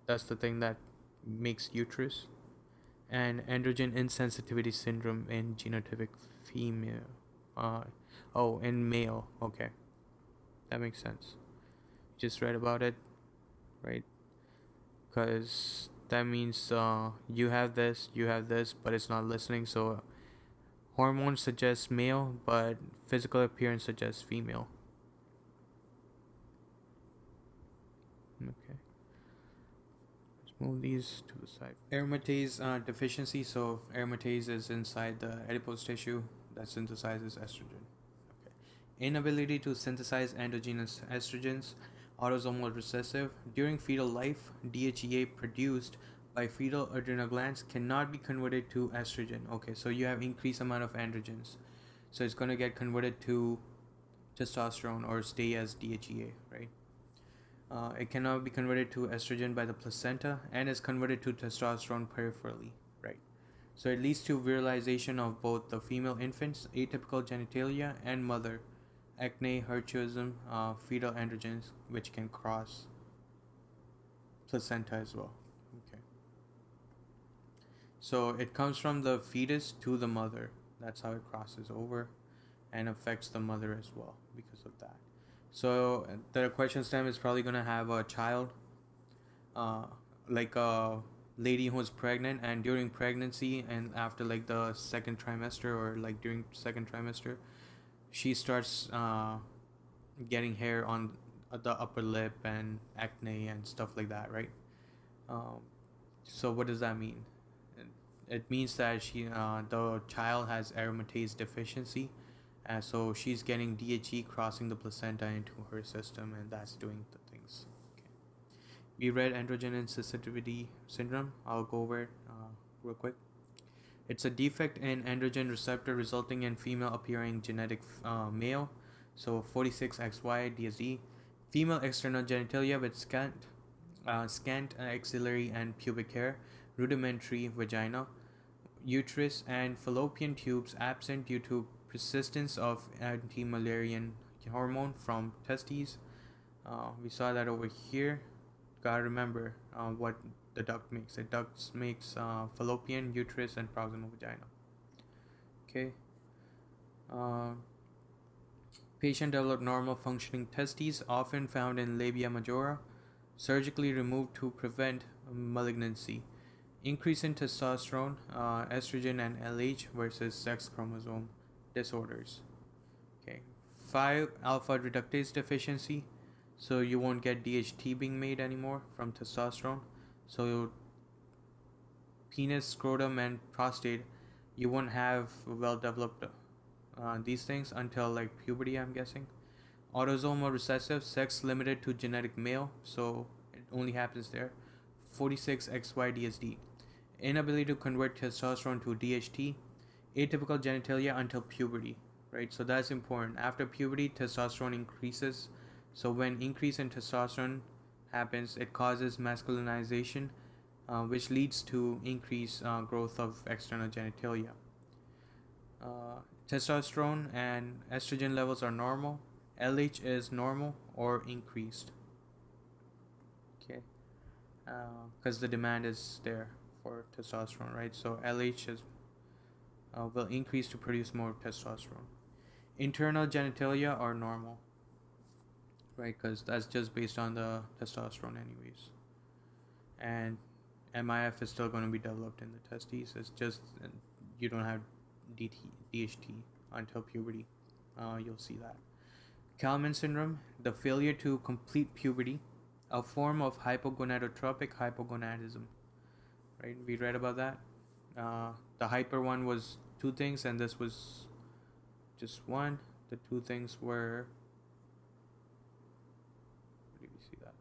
the thing that makes uterus. And androgen insensitivity syndrome in genotypic female. In male. Okay, that makes sense. Just read about it, right? Because that means you have this, but it's not listening. So hormones suggest male, but physical appearance suggests female. Okay, let's move these to the side. Aromatase deficiency. So aromatase is inside the adipose tissue that synthesizes estrogen. Okay. Inability to synthesize endogenous estrogens. Autosomal recessive. During fetal life, DHEA produced by fetal adrenal glands cannot be converted to estrogen. Okay, so you have increased amount of androgens, so it's going to get converted to testosterone or stay as DHEA, right? It cannot be converted to estrogen by the placenta and is converted to testosterone peripherally, right? So it leads to virilization of both the female infants, atypical genitalia, and mother acne, hirsutism, fetal androgens, which can cross placenta as well. Okay. So it comes from the fetus to the mother. That's how it crosses over and affects the mother as well because of that. So the question stem is probably going to have a child, uh, like a lady who's pregnant, and during pregnancy and after like the second trimester or like during second trimester, she starts getting hair on the upper lip and acne and stuff like that, right? Um, so what does that mean? It means that the child has aromatase deficiency, and so she's getting DHE crossing the placenta into her system, and that's doing the things. Okay. We read androgen insensitivity syndrome. I'll go over it real quick. It's a defect in androgen receptor resulting in female appearing genetic male, so 46XY DSD, female external genitalia with scant axillary and pubic hair, rudimentary vagina, uterus and fallopian tubes absent due to persistence of anti-Müllerian hormone from testes. We saw that over here. Gotta remember what the duct makes. The duct makes fallopian, uterus, and proximal vagina. Okay. Uh, Patient developed normal functioning testes, often found in labia majora, surgically removed to prevent malignancy. Increase in testosterone, estrogen, and LH versus sex chromosome disorders. Okay. 5 alpha reductase deficiency, so you won't get DHT being made anymore from testosterone. So penis, scrotum, and prostate, you won't have well developed these things until like puberty, I'm guessing. Autosomal recessive, sex limited to genetic male, so it only happens there. 46XY-DSD. Inability to convert testosterone to DHT. Atypical genitalia until puberty, right? So that's important. After puberty, testosterone increases. So when increase in testosterone happens, it causes masculinization, which leads to increased growth of external genitalia. Uh, Testosterone and estrogen levels are normal. LH is normal or increased. Okay, because the demand is there for testosterone, right? So LH will increase to produce more testosterone. Internal genitalia are normal, right? Because that's just based on the testosterone, anyways. And MIF is still going to be developed in the testes. It's just you don't have DHT until puberty. You'll see that. Kalman syndrome, the failure to complete puberty, a form of hypogonadotropic hypogonadism. Right? We read about that. The hyper one was 2 things, and this was just 1. The 2 things were. Where did we see that?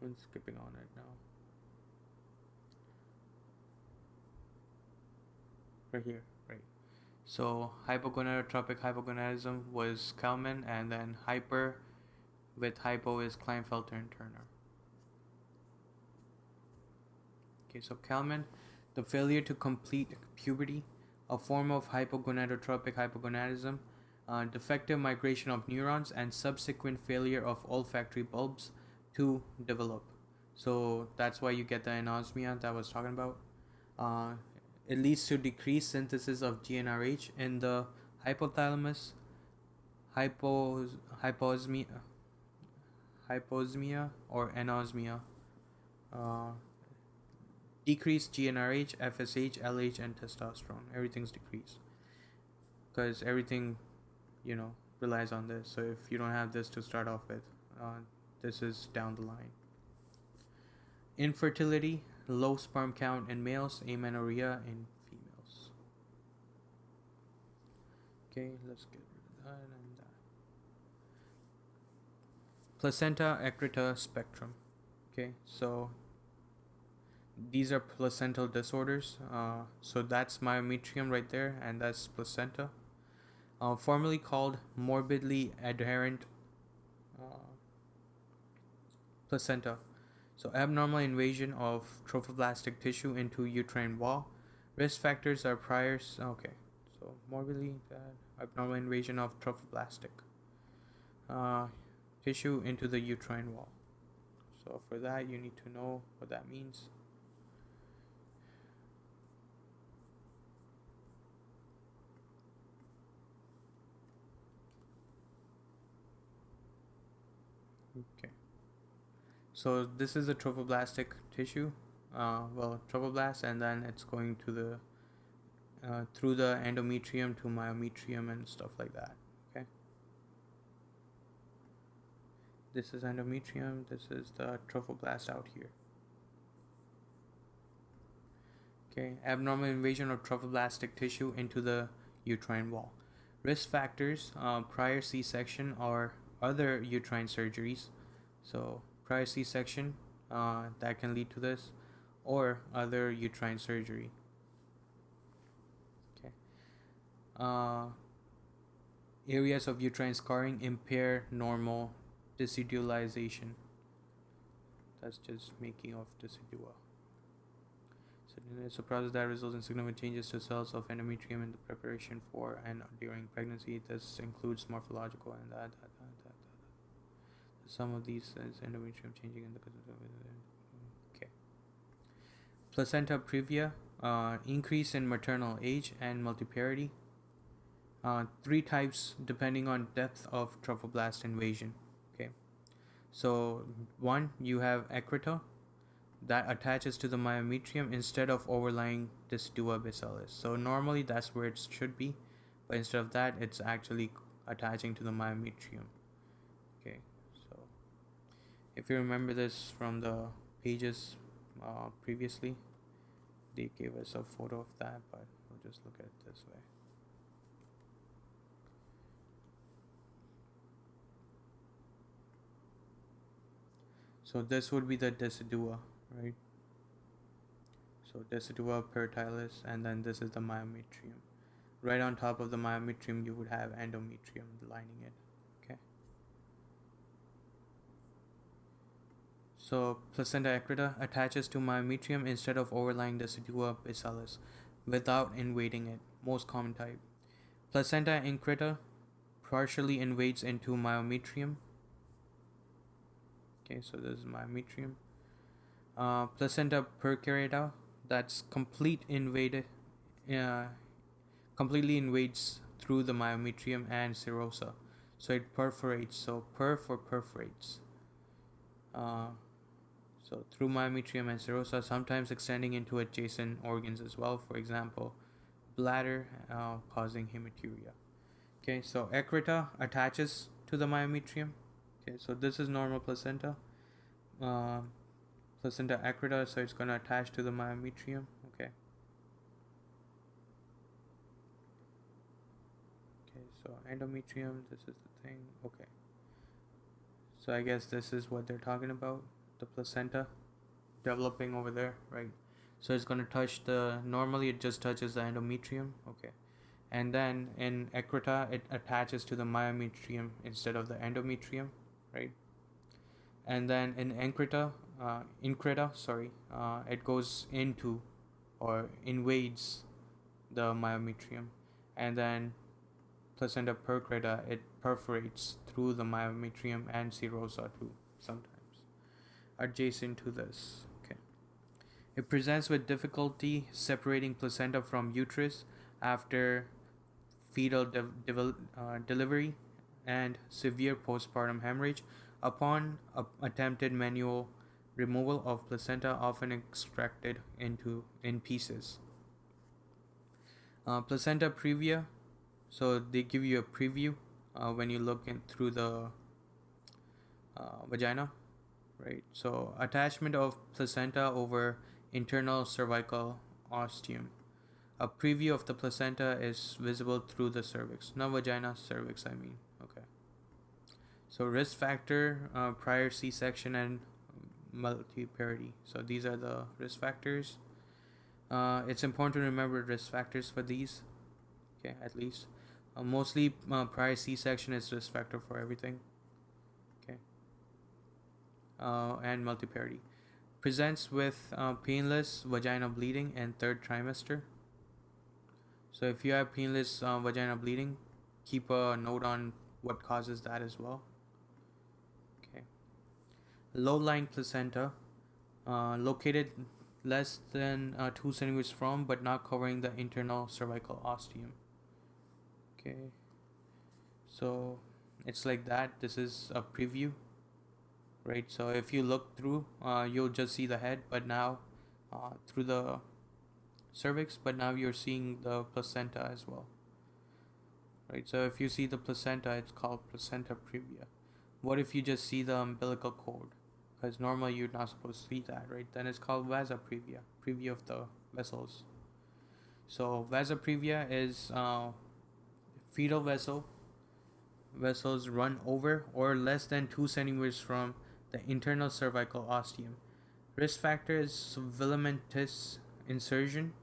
I'm skipping on it now. Right here, right. So hypogonadotropic hypogonadism was Kalman, and then hyper with hypo is Klinefelter and Turner. Okay, so Kalman, the failure to complete puberty, a form of hypogonadotropic hypogonadism, defective migration of neurons, and subsequent failure of olfactory bulbs to develop. So that's why you get the anosmia that I was talking about. It leads to decreased synthesis of GnRH in the hypothalamus, hyposmia or anosmia, decreased GnRH, FSH, LH, and testosterone. Everything's decreased because everything, relies on this. So if you don't have this to start off with, this is down the line. Infertility, low sperm count in males, amenorrhea in females. Okay, let's get rid of that and that. Placenta accreta spectrum. Okay, so these are placental disorders. So that's myometrium right there, and that's placenta. Formerly called morbidly adherent placenta. So abnormal invasion of trophoblastic tissue into uterine wall, Risk factors are priors. Okay, so morbidly bad abnormal invasion of trophoblastic tissue into the uterine wall. So for that, you need to know what that means. Okay. So this is a trophoblastic tissue. Trophoblast, and then it's going to the through the endometrium to myometrium and stuff like that. Okay. This is endometrium. This is the trophoblast out here. Okay. Abnormal invasion of trophoblastic tissue into the uterine wall. Risk factors: prior C-section or other uterine surgeries. So prior C-section that can lead to this, or other uterine surgery. Okay. Areas of uterine scarring impair normal decidualization. That's just making of decidua. So it's a process that results in significant changes to cells of endometrium in the preparation for and during pregnancy. This includes morphological and that. Some of these is endometrium changing in the okay. Placenta previa, increase in maternal age and multiparity. 3 types depending on depth of trophoblast invasion. Okay, so 1, you have eccrita that attaches to the myometrium instead of overlying decidua bacillus. So normally that's where it should be, but instead of that, it's actually attaching to the myometrium. Okay, so if you remember this from the pages previously, they gave us a photo of that, but we'll just look at it this way. So this would be the decidua, right? So decidua peritilis, and then this is the myometrium. Right on top of the myometrium, you would have endometrium lining it. Okay. So placenta eccrita attaches to myometrium instead of overlying decidua bacillus without invading it. Most common type. Placenta increta partially invades into myometrium. Okay, so this is myometrium. Placenta percarata, that's completely invades through the myometrium and serosa. So it perforates. So perforates. So through myometrium and serosa, sometimes extending into adjacent organs as well. For example, bladder, causing hematuria. Okay, so eccrita attaches to the myometrium. Okay, so this is normal placenta. Placenta eccrita, so it's going to attach to the myometrium. Okay. Okay, so endometrium, this is the thing. Okay. So I guess this is what they're talking about, the placenta developing over there, right? So it's going to touch normally it just touches the endometrium. Okay. And then in eccrita, it attaches to the myometrium instead of the endometrium, right? And then in increta, it goes into or invades the myometrium, and then placenta percreta, it perforates through the myometrium and serosa too, sometimes adjacent to this. Okay, it presents with difficulty separating placenta from uterus after fetal delivery and severe postpartum hemorrhage. Upon attempted manual removal of placenta, often extracted in pieces. Placenta previa, so they give you a preview when you look through the vagina, right? So attachment of placenta over internal cervical ostium. A preview of the placenta is visible through the cervix, not vagina, cervix. I mean, okay. So risk factor, prior C-section and multiparity. So these are the risk factors. It's important to remember risk factors for these. Okay, at least. Mostly prior C-section is risk factor for everything. Okay. And multiparity. Presents with painless vaginal bleeding in 3rd trimester. So if you have painless vaginal bleeding, keep a note on what causes that as well. Okay. Low-lying placenta, located less than 2 centimeters from, but not covering the internal cervical ostium. Okay. So it's like that. This is a preview, right? So if you look through, you'll just see the head, but now through the cervix, but now you're seeing the placenta as well, right? So if you see the placenta, it's called placenta previa. What if you just see the umbilical cord? Because normally you're not supposed to see that, right? Then it's called vasa previa, preview of the vessels. So vasa previa is fetal vessels run over or less than 2 centimeters from the internal cervical ostium. Risk factor is filamentous insertion,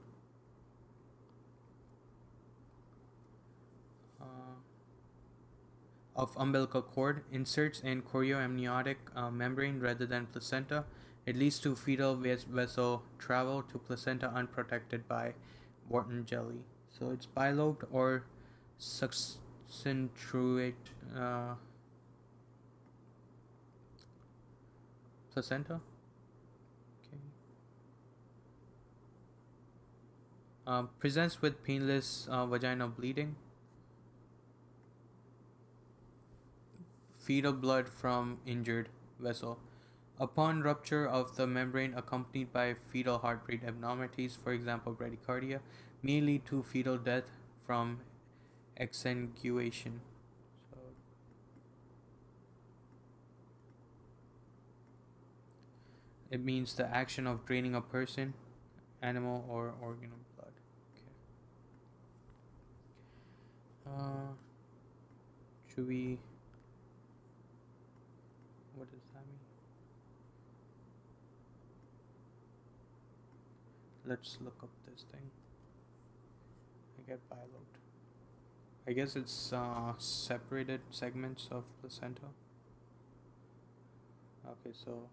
of umbilical cord, inserts in chorioamniotic membrane rather than placenta. It leads to fetal vessel travel to placenta unprotected by Wharton jelly. So it's bilobed or succintrate placenta. Okay. Presents with painless vaginal bleeding. Fetal blood from injured vessel. Upon rupture of the membrane accompanied by fetal heart rate abnormalities, for example bradycardia, may lead to fetal death from exsanguination. So it means the action of draining a person, animal, or organ of blood. Okay. Should we? What does that mean? Let's look up this thing. I get bilobed. I guess it's separated segments of placenta. Okay, so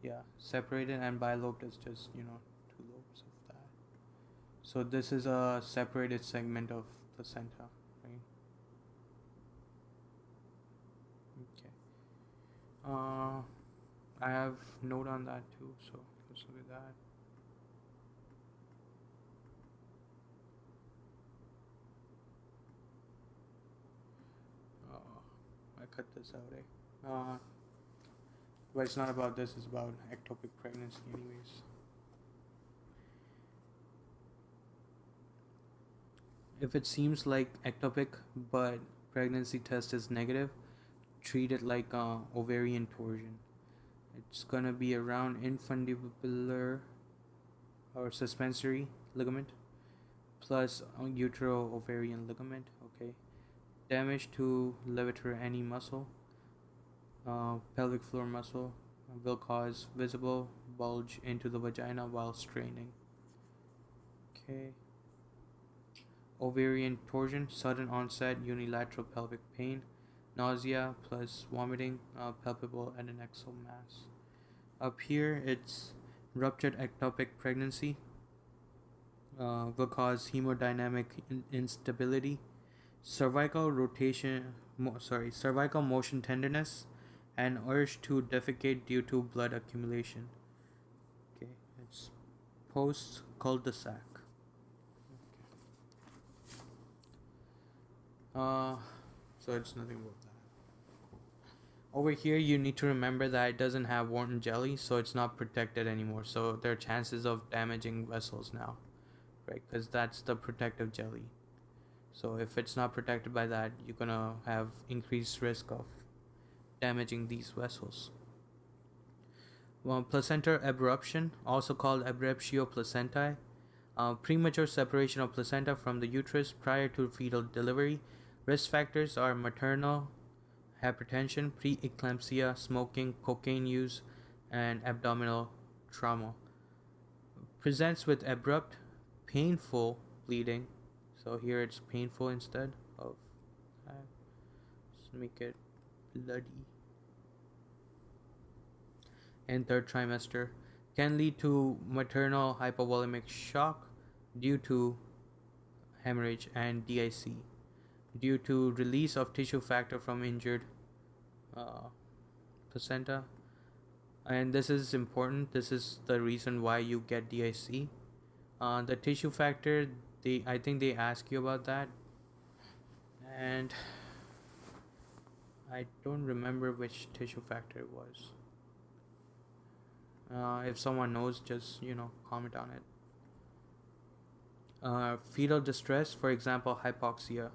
yeah, separated, and bilobed is just, two lobes of that. So this is a separated segment of placenta, right? Okay. I have note on that too, so let's look at that. I cut this out, but it's not about this, it's about ectopic pregnancy anyways. If it seems like ectopic but pregnancy test is negative, treat it like ovarian torsion. It's gonna be around infundibular or suspensory ligament plus utero-ovarian ligament. Okay. Damage to levator any muscle, pelvic floor muscle, will cause visible bulge into the vagina while straining. Okay. Ovarian torsion, sudden onset unilateral pelvic pain, nausea plus vomiting, palpable adnexal mass. Up here, it's ruptured ectopic pregnancy, will cause hemodynamic instability, cervical motion tenderness, and urge to defecate due to blood accumulation. Okay, it's post cul-de-sac. So it's nothing about that. Over here, you need to remember that it doesn't have Wharton jelly, so it's not protected anymore. So there are chances of damaging vessels now, right? Because that's the protective jelly. So if it's not protected by that, you're gonna have increased risk of damaging these vessels. Well, placenta abruption, also called abruptio placentae, premature separation of placenta from the uterus prior to fetal delivery. Risk factors are maternal hypertension, preeclampsia, smoking, cocaine use, and abdominal trauma. Presents with abrupt, painful bleeding. So here it's painful instead of that. Let's make it bloody. In third trimester, can lead to maternal hypovolemic shock due to hemorrhage, and DIC due to release of tissue factor from injured uh, placenta. And this is important. This is the reason why you get DIC. The tissue factor, I think they ask you about that, and I don't remember which tissue factor it was. If someone knows, just comment on it. Fetal distress, for example, hypoxia,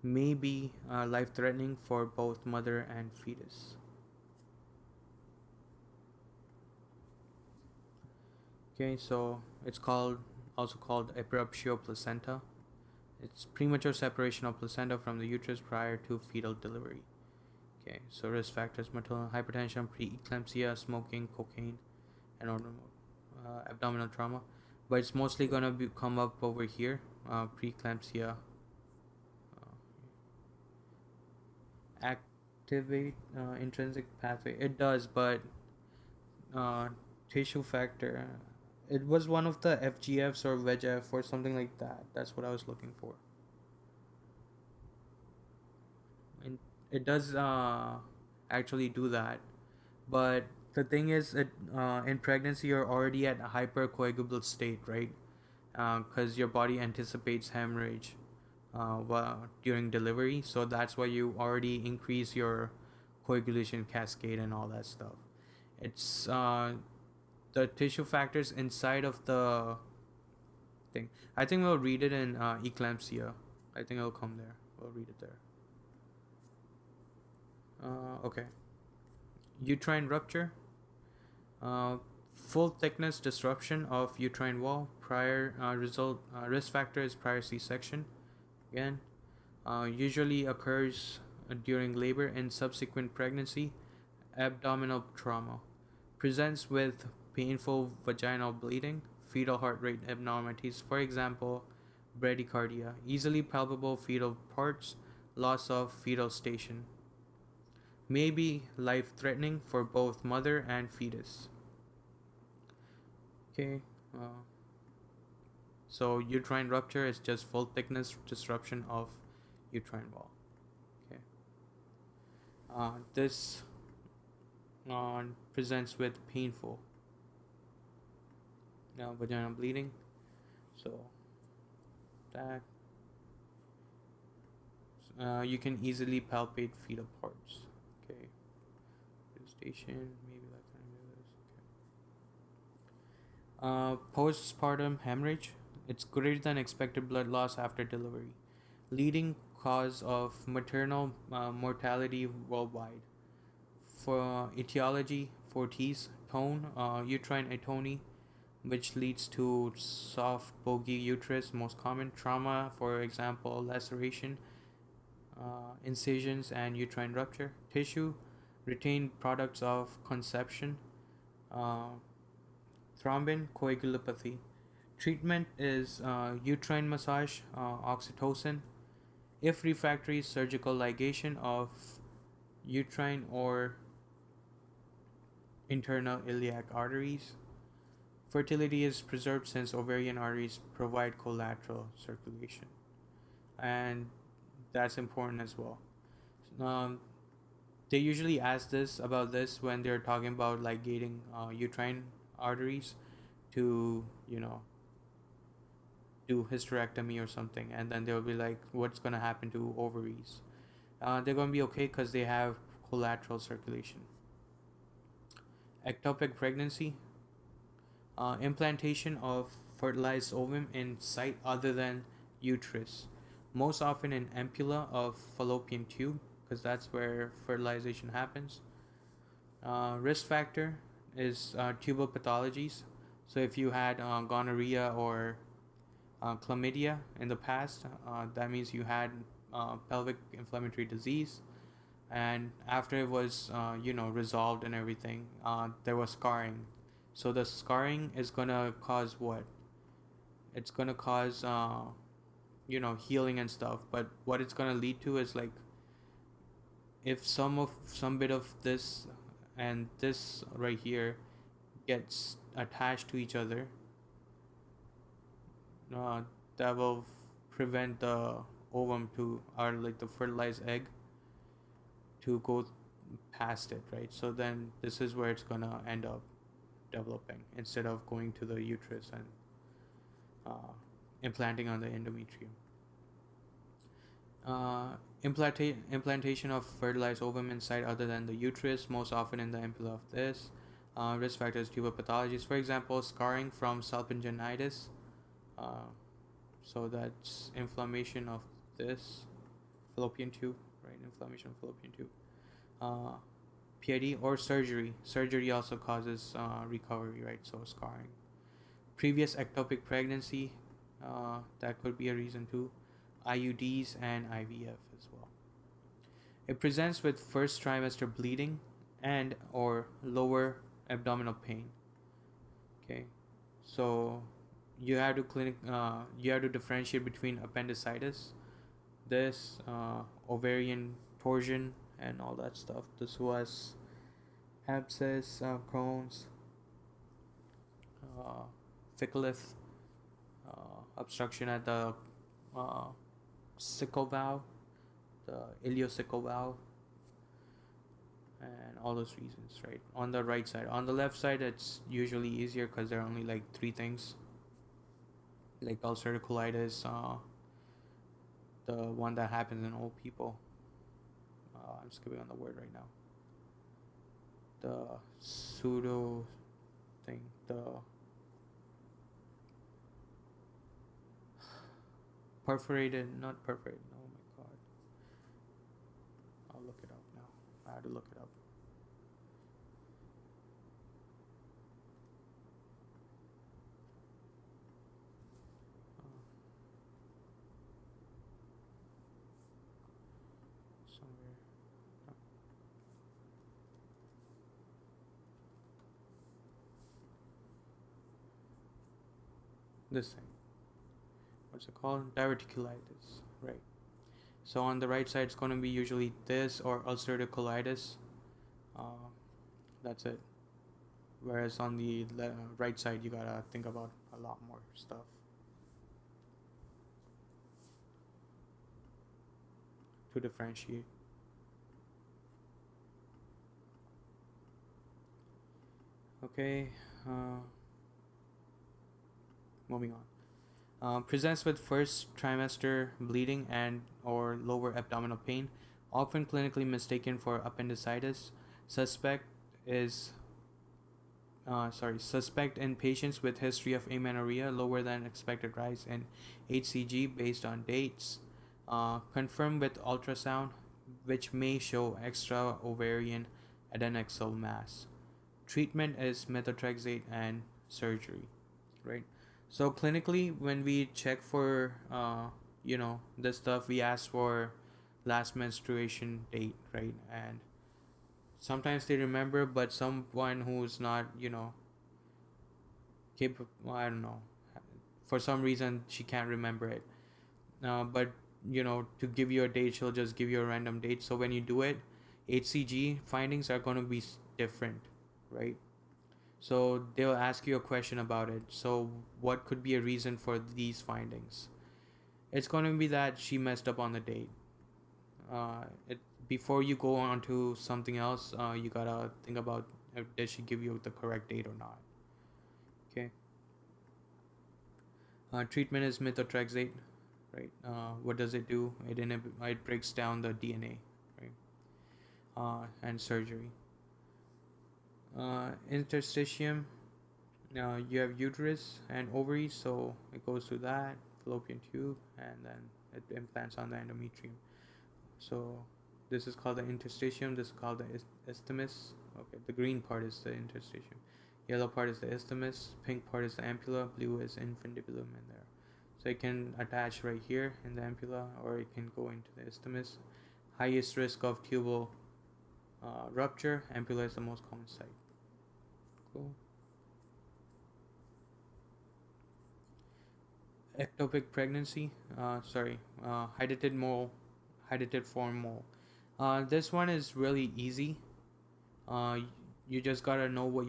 may be life-threatening for both mother and fetus. Okay, so it's also called abruptio placenta. It's premature separation of placenta from the uterus prior to fetal delivery. Okay, so risk factors: maternal hypertension, preeclampsia, smoking, cocaine, and abdominal trauma. But it's mostly gonna come up over here. Preeclampsia, activate intrinsic pathway. It does, but uh, tissue factor. It was one of the FGFs or VEGF or something like that. That's what I was looking for. And it does actually do that, but the thing is, in pregnancy you're already at a hypercoagulable state, right? Because your body anticipates hemorrhage during delivery, so that's why you already increase your coagulation cascade and all that stuff. It's the tissue factors inside of the thing. I think we'll read it in eclampsia. I think it'll come there. We'll read it there. Okay. Uterine rupture. Full thickness disruption of uterine wall. Risk factor is prior C-section. Again, usually occurs during labor and subsequent pregnancy. Abdominal trauma. Presents with painful vaginal bleeding, fetal heart rate abnormalities, for example, bradycardia, easily palpable fetal parts, loss of fetal station. May be life-threatening for both mother and fetus. Okay, so uterine rupture is just full thickness disruption of uterine wall. Okay, this presents with painful vaginal bleeding. So that you can easily palpate fetal parts. Okay, station maybe like that. Okay. Postpartum hemorrhage. It's greater than expected blood loss after delivery, leading cause of maternal mortality worldwide. For etiology, fortis, tone, uterine atony, which leads to soft bogey uterus, most common trauma, for example, laceration, incisions, and uterine rupture. Tissue, retained products of conception, thrombin, coagulopathy. Treatment is uterine massage, oxytocin. If refractory, surgical ligation of uterine or internal iliac arteries. Fertility is preserved since ovarian arteries provide collateral circulation, and that's important as well. They usually ask about this when they're talking about ligating uterine arteries to do hysterectomy or something, and then they'll be like, what's gonna happen to ovaries? They're gonna be okay because they have collateral circulation. Ectopic pregnancy. Implantation of fertilized ovum in site other than uterus, most often in ampulla of fallopian tube, because that's where fertilization happens. Risk factor is tubal pathologies. So if you had gonorrhea or chlamydia in the past, that means you had pelvic inflammatory disease, and after it was resolved and everything, there was scarring. So the scarring is gonna cause what? It's gonna cause healing and stuff. But what it's gonna lead to is like, if some bit of this and this right here gets attached to each other, that will prevent the ovum to, or like the fertilized egg, to go past it, right? So then this is where it's gonna end up developing instead of going to the uterus and uh, implanting on the endometrium. Implantation of fertilized ovum inside other than the uterus, most often in the ampulla of this. Risk factors due to pathologies, for example, scarring from salpinginitis. Uh, so that's inflammation of this fallopian tube, right? Inflammation of fallopian tube. Uh, PID or surgery. Surgery also causes recovery, right? So scarring. Previous ectopic pregnancy, that could be a reason too. IUDs and IVF as well. It presents with first trimester bleeding and or lower abdominal pain. Okay, so you have to differentiate between appendicitis, this ovarian torsion, and all that stuff. This was abscess, Crohn's, uh, ficillus, obstruction at the uh, sickle valve, the ileocecal valve, and all those reasons, right? On the right side. On the left side, it's usually easier because there are only like three things, like ulcerative colitis, the one that happens in old people. I'm skipping on the word right now. The pseudo thing, the perforated, not perforated. Oh my god, I'll look it up now. I had to look it up. Somewhere. No. This thing. What's it called? Diverticulitis, right? So on the right side, it's going to be usually this or ulcerative colitis. Uh, that's it. Whereas on the right side, you gotta think about a lot more stuff to differentiate. Okay, moving on. Presents with first trimester bleeding and or lower abdominal pain, often clinically mistaken for appendicitis. Suspect is suspect in patients with history of amenorrhea, lower than expected rise in HCG based on dates. Confirmed with ultrasound, which may show extra ovarian adnexal mass. Treatment is methotrexate and surgery, right? So clinically, when we check for this stuff, we ask for last menstruation date, right? And sometimes they remember, but someone who's not capable, I don't know, for some reason she can't remember it. But to give you a date, she'll just give you a random date. So when you do it, HCG findings are going to be different, right? So they'll ask you a question about it. So what could be a reason for these findings? It's going to be that she messed up on the date. Before you go on to something else, you gotta think about did she give you the correct date or not. Okay. Treatment is methotrexate, right? What does it do? It breaks down the DNA, right? And surgery. Interstitium. You have uterus and ovaries, so it goes to that fallopian tube, and then it implants on the endometrium. So this is called the interstitium. This is called the isthmus. Okay, the green part is the interstitium. Yellow part is the isthmus. Pink part is the ampulla. Blue is infundibulum in there. So it can attach right here in the ampulla, or it can go into the isthmus. Highest risk of tubal rupture. Ampulla is the most common site. Cool. Ectopic pregnancy. Hydatid mole, hydatid form mole. This one is really easy. You just gotta know what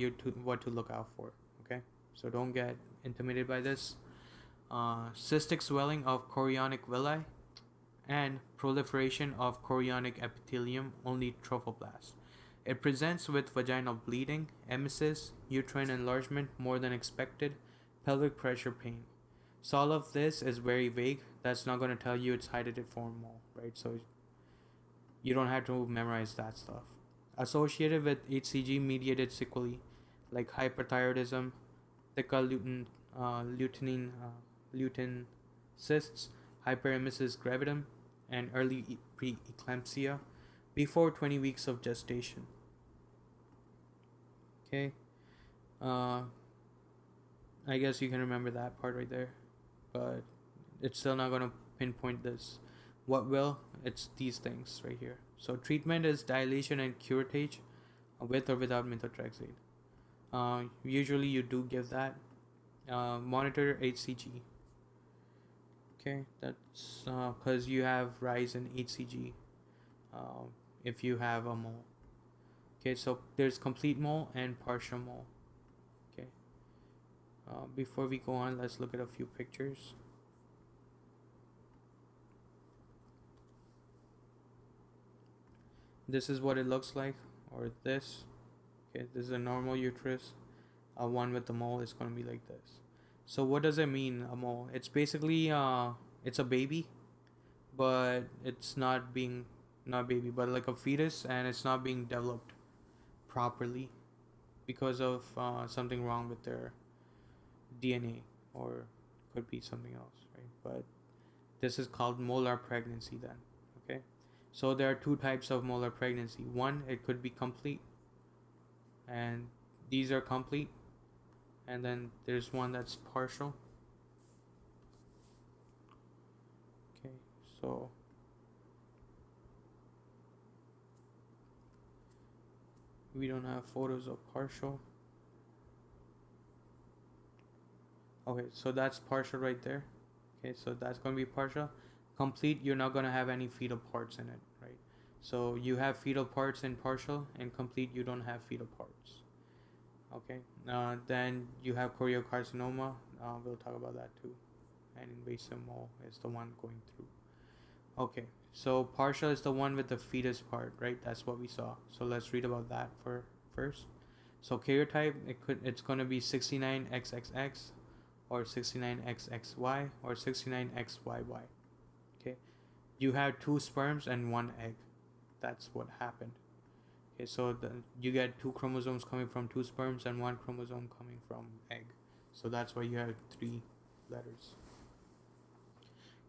to look out for. Okay, so don't get intimidated by this. cystic swelling of chorionic villi, and proliferation of chorionic epithelium, only trophoblast. It presents with vaginal bleeding, emesis, uterine enlargement more than expected, pelvic pressure pain. So all of this is very vague. That's not going to tell you it's hydatidiform mole, right? So you don't have to memorize that stuff. Associated with HCG mediated sequelae like hyperthyroidism, lutein cysts, hyperemesis gravidum, and early preeclampsia before 20 weeks of gestation. Okay, I guess you can remember that part right there, but it's still not going to pinpoint this. What will? It's these things right here. So treatment is dilation and curettage with or without methotrexate. Usually you do give that. Monitor HCG. Okay, that's because you have rise in HCG if you have a mole. Okay, so there's complete mole and partial mole. Okay, before we go on, let's look at a few pictures. This is what it looks like, or this. Okay, this is a normal uterus. One with the mole is going to be like this. So what does it mean, a mole? It's basically it's a baby, but it's not baby, but like a fetus, and it's not being developed properly because of something wrong with their DNA, or could be something else, right? But this is called molar pregnancy then. Okay, so there are two types of molar pregnancy. One, it could be complete, and these are complete, and then there's one that's partial. Okay, so we don't have photos of partial. Okay, so that's partial right there. Okay, so that's going to be partial. Complete, you're not going to have any fetal parts in it, right? So you have fetal parts in partial, and complete, you don't have fetal parts. Okay, then you have choriocarcinoma. We'll talk about that too. And invasive mole is the one going through. Okay, so partial is the one with the fetus part, right? That's what we saw. So let's read about that first. So karyotype, it's going to be 69XXX, or 69XXY, or 69XYY. Okay, you have 2 sperms and 1 egg. That's what happened. Okay, so you get 2 chromosomes coming from 2 sperms and 1 chromosome coming from egg. So that's why you have 3 letters.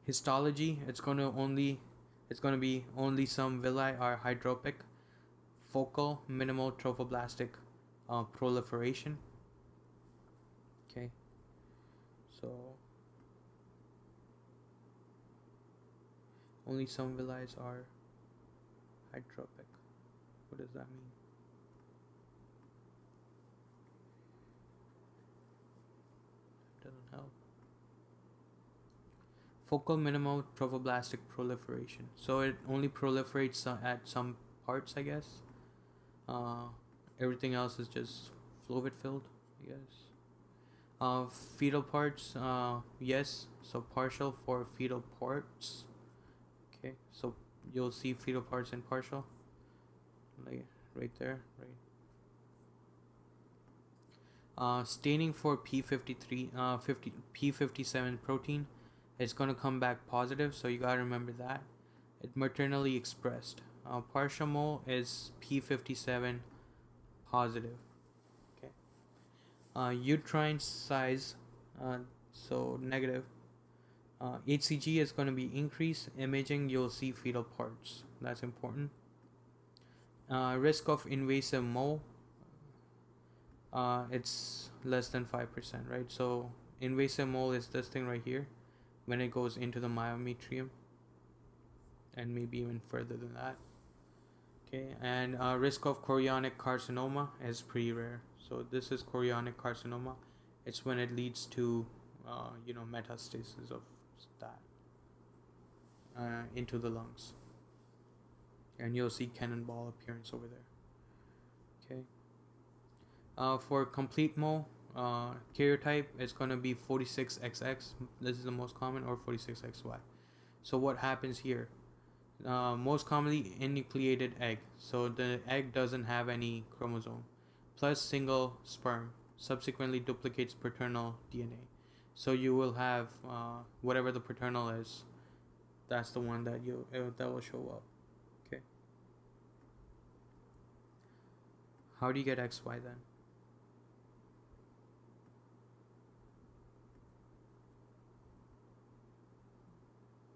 Histology, it's going to be only some villi are hydropic, focal, minimal trophoblastic proliferation. Okay, so only some villi are hydropic. What does that mean? Doesn't help. Focal minimal trophoblastic proliferation. So it only proliferates at some parts, I guess. Everything else is just fluid filled, I guess. Fetal parts, yes. So partial for fetal parts. Okay, so you'll see fetal parts in partial, like right there, right. Staining for P53, P57 protein. It's going to come back positive, so you gotta remember that. It's maternally expressed. Partial mole is P57 positive. Okay. Uterine size, so negative. HCG is going to be increased. Imaging, you'll see fetal parts. That's important. Risk of invasive mole, it's less than 5%, right? So invasive mole is this thing right here when it goes into the myometrium, and maybe even further than that. Okay, and risk of chorionic carcinoma is pretty rare. So this is chorionic carcinoma. It's when it leads to metastasis of that into the lungs, and you'll see cannonball appearance over there. Okay. For complete mole, karyotype is going to be 46XX. This is the most common, or 46XY. So what happens here? Most commonly enucleated egg. So the egg doesn't have any chromosome, plus single sperm subsequently duplicates paternal DNA. So you will have whatever the paternal is. That's the one that that will show up. Okay. How do you get XY then?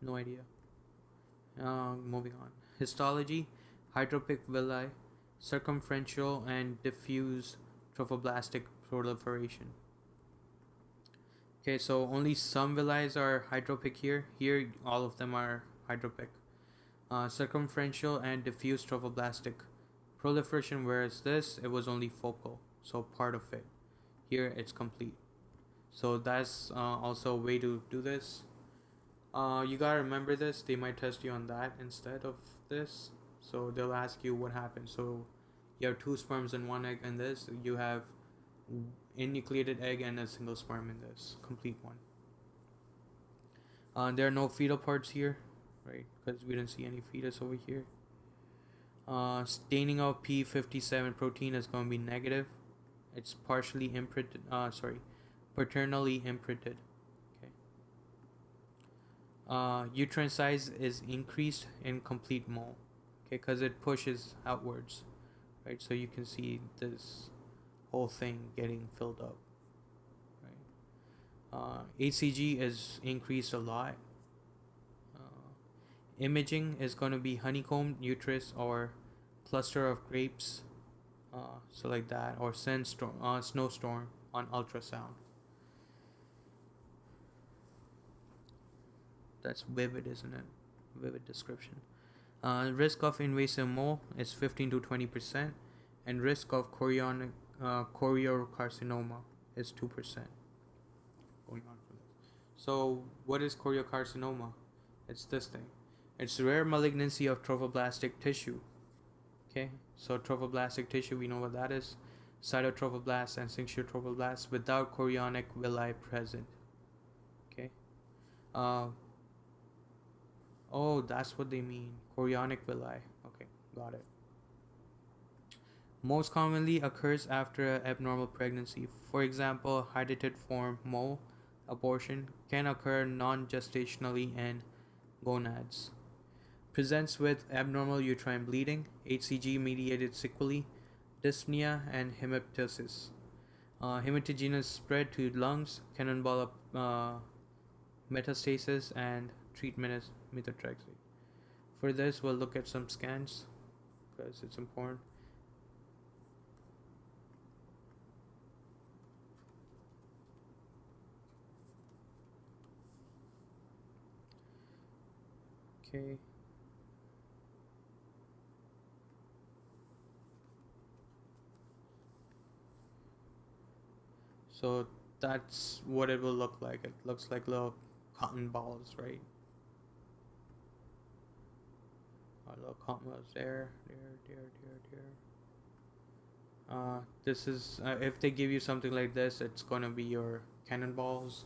No idea. Moving on. Histology, hydropic villi, circumferential and diffuse trophoblastic proliferation. Okay, so only some villi are hydropic here. Here, all of them are hydropic. Circumferential and diffuse trophoblastic proliferation, whereas this, it was only focal, so part of it. Here, it's complete. So that's also a way to do this. You gotta remember this. They might test you on that instead of this. So they'll ask you what happened. So you have 2 sperms in 1 egg, and this you have enucleated egg and a single sperm in this complete one. There are no fetal parts here, right? Because we didn't see any fetus over here. Staining of P57 protein is going to be negative. It's partially imprinted. Paternally imprinted. Uterine size is increased in complete mole, okay, because it pushes outwards, right? So you can see this whole thing getting filled up, right? HCG is increased a lot. Imaging is going to be honeycomb uterus or cluster of grapes, so like that, or snowstorm on ultrasound. That's vivid, isn't it? Vivid description. Risk of invasive mole is 15 to 20%, and risk of choriocarcinoma is 2%. Going on from this. So, what is choriocarcinoma? It's this thing. It's rare malignancy of trophoblastic tissue. Okay, so trophoblastic tissue, we know what that is. Cytotrophoblasts and syncytial trophoblasts without chorionic villi present. Okay. Oh, that's what they mean. Chorionic villi. Okay, got it. Most commonly occurs after an abnormal pregnancy. For example, hydatid form mole abortion can occur non-gestationally in gonads. Presents with abnormal uterine bleeding, HCG-mediated sequelae, dyspnea, and hemoptysis. Hematogenous spread to lungs, cannonball metastasis, and treatment is methotrexate. For this, we'll look at some scans because it's important. Okay. So that's what it will look like. It looks like little cotton balls, right? A little cotton balls there. This is if they give you something like this, it's gonna be your cannonballs,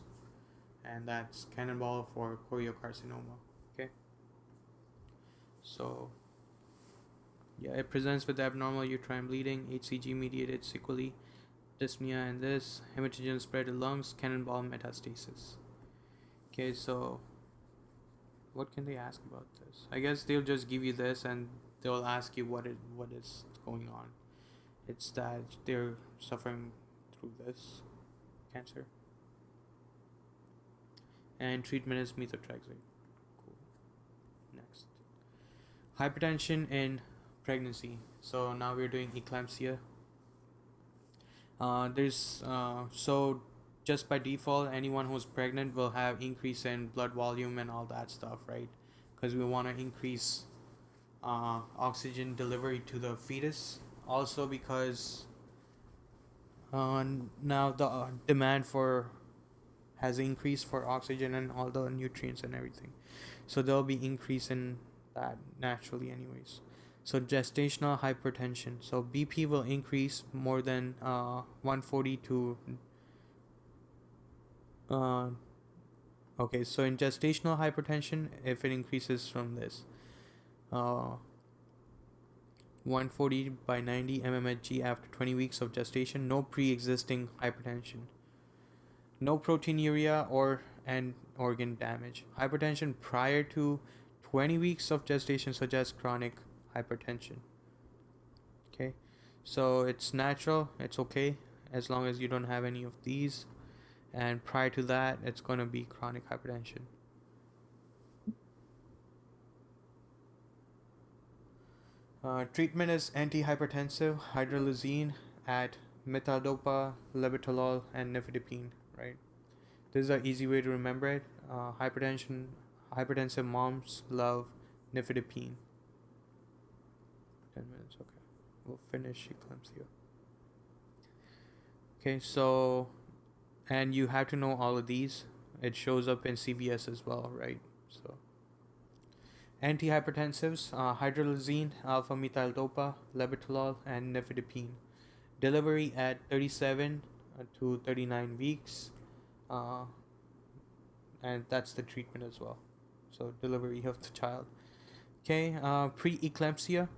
and that's cannonball for choriocarcinoma. Okay. So yeah, it presents with abnormal uterine bleeding, HCG mediated sequelae, dyspnea, and this hematogen spread to lungs, cannonball metastasis. Okay, so what can they ask about this? I guess they'll just give you this and they'll ask you what is going on. It's that they're suffering through this cancer. And treatment is methotrexate. Cool. Next. Hypertension in pregnancy. So now we're doing eclampsia. So just by default, anyone who's pregnant will have increase in blood volume and all that stuff, right? Because we want to increase oxygen delivery to the fetus. Also because now the demand has increased for oxygen and all the nutrients and everything. So there'll be increase in that naturally anyways. So gestational hypertension. So BP will increase more than 140 to Uh, okay, so in gestational hypertension, if it increases from this, uh, 140 by 90 mmHg after 20 weeks of gestation, no pre-existing hypertension, no proteinuria or and organ damage. Hypertension prior to 20 weeks of gestation suggests chronic hypertension. Okay, so it's natural, it's okay as long as you don't have any of these, and prior to that, it's going to be chronic hypertension. Treatment is antihypertensive, hydralazine at methyldopa, labetalol, and nifedipine. Right. This is an easy way to remember it. Hypertensive moms love nifedipine. 10 minutes. Okay. We'll finish eclampsia. Okay. So, and you have to know all of these. It shows up in CVS as well, right? So. Antihypertensives, hydralazine, alpha methyldopa, labetalol, and nifedipine. Delivery at 37 to 39 weeks, uh, and that's the treatment as well. So, delivery of the child. Okay, preeclampsia.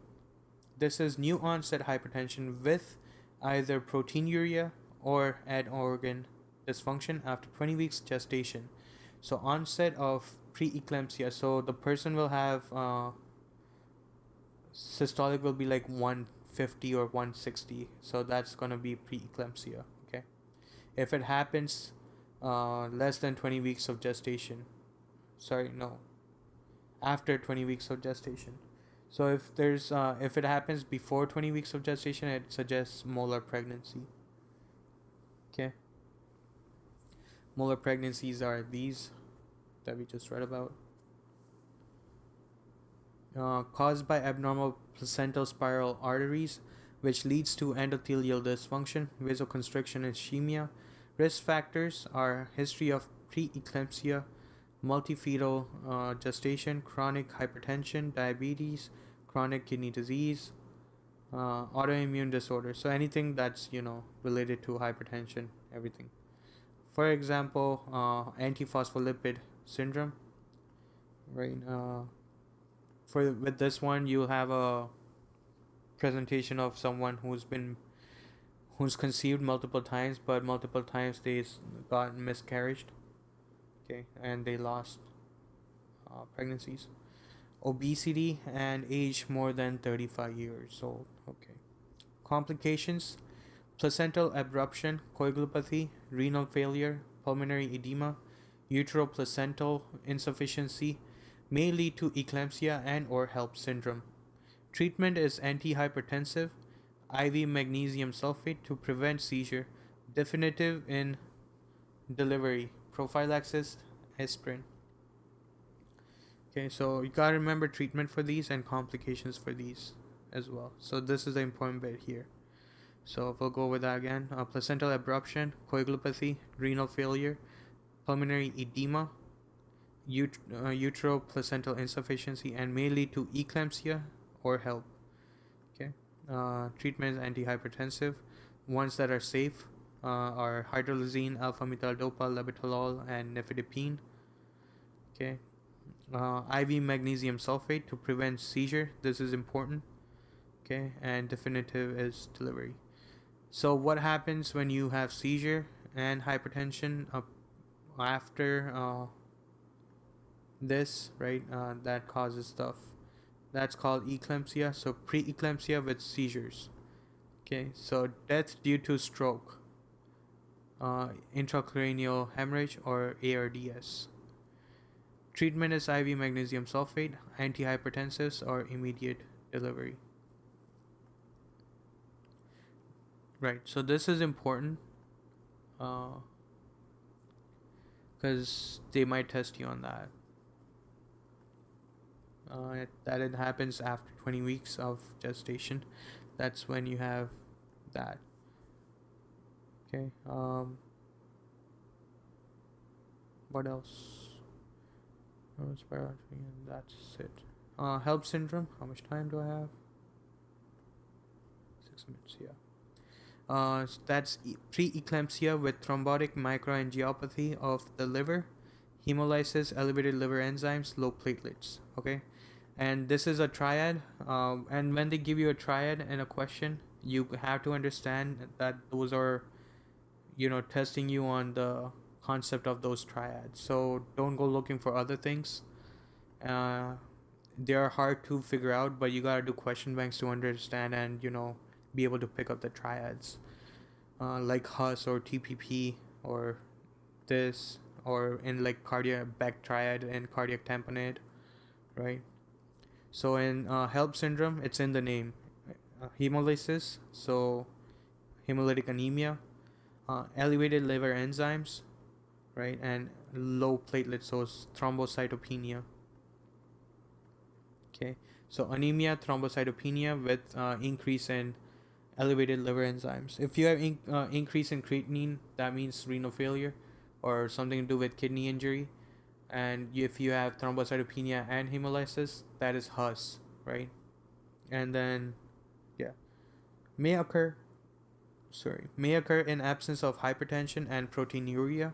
This is new onset hypertension with either proteinuria or ad organ dysfunction after 20 weeks gestation. So, onset of preeclampsia. So, the person will have systolic will be like 150 or 160, so that's going to be preeclampsia. Okay, if it happens less than 20 weeks of gestation, sorry, no, after 20 weeks of gestation. So if it happens before 20 weeks of gestation, it suggests molar pregnancy. Okay, molar pregnancies are these that we just read about. Caused by abnormal placental spiral arteries, which leads to endothelial dysfunction, vasoconstriction, and ischemia. Risk factors are history of preeclampsia, multifetal gestation, chronic hypertension, diabetes, chronic kidney disease, autoimmune disorder. So anything that's related to hypertension, everything. For example, antiphospholipid syndrome, right? With this one, you'll have a presentation of someone who's conceived multiple times, but multiple times they got miscarriage, okay, and they lost pregnancies. Obesity and age more than 35 years old. Okay. Complications: placental abruption, coagulopathy, renal failure, pulmonary edema, uteroplacental insufficiency, may lead to eclampsia and or HELP syndrome. Treatment is antihypertensive, IV magnesium sulfate to prevent seizure, definitive in delivery, prophylaxis, aspirin. Okay, so you gotta remember treatment for these and complications for these as well. So this is the important bit here. So we'll go over that again. Placental abruption, coagulopathy, renal failure, pulmonary edema, uteroplacental insufficiency, and may lead to eclampsia or HELP. Okay. Treatment is antihypertensive. Ones that are safe are hydralazine, alpha methyldopa, labetalol, and nifedipine. Okay. IV magnesium sulfate to prevent seizure. This is important. Okay. And definitive is delivery. So what happens when you have seizure and hypertension after this, right? That causes stuff. That's called eclampsia. So preeclampsia with seizures. Okay, so death due to stroke, intracranial hemorrhage, or ARDS. Treatment is IV magnesium sulfate, antihypertensives, or immediate delivery. Right, so this is important because they might test you on that. That it happens after 20 weeks of gestation. That's when you have that. Okay. What else? That's it. HELP syndrome. How much time do I have? 6 minutes. Yeah. That's preeclampsia with thrombotic microangiopathy of the liver, hemolysis, elevated liver enzymes, low platelets. Okay, and this is a triad. And when they give you a triad and a question, you have to understand that those are, testing you on the concept of those triads. So don't go looking for other things. Uh, they are hard to figure out, but you gotta do question banks to understand and be able to pick up the triads, like Hus or TPP or this, or in like cardiac back triad and cardiac tamponade, right? So in HELP syndrome, it's in the name, hemolysis, so hemolytic anemia, elevated liver enzymes, right, and low platelets, so thrombocytopenia. Okay, so anemia, thrombocytopenia with increase in elevated liver enzymes. If you have increase in creatinine, that means renal failure or something to do with kidney injury. And if you have thrombocytopenia and hemolysis, that is Hus, right? And then, yeah, may occur. May occur in absence of hypertension and proteinuria.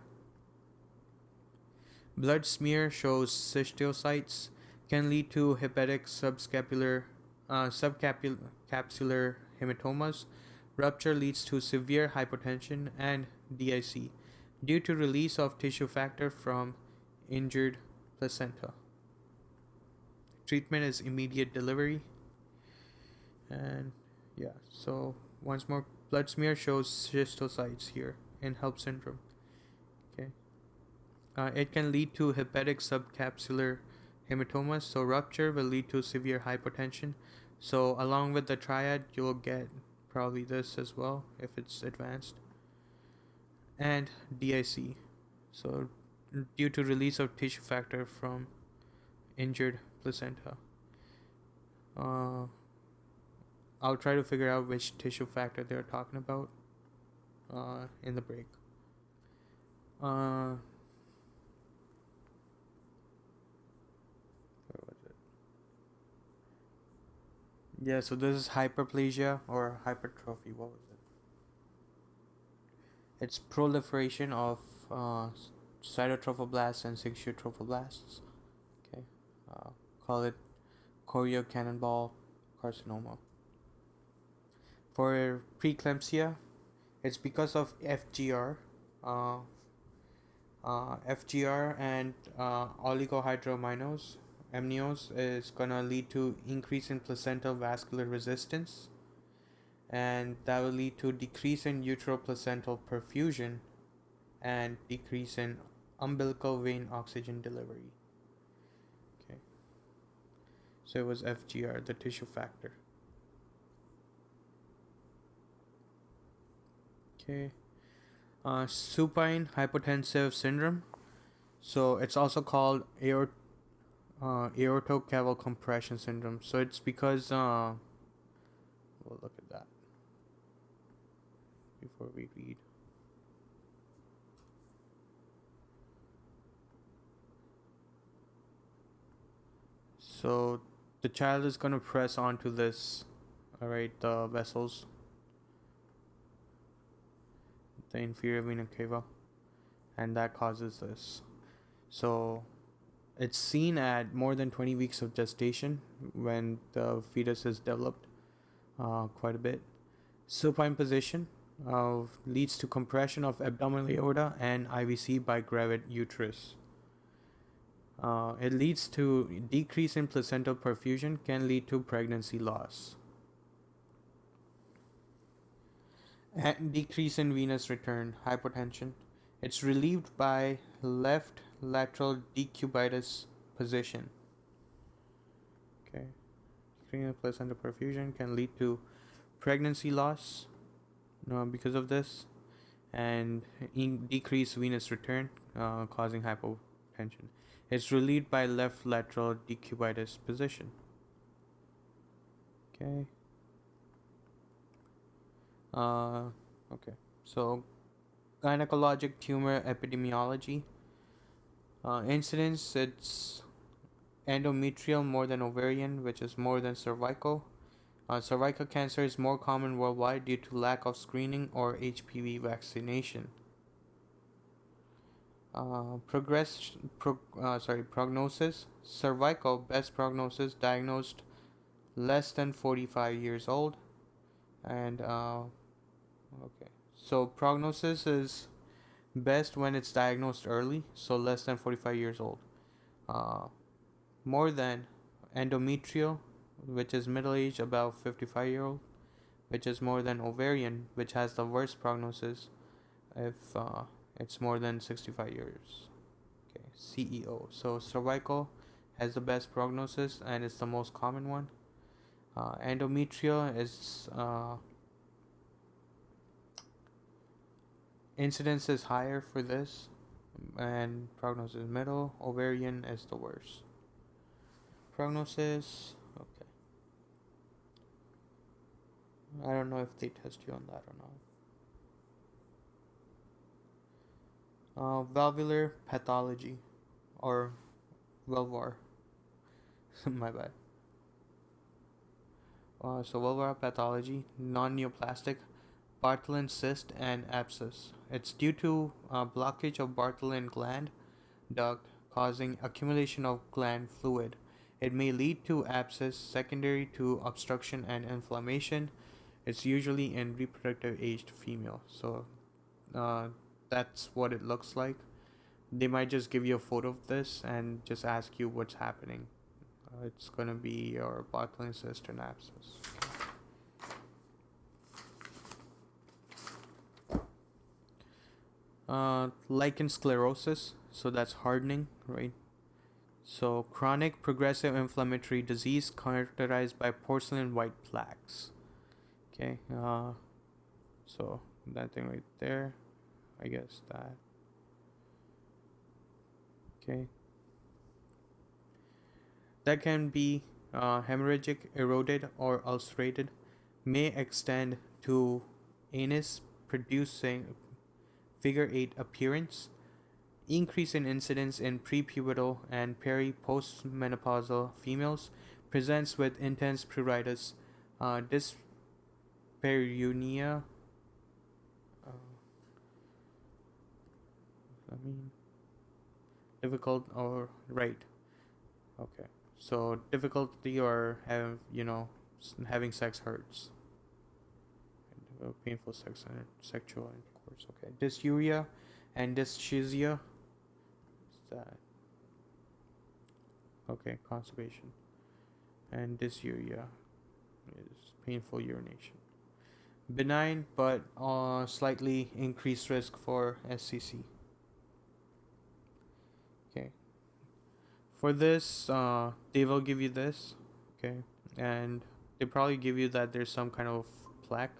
Blood smear shows cystocytes, can lead to hepatic subcapsular hematomas. Rupture leads to severe hypotension and DIC due to release of tissue factor from injured placenta. Treatment is immediate delivery. And yeah, so once more, blood smear shows cystocytes here in HELP syndrome. Okay. It can lead to hepatic subcapsular hematomas. So rupture will lead to severe hypotension. So along with the triad, you'll get probably this as well if it's advanced. And DIC. So due to release of tissue factor from injured placenta. I'll try to figure out which tissue factor they're talking about in the break. Where was it? Yeah, so this is hyperplasia or hypertrophy. What was it? It's proliferation of cytotrophoblasts and sexual-trophoblasts. Okay, call it choreo cannonball carcinoma. For preeclampsia, it's because of FGR. FGR and oligohydramnios amnios is gonna lead to increase in placental vascular resistance, and that will lead to decrease in uteroplacental perfusion and decrease in umbilical vein oxygen delivery. Okay, so it was FGR, the tissue factor. Okay, supine hypotensive syndrome. So it's also called aortocaval compression syndrome. So it's because we'll look at that before we read. So the child is gonna press onto this, all right, the vessels, the inferior vena cava, and that causes this. So it's seen at more than 20 weeks of gestation when the fetus is developed quite a bit. Supine position leads to compression of abdominal aorta and IVC by gravid uterus. It leads to decrease in placental perfusion, can lead to pregnancy loss. And decrease in venous return, hypotension. It's relieved by left lateral decubitus position. Okay. Decreasing in placental perfusion can lead to pregnancy loss because of this, and decreased venous return, causing hypotension. It's relieved by left lateral decubitus position. Okay. Okay. So, gynecologic tumor epidemiology. Incidence, it's endometrial more than ovarian, which is more than cervical. Cervical cancer is more common worldwide due to lack of screening or HPV vaccination. Prognosis. Cervical, best prognosis, diagnosed less than 45 years old. And, okay. So, prognosis is best when it's diagnosed early, so less than 45 years old. Uh, More than endometrial, which is middle age, about 55-year-old, which is more than ovarian, which has the worst prognosis if it's more than 65 years. Okay, CEO. So cervical has the best prognosis and it's the most common one. Endometrial is incidence is higher for this, and prognosis middle. Ovarian is the worst. Prognosis. Okay. I don't know if they test you on that or not. Valvular pathology, or vulvar. My bad. So vulvar pathology, non-neoplastic, Bartholin cyst and abscess. It's due to blockage of Bartholin gland duct causing accumulation of gland fluid. It may lead to abscess secondary to obstruction and inflammation. It's usually in reproductive aged female. So uh, that's what it looks like. They might just give you a photo of this and just ask you what's happening. It's gonna be your Bartholin cyst and abscess. Lichen sclerosis, so that's hardening, right? So chronic progressive inflammatory disease characterized by porcelain white plaques. Okay, so that thing right there, I guess that. Okay, that can be hemorrhagic, eroded, or ulcerated, may extend to anus, producing figure 8 appearance, increase in incidence in prepubertal and postmenopausal females, presents with intense pruritus, dyspareunia, uh, difficult or right. Okay, so difficulty or having sex hurts, painful sex and sexual intercourse. Okay, dysuria and dysgeusia. What's that? Okay, constipation and dysuria is painful urination. Benign but slightly increased risk for SCC. Okay, for this, they will give you this. Okay, and they probably give you that there's some kind of plaque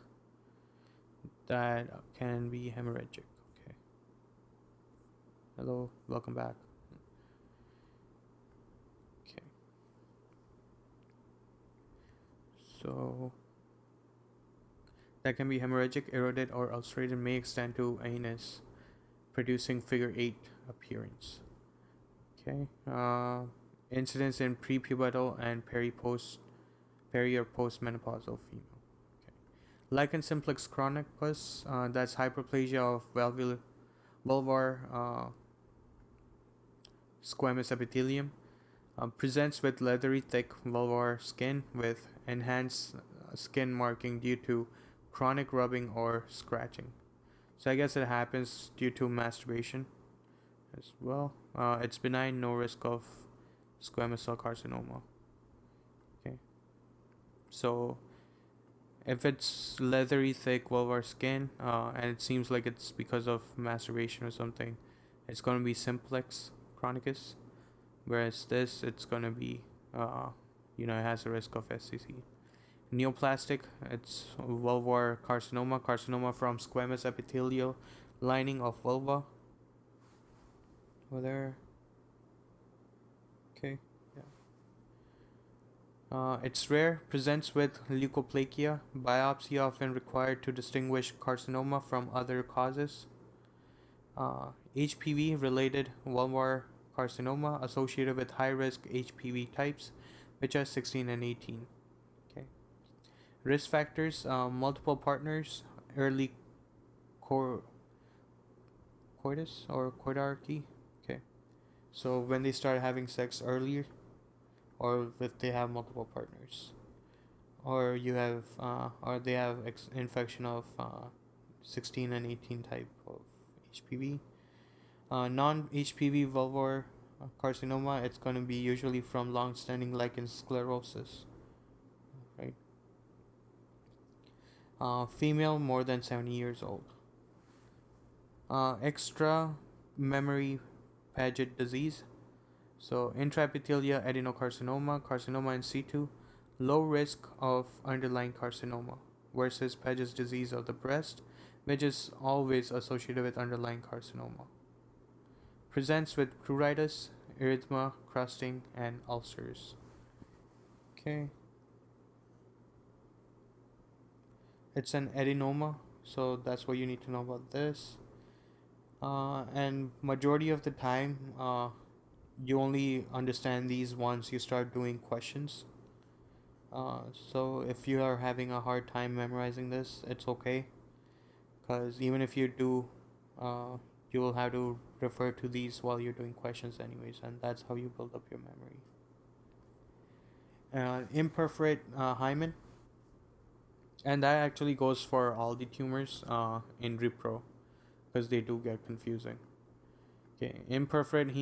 that can be hemorrhagic. Okay. Hello, welcome back. Okay. So that can be hemorrhagic, eroded, or ulcerated, may extend to anus, producing figure 8 appearance. Okay. Incidence in prepubertal and peri or postmenopausal female. Okay. Lichen simplex chronicus, that's hyperplasia of vulvar squamous epithelium. Presents with leathery thick vulvar skin with enhanced skin marking due to chronic rubbing or scratching. So I guess it happens due to masturbation as well. It's benign, no risk of squamous cell carcinoma. Okay. So if it's leathery thick vulvar skin, and it seems like it's because of masturbation or something, it's going to be simplex chronicus. Whereas this, it's going to be, it has a risk of SCC. Neoplastic, it's vulvar carcinoma from squamous epithelial lining of vulva. Over there. Okay, yeah. It's rare, presents with leukoplakia, biopsy often required to distinguish carcinoma from other causes. HPV related vulvar carcinoma associated with high risk HPV types, which are 16 and 18. Okay. Risk factors: multiple partners, early cor- coitus or coitarchy. Okay, so when they start having sex earlier, or if they have multiple partners, or you have, or they have infection of 16 and 18 type of HPV. Non-HPV vulvar carcinoma, it's going to be usually from long-standing lichen sclerosis, right? Female more than 70 years old. Extra memory Paget disease. So intraepithelia adenocarcinoma, carcinoma in situ, low risk of underlying carcinoma versus Paget's disease of the breast, which is always associated with underlying carcinoma. Presents with pruritus, erythema, crusting, and ulcers. Okay. It's an adenoma, so that's what you need to know about this. And majority of the time, you only understand these once you start doing questions. So if you are having a hard time memorizing this, it's okay, because even if you do, you will have to refer to these while you're doing questions anyways, and that's how you build up your memory. Imperforate hymen, and that actually goes for all the tumors in repro, because they do get confusing. Okay, imperforate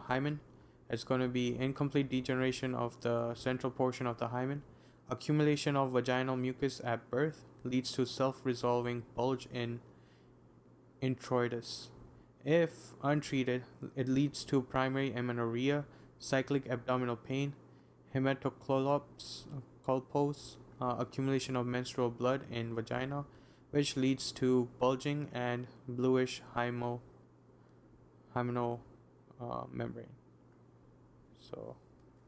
hymen, it's going to be incomplete degeneration of the central portion of the hymen. Accumulation of vaginal mucus at birth leads to self-resolving bulge in introitus. If untreated, it leads to primary amenorrhea, cyclic abdominal pain, hematoclops, accumulation of menstrual blood in vagina, which leads to bulging and bluish hymenal membrane. So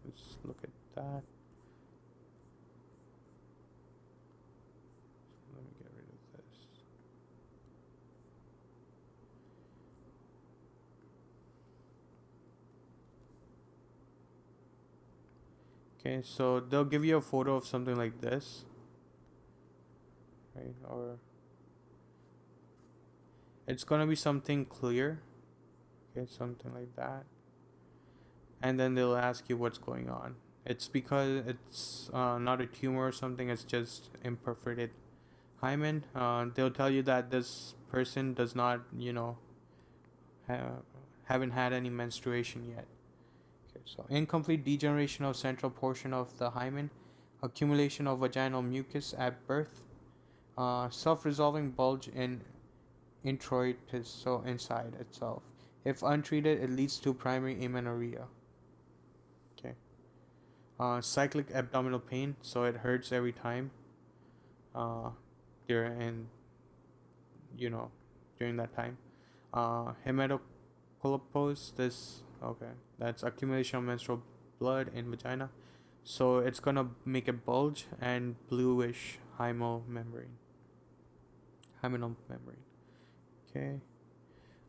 let's look at that. Let me get rid of this. Okay, so they'll give you a photo of something like this, right? Or it's gonna be something clear, okay, something like that. And then they'll ask you what's going on. It's because it's not a tumor or something, it's just imperforated hymen. They'll tell you that this person does not, haven't had any menstruation yet. Okay, so incomplete degeneration of central portion of the hymen, accumulation of vaginal mucus at birth, self-resolving bulge in introitus, so inside itself. If untreated, it leads to primary amenorrhea. Okay. Cyclic abdominal pain, so it hurts every time. During during that time. Hematocolpos, that's accumulation of menstrual blood in vagina. So it's gonna make a bulge and bluish hymenal membrane. Okay.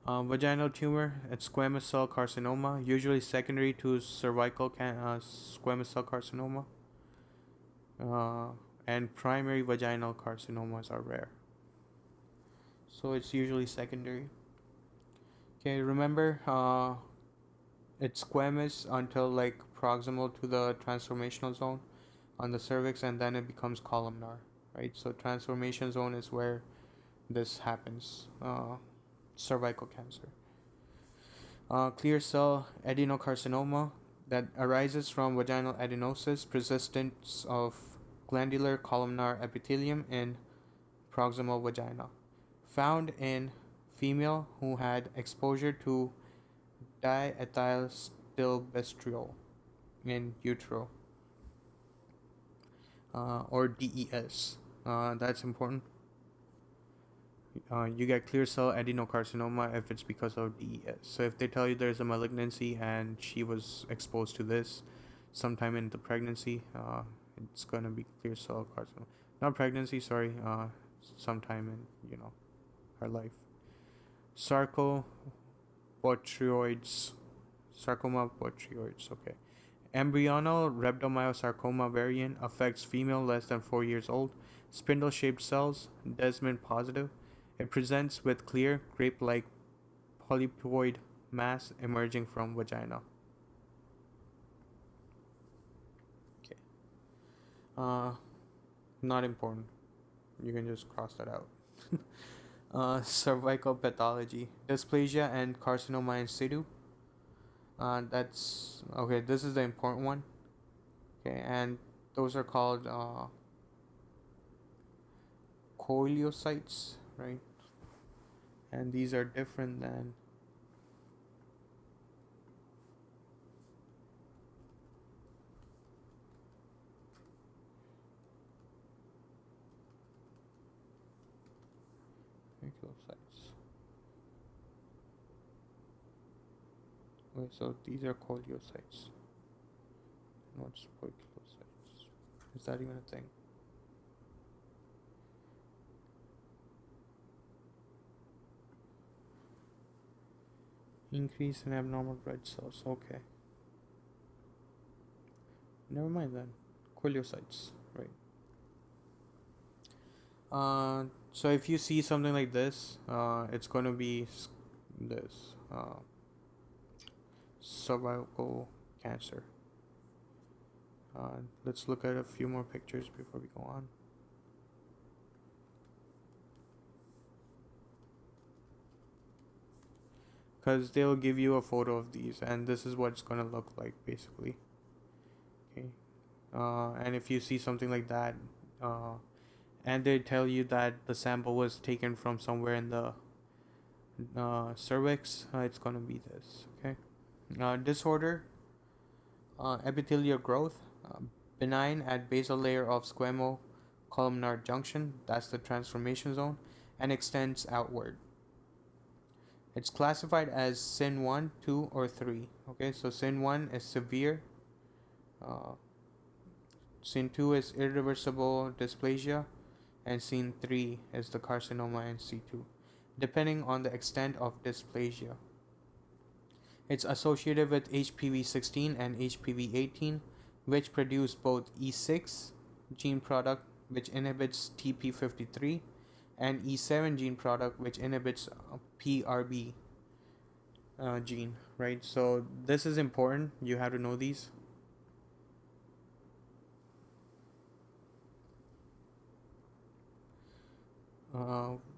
Vaginal tumor, it's squamous cell carcinoma, usually secondary to cervical squamous cell carcinoma. And primary vaginal carcinomas are rare. So it's usually secondary. Okay, remember, it's squamous until like proximal to the transformational zone on the cervix, and then it becomes columnar, right? So transformation zone is where this happens. Cervical cancer. Clear cell adenocarcinoma, that arises from vaginal adenosis, persistence of glandular columnar epithelium in proximal vagina. Found in female who had exposure to diethylstilbestrol in utero, or DES. That's important. You get clear cell adenocarcinoma if it's because of DES. So if they tell you there's a malignancy and she was exposed to this sometime in the pregnancy, it's gonna be clear cell carcinoma. Not pregnancy, sorry. Sometime in her life. Sarcoma botryoids. Okay. Embryonal rhabdomyosarcoma variant affects female less than 4 years old. Spindle-shaped cells, Desmond positive. It presents with clear, grape-like polypoid mass emerging from vagina. Okay. Not important. You can just cross that out. Cervical pathology, dysplasia and carcinoma in situ. That's okay. This is the important one. Okay, and those are called coilocytes, right? And these are different than reticulocytes. Okay, so these are coilocytes. What's poikilocytes? Is that even a thing? Increase in abnormal red cells. Okay. Never mind then. Coilocytes, right? So if you see something like this, it's going to be this cervical cancer. Let's look at a few more pictures before we go on. Because they'll give you a photo of these, and this is what it's going to look like basically. Okay. And if you see something like that, and they tell you that the sample was taken from somewhere in the cervix, it's going to be this. Okay. Disorder, epithelial growth, benign at basal layer of squamo-columnar junction, that's the transformation zone, and extends outward. It's classified as SIN 1, 2, or 3. Okay, so SIN 1 is severe, SIN 2 is irreversible dysplasia, and SIN 3 is the carcinoma in situ, depending on the extent of dysplasia. It's associated with HPV 16 and HPV 18, which produce both E6 gene product, which inhibits TP53, and E7 gene product, which inhibits PRB gene, right? So this is important. You have to know these.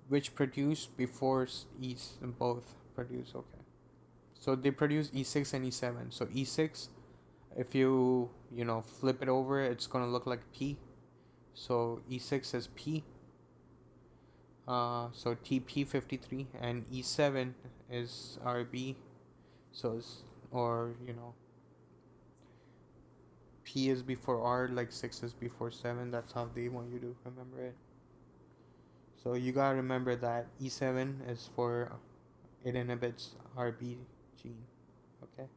Which produce before both produce. Okay. So they produce E6 and E7. So E6, if you flip it over, it's gonna look like P. So E6 is P. So TP53, and E7 is RB. So it's, P is before R, like 6 is before 7. That's how they want you to remember it. So you gotta remember that E7 is for it inhibits RB gene. Okay.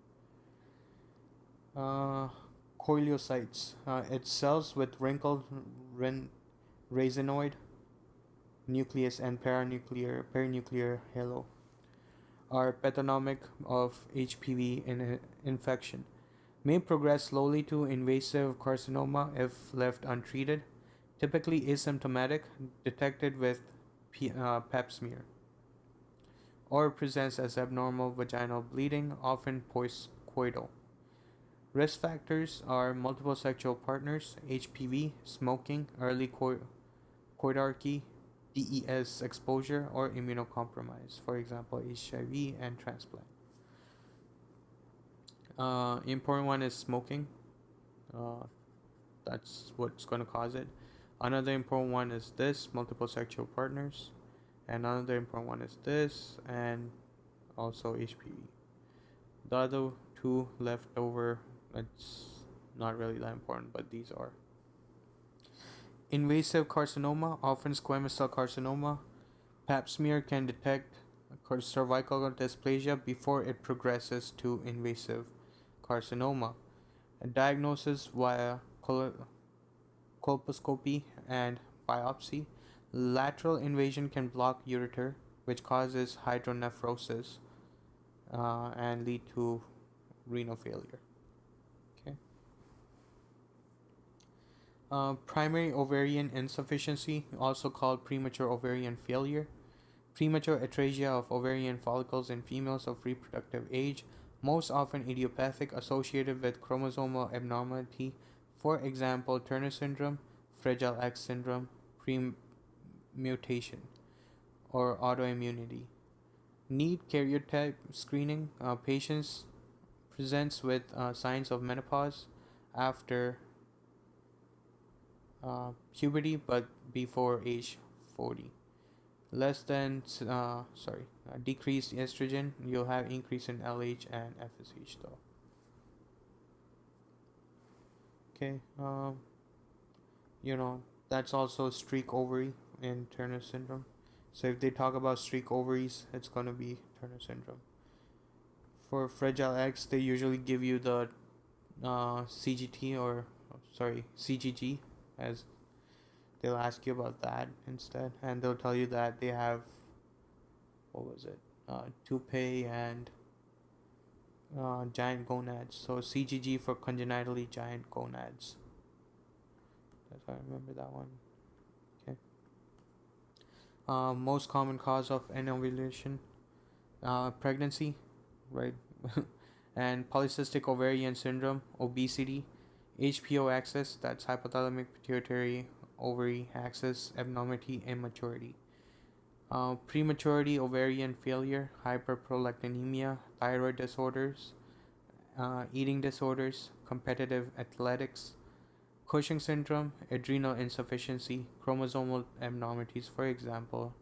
Coilocytes. It's cells with wrinkled racinoid nucleus and perinuclear halo. Are pathognomic of HPV infection. May progress slowly to invasive carcinoma if left untreated. Typically asymptomatic, detected with pap smear. Or presents as abnormal vaginal bleeding, often postcoital. Risk factors are multiple sexual partners, HPV, smoking, early coitarchy, DES exposure, or immunocompromise, for example, HIV and transplant. Important one is smoking. That's what's going to cause it. Another important one is this, multiple sexual partners. And another important one is this, and also HPV. The other two left over, it's not really that important, but these are. Invasive carcinoma, often squamous cell carcinoma. Pap smear can detect cervical dysplasia before it progresses to invasive carcinoma. A diagnosis via colposcopy and biopsy. Lateral invasion can block ureter, which causes hydronephrosis and lead to renal failure. Okay. Primary ovarian insufficiency, also called premature ovarian failure. Premature atresia of ovarian follicles in females of reproductive age, most often idiopathic, associated with chromosomal abnormality, for example, Turner syndrome, Fragile X syndrome, premutation, or autoimmunity. Need karyotype screening. Patients presents with signs of menopause after puberty but before age 40. Less than decreased estrogen, you'll have increase in LH and FSH though. Okay, that's also streak ovary in Turner syndrome. So if they talk about streak ovaries, it's gonna be Turner syndrome. For Fragile X, they usually give you the CGT CGG, as they'll ask you about that instead, and they'll tell you that they have, what was it, toupee and giant gonads. So CGG for congenitally giant gonads. That's how I remember that one. Okay. Most common cause of anovulation, pregnancy, right? And polycystic ovarian syndrome, obesity, HPO axis, that's hypothalamic pituitary ovary axis abnormality, immaturity. Prematurity, ovarian failure, hyperprolactinemia, thyroid disorders, eating disorders, competitive athletics, Cushing syndrome, adrenal insufficiency, chromosomal abnormalities, for example,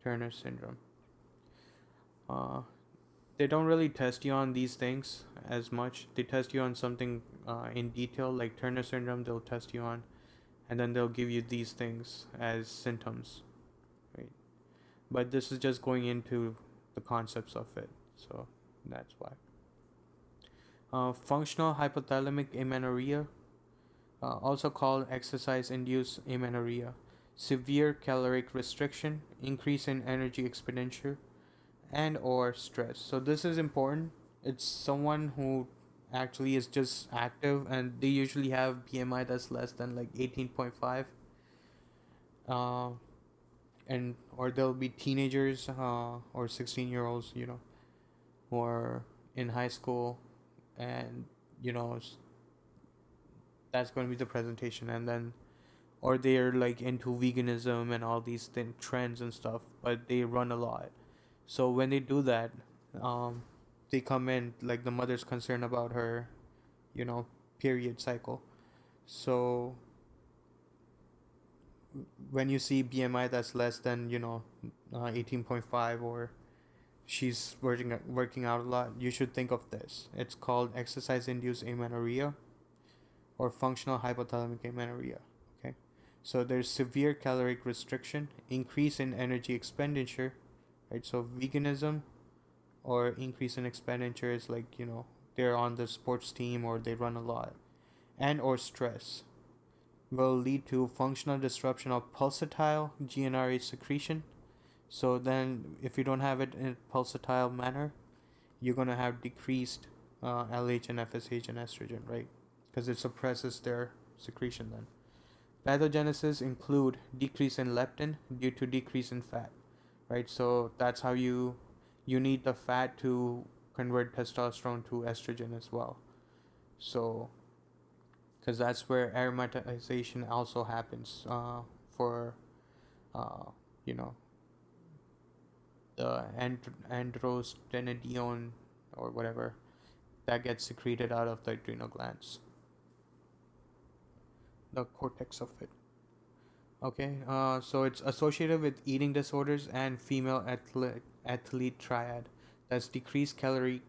Turner syndrome. Uh, they don't really test you on these things as much. They test you on something in detail, like Turner syndrome, they'll test you on, and then they'll give you these things as symptoms, right? But this is just going into the concepts of it, so that's why. Functional hypothalamic amenorrhea, also called exercise-induced amenorrhea, severe caloric restriction, increase in energy expenditure, and or stress. So this is important. It's someone who actually is just active, and they usually have BMI that's less than like 18.5. Uh, and or they'll be teenagers or 16-year-olds, who are in high school, and that's going to be the presentation. And then, or they're like into veganism and all these trends and stuff, but they run a lot. So when they do that, um, they come in, like the mother's concerned about her, period cycle. So when you see BMI that's less than 18.5, or she's working out a lot, you should think of this. It's called exercise induced amenorrhea or functional hypothalamic amenorrhea. Okay, so there's severe caloric restriction, increase in energy expenditure, right? So veganism or increase in expenditure is like, they're on the sports team or they run a lot, and or stress will lead to functional disruption of pulsatile GnRH secretion. So then if you don't have it in a pulsatile manner, you're going to have decreased LH and FSH and estrogen, right? Because it suppresses their secretion then. Pathogenesis include decrease in leptin due to decrease in fat, right? So that's how you need the fat to convert testosterone to estrogen as well. So, because that's where aromatization also happens for, you know, the androstenedione or whatever that gets secreted out of the adrenal glands, the cortex of it. Okay, so it's associated with eating disorders and female athlete triad. That's decreased calorie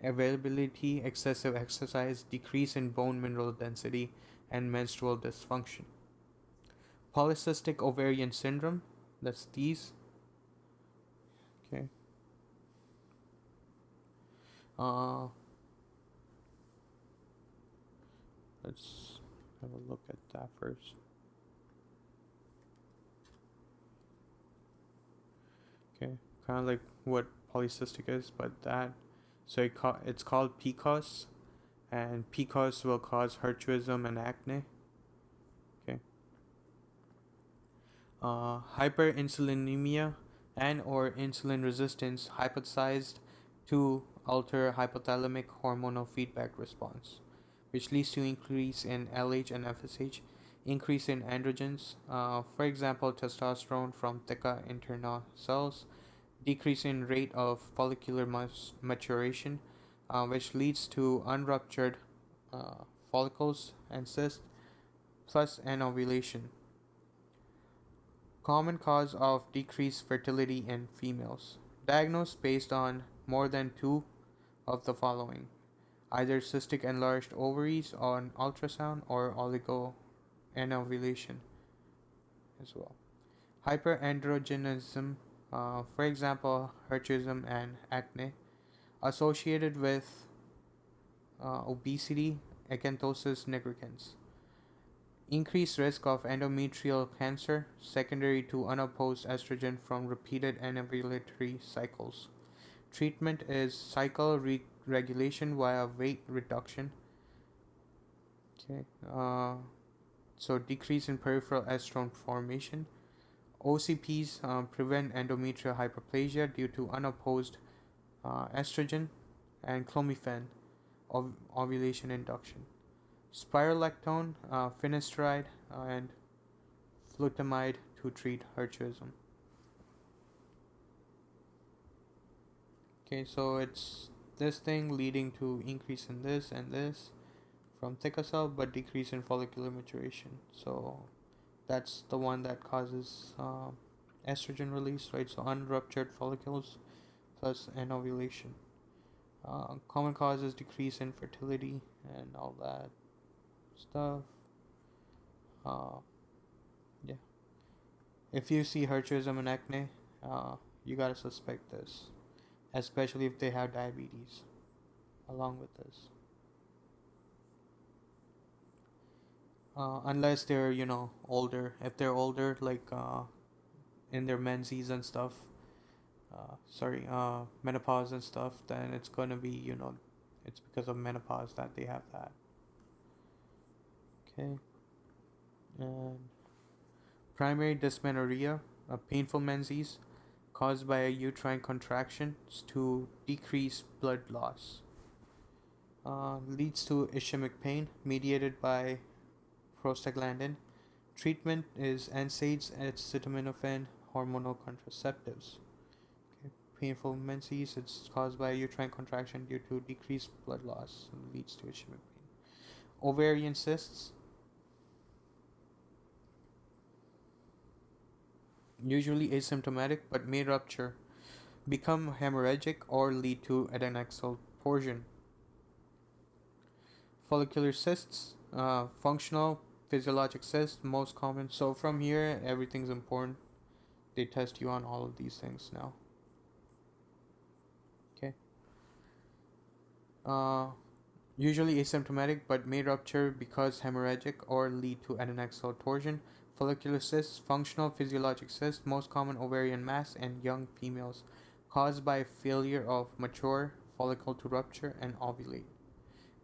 availability, excessive exercise, decrease in bone mineral density, and menstrual dysfunction. Polycystic ovarian syndrome, that's these. Okay. Let's have a look at that first. Okay, kind of like what polycystic is, but that. So it's called PCOS, and PCOS will cause hirsutism and acne. Okay. hyperinsulinemia and or insulin resistance hypothesized to alter hypothalamic hormonal feedback response, which leads to increase in LH and FSH, increase in androgens, for example, testosterone from theca interna cells, decrease in rate of follicular maturation, which leads to unruptured follicles and cysts, plus anovulation. Common cause of decreased fertility in females. Diagnosed based on more than two of the following: either cystic enlarged ovaries on ultrasound or oligoanovulation as well. Hyperandrogenism, for example, hirsutism and acne, associated with obesity, acanthosis nigricans. Increased risk of endometrial cancer secondary to unopposed estrogen from repeated anovulatory cycles. Treatment is cycle regulation via weight reduction. Okay. So decrease in peripheral estrone formation. OCPs prevent endometrial hyperplasia due to unopposed estrogen and clomiphene ovulation induction. Spironolactone, finasteride, and flutamide to treat hirsutism. Okay, so it's this thing leading to increase in this and this from theca cell, but decrease in follicular maturation. So that's the one that causes estrogen release, right? So unruptured follicles plus anovulation. Common causes decrease in fertility and all that stuff. Yeah. If you see hirsutism and acne, you gotta suspect this, especially if they have diabetes along with this. Unless they're older. If they're older, like in their menses and stuff, menopause and stuff, then it's gonna be it's because of menopause that they have that. Okay. And primary dysmenorrhea, a painful menses caused by a uterine contraction to decrease blood loss. Leads to ischemic pain mediated by prostaglandin. Treatment is NSAIDs, acetaminophen, hormonal contraceptives. Okay. Painful menses, it's caused by uterine contraction due to decreased blood loss, leads to ischemic pain. Ovarian cysts, usually asymptomatic but may rupture, become hemorrhagic, or lead to adnexal torsion. Follicular cysts, functional physiologic cysts, most common. So from here, everything's important. They test you on all of these things now. Okay. Usually asymptomatic but may rupture because hemorrhagic or lead to adnexal torsion. Follicular cysts, functional physiologic cysts, most common ovarian mass in young females, caused by failure of mature follicle to rupture and ovulate.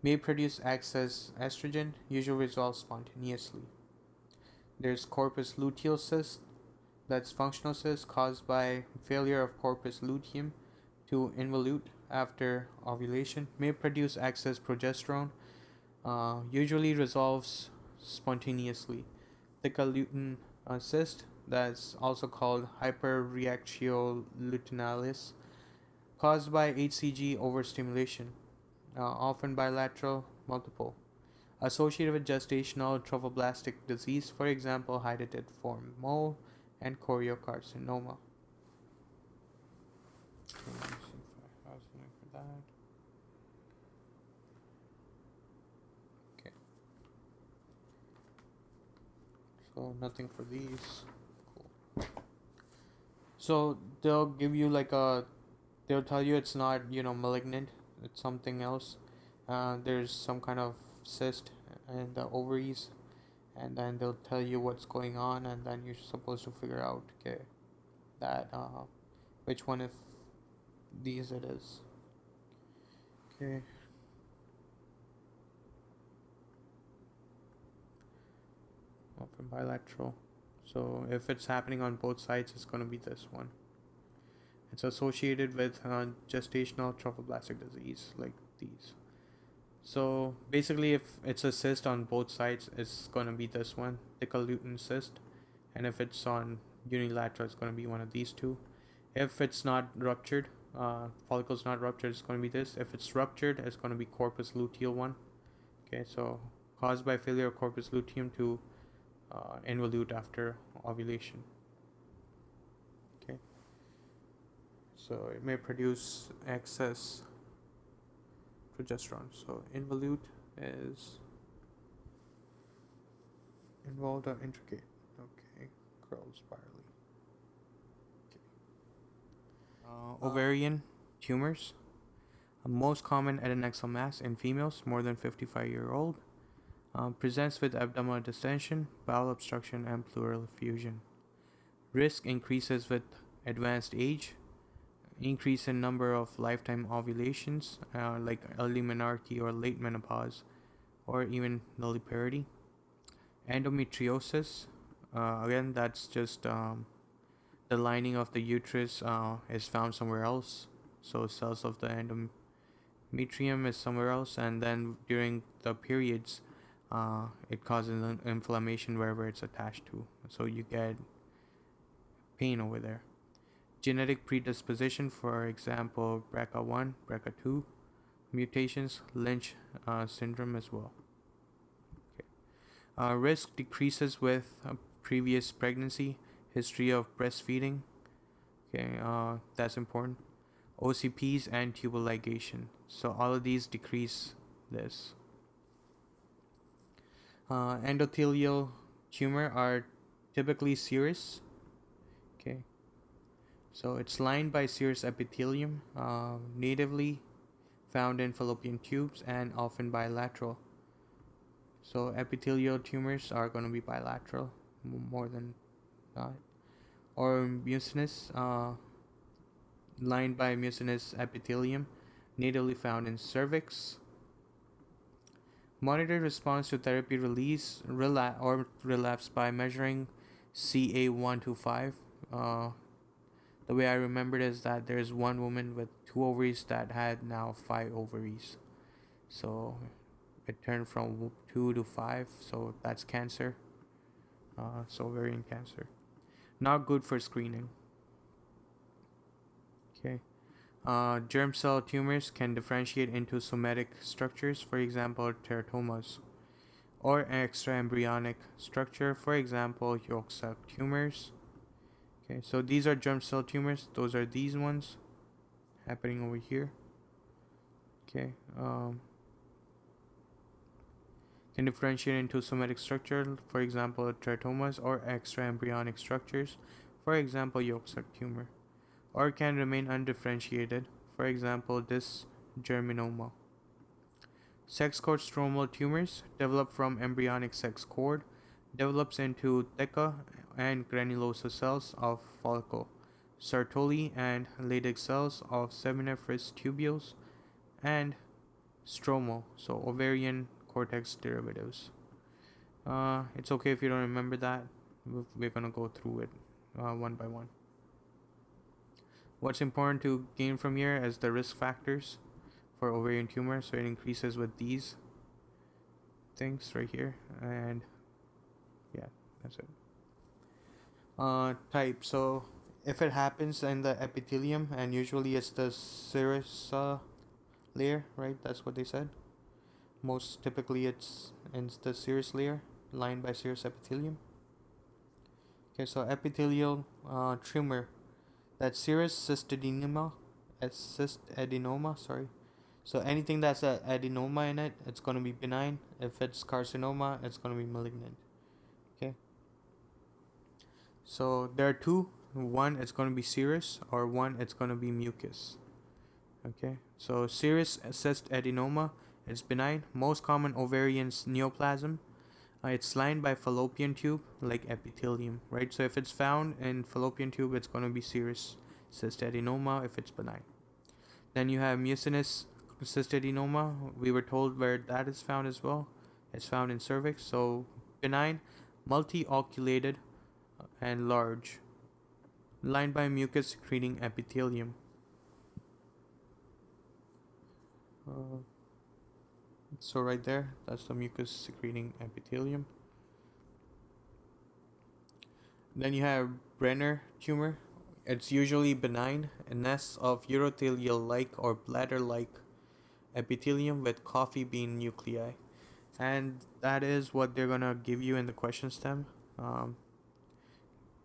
May produce excess estrogen, usually resolve spontaneously. There's corpus luteal cyst, that's functional cyst caused by failure of corpus luteum to involute after ovulation. May produce excess progesterone, usually resolves spontaneously. Theca lutein cyst, that's also called hyperreactio luteinalis, caused by HCG overstimulation, often bilateral, multiple. Associated with gestational trophoblastic disease, for example, hydatid form mole and choriocarcinoma. Okay, let me see if I have something for that. Okay. So nothing for these. Cool. So they'll give you they'll tell you it's not malignant, it's something else. There's some kind of cyst in the ovaries, and then they'll tell you what's going on, and then you're supposed to figure out that which one of these it is. Okay. Open bilateral. So if it's happening on both sides, it's going to be this one. It's associated with gestational trophoblastic disease, like these. So basically, if it's a cyst on both sides, it's going to be this one, Thicker-Luton cyst. And if it's on unilateral, it's going to be one of these two. If it's not ruptured, follicle's not ruptured, it's going to be this. If it's ruptured, it's going to be corpus luteal one. Okay, so caused by failure of corpus luteum to involute after ovulation. Okay, so it may produce excess progesterone. So involute is involved or intricate. Okay, curl spirally. Okay. Ovarian tumors. A most common adnexal mass in females more than 55-year-old. Presents with abdominal distension, bowel obstruction, and pleural effusion. Risk increases with advanced age. Increase in number of lifetime ovulations, like early menarche or late menopause, or even nulliparity. Endometriosis, again, that's just the lining of the uterus is found somewhere else. So cells of the endometrium is somewhere else, and then during the periods, it causes an inflammation wherever it's attached to. So you get pain over there. Genetic predisposition, for example, BRCA1, BRCA2 mutations, Lynch syndrome as well. Okay. Risk decreases with previous pregnancy, history of breastfeeding. Okay, that's important. OCPs and tubal ligation. So all of these decrease this. Endothelial tumor are typically serous. Okay. So it's lined by serous epithelium, natively found in fallopian tubes and often bilateral. So epithelial tumors are going to be bilateral more than not. Or mucinous, lined by mucinous epithelium, natively found in cervix. Monitored response to therapy relapse by measuring CA125. The way I remember it is that there's one woman with 2 ovaries that had now 5 ovaries. So it turned from 2 to 5. So that's cancer. So ovarian cancer. Not good for screening. Okay. Germ cell tumors can differentiate into somatic structures, for example, teratomas, or extraembryonic structure, for example, yolk sac tumors. Okay, so these are germ cell tumors. Those are these ones happening over here. Okay. Can differentiate into somatic structure, for example, teratomas, or extraembryonic structures, for example, yolk sac tumor, or can remain undifferentiated, for example, dysgerminoma. Sex cord stromal tumors develop from embryonic sex cord, develops into theca and granulosa cells of follicle, Sertoli and Leydig cells of seminiferous tubules, and stromal, so ovarian cortex derivatives. It's okay if you don't remember that. We're gonna go through it one by one. What's important to gain from here is the risk factors for ovarian tumor. So it increases with these things right here, and yeah, that's it. Type. So if it happens in the epithelium, and usually it's the serous layer, right? That's what they said. Most typically it's in the serous layer, lined by serous epithelium. Okay, so epithelial tumor, that's serous cystadenoma, sorry. So anything that's an adenoma in it, it's going to be benign. If it's carcinoma, it's going to be malignant. Okay. So there are two. One, it's going to be serous, or one, it's going to be mucus. Okay. So serous cyst adenoma, it's benign. Most common ovarian neoplasm. It's lined by fallopian tube, like epithelium, right? So if it's found in fallopian tube, it's going to be serous cyst adenoma if it's benign. Then you have mucinous cystadenoma. We were told where that is found as well. It's found in cervix. So benign, multi-oculated and large, lined by mucus secreting epithelium. So right there, that's the mucus secreting epithelium. Then you have Brenner tumor. It's usually benign, a nest of urothelial-like or bladder-like epithelium with coffee bean nuclei. And that is what they're gonna give you in the question stem. Um,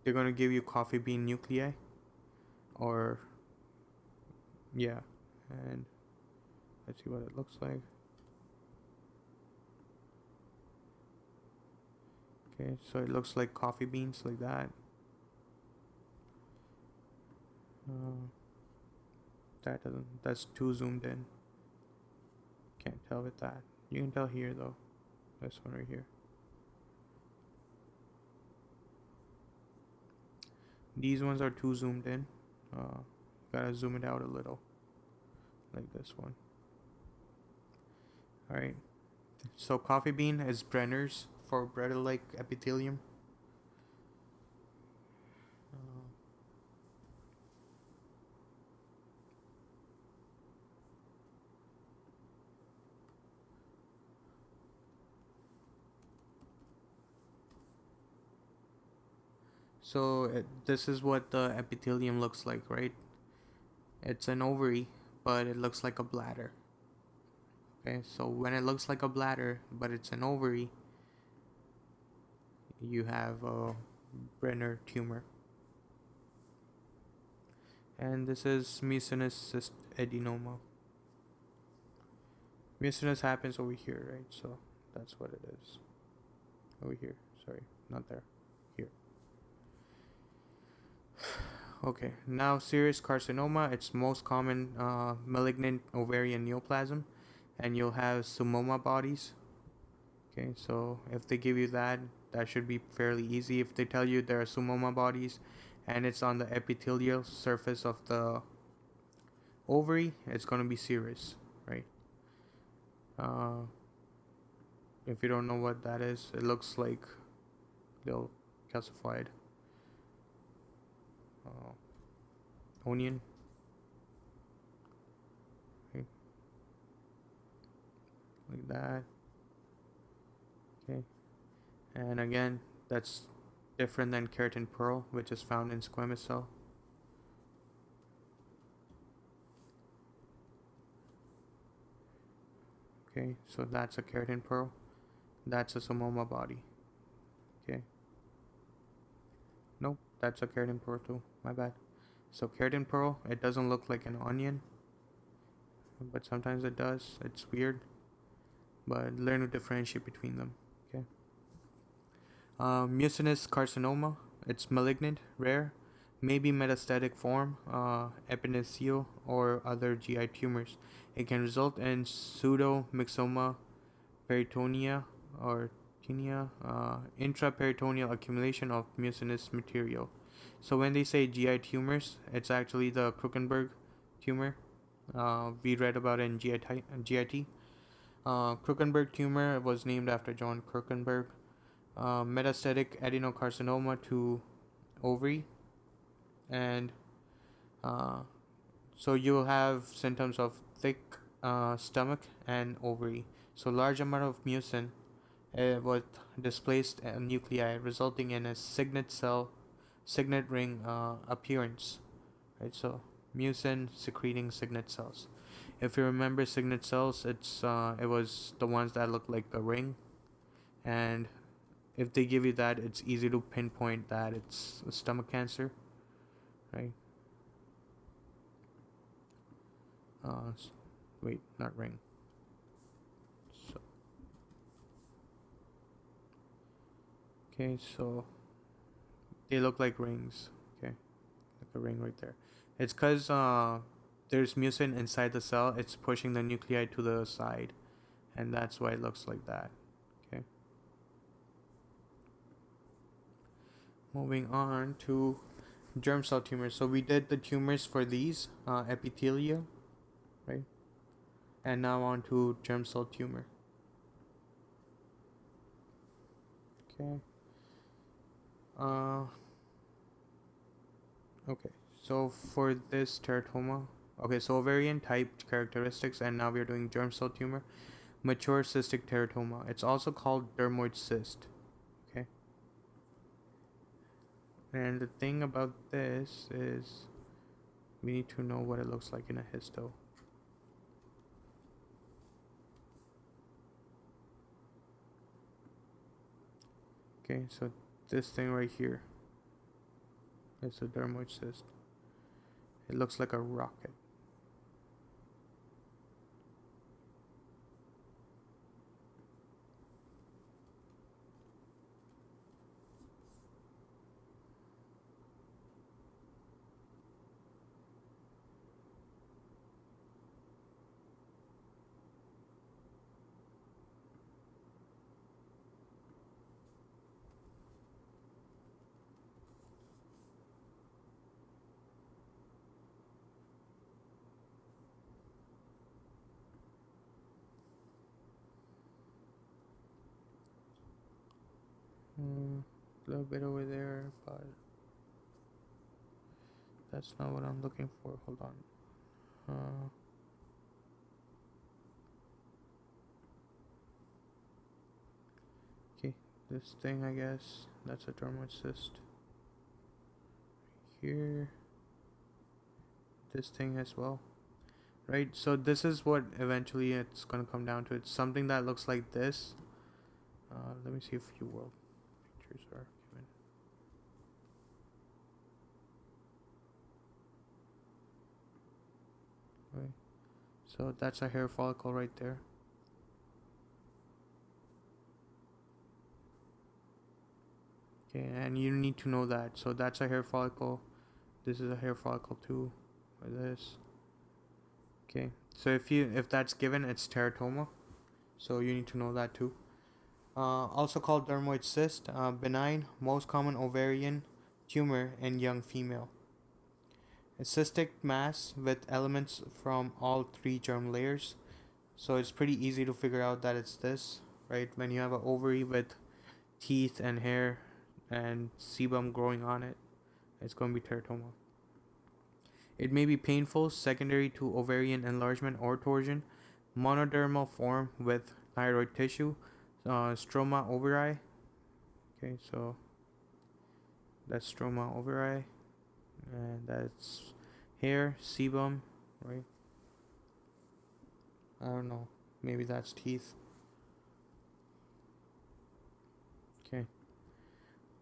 they're gonna give you coffee bean nuclei, or yeah, and let's see what it looks like. Okay, so it looks like coffee beans like that. Uh, that's too zoomed in. Can't tell with that. You can tell here though. This one right here. These ones are too zoomed in. Gotta zoom it out a little, like this one. All right. So coffee bean is Brenner's for bread-like epithelium. This is what the epithelium looks like, right? It's an ovary, but it looks like a bladder. Okay, so when it looks like a bladder, but it's an ovary, you have a Brenner tumor. And this is mucinous cyst adenoma. Mucinous happens over here, right? So that's what it is. Over here. Sorry, not there. Here. Okay, now serous carcinoma. It's most common malignant ovarian neoplasm, and you'll have pneumoma bodies. Okay, so if they give you that, that should be fairly easy. If they tell you there are pneumoma bodies, and it's on the epithelial surface of the ovary, it's gonna be serous, right? Uh, if you don't know what that is, it looks like they'll calcified onion. Okay. Like that. Okay, and again, that's different than keratin pearl, which is found in squamous cell. Okay, so that's a keratin pearl. That's a pneumoma body. Okay. Nope, that's a keratin pearl too. My bad. So keratin pearl, it doesn't look like an onion, but sometimes it does. It's weird, but learn to differentiate between them. Okay. Mucinous carcinoma, it's malignant, rare, maybe metastatic form, epinecial or other GI tumors. It can result in pseudomyxoma peritonia or tinea, intraperitoneal accumulation of mucinous material. So when they say GI tumors, it's actually the Krukenberg tumor. We read about it in GIT. Krukenberg tumor was named after John Krukenberg. Metastatic adenocarcinoma to ovary, and so you'll have symptoms of thick stomach and ovary. So large amount of mucin with displaced nuclei, resulting in a signet ring appearance. Right, so mucin secreting signet cells. If you remember signet cells, it was the ones that look like a ring, and if they give you that, it's easy to pinpoint that it's stomach cancer, right? Wait, not ring. So, okay, so they look like rings. Okay, like a ring right there. It's because there's mucin inside the cell. It's pushing the nuclei to the side, and that's why it looks like that. Okay. Moving on to germ cell tumors. So we did the tumors for these epithelia, right? And now on to germ cell tumor. Okay. Okay, so for this teratoma, okay, so ovarian type characteristics, and now we're doing germ cell tumor, mature cystic teratoma. It's also called dermoid cyst. Okay, and the thing about this is we need to know what it looks like in a histo. Okay, so this thing right here is a dermoid cyst. It looks like a rocket. A little bit over there, but that's not what I'm looking for. Hold on. Okay, this thing, I guess, that's a dermoid cyst. Here, this thing as well. Right, so this is what eventually it's gonna come down to. It's something that looks like this. Let me see if few world pictures are given. Right, so that's a hair follicle right there. Okay, and you need to know that. So that's a hair follicle. This is a hair follicle too, or this. Okay, so if that's given, it's teratoma. So you need to know that too. Also called dermoid cyst, benign, most common ovarian tumor in young female. A cystic mass with elements from all three germ layers. So it's pretty easy to figure out that it's this, right? When you have an ovary with teeth and hair and sebum growing on it, it's going to be teratoma. It may be painful, secondary to ovarian enlargement or torsion, monodermal form with thyroid tissue, stroma ovari. Okay, so that's stroma ovari, and that's hair, sebum, right? I don't know. Maybe that's teeth. Okay.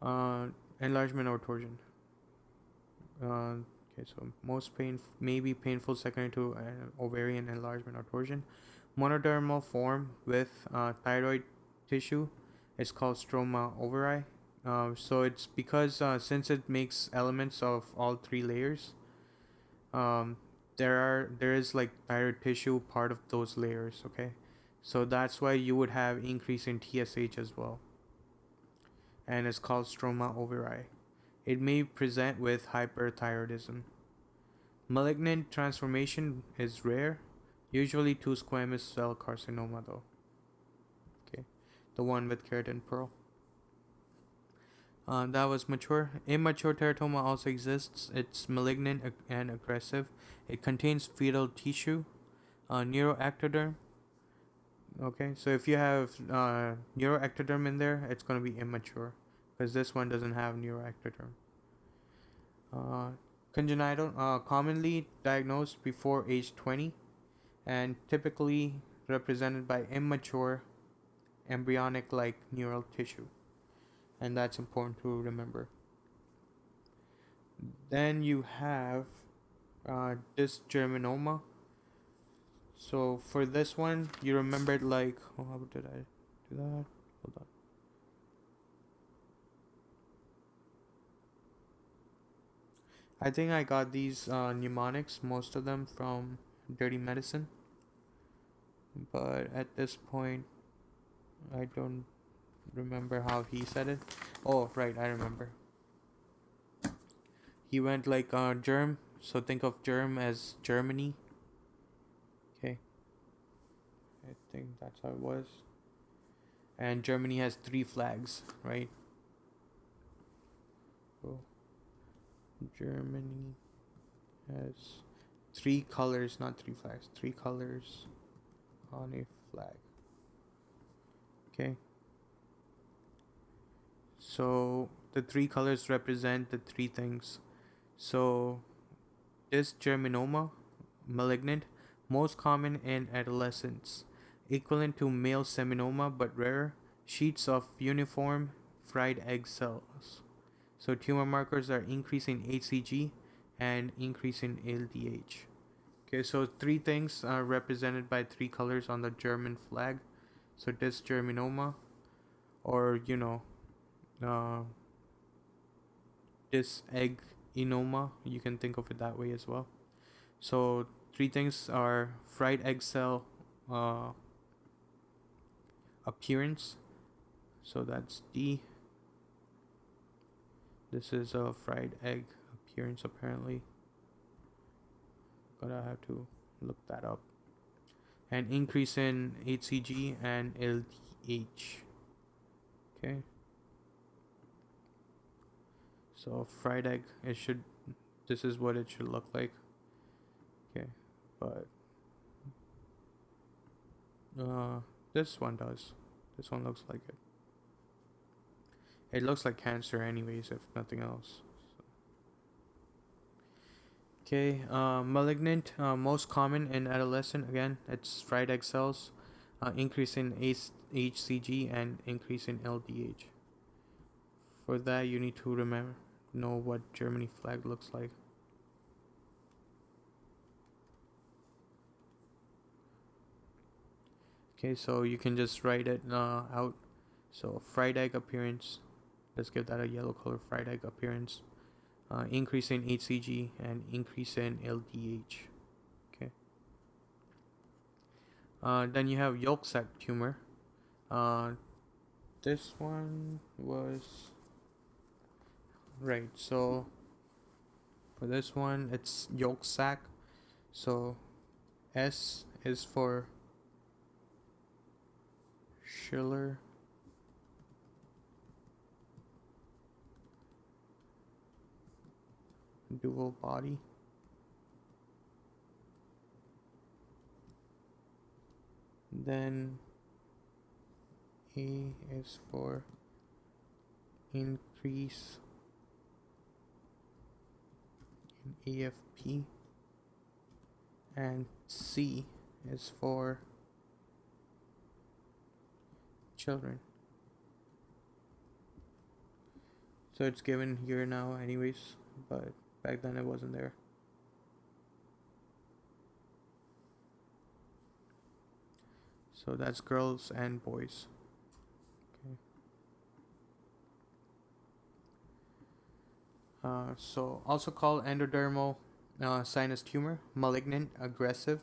Uh, Enlargement or torsion. Okay, so most pain may be painful secondary to ovarian enlargement or torsion. Monodermal form with thyroid tissue is called stroma ovari. So it's because since it makes elements of all three layers, um, there is like thyroid tissue part of those layers. Okay, so that's why you would have increase in TSH as well, and it's called stroma ovari. It may present with hyperthyroidism. Malignant transformation is rare, usually to squamous cell carcinoma though. Okay, the one with keratin pearl. That was mature. Immature teratoma also exists. It's malignant and aggressive. It contains fetal tissue, neuroectoderm. Okay, so if you have neuroectoderm in there, it's going to be immature because this one doesn't have neuroectoderm. Congenital, commonly diagnosed before age 20 and typically represented by immature embryonic like neural tissue, and that's important to remember. Then you have dysgerminoma. So for this one, you remembered like, oh, how did I do that? Hold on. I think I got these mnemonics, most of them from Dirty Medicine, but at this point, I don't remember how he said it. Oh, right, I remember. He went like germ, so think of germ as Germany. Okay, I think that's how it was. And Germany has three flags, right? So Germany has 3 colors, not 3 flags, 3 colors on a flag. Okay. So the 3 colors represent the 3 things. So this germinoma, malignant, most common in adolescents, equivalent to male seminoma but rarer, sheets of uniform fried egg cells. So tumor markers are increasing HCG and increasing LDH. Okay, so 3 things are represented by 3 colors on the German flag. So this germinoma, or uh, this egg enoma, you can think of it that way as well. So 3 things are fried egg cell uh, appearance. So that's D. This is a fried egg appearance apparently. Gonna have to look that up. And increase in HCG and LDH. Okay. So fried egg, this is what it should look like. Okay, but this one does. This one looks like it. It looks like cancer anyways, if nothing else. Okay, malignant, most common in adolescent. Again, it's fried egg cells, increase in HCG and increase in LDH. For that, you need to know what Germany flag looks like. Okay, so you can just write it out. So fried egg appearance. Let's give that a yellow color. Fried egg appearance. Increase in HCG and increase in LDH. Okay. Then you have yolk sac tumor. This one was right. So for this one, it's yolk sac. So S is for Schiller. Dual body. Then A is for increase in AFP, and C is for children. So it's given here now anyways, but back then it wasn't there. So that's girls and boys. Okay. So also called endodermal sinus tumor, malignant, aggressive,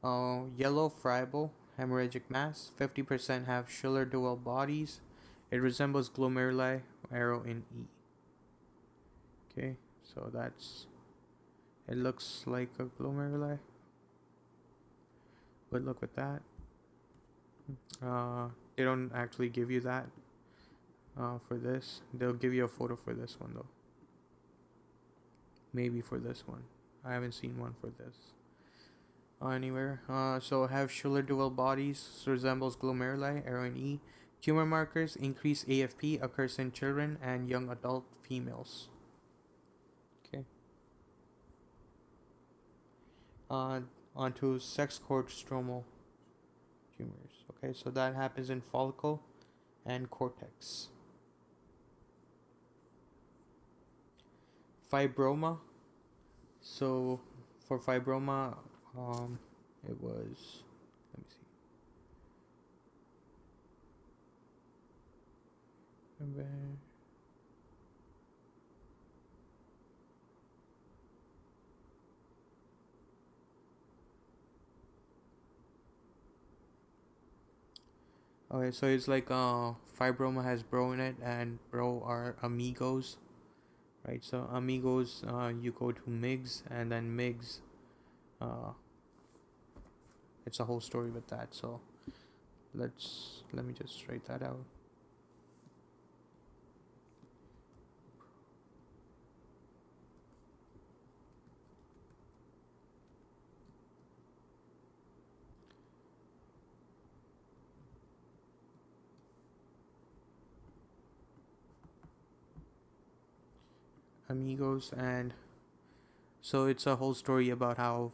yellow, friable, hemorrhagic mass. 50% have Schiller dual bodies. It resembles glomeruli, arrow in E. Okay, so it looks like a glomeruli. Good luck with that. They don't actually give you that for this. They'll give you a photo for this one though. Maybe for this one. I haven't seen one for this anywhere. So have Schiller dual bodies, resembles glomeruli, arrow in E. Tumor markers, increased AFP, occurs in children and young adult females. Okay. Onto sex cord stromal tumors. Okay, so that happens in follicle and cortex. Fibroma. So for fibroma, it was, let me see. Okay, so it's like fibroma has bro in it, and bro are amigos, right? So amigos, you go to MIGS, and then MIGS, it's a whole story with that. So let me just write that out. amigos. And so it's a whole story about how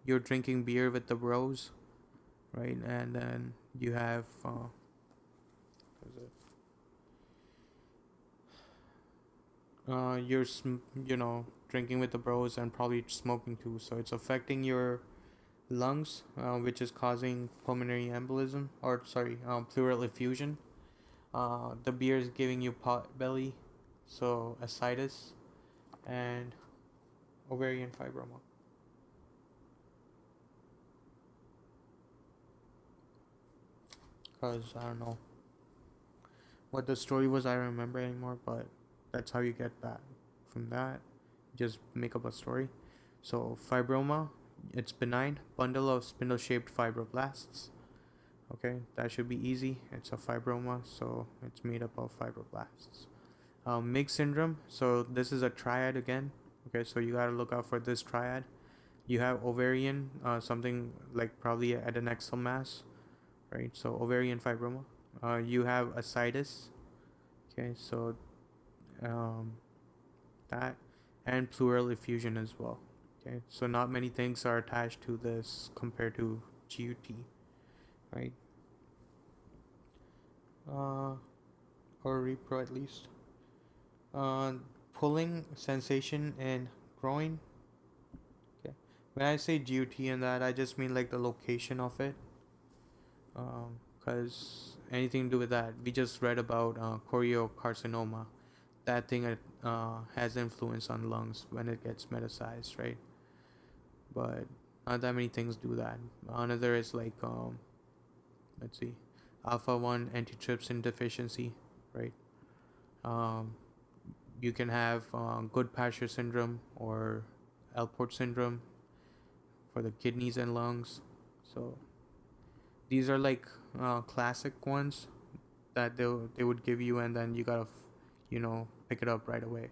you're drinking beer with the bros, right? And then you have what is it? Drinking with the bros and probably smoking too. So it's affecting your lungs, which is causing pulmonary embolism, or sorry, pleural effusion. The beer is giving you pot belly, so ascites and ovarian fibroma. Cause I don't know what the story was. I don't remember anymore, but that's how you get that. From that, just make up a story. So fibroma, it's benign bundle of spindle-shaped fibroblasts. Okay, that should be easy. It's a fibroma, so it's made up of fibroblasts. Mixed syndrome. So this is a triad again. Okay, so you gotta look out for this triad. You have ovarian, something like probably adnexal mass, right? So ovarian fibroma. You have ascites. Okay, so um, that and pleural effusion as well. Okay, so not many things are attached to this compared to GUT, right? Uh, or repro at least. Uh, Pulling sensation in groin. Okay, when I say GUT and that, I just mean like the location of it. Because anything to do with that, we just read about choriocarcinoma. That thing has influence on lungs when it gets metastasized, right? But not that many things do that. Another is like let's see, alpha 1 antitrypsin deficiency, right? um, you can have Goodpasture syndrome or Alport syndrome for the kidneys and lungs. So these are like classic ones that they would give you, and then you gotta pick it up right away.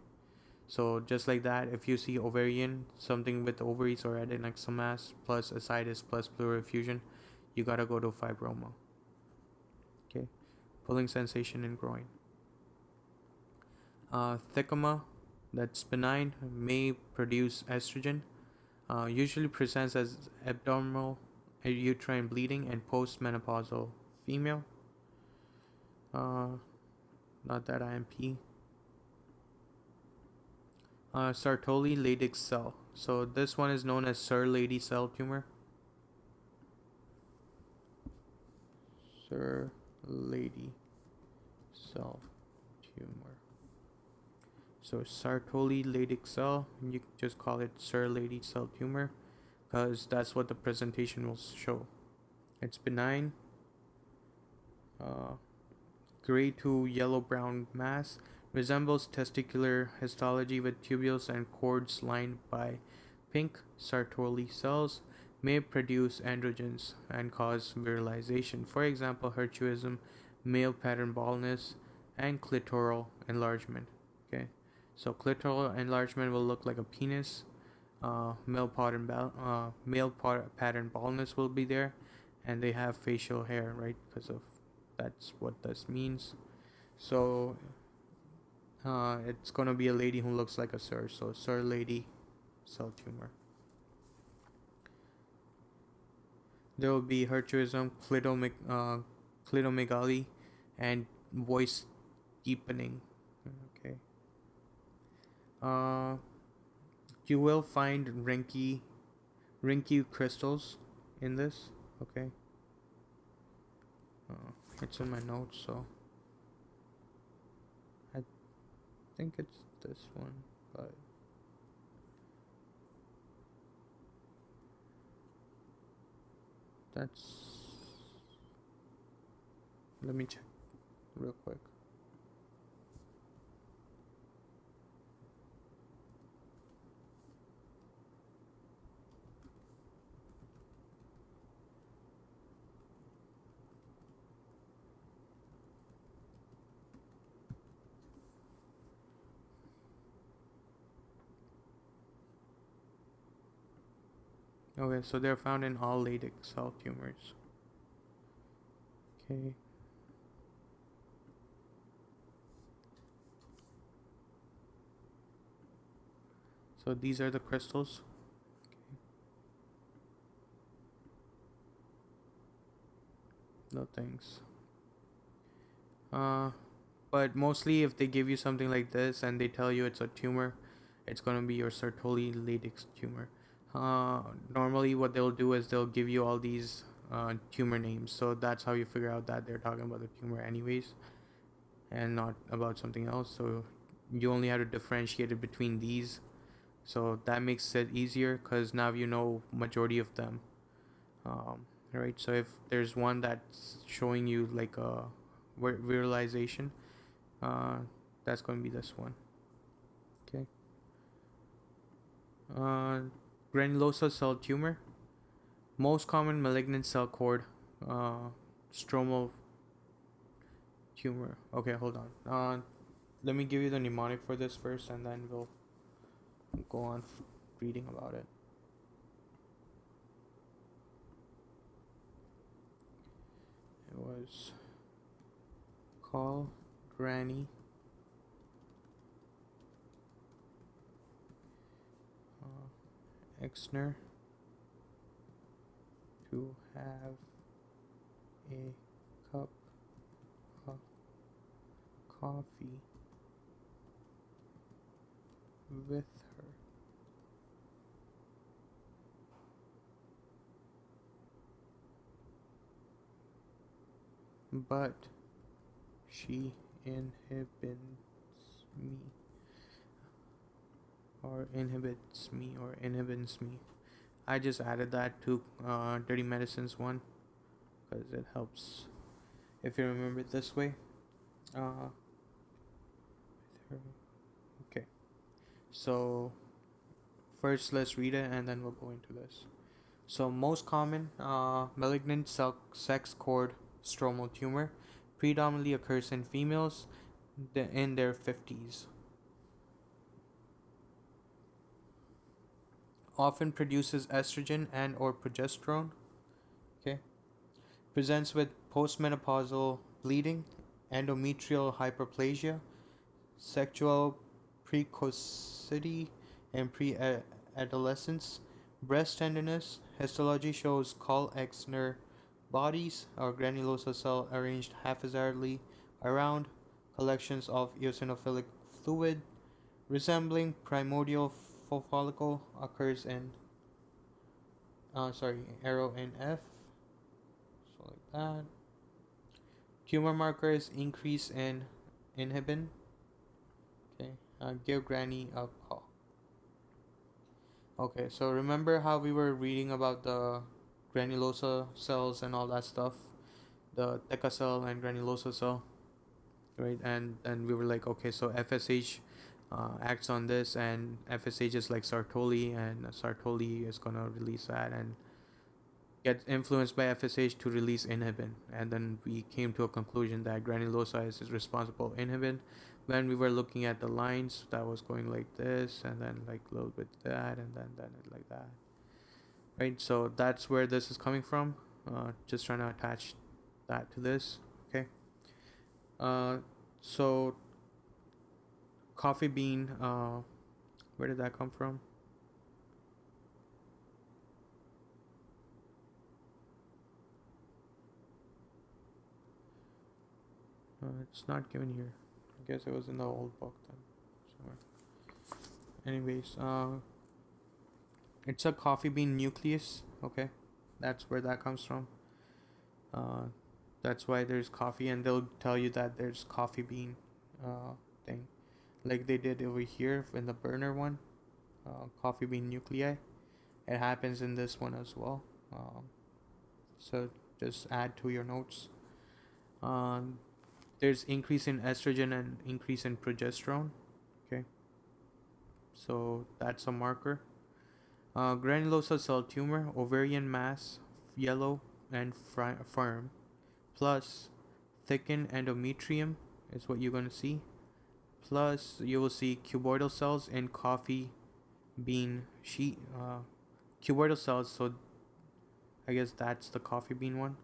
So just like that, if you see ovarian, something with ovaries or adnexal mass plus ascites plus pleural effusion, you gotta go to fibroma. Okay, pulling sensation in groin. Thecoma, that's benign, may produce estrogen. Usually presents as abdominal uterine bleeding and postmenopausal female. Uh, Not that IMP. Sartoli Leydig cell. So this one is known as Sir Lady cell tumor. Sir Lady cell tumor. So Sartoli Leydig cell, you can just call it Sir Lady cell tumor, because that's what the presentation will show. It's benign, uh, gray to yellow-brown mass, resembles testicular histology with tubules and cords lined by pink Sartoli cells, may produce androgens and cause virilization. For example, hirsutism, male pattern baldness, and clitoral enlargement. Okay, so clitoral enlargement will look like a penis. Male pattern baldness will be there, and they have facial hair, right? Because of that's what this means. So it's gonna be a lady who looks like a sir. So Sir Lady cell tumor. There will be hirsutism, clitomegaly, and voice deepening. Okay. Uh, you will find rinky crystals in this. Okay. It's in my notes, so I think it's this one, but that's. Let me check real quick. Okay, so they're found in all Leydig cell tumors. Okay. So these are the crystals. No thanks. But mostly if they give you something like this and they tell you it's a tumor, it's gonna be your Sertoli latex tumor. Normally what they'll do is they'll give you all these tumor names, so that's how you figure out that they're talking about the tumor anyways, and not about something else. So you only have to differentiate it between these. So that makes it easier because now you know majority of them. Right. So if there's one that's showing you like a viralization, uh, that's going to be this one. Okay. Uh, granulosa cell tumor, most common malignant cell cord, stromal tumor. Okay, hold on. Let me give you the mnemonic for this first, and then we'll go on reading about it. It was call Granny Exner to have a cup of coffee with her. But she me inhibits me. I just added that to Dirty Medicines one because it helps if you remember it this way. Uh, okay, so first let's read it and then we'll go into this. So most common malignant sex cord stromal tumor predominantly occurs in females in their 50s. Often produces estrogen and or progesterone. Okay. Presents with postmenopausal bleeding, endometrial hyperplasia, sexual precocity and pre-adolescence, breast tenderness. Histology shows Call Exner bodies or granulosa cell arranged haphazardly around collections of eosinophilic fluid resembling primordial follicle occurs in arrow in F, so like that. Tumor markers increase in inhibin. Okay, give granny a call. Okay, so remember how we were reading about the granulosa cells and all that stuff, the Theca cell and granulosa cell, right? And we were like, okay, so FSH acts on this, and FSH is like Sartoli, and Sartoli is gonna release that and get influenced by FSH to release inhibin. And then we came to a conclusion that granulosa is responsible for inhibin. When we were looking at the lines, that was going like this, and then like a little bit that, and then it like that. Right, so that's where this is coming from. Just trying to attach that to this. Okay. So coffee bean. Where did that come from? It's not given here. I guess it was in the old book then. Somewhere. Anyways, it's a coffee bean nucleus. Okay, that's where that comes from. Uh, that's why there's coffee, and they'll tell you that there's coffee bean thing, like they did over here in the burner one. Coffee bean nuclei. It happens in this one as well. So just add to your notes. Um, there's increase in estrogen and increase in progesterone. Okay, so that's a marker. Granulosa cell tumor, ovarian mass, yellow and firm, plus thickened endometrium is what you're going to see. Plus, you will see cuboidal cells in coffee bean sheet. Cuboidal cells, so I guess that's the coffee bean one.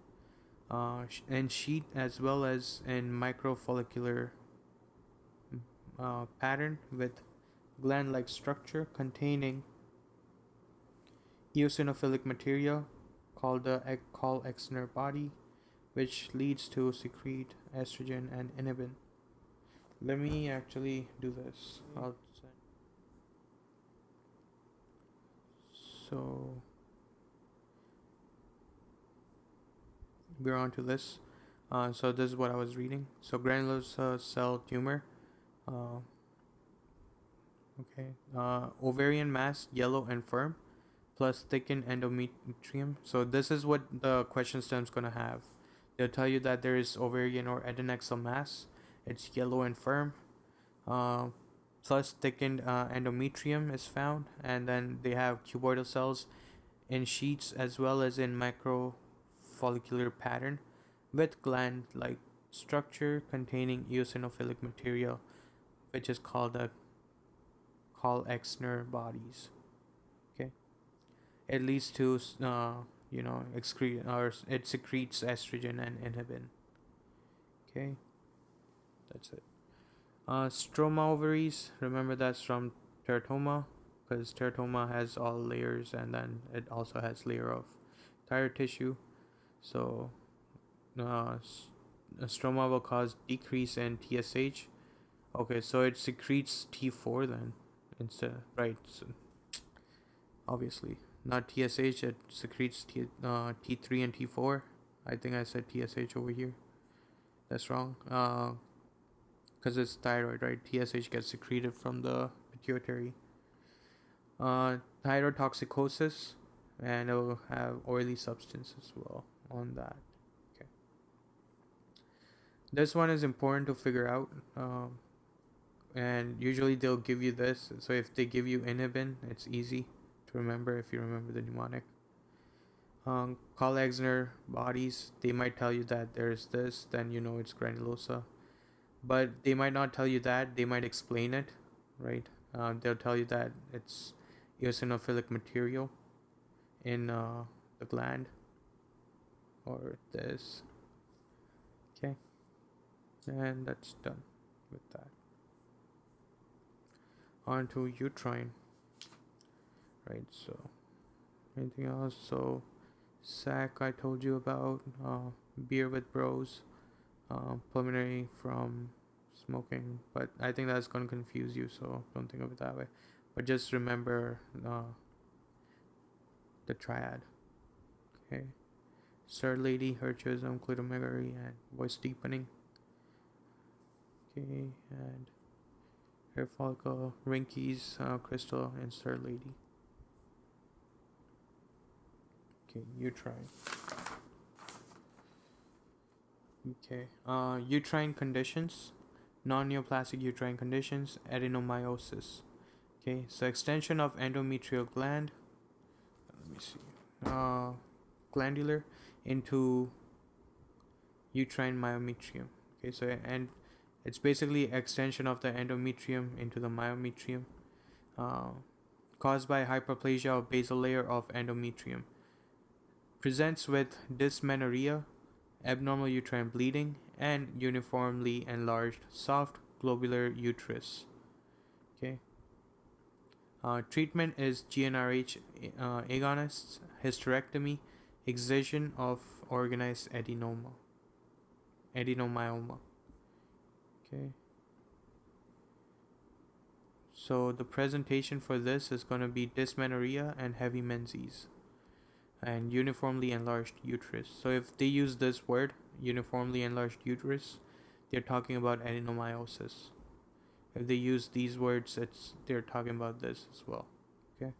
And sheet as well as in microfollicular pattern with gland-like structure containing eosinophilic material called the Call-Exner body, which leads to secrete estrogen and inhibin. Let me actually do this. So we're on to this. So this is what I was reading. So granulosa cell tumor. Uh, Ovarian mass, yellow and firm, plus thickened endometrium. So this is what the question stem's gonna have. They'll tell you that there is ovarian or adnexal mass. It's yellow and firm. Uh, Plus thickened endometrium is found, and then they have cuboidal cells in sheets as well as in microfollicular pattern with gland-like structure containing eosinophilic material, which is called the Call-Exner bodies. Okay, it leads to excrete, or it secretes estrogen and inhibin. Okay, that's it. Stroma ovaries, remember that's from teratoma, because teratoma has all layers, and then it also has layer of thyroid tissue. So stroma will cause decrease in TSH. Okay, so it secretes T4 then instead, right? So obviously not TSH, it secretes T3 and T4. I think I said TSH over here. That's wrong. Because it's thyroid, right? TSH gets secreted from the pituitary. Thyroid toxicosis, and it will have oily substance as well on that. Okay. This one is important to figure out. And usually they'll give you this. So if they give you inhibin, it's easy to remember if you remember the mnemonic. Call-Exner bodies, they might tell you that there's this, then you know it's granulosa. But they might not tell you that, they might explain it, right? They'll tell you that it's eosinophilic material in the gland, or this. Okay, and that's done with that. On to uterine, right? So anything else? So sac I told you about, beer with bros, pulmonary from smoking, but I think that's going to confuse you, so don't think of it that way. But just remember the triad. Okay, Sir Lady, Hirschism, clitomegaly, and voice deepening. Okay, and hair follicle, rinkies, crystal, and Sir Lady. Okay, uterine. Okay, uterine conditions, non-neoplastic uterine conditions, adenomyosis. Okay, so extension of endometrial gland. Let me see. Glandular into uterine myometrium. Okay, so and it's basically extension of the endometrium into the myometrium, caused by hyperplasia of basal layer of endometrium. Presents with dysmenorrhea, abnormal uterine bleeding, and uniformly enlarged soft globular uterus. Okay. Treatment is GnRH agonists, hysterectomy, excision of organized adenomyoma. Okay. So the presentation for this is going to be dysmenorrhea and heavy menses and uniformly enlarged uterus. So if they use this word, uniformly enlarged uterus, they're talking about adenomyosis. If they use these words, they're talking about this as well. Okay.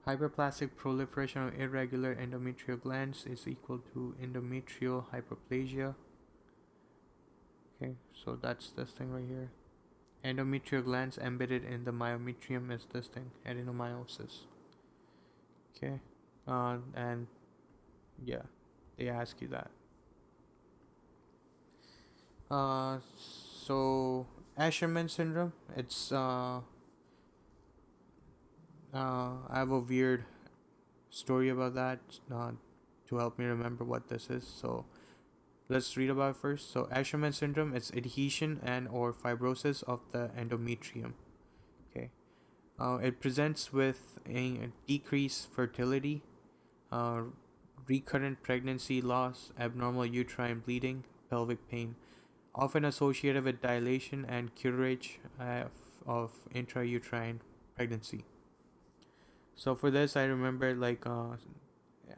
Hyperplastic proliferation of irregular endometrial glands is equal to endometrial hyperplasia. Okay, so that's this thing right here. Endometrial glands embedded in the myometrium is this thing, adenomyosis. Okay, and yeah, they ask you that. So Asherman syndrome, it's I have a weird story about that to help me remember what this is. So Let's read about it first. So Asherman syndrome is adhesion and or fibrosis of the endometrium. Okay. It presents with a decreased fertility, uh, recurrent pregnancy loss, abnormal uterine bleeding, pelvic pain, often associated with dilation and curettage of intrauterine pregnancy. So for this, I remember like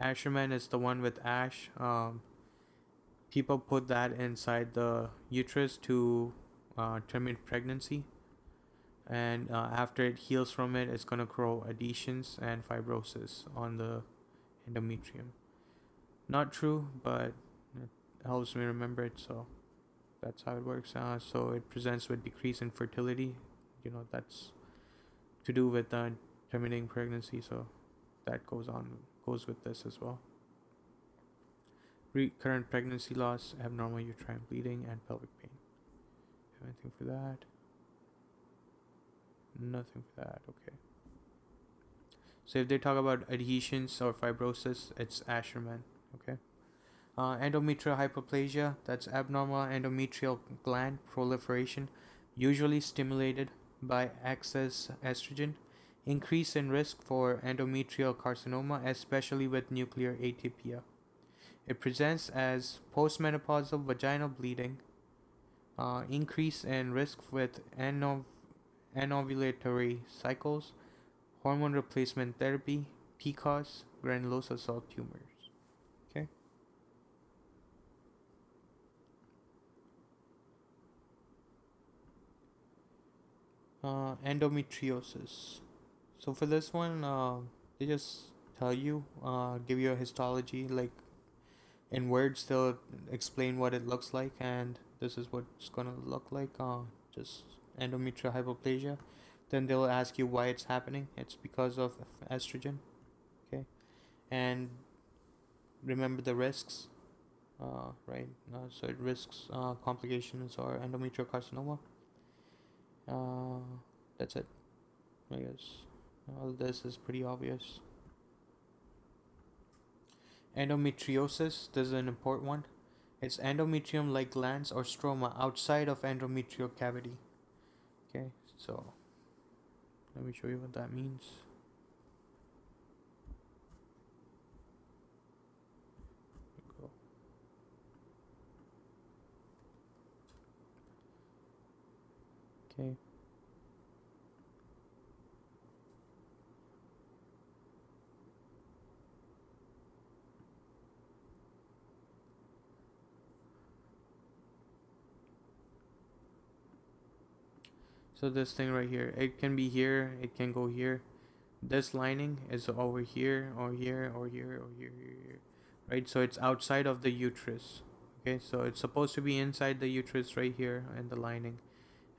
Asherman is the one with ash. People put that inside the uterus to terminate pregnancy, and after it heals from it, it's gonna grow adhesions and fibrosis on the endometrium. Not true, but it helps me remember it. So that's how it works. So it presents with decrease in fertility. That's to do with terminating pregnancy. So that goes with this as well. Recurrent pregnancy loss, abnormal uterine bleeding, and pelvic pain. Anything for that? Nothing for that. Okay. So if they talk about adhesions or fibrosis, it's Asherman. Okay. Endometrial hyperplasia, that's abnormal endometrial gland proliferation, usually stimulated by excess estrogen. Increase in risk for endometrial carcinoma, especially with nuclear atypia. It presents as postmenopausal vaginal bleeding, increase in risk with anovulatory cycles, hormone replacement therapy, PCOS, granulosa cell tumors. Okay. Endometriosis. So for this one, they just tell you, give you a histology, like in words. They'll explain what it looks like, and this is what it's gonna look like. Just endometrial hyperplasia. Then they'll ask you why it's happening. It's because of estrogen. Okay, and remember the risks. Right. So it risks complications or endometrial carcinoma. That's it. I guess all this is pretty obvious. Endometriosis, this is an important one. It's endometrium like glands or stroma outside of endometrial cavity. Okay, so let me show you what that means. Okay. So this thing right here, it can be here, it can go here. This lining is over here or here or here or here, right? So it's outside of the uterus. Okay, so it's supposed to be inside the uterus right here and the lining,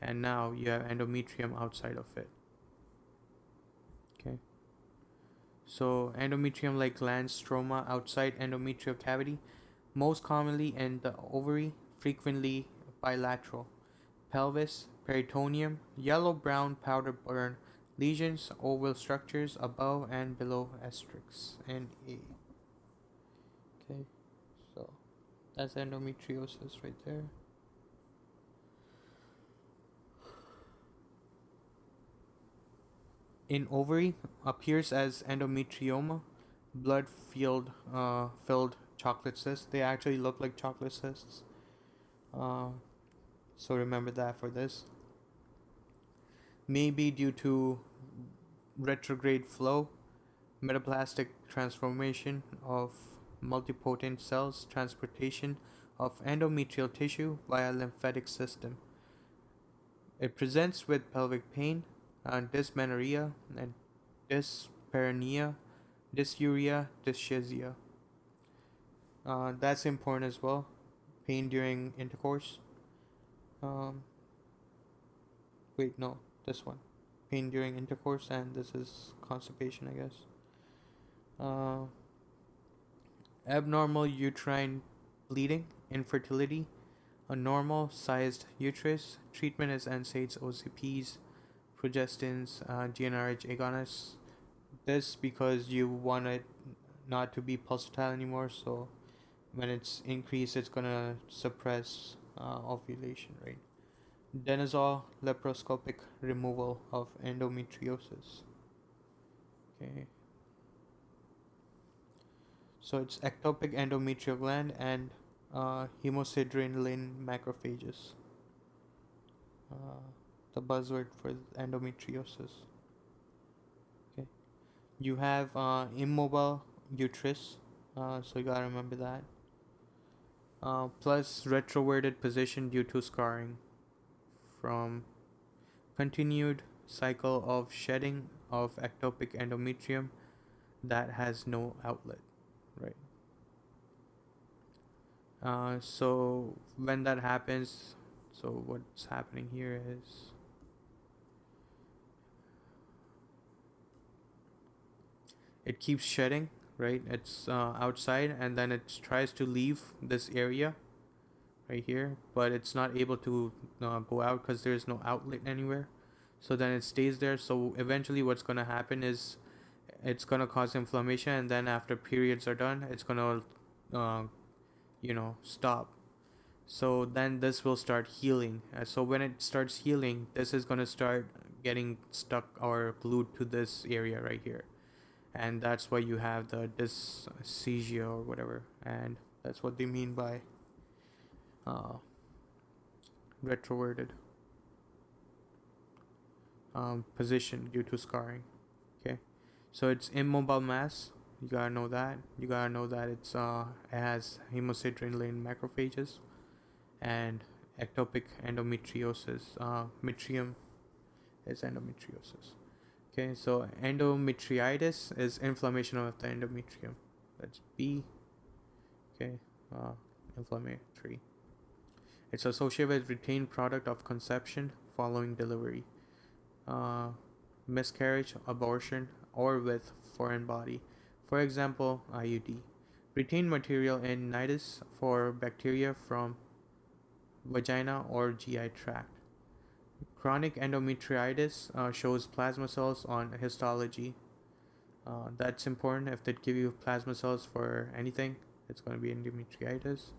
and now you have endometrium outside of it. Okay, so endometrium like glands, stroma outside endometrial cavity, most commonly in the ovary, frequently bilateral. Pelvis, peritoneum, yellow-brown powder burn lesions, oval structures above and below asterisks and A. Okay, so that's endometriosis right there. In ovary, appears as endometrioma, filled chocolate cysts. They actually look like chocolate cysts. So remember that for this. Maybe due to retrograde flow, metaplastic transformation of multipotent cells, transportation of endometrial tissue via lymphatic system. It presents with pelvic pain, dysmenorrhea, and dyspareunia, dysuria, dyschezia. That's important as well. Pain during intercourse. Um, Wait, no, this one. Pain during intercourse, and this is constipation, I guess. Uh, Abnormal uterine bleeding, infertility, a normal sized uterus. Treatment is NSAIDs, OCPs, progestins, GnRH agonists. This because you want it not to be pulsatile anymore, so when it's increased, it's gonna suppress ovulation, right? Denazole laparoscopic removal of endometriosis. Okay, so it's ectopic endometrial gland and hemosiderin macrophages. Uh, the buzzword for endometriosis. Okay, you have immobile uterus, so you gotta remember that. Plus retroverted position due to scarring from continued cycle of shedding of ectopic endometrium that has no outlet, right? So when that happens, so what's happening here is it keeps shedding, right? It's outside, and then it tries to leave this area right here, but it's not able to go out because there's no outlet anywhere. So then it stays there. So eventually what's going to happen is it's going to cause inflammation, and then after periods are done, it's going to stop. So then this will start healing. So when it starts healing, this is going to start getting stuck or glued to this area right here, and that's why you have the dysesthesia or whatever, and that's what they mean by uh, retroverted position due to scarring. Okay, so it's immobile mass. You gotta know that. You gotta know that it has hemosiderin macrophages and ectopic endometriosis. Metrium is endometriosis. Okay, so endometriitis is inflammation of the endometrium. That's B. Okay, inflammatory. It's associated with retained product of conception following delivery, uh, miscarriage, abortion, or with foreign body. For example, IUD. Retained material in nidus for bacteria from vagina or GI tract. Chronic endometriitis shows plasma cells on histology. That's important. If they give you plasma cells for anything, it's going to be endometriitis,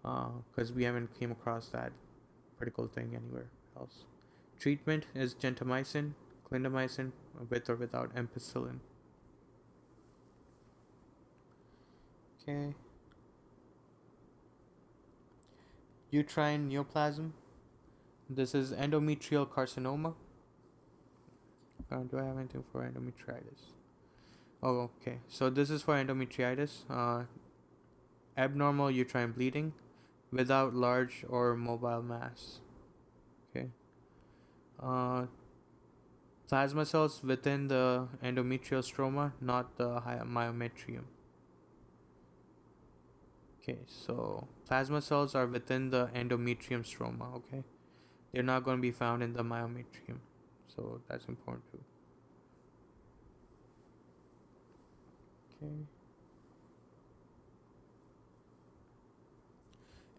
because we haven't came across that particular thing anywhere else. Treatment is gentamicin, clindamycin, with or without ampicillin. Okay. Uterine neoplasm. This is endometrial carcinoma. Do I have anything for endometritis? Oh, okay. So this is for endometritis. Abnormal uterine bleeding without large or mobile mass. Okay. Uh, Plasma cells within the endometrial stroma, not the myometrium. Okay, so plasma cells are within the endometrium stroma, okay? They're not going to be found in the myometrium. So that's important too. Okay.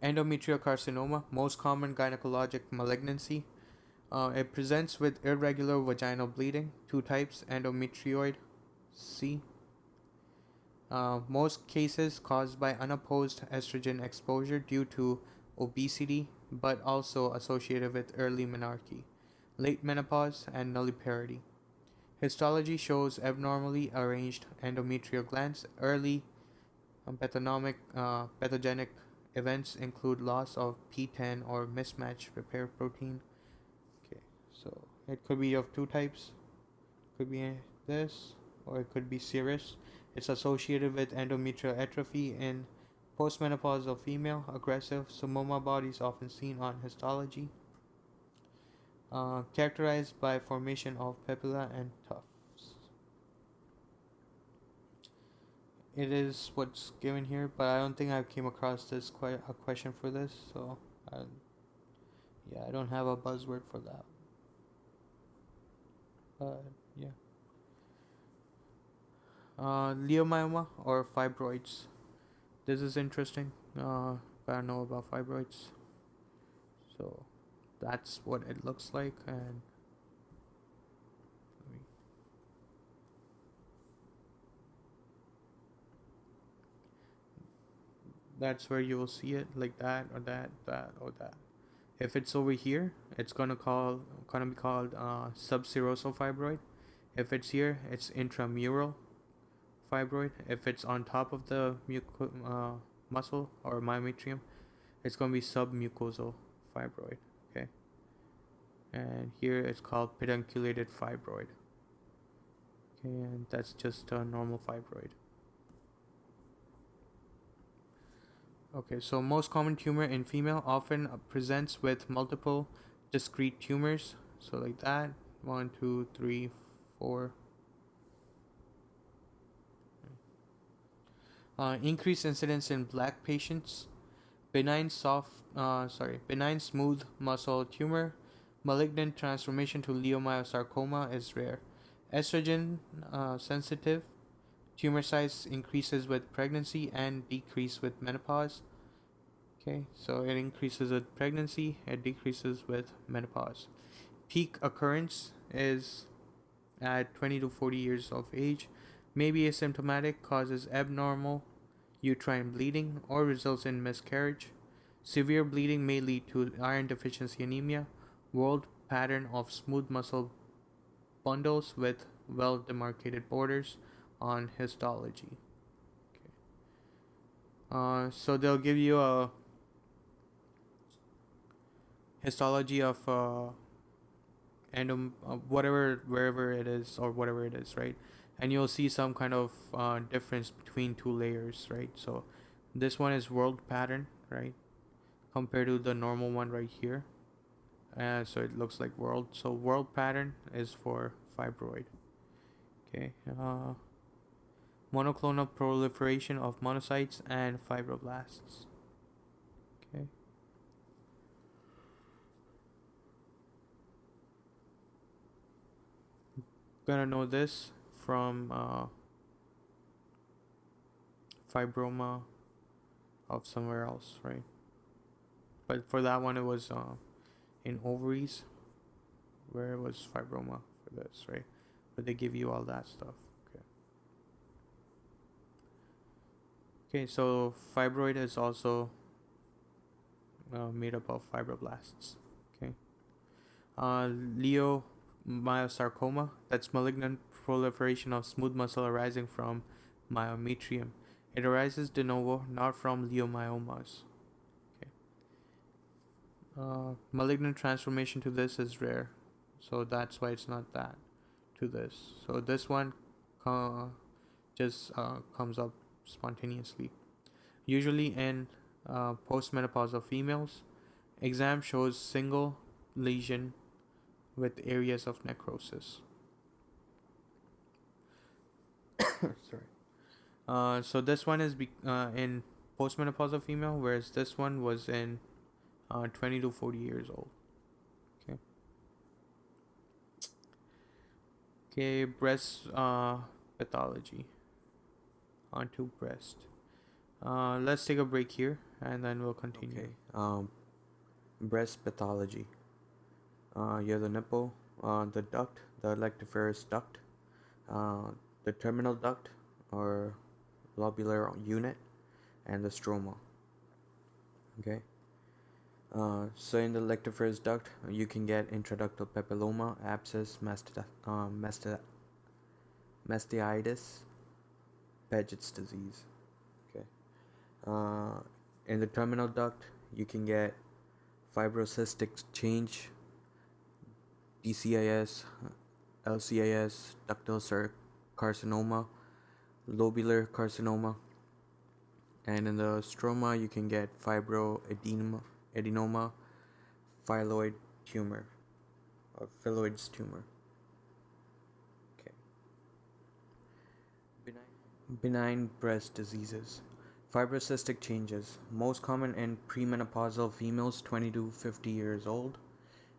Endometrial carcinoma, most common gynecologic malignancy. It presents with irregular vaginal bleeding, two types, endometrioid C. Most cases caused by unopposed estrogen exposure due to obesity, but also associated with early menarche, late menopause, and nulliparity. Histology shows abnormally arranged endometrial glands. Early pathogenic events include loss of P10 or mismatch repair protein. Okay, so it could be of two types. Could be this, or it could be serous. It's associated with endometrial atrophy in postmenopausal female. Aggressive pneumoma bodies often seen on histology. Characterized by formation of papilla and tufts. It is what's given here, but I don't think I came across this quite a question for this, so I don't have a buzzword for that. But yeah. Leiomyoma or fibroids. This is interesting. Gotta know about fibroids. So that's what it looks like, and that's where you will see it, like that or that, that or that. If it's over here, it's gonna be called subserosal fibroid. If it's here, it's intramural fibroid. If it's on top of the muscle or myometrium, it's gonna be submucosal fibroid. Okay, and here it's called pedunculated fibroid. Okay, and that's just a normal fibroid. Okay, so most common tumor in female often presents with multiple discrete tumors. So like that, 1, 2, 3, 4. Increased incidence in black patients. Benign smooth muscle tumor. Malignant transformation to leiomyosarcoma is rare. Estrogen sensitive. Tumor size increases with pregnancy and decrease with menopause. Okay, so it increases with pregnancy, it decreases with menopause. Peak occurrence is at 20 to 40 years of age, may be asymptomatic, causes abnormal uterine bleeding, or results in miscarriage. Severe bleeding may lead to iron deficiency anemia. World pattern of smooth muscle bundles with well demarcated borders on histology. Okay. So they'll give you a histology of whatever, wherever it is or whatever it is, right? And you'll see some kind of difference between two layers, right? So this one is world pattern, right, compared to the normal one right here. So it looks like world. So world pattern is for fibroid. Okay. Monoclonal proliferation of monocytes and fibroblasts. Okay. Gonna know this from fibroma of somewhere else, right? But for that one, it was in ovaries, where it was fibroma for this, right? But they give you all that stuff. Okay. Okay, so fibroid is also made up of fibroblasts. Okay. Leiomyosarcoma, that's malignant proliferation of smooth muscle arising from myometrium. It arises de novo, not from leiomyomas. Okay. Malignant transformation to this is rare, so that's why it's not that to this. So this one just comes up spontaneously. Usually in postmenopausal females, exam shows single lesion with areas of necrosis. Sorry. So this one is in postmenopausal female, whereas this one was in 20 to 40 years old. Okay. Okay, breast pathology. Onto breast. Let's take a break here and then we'll continue. Okay. Breast pathology. You have the nipple, the duct, the lactiferous duct, the terminal duct or lobular unit, and the stroma. Okay. So in the lactiferous duct, you can get intraductal papilloma, abscess, mastitis, Paget's disease. Okay. In the terminal duct, you can get fibrocystic change, DCIS, LCIS, ductal carcinoma, lobular carcinoma, and in the stroma you can get fibroadenoma, phylloid tumor, or phylloids tumor. Okay. Benign breast diseases. Fibrocystic changes, most common in premenopausal females 20 to 50 years old.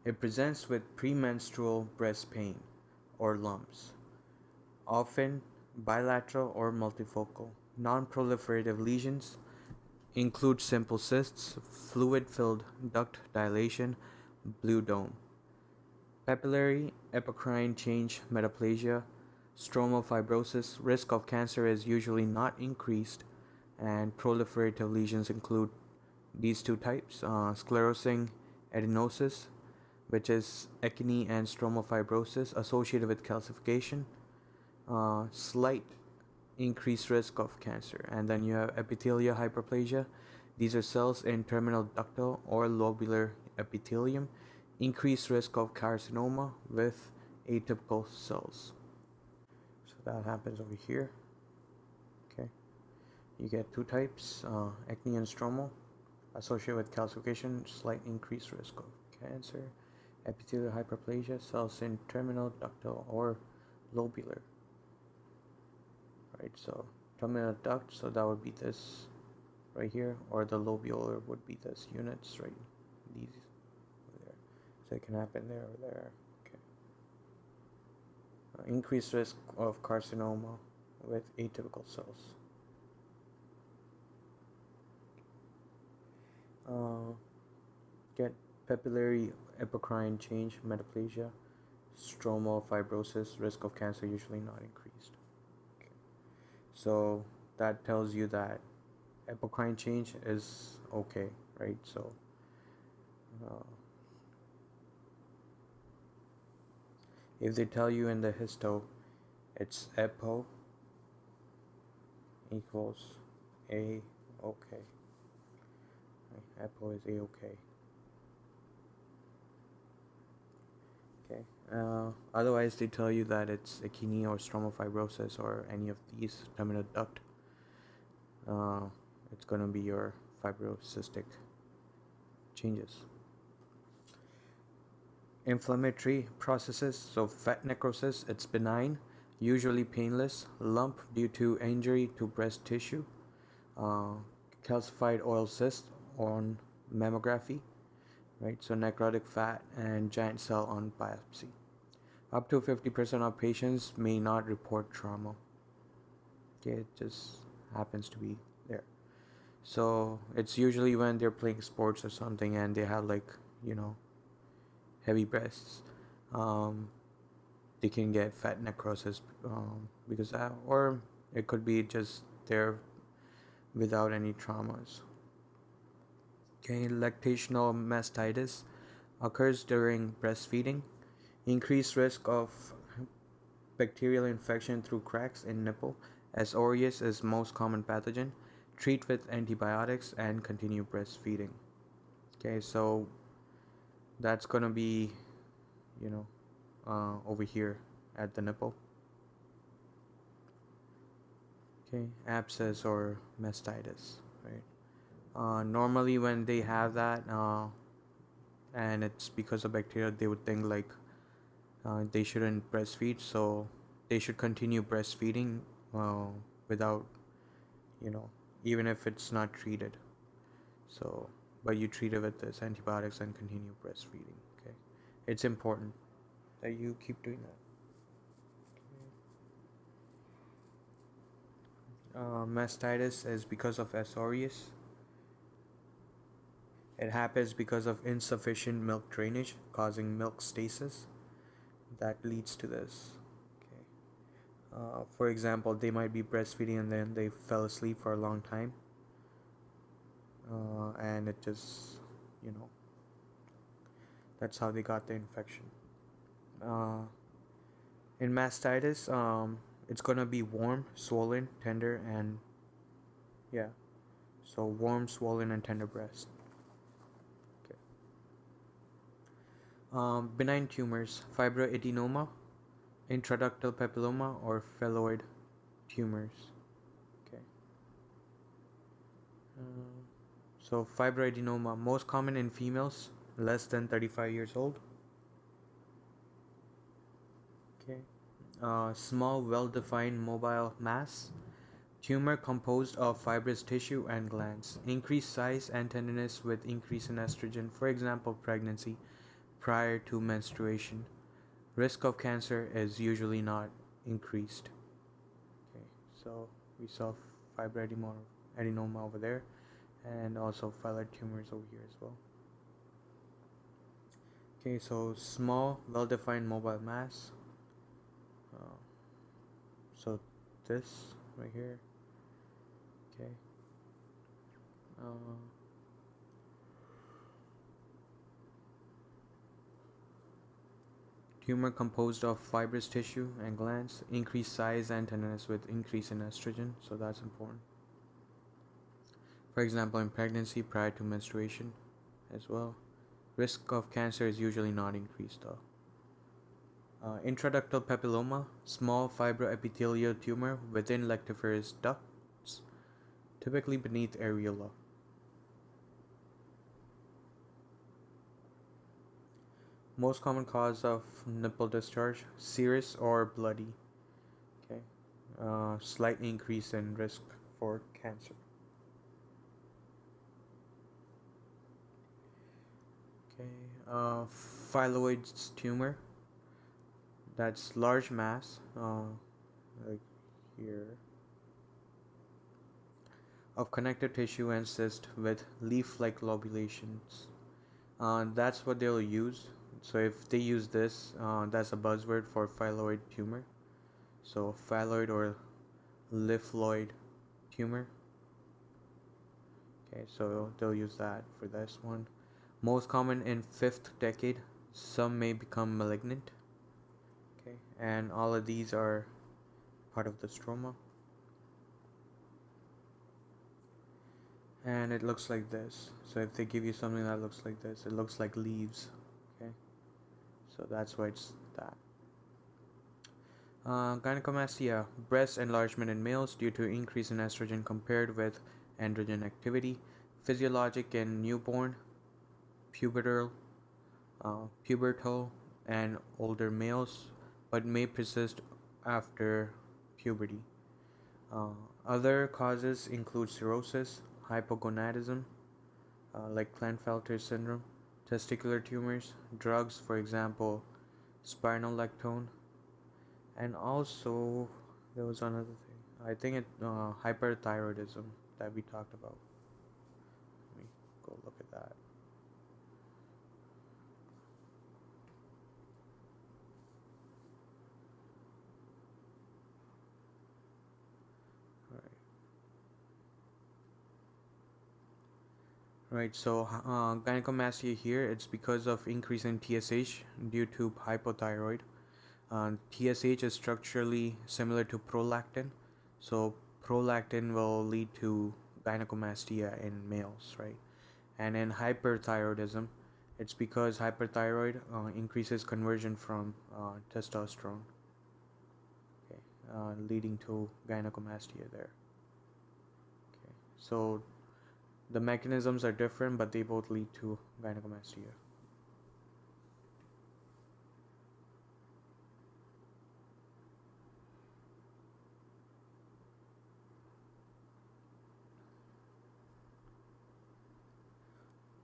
It presents with premenstrual breast pain or lumps, often bilateral or multifocal. Non-proliferative lesions include simple cysts, fluid-filled duct dilation, blue dome, papillary epicrine change, metaplasia, stromal fibrosis. Risk of cancer is usually not increased And proliferative lesions include these two types: sclerosing adenosis, which is acne and stromal fibrosis associated with calcification, slight increased risk of cancer. And then you have epithelial hyperplasia. These are cells in terminal ductal or lobular epithelium, increased risk of carcinoma with atypical cells. So that happens over here. Okay, you get two types: acne and stromal associated with calcification, slight increased risk of cancer. Epithelial hyperplasia, cells in terminal ductal or lobular. Right, so terminal duct, so that would be this right here, or the lobular would be this units, right? These over there. So it can happen there or there. Okay. Increased risk of carcinoma with atypical cells. Get papillary apocrine change, metaplasia, stromal fibrosis, risk of cancer usually not increased. Okay. So that tells you that apocrine change is okay, right? So uh, if they tell you in the histo it's apo equals a okay, right? Apo is a okay. Okay. Otherwise, they tell you that it's acne or stromal fibrosis or any of these terminal duct. It's gonna be your fibrocystic changes. Inflammatory processes, so fat necrosis, it's benign, usually painless, lump due to injury to breast tissue, uh, calcified oil cyst on mammography, right? So necrotic fat and giant cell on biopsy. Up to 50% of patients may not report trauma. Okay, it just happens to be there. So it's usually when they're playing sports or something and they have like, heavy breasts. They can get fat necrosis because that, or it could be just there without any traumas. Okay, lactational mastitis occurs during breastfeeding. Increased risk of bacterial infection through cracks in nipple, as aureus is most common pathogen. Treat with antibiotics and continue breastfeeding. Okay, so that's gonna be, over here at the nipple. Okay, abscess or mastitis, right? Normally, when they have that, and it's because of bacteria, they would think like they shouldn't breastfeed, so they should continue breastfeeding without, you know, even if it's not treated. So, but you treat it with this antibiotics and continue breastfeeding. Okay, it's important that you keep doing that. Mastitis is because of S. aureus. It happens because of insufficient milk drainage, causing milk stasis. That leads to this. Okay. For example, they might be breastfeeding and then they fell asleep for a long time, and it just, you know, that's how they got the infection. Uh, in mastitis, it's gonna be warm, swollen, tender, and yeah, so warm, swollen, and tender breast. Okay. Benign tumors, fibroadenoma, intraductal papilloma, or phalloid tumors. Okay. So fibroadenoma, most common in females less than 35 years old. Okay. Small, well-defined mobile mass. Tumor composed of fibrous tissue and glands. Increased size and tenderness with increase in estrogen, for example, pregnancy, prior to menstruation. Risk of cancer is usually not increased. Okay, so we saw fibroadenoma over there, and also phalloid tumors over here as well. Okay, so small, well-defined mobile mass. So this right here. Okay, Uh, Tumor composed of fibrous tissue and glands, increased size and tenderness with increase in estrogen, so that's important. For example, in pregnancy prior to menstruation as well. Risk of cancer is usually not increased though. Intraductal papilloma, small fibroepithelial tumor within lactiferous ducts, typically beneath areola. Most common cause of nipple discharge, serous or bloody. Okay, slight increase in risk for cancer. Okay, phylloid tumor, that's large mass, like here, of connective tissue and cyst with leaf-like lobulations. That's what they'll use. So if they use this, that's a buzzword for phylloid tumor. So phylloid or leafloid tumor. Okay, so they'll use that for this one. Most common in fifth decade. Some may become malignant. Okay, and all of these are part of the stroma. And it looks like this. So if they give you something that looks like this, it looks like leaves. Okay, so that's why it's that. Gynecomastia, breast enlargement in males due to increase in estrogen compared with androgen activity, physiologic in newborn, pubertal, pubertal, and older males, but may persist after puberty. Uh, Other causes include cirrhosis, hypogonadism, like Klinefelter syndrome, testicular tumors, drugs, for example, spironolactone, and also there was another thing. I think hyperthyroidism that we talked about. Let me go look at that. Right. Right. So gynecomastia here, it's because of increase in TSH due to hypothyroid. TSH is structurally similar to prolactin, so prolactin will lead to gynecomastia in males, right? And in hyperthyroidism, it's because hyperthyroid increases conversion from testosterone, okay, leading to gynecomastia there. Okay, so the mechanisms are different, but they both lead to gynecomastia.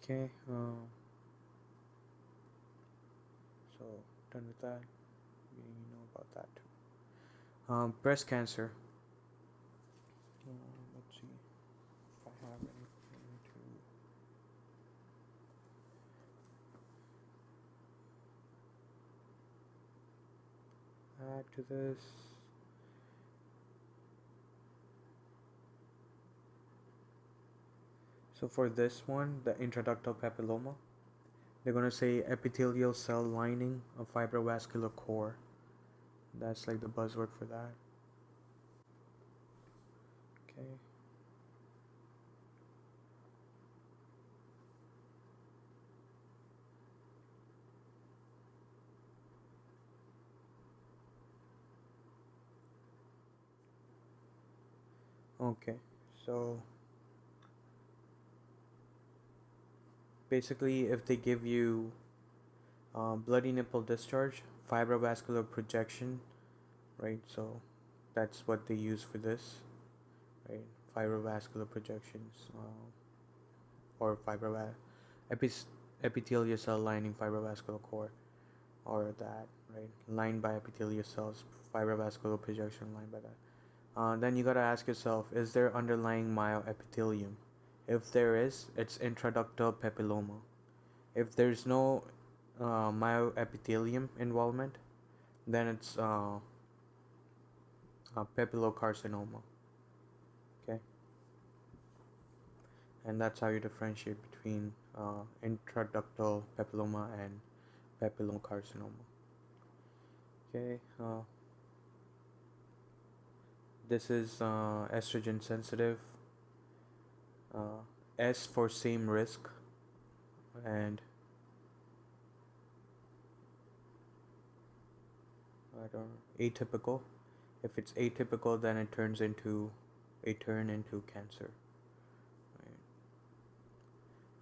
Okay, so done with that. We know about that too. Breast cancer. Let's see if I have anything to add to this. So for this one, the intraductal papilloma, they're gonna say epithelial cell lining of fibrovascular core. That's like the buzzword for that. Okay. Okay. So basically, if they give you bloody nipple discharge, fibrovascular projection, right? So that's what they use for this, right? Fibrovascular projections, or epithelial cell lining fibrovascular core, or that, right? Lined by epithelial cells, fibrovascular projection lined by that. Then you gotta ask yourself, is there underlying myoepithelium? If there is, it's intraductal papilloma. If there's no myoepithelium involvement, then it's papillocarcinoma. Okay, and that's how you differentiate between intraductal papilloma and papillomacarcinoma. Okay, this is estrogen sensitive. uh, S for same risk, and I don't know, atypical. If it's atypical, then it turns into cancer.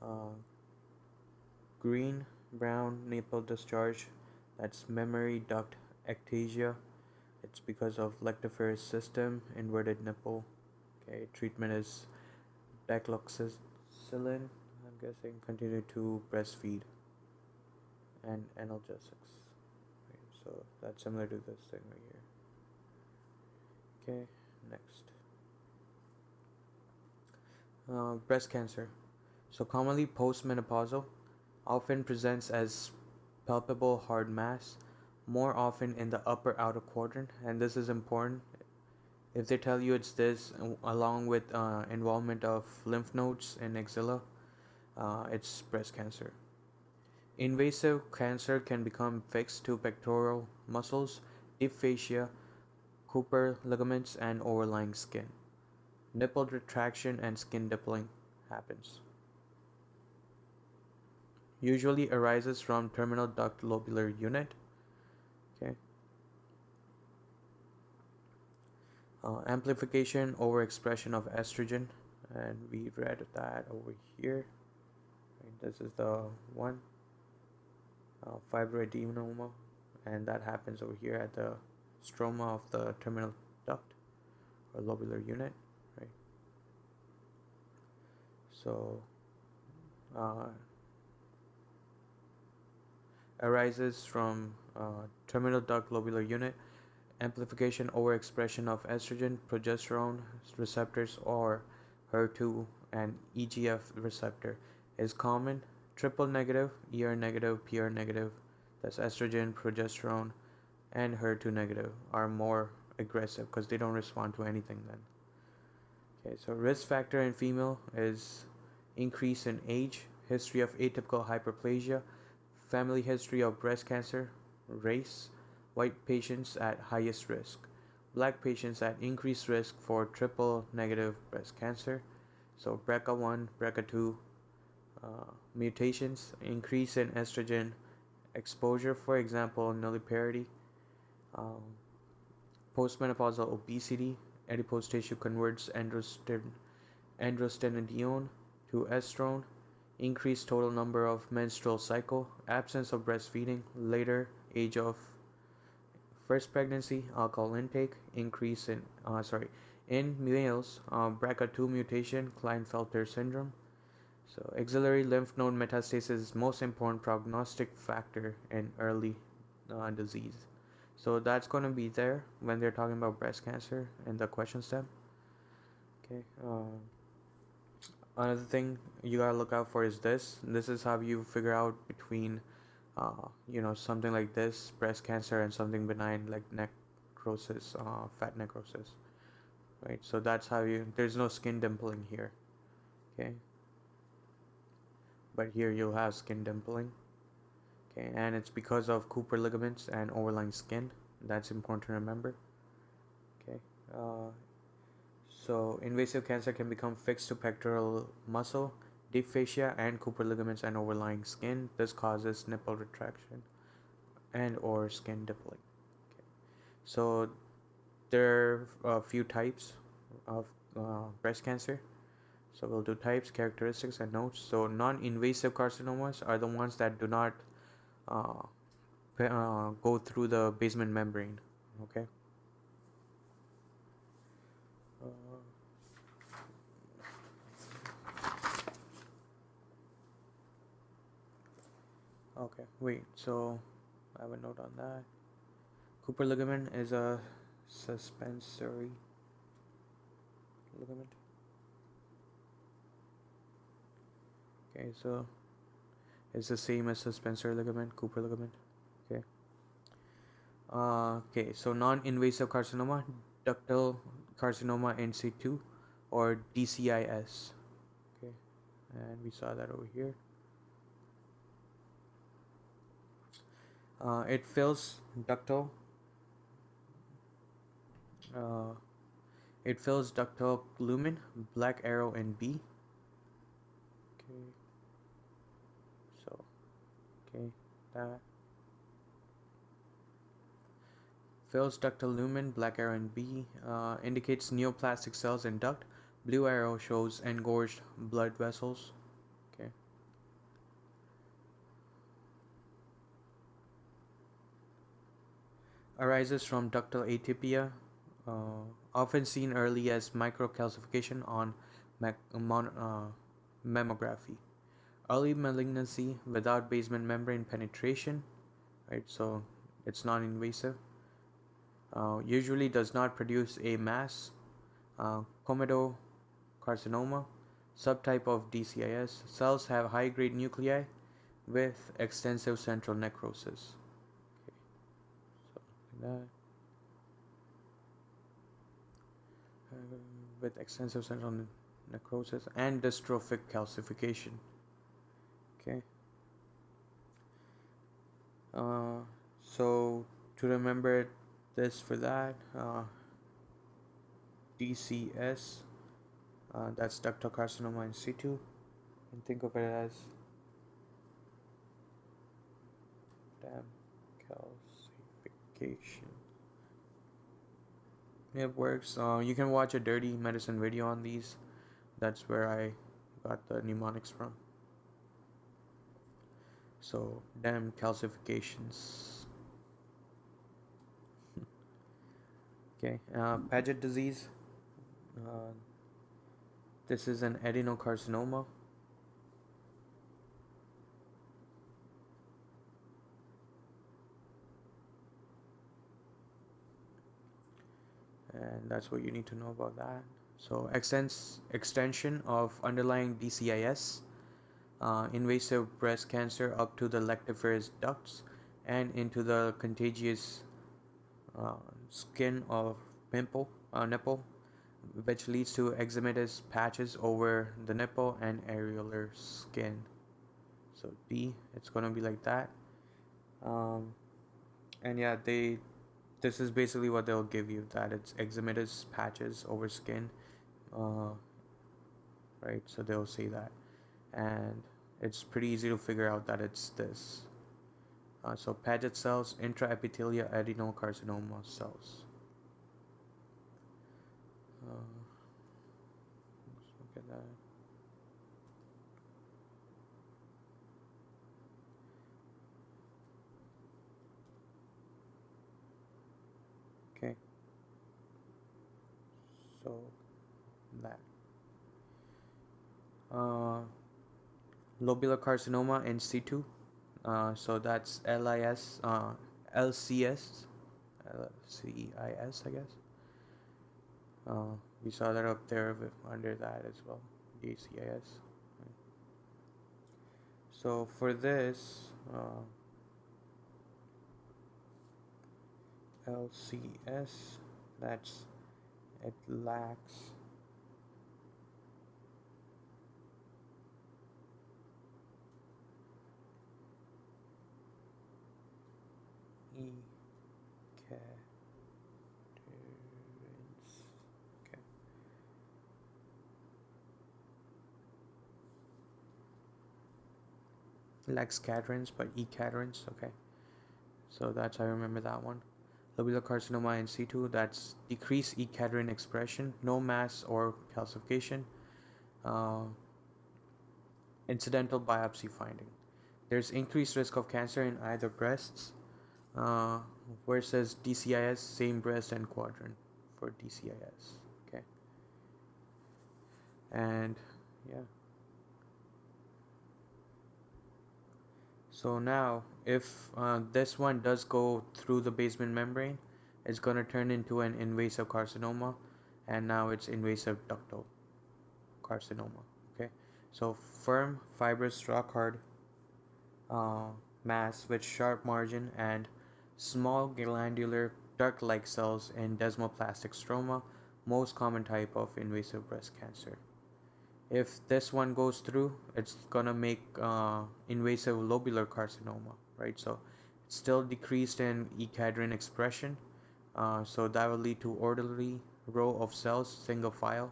Right? Green, brown nipple discharge, that's mammary duct ectasia. It's because of lactiferous system, inverted nipple. Okay, treatment is dicloxacillin. I'm guessing continue to breastfeed and analgesics. Right, so that's similar to this thing right here. Okay, next. Breast cancer. So commonly postmenopausal, often presents as palpable hard mass, more often in the upper outer quadrant, and this is important. If they tell you it's this, along with involvement of lymph nodes in axilla, it's breast cancer. Invasive cancer can become fixed to pectoral muscles, deep fascia, Cooper ligaments, and overlying skin. Nipple retraction and skin dimpling happens. Usually arises from terminal duct lobular unit. Okay. Amplification, overexpression of estrogen, and we read that over here. Right, this is the one, fibroadenoma, and that happens over here at the stroma of the terminal duct or lobular unit, right? So, uh, arises from terminal duct lobular unit, amplification, overexpression of estrogen, progesterone receptors, or HER2 and EGF receptor is common. Triple negative, ER negative, PR negative, that's estrogen, progesterone, and HER2 negative are more aggressive because they don't respond to anything then. Okay, so risk factor in female is increase in age, history of atypical hyperplasia, family history of breast cancer, race, white patients at highest risk, black patients at increased risk for triple negative breast cancer. So BRCA1, BRCA2 mutations, increase in estrogen exposure, for example, nulliparity, um, postmenopausal obesity, adipose tissue converts androstenedione to estrone, increased total number of menstrual cycle, absence of breastfeeding, later age of first pregnancy, alcohol intake, increase in males, BRCA2 mutation, Klinefelter syndrome. So axillary lymph node metastasis is most important prognostic factor in early disease. So that's going to be there when they're talking about breast cancer in the question stem. Okay. Another thing you gotta look out for is this. This is how you figure out between, something like this, breast cancer, and something benign like necrosis, fat necrosis. Right. So that's how you. There's no skin dimpling here. Okay. But here you'll have skin dimpling. Okay, and it's because of Cooper ligaments and overlying skin. That's important to remember. Okay. So invasive cancer can become fixed to pectoral muscle, deep fascia, and Cooper ligaments and overlying skin. This causes nipple retraction and or skin dimpling. Okay. So there are a few types of breast cancer. So we'll do types, characteristics, and notes. So non-invasive carcinomas are the ones that do not go through the basement membrane. Okay. Okay, wait, so I have a note on that. Cooper ligament is a suspensory ligament. Okay, so it's the same as suspensory ligament, Cooper ligament. Okay. Okay, so non-invasive carcinoma, ductal carcinoma in situ, or DCIS. Okay. and we saw that over here. It fills ductal. Uh, it fills ductal lumen, black arrow, and B. Okay. So, okay, that fills ductal lumen, black arrow, and B. Indicates neoplastic cells in duct. Blue arrow shows engorged blood vessels. Okay. Arises from ductal atypia, often seen early as microcalcification on mammography. Early malignancy without basement membrane penetration, right? So it's non-invasive. Usually does not produce a mass. Comedocarcinoma, subtype of DCIS. Cells have high-grade nuclei with extensive central necrosis. Okay, so like that. With extensive central necrosis and dystrophic calcification. Okay. So to remember this for that, DCS, that's ductal carcinoma in situ, and think of it as dam calcification. It works. You can watch a dirty medicine video on these. That's where I got the mnemonics from. So, dam calcifications. Okay, Paget disease. Uh, this is an adenocarcinoma. And that's what you need to know about that. So, extension of underlying DCIS, invasive breast cancer up to the lactiferous ducts and into the contagious uh, skin of nipple, which leads to eczematous patches over the nipple and areolar skin. So D, it's gonna be like that. Um, and yeah, this is basically what they'll give you, that it's eczematous patches over skin, uh, right? So they'll say that, and it's pretty easy to figure out that it's this. So Paget cells, intraepithelial adenocarcinoma cells. Let's look at that. Okay, so that. Lobular carcinoma in situ. So that's LCS, LCIS, I guess. We saw that up there under that as well, DCIS. So for this, LCS, that's, it lacks E cadence. Okay. Lacks cadence, but E cadence. Okay. So that's, I remember that one. Lobular carcinoma in situ, that's decreased E cadherin expression, no mass or calcification, uh, incidental biopsy finding. There's increased risk of cancer in either breasts, uh, versus DCIS, same breast and quadrant for DCIS. Okay, and yeah. So now, if this one does go through the basement membrane, it's going to turn into an invasive carcinoma, and now it's invasive ductal carcinoma. Okay, so firm, fibrous, rock hard uh, mass with sharp margin and small glandular duct-like cells in desmoplastic stroma, most common type of invasive breast cancer. If this one goes through, it's gonna make invasive lobular carcinoma, right? So it's still decreased in E-cadherin expression, so that will lead to orderly row of cells, single file,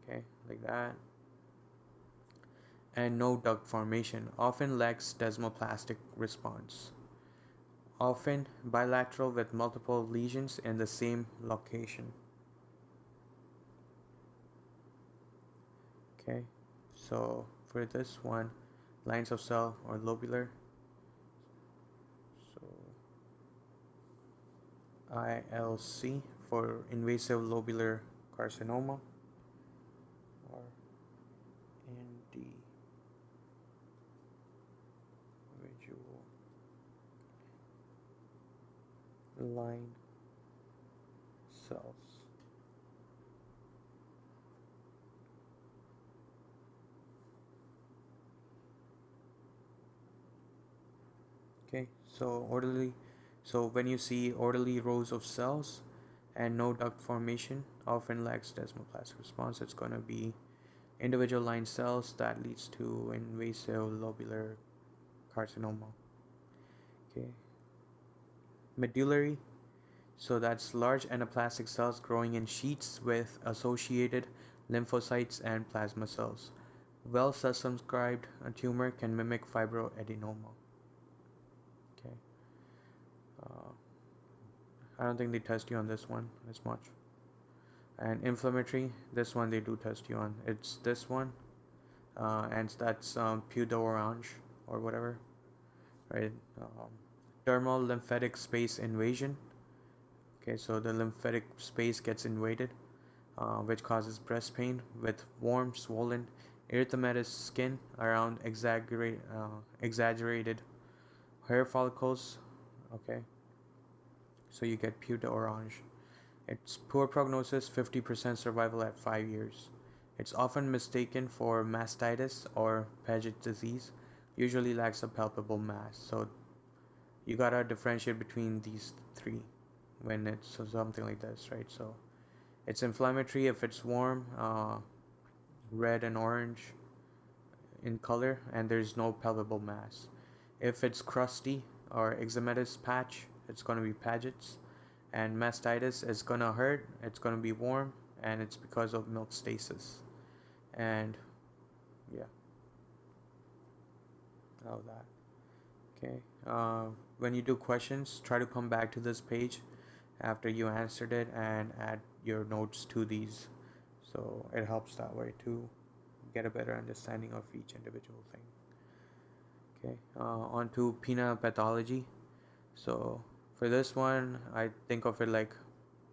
okay, like that, and no duct formation. Often lacks desmoplastic response. Often bilateral with multiple lesions in the same location. Okay, so for this one, lines of cell or lobular, so ILC for invasive lobular carcinoma, or individual line cells. Okay, so when you see orderly rows of cells and no duct formation, often lacks desmoplastic response, it's going to be individual line cells that leads to invasive lobular carcinoma. Okay, medullary, so that's large anaplastic cells growing in sheets with associated lymphocytes and plasma cells. Well circumscribed tumor can mimic fibroadenoma. Okay, uh, I don't think they test you on this one as much. And inflammatory, this one they do test you on. It's this one, and that's pseudo orange or whatever, right? Dermal lymphatic space invasion. Okay, so the lymphatic space gets invaded, which causes breast pain with warm, swollen, erythematous skin around exaggerated hair follicles. Okay, so you get pseudo orange. It's poor prognosis, 50% survival at 5 years. It's often mistaken for mastitis or Paget disease, usually lacks a palpable mass. So you gotta differentiate between these three when it's something like this, right? So it's inflammatory if it's warm, red and orange in color, and there's no palpable mass. If it's crusty or eczematous patch, it's gonna be Paget's. And mastitis is gonna hurt, it's gonna be warm, and it's because of milk stasis. And yeah, all that. Okay. When you do questions, try to come back to this page after you answered it and add your notes to these. So it helps that way to get a better understanding of each individual thing. Okay. On to penile pathology. So for this one, I think of it like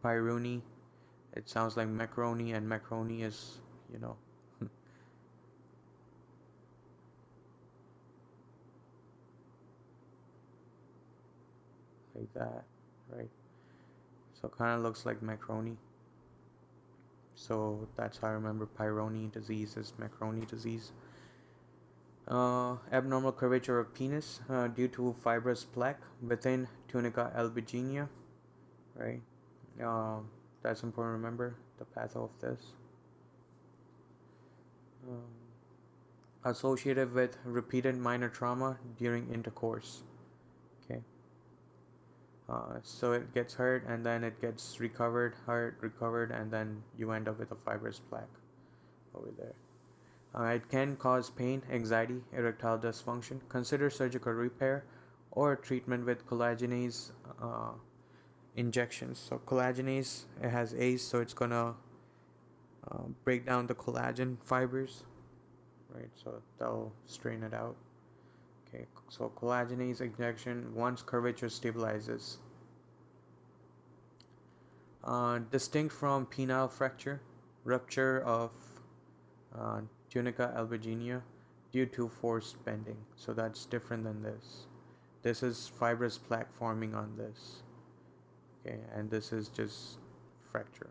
pyrone. It sounds like macaroni, and macaroni is, you know, like that, right? So kind of looks like macaroni. So that's how I remember pyrone disease is macaroni disease. Abnormal curvature of penis due to fibrous plaque within tunica albuginea, right? Uh, that's important to remember the patho of this. Um, Associated with repeated minor trauma during intercourse. Okay. So it gets hurt and then it gets recovered, hurt, recovered, and then you end up with a fibrous plaque over there. It can cause pain, anxiety, erectile dysfunction. Consider surgical repair or treatment with collagenase injections. So collagenase, it has ACE, so it's gonna break down the collagen fibers, right? So they'll strain it out. Okay, so collagenase injection once curvature stabilizes. Distinct from penile fracture, rupture of uh, tunica albuginea due to forced bending. So that's different than this. This is fibrous plaque forming on this. Okay, and this is just fracture.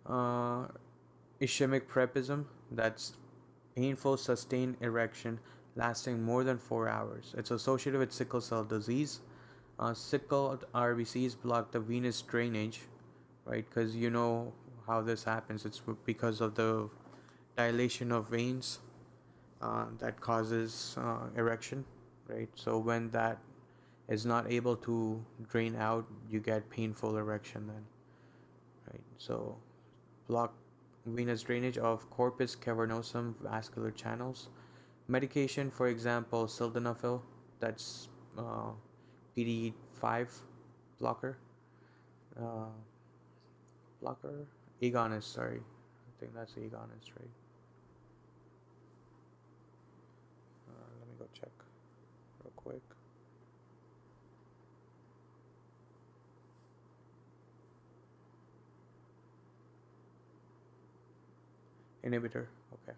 Uh, Ischemic prepism, that's painful sustained erection lasting more than 4 hours. It's associated with sickle cell disease. Sickled RBCs block the venous drainage, right? Because you know how this happens. It's because of the dilation of veins that causes erection, right? So when that is not able to drain out, you get painful erection then, right? So block venous drainage of corpus cavernosum vascular channels. Medication, for example, sildenafil, that's PD5 blocker, uh, agonist, sorry. I think that's agonist, right? Let me go check real quick. Inhibitor, okay.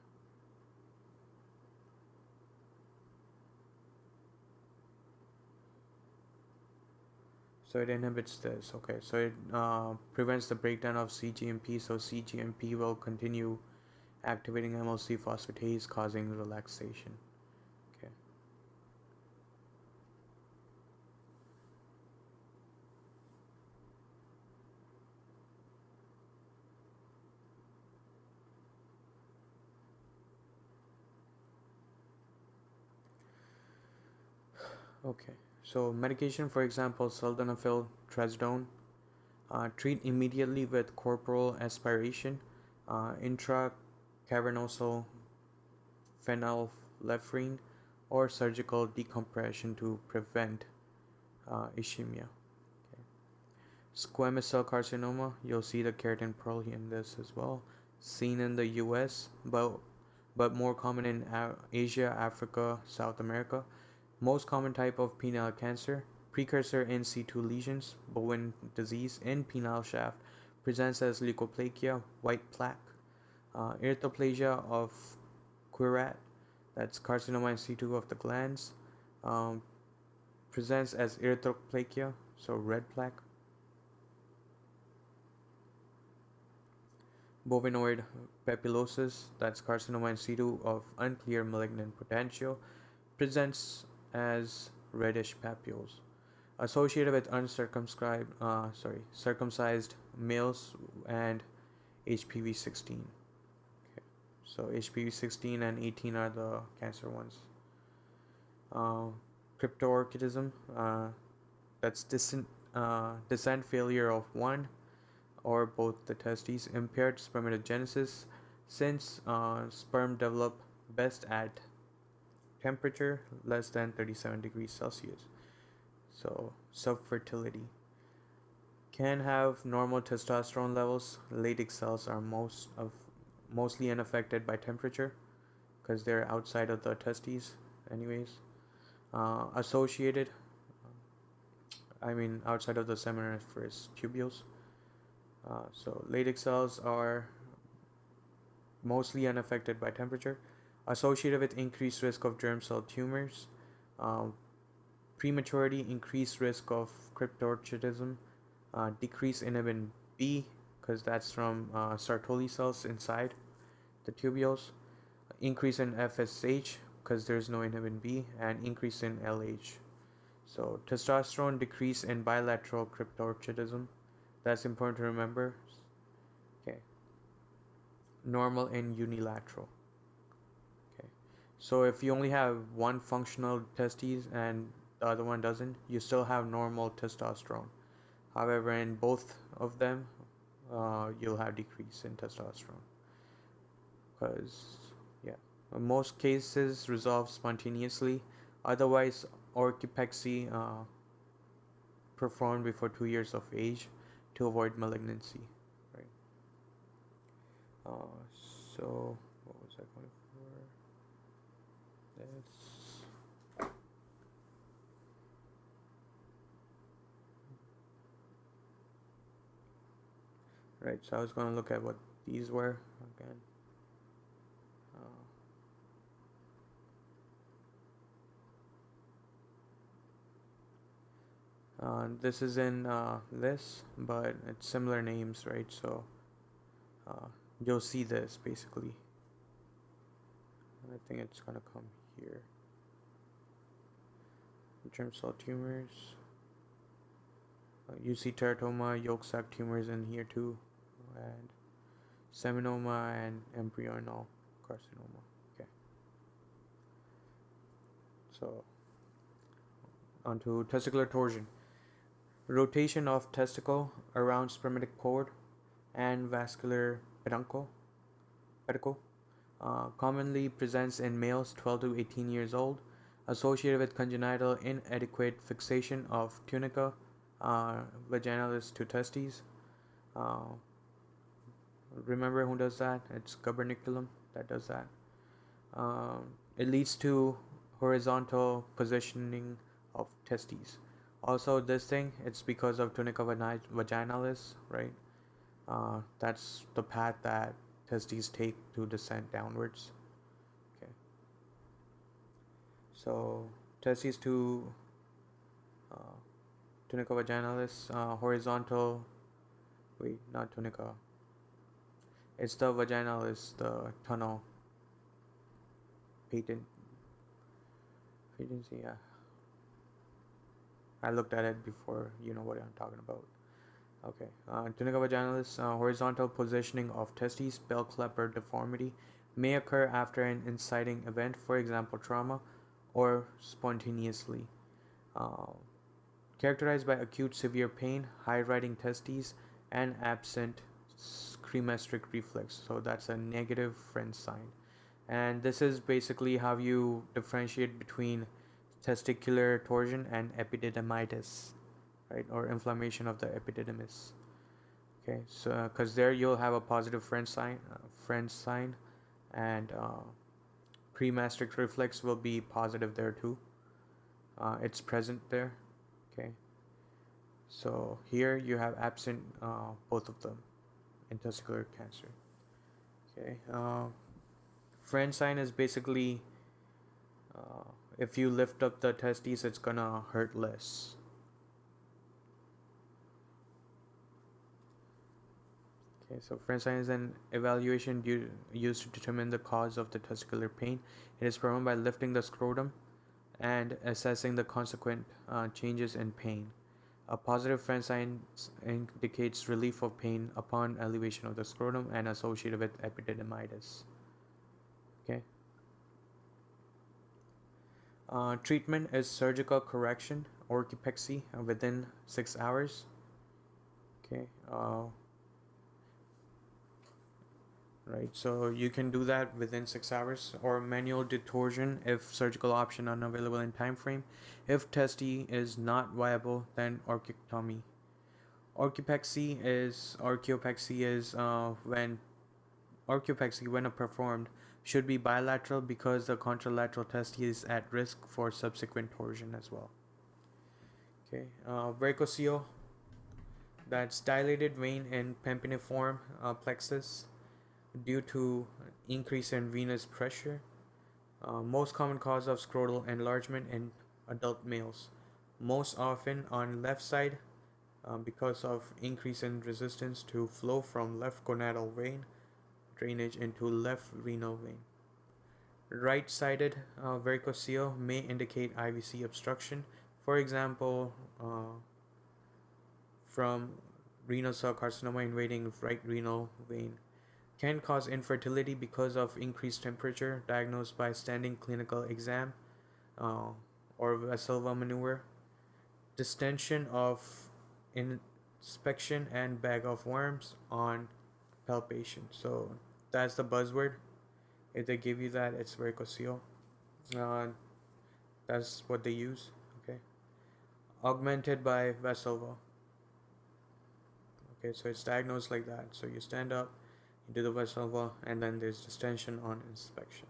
So it inhibits this, okay. So it prevents the breakdown of cGMP, so cGMP will continue activating MLC phosphatase, causing relaxation. Okay. Okay. So medication, for example, sildenafil, trazodone, treat immediately with corporal aspiration, intracavernosal phenylephrine, or surgical decompression to prevent ischemia. Okay. Squamous cell carcinoma, you'll see the keratin pearl in this as well, seen in the US, but more common in Asia, Africa, South America. Most common type of penile cancer, precursor in situ lesions, Bowen disease in penile shaft, presents as leukoplakia, white plaque. Erythroplasia of Quirat, that's carcinoma in situ of the glands, um, presents as erythroplakia, so red plaque. Bovinoid papulosis, that's carcinoma in situ of unclear malignant potential, presents as reddish papules. Associated with circumcised males and HPV 16. Okay. So HPV 16 and 18 are the cancer ones. Uh, Cryptorchidism, that's descent failure of one or both the testes, impaired spermatogenesis, since sperm develop best at temperature less than 37 degrees Celsius. So subfertility. Can have normal testosterone levels. Leydig cells are mostly unaffected by temperature because they're outside of the testes, anyways. Associated, outside of the seminiferous tubules. So Leydig cells are mostly unaffected by temperature. Associated with increased risk of germ cell tumors. Um, Prematurity, increased risk of cryptorchidism, decrease in inhibin B because that's from Sartoli cells inside the tubules, increase in FSH because there's no inhibin B, and increase in LH. So testosterone, decrease in bilateral cryptorchidism. That's important to remember. Okay. Normal in unilateral. Okay. So if you only have one functional testes and the other one doesn't, you still have normal testosterone. However, in both of them, you'll have decrease in testosterone. Because, yeah, most cases resolve spontaneously. Otherwise, orchipexy performed before 2 years of age to avoid malignancy. Right. So, what was I going for? This. Right, so I was going to look at what these were again. This is in this, but it's similar names, right? So uh, you'll see this basically. I think it's gonna come here. Germ cell tumors. You see teratoma, yolk sac tumors in here too, and seminoma and embryonal carcinoma. Okay, so onto testicular torsion. Rotation of testicle around spermatic cord and vascular pedicle commonly presents in males 12 to 18 years old, associated with congenital inadequate fixation of tunica vaginalis to testes. Uh, Remember who does that? It's gubernaculum that does that. It leads to horizontal positioning of testes. Also, this thing, it's because of tunica vaginalis, right? That's the path that testes take to descend downwards. Okay, so testes to uh, tunica vaginalis, horizontal. Wait, not tunica. It's the vaginalis, the tunnel, patency. Yeah, I looked at it before. You know what I'm talking about. Okay, tunica vaginalis, horizontal positioning of testes, bell clapper deformity may occur after an inciting event, for example, trauma, or spontaneously. Uh, Characterized by acute severe pain, high riding testes, and absent cremasteric reflex. So that's a negative French sign. And this is basically how you differentiate between testicular torsion and epididymitis, right, or inflammation of the epididymis. Okay, so because there you'll have a positive French sign, and cremasteric reflex will be positive there too. It's present there. Okay, so here you have absent both of them in testicular cancer. Okay, French sign is basically uh, if you lift up the testes, it's gonna hurt less. Okay, so French sign is an evaluation used to determine the cause of the testicular pain. It is performed by lifting the scrotum and assessing the consequent changes in pain. A positive French sign indicates relief of pain upon elevation of the scrotum and associated with epididymitis. Okay. Treatment is surgical correction, orthopexy within 6 hours. Okay. Right, so you can do that within 6 hours, or manual detorsion if surgical option unavailable in time frame. If testy is not viable, then orchectomy. Orchiopexy is when orchiopexy, when performed, should be bilateral because the contralateral testy is at risk for subsequent torsion as well. Okay, varicocele, that's dilated vein in pampiniform plexus due to increase in venous pressure. Most common cause of scrotal enlargement in adult males, most often on left side because of increase in resistance to flow from left gonadal vein drainage into left renal vein. Right-sided varicocele may indicate IVC obstruction, for example, from renal cell carcinoma invading right renal vein. Can cause infertility because of increased temperature, diagnosed by standing clinical exam uh, or Vasilva maneuver. Distension of inspection and bag of worms on palpation. So that's the buzzword. If they give you that, it's varicocele. Uh, that's what they use. Okay. Augmented by Vasilva. Okay, so it's diagnosed like that. So you stand up, you do the Vasilva, and then there's distension on inspection,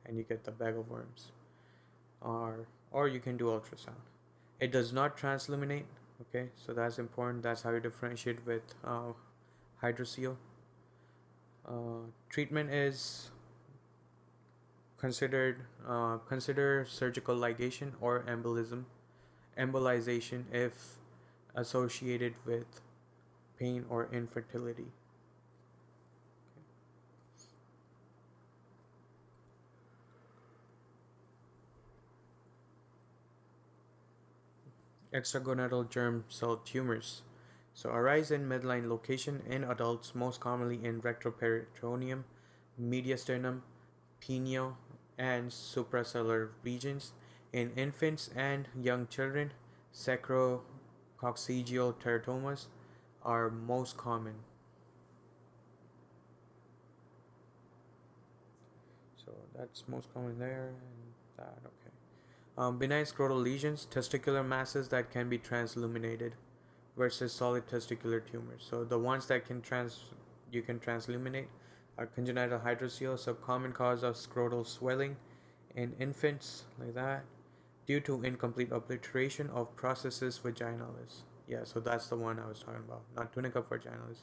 and you get the bag of worms. Or you can do ultrasound. It does not transilluminate. Okay, so that's important. That's how you differentiate with hydrocele. Treatment is consider surgical ligation or embolization if associated with pain or infertility. Extragonadal germ cell tumors. So arise in midline location in adults, most commonly in rectoperitoneum, mediastinum, pineal, and suprasellar regions. In infants and young children, sacrococcygeal teratomas are most common. So that's most common there, and that, okay. Benign scrotal lesions, testicular masses that can be transluminated versus solid testicular tumors. So the ones that you can transluminate are congenital hydrocele, so common cause of scrotal swelling in infants, like that, due to incomplete obliteration of processus vaginalis. Yeah, so that's the one I was talking about, not tunica vaginalis.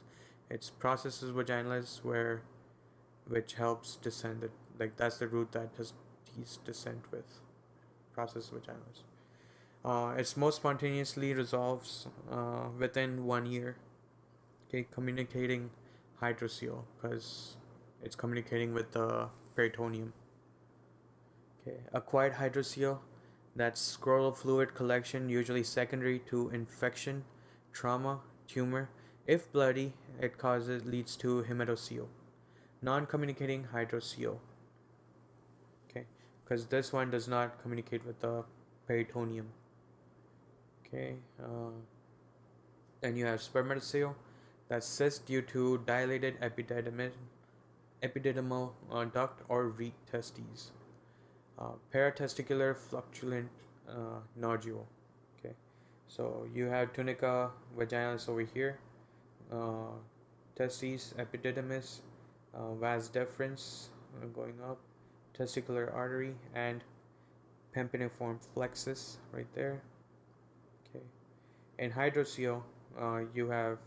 It's processus vaginalis which helps descend it. Like that's the route that testes descend with, processus vaginalis. It's most spontaneously resolves within 1 year. Okay, communicating hydrocele because it's communicating with the peritoneum. Okay, acquired hydrocele, that's scrotal fluid collection, usually secondary to infection, trauma, tumor. If bloody, it leads to hematocele. Non-communicating hydrocele. Okay, because this one does not communicate with the peritoneum. Okay, then you have spermatocele, that's cyst due to dilated epididymal duct or reed testes. Paratesticular fluctuant nodule. Okay, so you have tunica vaginalis over here, testes, epididymis, vas deferens going up, testicular artery, and pampiniform plexus right there. Okay, in hydrocele, you have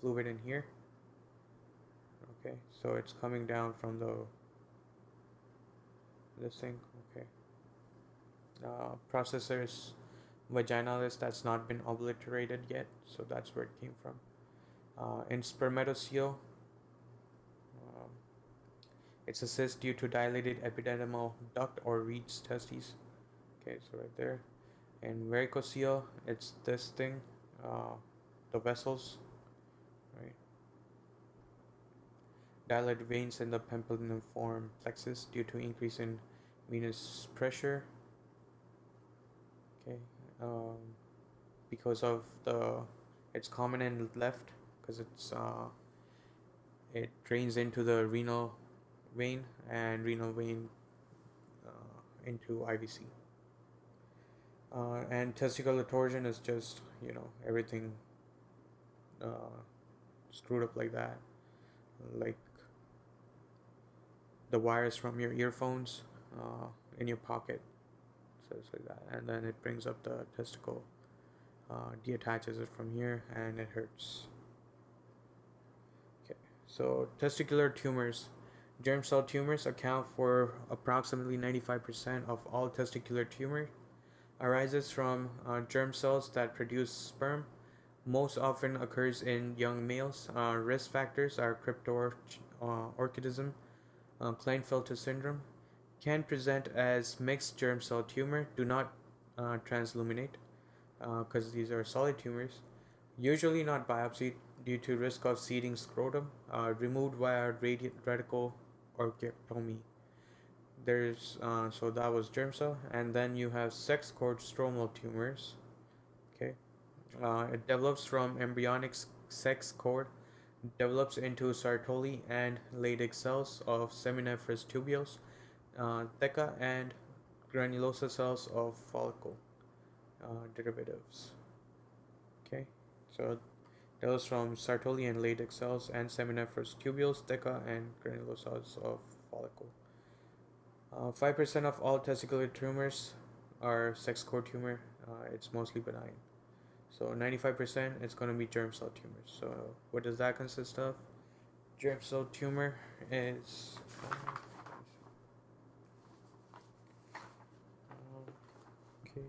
fluid in here. Okay, so it's coming down from this thing. Okay, processors vaginalis, that's not been obliterated yet, so that's where it came from. In spermatocele, um, it's a cyst due to dilated epididymal duct or Reed's testes. Okay, so right there. In varicocele, it's this thing, the vessels, right? Dilated veins in the pampiniform plexus due to increase in venous pressure. Okay, because of it's common in left because it drains into the renal vein and renal vein into IVC. And testicular torsion is just everything screwed up like that, like the wires from your earphones in your pocket. So it's like that, and then it brings up the testicle, deattaches it from here, and it hurts. Okay, so testicular tumors. Germ cell tumors account for approximately 95% of all testicular tumor. Arises from germ cells that produce sperm. Most often occurs in young males. Risk factors are cryptorchidism, Klinefelter syndrome. Can present as mixed germ cell tumor. Do not transluminate because these are solid tumors. Usually not biopsied due to risk of seeding scrotum. Removed via radical orchiectomy. So that was germ cell, and then you have sex cord stromal tumors. Okay, it develops from embryonic sex cord, develops into Sartoli and Leydig cells of seminiferous tubules, theca and granulosa cells of follicle derivatives. Okay, so develops from Sartoli and Leydig cells and seminiferous tubules, theca and granulosa cells of follicle. 5% of all testicular tumors are sex cord tumor. It's mostly benign. So 95% it's going to be germ cell tumors. So what does that consist of? Germ cell tumor is okay.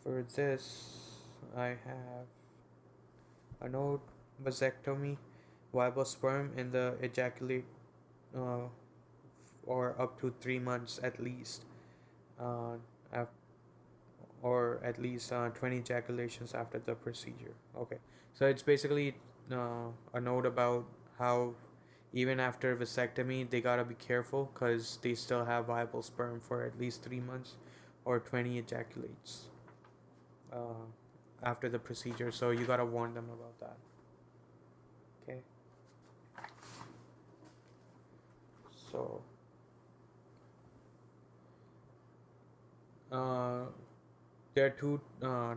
For this, I have a node vasectomy, viable sperm in the ejaculate, or up to 3 months at least. Uh, or at least 20 ejaculations after the procedure. Okay, so it's basically a note about how even after vasectomy they gotta be careful because they still have viable sperm for at least 3 months or 20 ejaculates uh, after the procedure. So you gotta warn them about that. Okay, so uh, there are two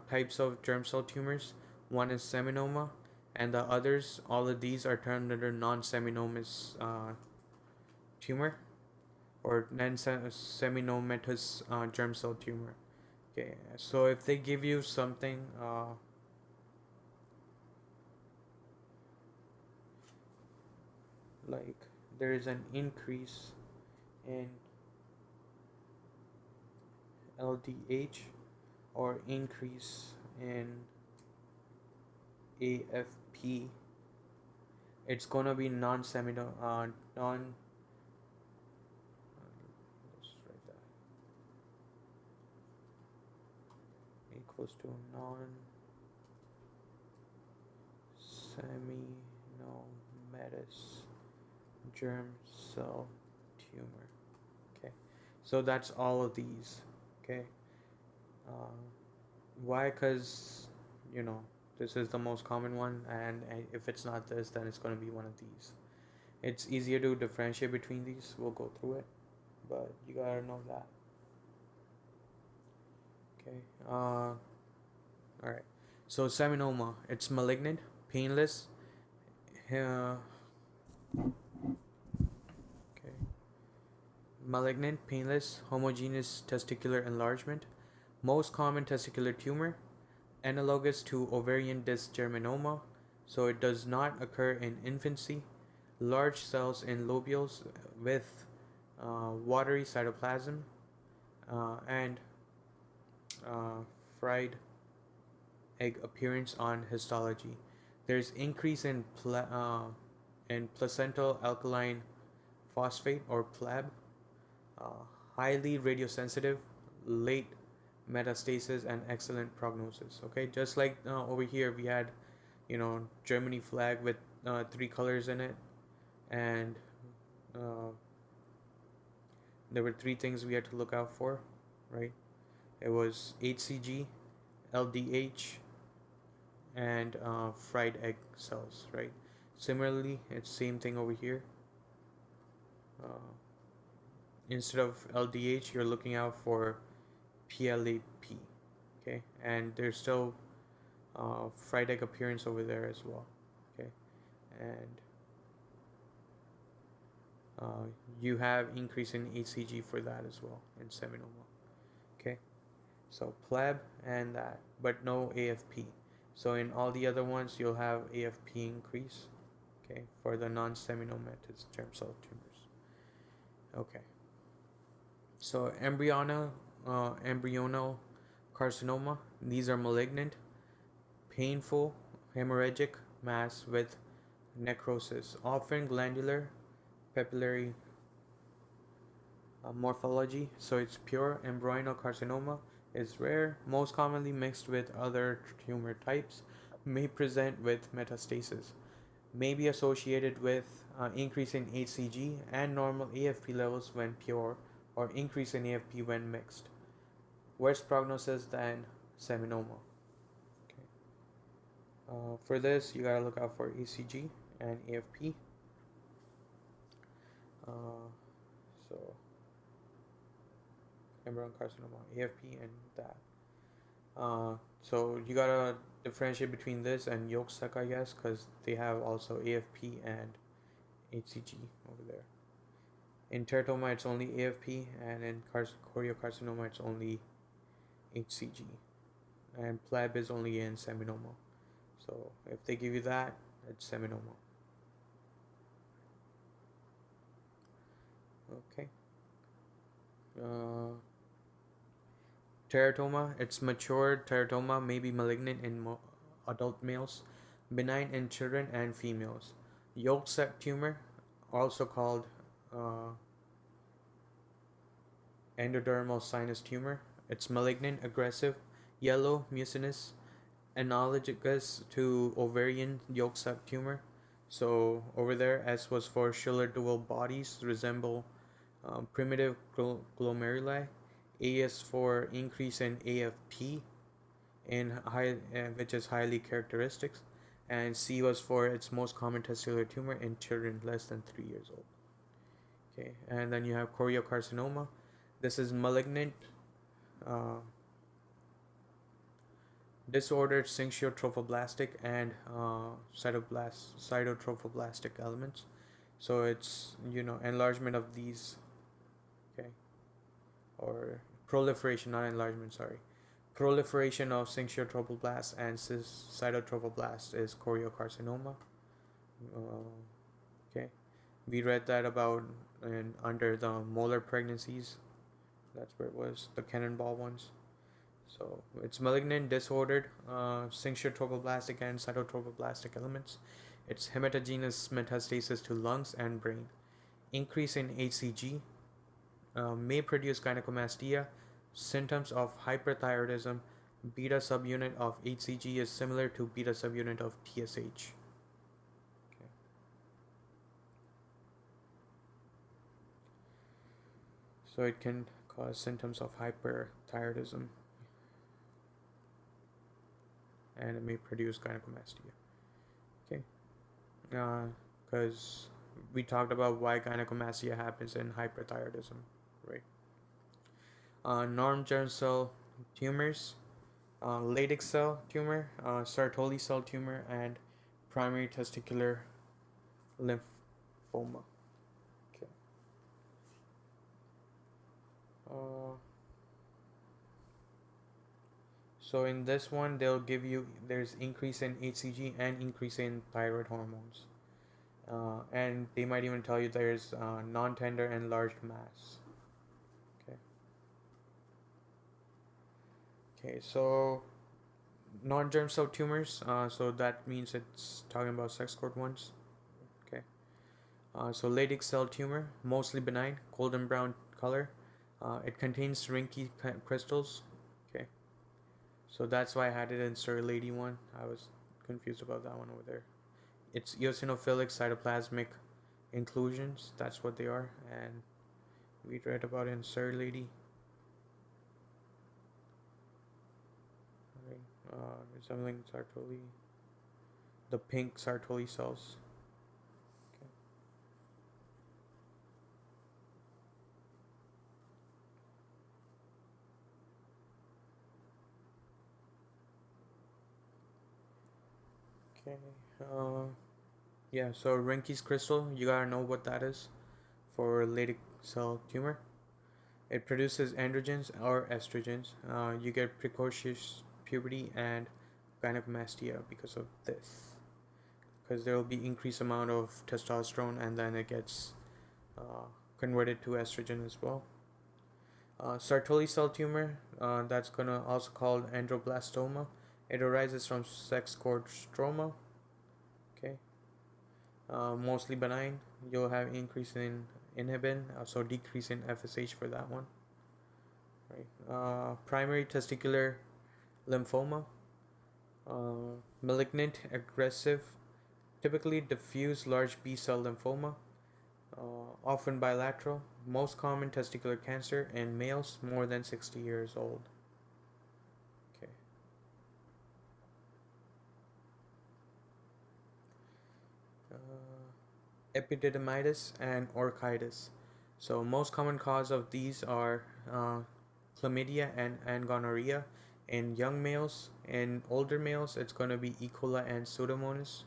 types of germ cell tumors. One is seminoma, and the others, all of these are termed under non-seminomatous tumor or non-seminomatous germ cell tumor. Okay, so if they give you something like there is an increase in LDH or increase in AFP, it's gonna be non-semino non. Let's write that equals to non-seminomatous germ cell tumor. Okay, so that's all of these. Okay, uh, why? Because you know this is the most common one, and if it's not this, then it's going to be one of these. It's easier to differentiate between these. We'll go through it, but you gotta know that. Okay. All right. So seminoma, it's malignant, painless. Uh, okay. Malignant, painless, homogeneous testicular enlargement. Most common testicular tumor, analogous to ovarian dysgerminoma, so it does not occur in infancy. Large cells in lobules with watery cytoplasm and uh, fried egg appearance on histology. There's increase in placental alkaline phosphate or PLAB, uh, highly radiosensitive, late metastasis, and excellent prognosis. Okay, just like over here we had, Germany flag with three colors in it, and uh, there were three things we had to look out for, right? It was HCG, LDH, and fried egg cells, right? Similarly, it's same thing over here. Uh, Instead of LDH, you're looking out for PLAP, okay? And there's still fried egg appearance over there as well, okay? And you have increase in HCG for that as well in seminoma, okay? So PLAB and that, but no AFP. So in all the other ones, you'll have AFP increase, okay, for the non-seminomatous germ cell tumors. Okay. So embryonal carcinoma. These are malignant, painful, hemorrhagic mass with necrosis, often glandular, papillary morphology. So it's pure embryonal carcinoma. Is rare, most commonly mixed with other tumor types, may present with metastasis, may be associated with increase in HCG and normal AFP levels when pure, or increase in AFP when mixed. Worse prognosis than seminoma. Okay. For this, you gotta look out for ECG and AFP. So embryonal carcinoma, AFP, and that. So you gotta differentiate between this and yolk sac, I guess, because they have also AFP and HCG over there. In teratoma, it's only AFP, and in choriocarcinoma, it's only HCG. And PLAB is only in seminoma. So if they give you that, it's seminoma. Okay. Teratoma, it's mature teratoma, may be malignant in adult males, benign in children and females. Yolk sac tumor, also called endodermal sinus tumor. It's malignant, aggressive, Yellow mucinous, analogous to ovarian yolk sac tumor. So over there, S was for Schiller dual bodies resemble primitive glomeruli. A is for increase in AFP, which is highly characteristic, and C was for its most common testicular tumor in children less than 3 years old. Okay, and then you have choriocarcinoma. This is malignant, uh, disordered syncytotrophoblastic and cytotrophoblastic elements. So it's enlargement of these, okay, or proliferation, not enlargement. Sorry, proliferation of syncytotrophoblasts and cytotrophoblasts is choriocarcinoma. Okay, we read that about and under the molar pregnancies. That's where it was, the cannonball ones. So it's malignant, disordered, syncytotrophoblastic and cytotrophoblastic elements. It's hematogenous metastasis to lungs and brain. Increase in HCG may produce gynecomastia. Symptoms of hyperthyroidism. Beta subunit of HCG is similar to beta subunit of TSH. Okay. So it can cause symptoms of hyperthyroidism and it may produce gynecomastia. Okay, because we talked about why gynecomastia happens in hyperthyroidism, right? Non-germ cell tumors, Leydig cell tumor, Sertoli cell tumor, and primary testicular lymphoma. Okay. So in this one, they'll give you there's increase in HCG and increase in thyroid hormones, and they might even tell you there's non-tender enlarged mass. Okay. Okay. So non-germ cell tumors. So that means it's talking about sex cord ones. Okay. So Leydig cell tumor, mostly benign, golden brown color. It contains rinky crystals. Okay. So that's why I had it in Sir Lady one. I was confused about that one over there. It's eosinophilic cytoplasmic inclusions. That's what they are, and we read about it in Sir Lady. Okay. Resembling Sartoli, the pink Sartoli cells. Okay. Yeah. So Rinke's crystal, you gotta know what that is for Leydig cell tumor. It produces androgens or estrogens. You get precocious puberty and gynecomastia because of this. Because there will be increased amount of testosterone and then it gets converted to estrogen as well. Sartoli cell tumor, that's gonna also called androblastoma. It arises from sex cord stroma. Okay, mostly benign. You'll have increase in inhibin, so decrease in FSH for that one. Right. Primary testicular lymphoma, malignant, aggressive, typically diffuse large B cell lymphoma, often bilateral. Most common testicular cancer in males more than 60 years old. Okay. Epididymitis and orchitis. So most common cause of these are chlamydia and gonorrhea in young males. In older males, it's going to be E. coli and Pseudomonas.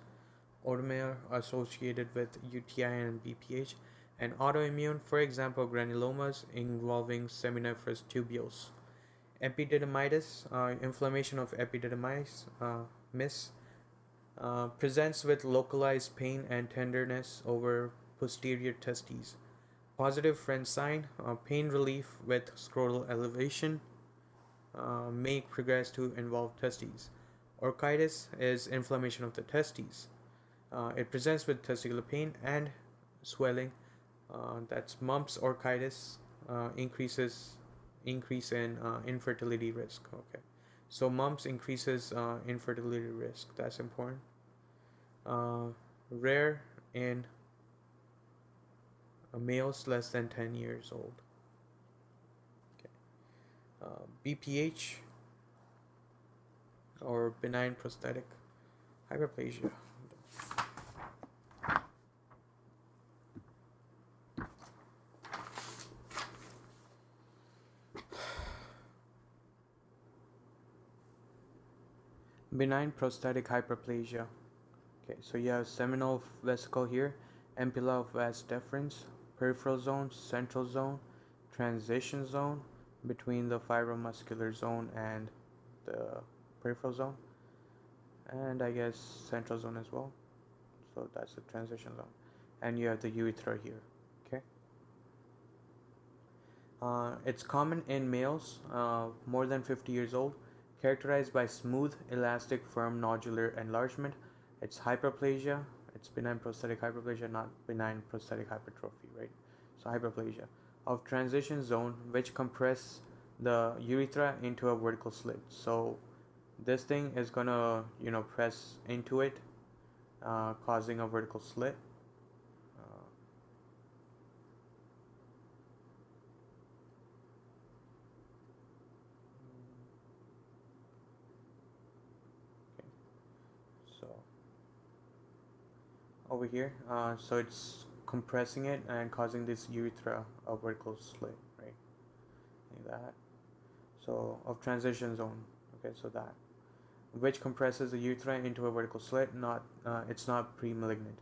Autoimmune associated with UTI and BPH, and autoimmune, for example, granulomas involving seminiferous tubules. Epididymitis, inflammation of epididymis, presents with localized pain and tenderness over posterior testes. Positive friend sign, pain relief with scrotal elevation, may progress to involve testes. Orchitis is inflammation of the testes. It presents with testicular pain and swelling. That's mumps, orchitis, increase in infertility risk. Okay, So mumps increases infertility risk. That's important. Uh, Rare in males less than 10 years old. Okay. BPH or benign prostatic hyperplasia. Benign prostatic hyperplasia. Okay, so you have seminal vesicle here, ampulla of vas deferens, peripheral zone, central zone, transition zone between the fibromuscular zone and the peripheral zone, and I guess central zone as well. So that's the transition zone, and you have the urethra here. Okay. It's common in males more than 50 years old, characterized by smooth, elastic, firm nodular enlargement. It's hyperplasia. It's benign prostatic hyperplasia, not benign prostatic hypertrophy, right? So hyperplasia of transition zone, which compress the urethra into a vertical slit. So this thing is gonna, press into it, causing a vertical slit. Uh, okay, so over here, so it's compressing it and causing this urethra a vertical slit, right? Like that. So of transition zone. Okay, so that which compresses the urethra into a vertical slit. Not it's not pre-malignant.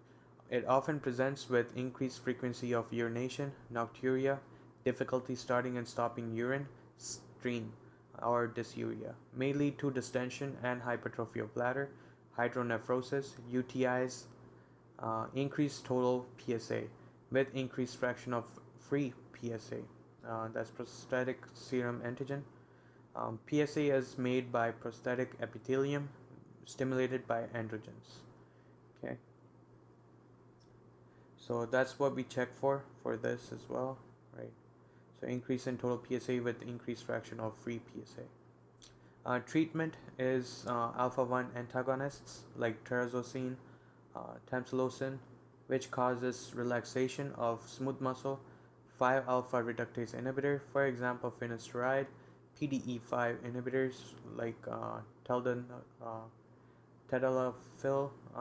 It often presents with increased frequency of urination, nocturia, difficulty starting and stopping urine, stream, or dysuria. May lead to distension and hypertrophy of bladder, hydronephrosis, UTIs, increased total PSA with increased fraction of free PSA. That's prostatic serum antigen. PSA is made by prostatic epithelium stimulated by androgens. Okay, so that's what we check for this as well, right? So increase in total PSA with increased fraction of free PSA. Treatment is alpha 1 antagonists like terazosin, tamsulosin, which causes relaxation of smooth muscle, 5 alpha reductase inhibitor, for example, finasteride, PDE5 inhibitors like tadalafil,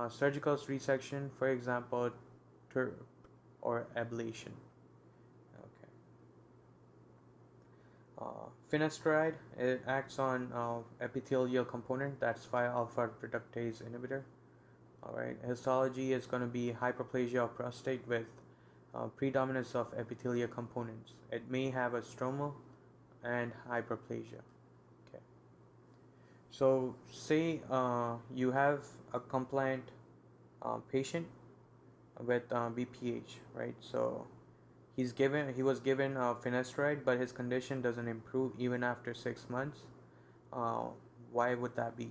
surgical resection, for example, TURP or ablation. Okay. Finasteride, it acts on epithelial component, that's 5 alpha reductase inhibitor. Alright, histology is going to be hyperplasia of prostate with predominance of epithelial components. It may have a stromal and hyperplasia. Okay. So say you have a compliant patient with BPH, right? So he was given finasteride, but his condition doesn't improve even after 6 months. Uh, why would that be?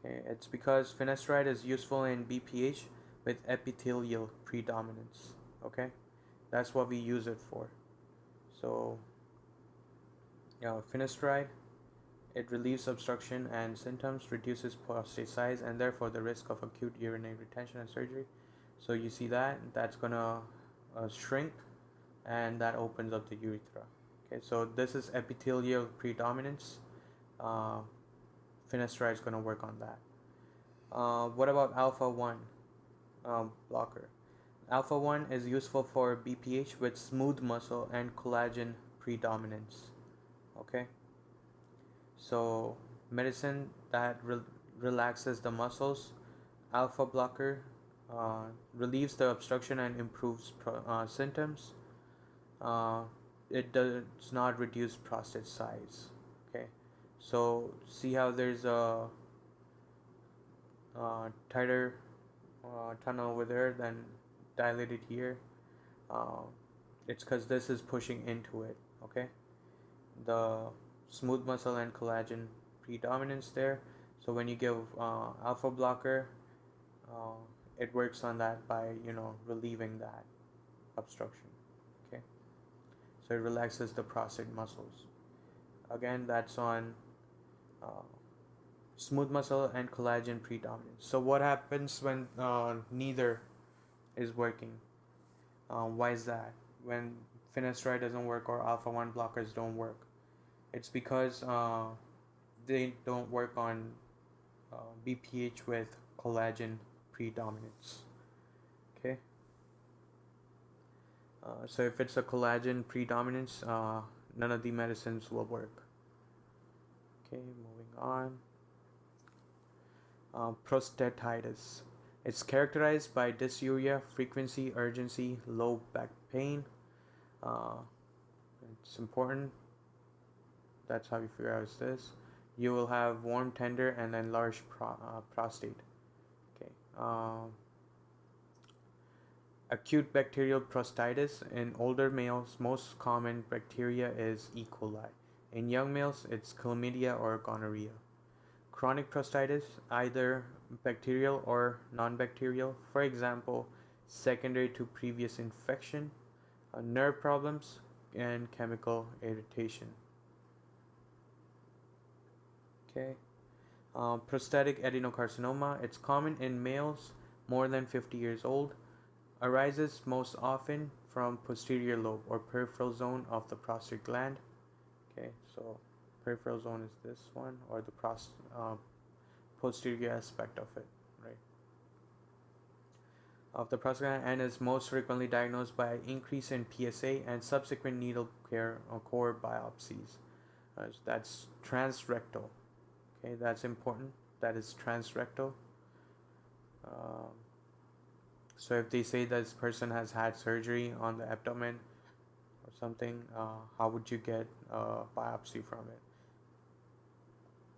Okay, it's because finasteride is useful in BPH with epithelial predominance. Okay, that's what we use it for. So, finasteride, it relieves obstruction and symptoms, reduces prostate size, and therefore the risk of acute urinary retention and surgery. So you see that's gonna shrink, and that opens up the urethra. Okay, so this is epithelial predominance. Uh, Finasteride is gonna work on that. What about alpha 1 blocker? Alpha 1 is useful for BPH with smooth muscle and collagen predominance. Okay, so medicine that relaxes the muscles, alpha blocker, relieves the obstruction and improves symptoms. Uh, it does not reduce prostate size. Okay, so see how there's a tighter tunnel over there than dilated here. Uh, it's because this is pushing into it. Okay, the smooth muscle and collagen predominance there. So when you give alpha blocker, uh, it works on that by relieving that obstruction. Okay, so it relaxes the prostate muscles. Again, that's on uh, smooth muscle and collagen predominance. So what happens when neither is working? Why is that? When finasteride doesn't work or alpha 1 blockers don't work, it's because they don't work on BPH with collagen predominance. Okay, so if it's a collagen predominance, none of the medicines will work. Okay, moving on. Prostatitis. It's characterized by dysuria, frequency, urgency, low back pain. Uh, it's important. That's how you figure out this. You will have warm, tender, and enlarged prostate. Okay. Acute bacterial prostatitis in older males, most common bacteria is E. coli. In young males, it's chlamydia or gonorrhea. Chronic prostatitis, either bacterial or non-bacterial, for example, secondary to previous infection, nerve problems, and chemical irritation. Okay. Prostatic adenocarcinoma, it's common in males more than 50 years old, arises most often from posterior lobe or peripheral zone of the prostate gland. Okay, so peripheral zone is this one, or the posterior aspect of it, right? Of the prostate gland, and is most frequently diagnosed by increase in PSA and subsequent needle care or core biopsies. That's transrectal. Okay, that's important. That is transrectal. Um, so if they say this person has had surgery on the abdomen or something, how would you get a biopsy from it?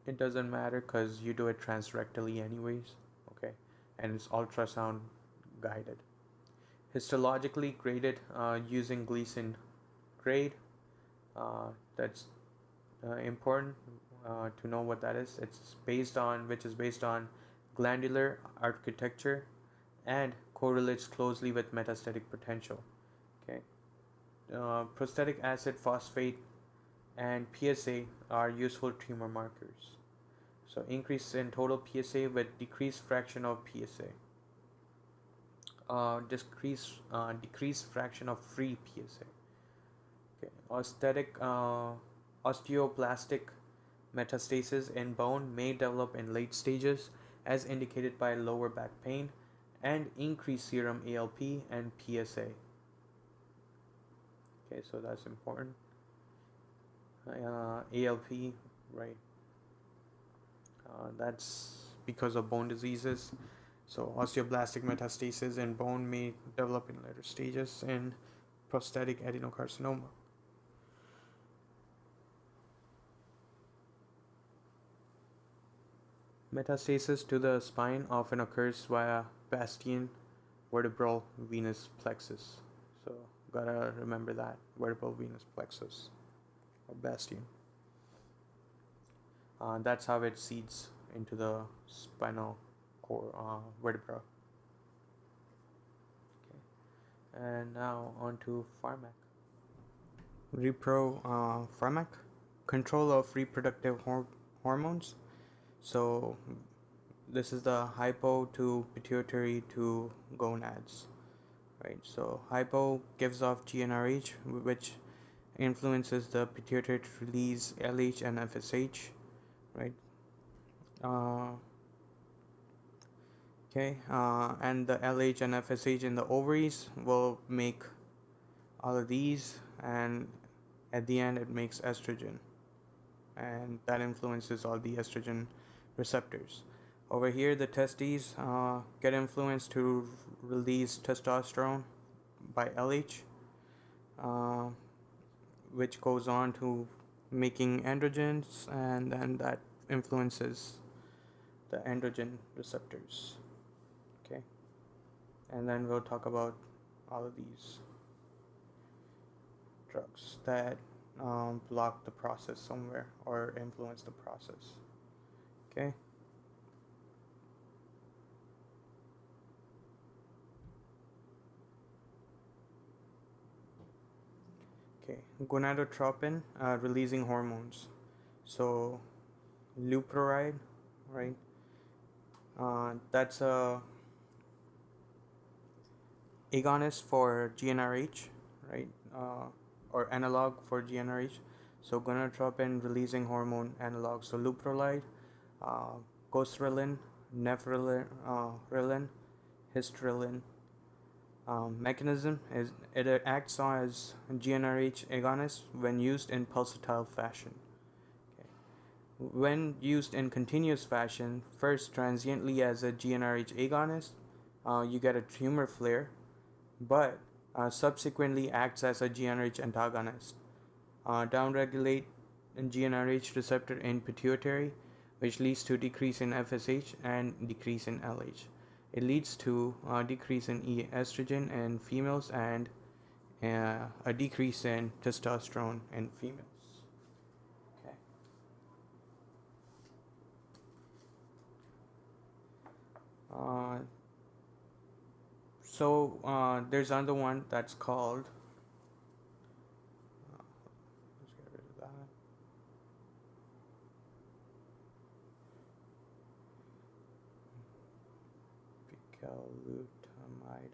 It doesn't matter because you do it transrectally anyways. Okay, and it's ultrasound guided. Histologically graded using Gleason grade. That's important to know what that is. It's based on glandular architecture and correlates closely with metastatic potential. Okay, prostatic acid phosphate and PSA are useful tumor markers. So increase in total PSA with decreased fraction of PSA. Decreased fraction of free PSA. Okay, osteoblastic metastasis in bone may develop in late stages, as indicated by lower back pain and increased serum ALP and PSA. Okay, so that's important. ALP, right? That's because of bone diseases. So osteoblastic metastasis in bone may develop in later stages in prostatic adenocarcinoma. Metastasis to the spine often occurs via bastion vertebral venous plexus. So gotta remember that, vertebral venous plexus or bastion. That's how it seeds into the spinal cord vertebra. Okay. And now on to pharmac. Pharmac, control of reproductive hormones. So this is the hypo to pituitary to gonads, right? So hypo gives off GnRH, which influences the pituitary to release LH and FSH, right? Uh, okay, and the LH and FSH in the ovaries will make all of these, and at the end it makes estrogen, and that influences all the estrogen receptors. Over here, the testes get influenced to release testosterone by LH, uh, which goes on to making androgens, and then that influences the androgen receptors. Okay, and then we'll talk about all of these drugs that block the process somewhere or influence the process. Okay. Okay, gonadotropin releasing hormones. So leuprolide, right? That's a agonist for GnRH, right? Or analog for GnRH. So gonadotropin releasing hormone analog. So leuprolide, uh, goserelin, nephrilin, hystrelin. Mechanism is it acts as GnRH agonist when used in pulsatile fashion. Okay. When used in continuous fashion, first transiently as a GnRH agonist, you get a tumor flare, but subsequently acts as a GnRH antagonist. Downregulate GnRH receptor in pituitary, which leads to decrease in FSH and decrease in LH. It leads to a decrease in estrogen in females and a decrease in testosterone in females. Okay. Uh, there's another one that's called. Let's get rid of that. Bicalutamide.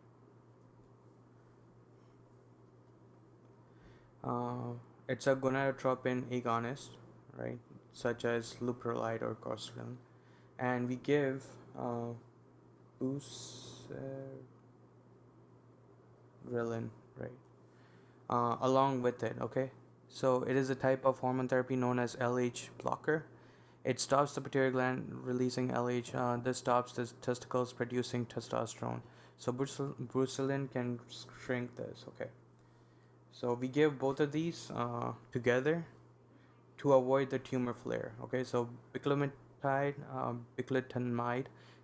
It's a gonadotropin agonist, right? Such as leuprolide or goserelin, and we give buserelin, right? Along with it, okay? So it is a type of hormone therapy known as LH blocker. It stops the pituitary gland releasing LH. This stops the testicles producing testosterone. So brucelin can shrink this, okay? So we give both of these together to avoid the tumor flare. Okay, so bicalutamide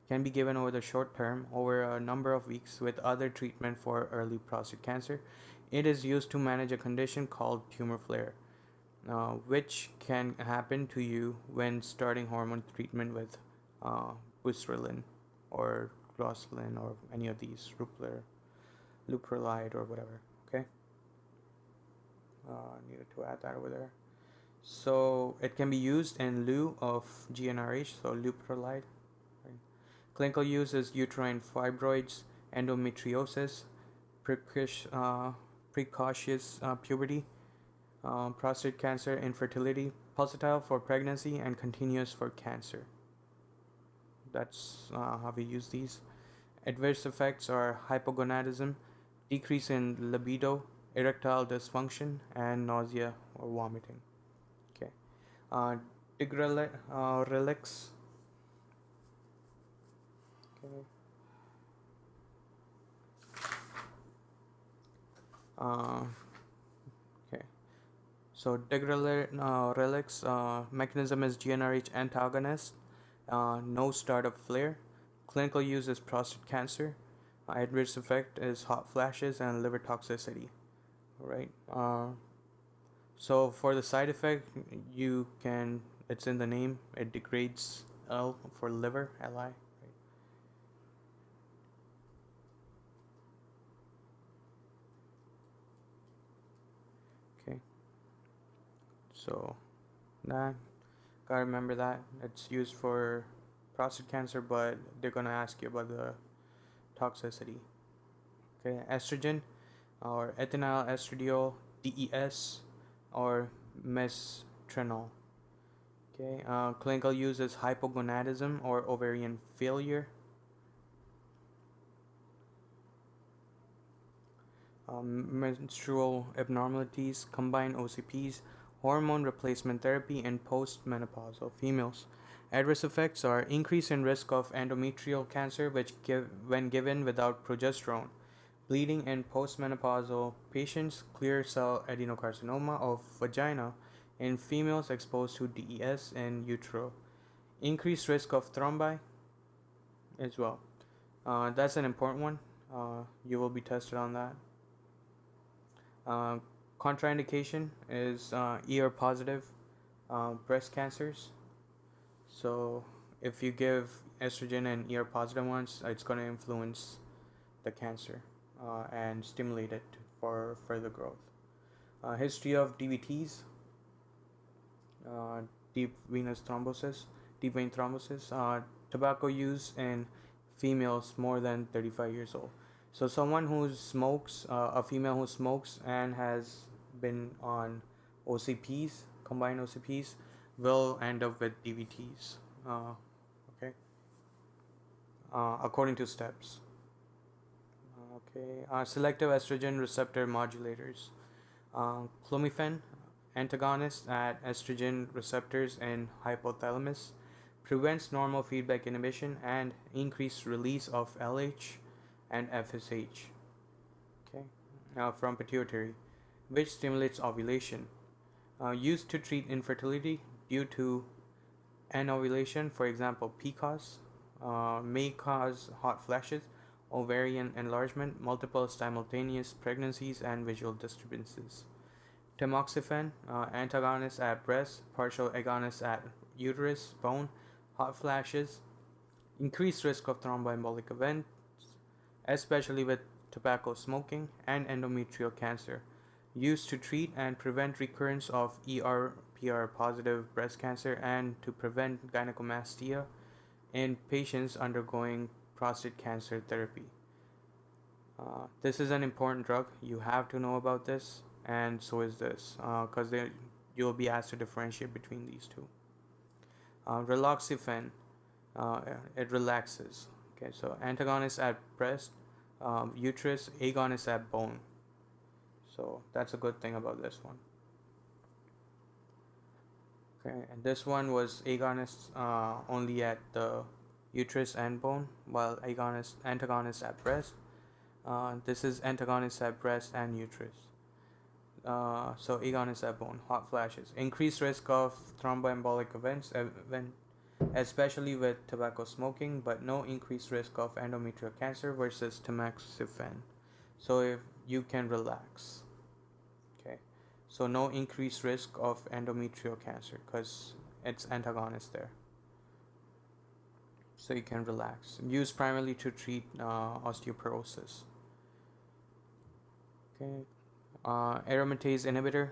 can be given over the short term, over a number of weeks, with other treatment for early prostate cancer. It is used to manage a condition called tumor flare, which can happen to you when starting hormone treatment with uh, buserelin or Rosalind or any of these, leuprolide or whatever. Okay, needed to add that over there. So it can be used in lieu of GnRH, so leuprolide. Right? Clinical use is uterine fibroids, endometriosis, precocious puberty, prostate cancer, infertility, pulsatile for pregnancy, and continuous for cancer. That's how we use these. Adverse effects are hypogonadism, decrease in libido, erectile dysfunction, and nausea or vomiting. Okay. Uh, Relics. Okay. Uh, okay. So relics mechanism is GnRH antagonist. No startup flare. Clinical use is prostate cancer. Adverse effect is hot flashes and liver toxicity. Right. So for the side effect, you can. It's in the name. It degrades L for liver, Li. Right. Okay. So that gotta remember that it's used for prostate cancer, but they're gonna ask you about the toxicity. Okay, estrogen or ethinyl estradiol, DES, or mestrenol. Okay, clinical use is hypogonadism or ovarian failure. Menstrual abnormalities, combined OCPs, hormone replacement therapy in postmenopausal females. Adverse effects are increase in risk of endometrial cancer, when given without progesterone, bleeding in postmenopausal patients, clear cell adenocarcinoma of vagina in females exposed to DES in utero, increased risk of thrombi as well. That's an important one. You will be tested on that. Uh, Contraindication is ER positive breast cancers. So if you give estrogen and ER positive ones, it's going to influence the cancer and stimulate it for further growth. History of DVTs. deep venous thrombosis, deep vein thrombosis. Tobacco use in females more than 35 years old. So someone who smokes, a female who smokes and has been on OCPs, combined OCPs, will end up with DVTs. Okay, according to steps. Okay, selective estrogen receptor modulators. Clomiphene, antagonist at estrogen receptors in hypothalamus, prevents normal feedback inhibition and increased release of LH and FSH. Okay, now from pituitary, which stimulates ovulation. Used to treat infertility due to anovulation, for example, PCOS, may cause hot flashes, ovarian enlargement, multiple simultaneous pregnancies, and visual disturbances. Tamoxifen, antagonist at breast, partial agonist at uterus, bone, hot flashes, increased risk of thromboembolic events, especially with tobacco smoking, and endometrial cancer. Used to treat and prevent recurrence of ER/PR positive breast cancer and to prevent gynecomastia in patients undergoing prostate cancer therapy. This is an important drug. You have to know about this, and so is this, because you'll be asked to differentiate between these two. Raloxifene, it relaxes. Okay, so antagonist at breast, uterus, agonist at bone. So that's a good thing about this one. Okay, and this one was agonist only at the uterus and bone, while antagonist at breast. This is antagonist at breast and uterus. So agonist at bone, hot flashes, increased risk of thromboembolic events, especially with tobacco smoking, but no increased risk of endometrial cancer versus tamoxifen. So if you can relax. Okay, so no increased risk of endometrial cancer because it's antagonist there. So you can relax. Used primarily to treat osteoporosis. Okay, aromatase inhibitor.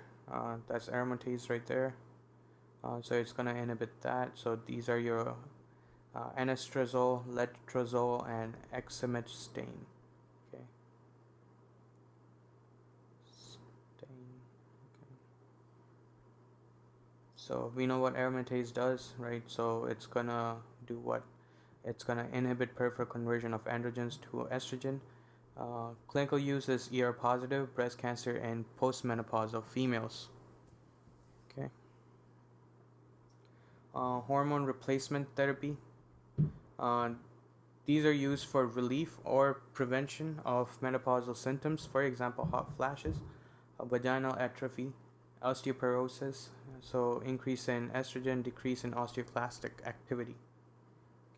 That's aromatase right there. So it's gonna inhibit that. So these are your anastrozole, letrozole, and exemestane. Okay. Stain. Okay. So we know what aromatase does, right? So it's gonna do what? It's gonna inhibit peripheral conversion of androgens to estrogen. Clinical use is ER positive breast cancer in postmenopausal females. Okay. Hormone replacement therapy. Uh, these are used for relief or prevention of menopausal symptoms, for example, hot flashes, vaginal atrophy, osteoporosis, so increase in estrogen, decrease in osteoclastic activity.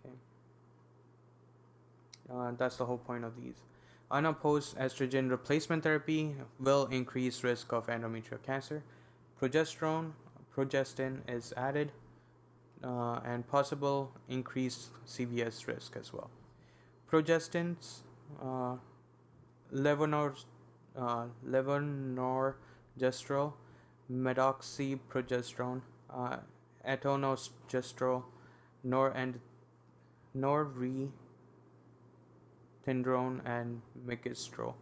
Okay. That's the whole point of these. Unopposed estrogen replacement therapy will increase risk of endometrial cancer. Progestin is added, and possible increased CVS risk as well. Progestins, uh, levonorgestrel, medoxyprogesterone, etonogestrel, norepinephrine, and migestrol.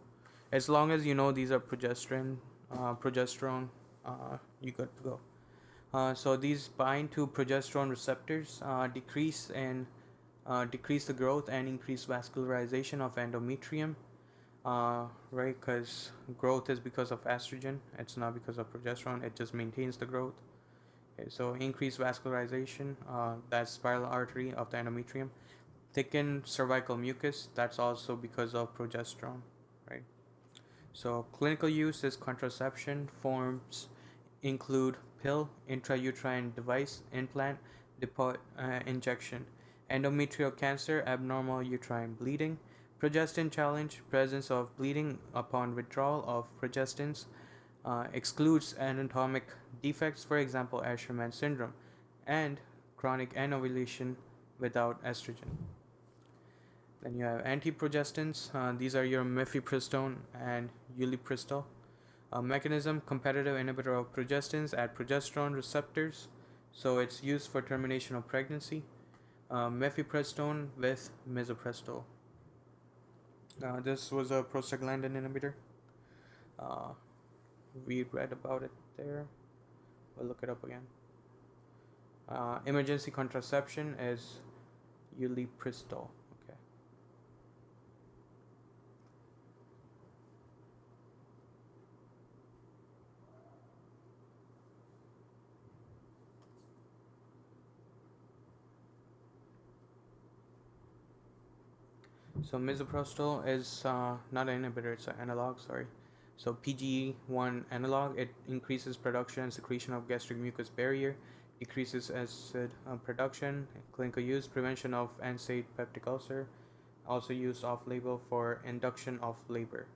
As long as you know these are progesterone, you good to go. So these bind to progesterone receptors, decrease the growth and increase vascularization of endometrium. Right, because growth is because of estrogen. It's not because of progesterone. It just maintains the growth. Okay, so increased vascularization, that's spiral artery of the endometrium. Thickened cervical mucus, that's also because of progesterone, right? So clinical use is contraception. Forms include pill, intrauterine device, implant, depot, injection. Endometrial cancer, abnormal uterine bleeding. Progestin challenge, presence of bleeding upon withdrawal of progestins, excludes anatomic defects, for example, Asherman syndrome, and chronic anovulation without estrogen. Then you have antiprogestins. These are your mifepristone and ulipristal. Mechanism: competitive inhibitor of progestins at progesterone receptors. So it's used for termination of pregnancy. Mifepristone with misoprostol. This was a prostaglandin inhibitor. Uh, we read about it there. We'll look it up again. Emergency contraception is ulipristal. Okay. So misoprostol is not an inhibitor; it's an analog. Sorry. So PGE1 analog. It increases production and secretion of gastric mucus barrier, decreases acid production. Clinical use: prevention of NSAID peptic ulcer. Also used off-label for induction of labor.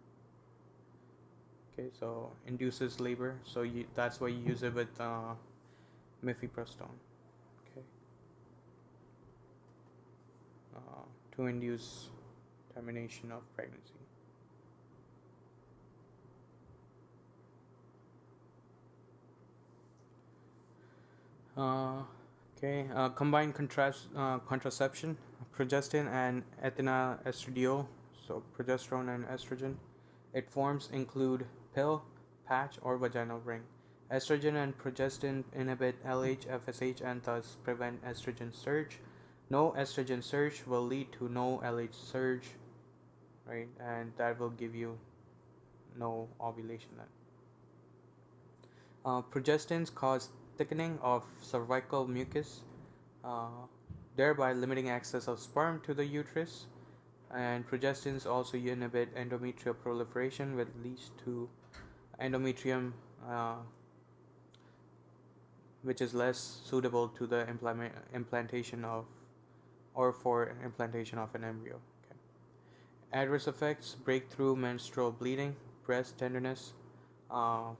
Okay, so induces labor. So that's why you use it with mifepristone. Okay, to induce termination of pregnancy. Uh, combined contraception, progestin and ethinyl estradiol, so progesterone and estrogen. It forms include pill, patch, or vaginal ring. Estrogen and progestin inhibit LH, FSH, and thus prevent estrogen surge. No estrogen surge will lead to no LH surge, right? And that will give you no ovulation then. Progestins cause thickening of cervical mucus, uh, thereby limiting access of sperm to the uterus. And progestins also inhibit endometrial proliferation, which leads to endometrium, uh, which is less suitable to the implantation of or for implantation of an embryo. Okay. Adverse effects: breakthrough menstrual bleeding, breast tenderness, uh,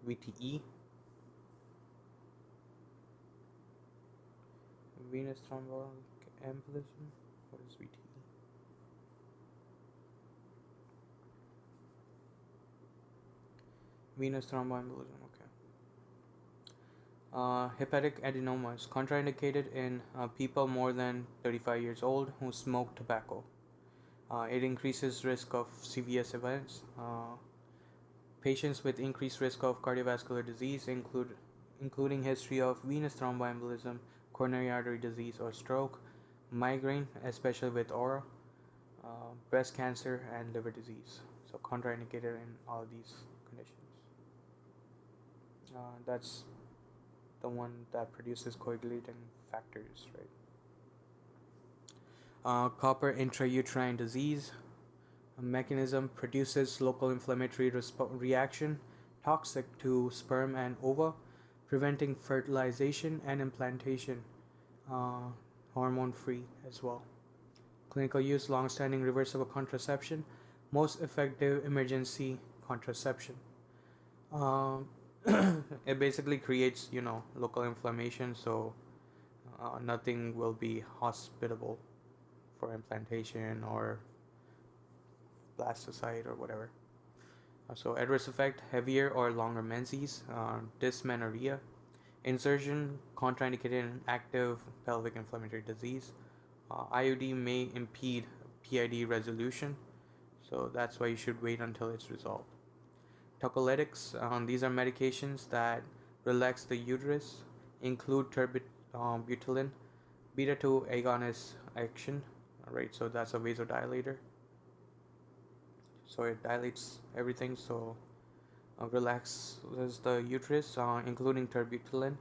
VTE, venous thromboembolism. What is VTE? Venous thromboembolism. Okay. Hepatic adenoma is contraindicated in people more than 35 years old who smoke tobacco. It increases risk of CVS events. Patients with increased risk of cardiovascular disease including history of venous thromboembolism, coronary artery disease or stroke, migraine, especially with aura, breast cancer, and liver disease. So contraindicated in all of these conditions. That's the one that produces coagulating factors, right? Copper intrauterine disease. A mechanism produces local inflammatory reaction toxic to sperm and ova, preventing fertilization and implantation, hormone free as well. Clinical use: long-standing reversible contraception, most effective emergency contraception. Um, it basically creates, local inflammation, so nothing will be hospitable for implantation or blastocyte or whatever. So adverse effect: heavier or longer menses, dysmenorrhea, insertion contraindicated in active pelvic inflammatory disease. IUD may impede PID resolution, so that's why you should wait until it's resolved. Tocolytics, these are medications that relax the uterus, include terbutaline, beta 2 agonist action, right? So that's a vasodilator. So it dilates everything, so relaxes the uterus, including terbutaline.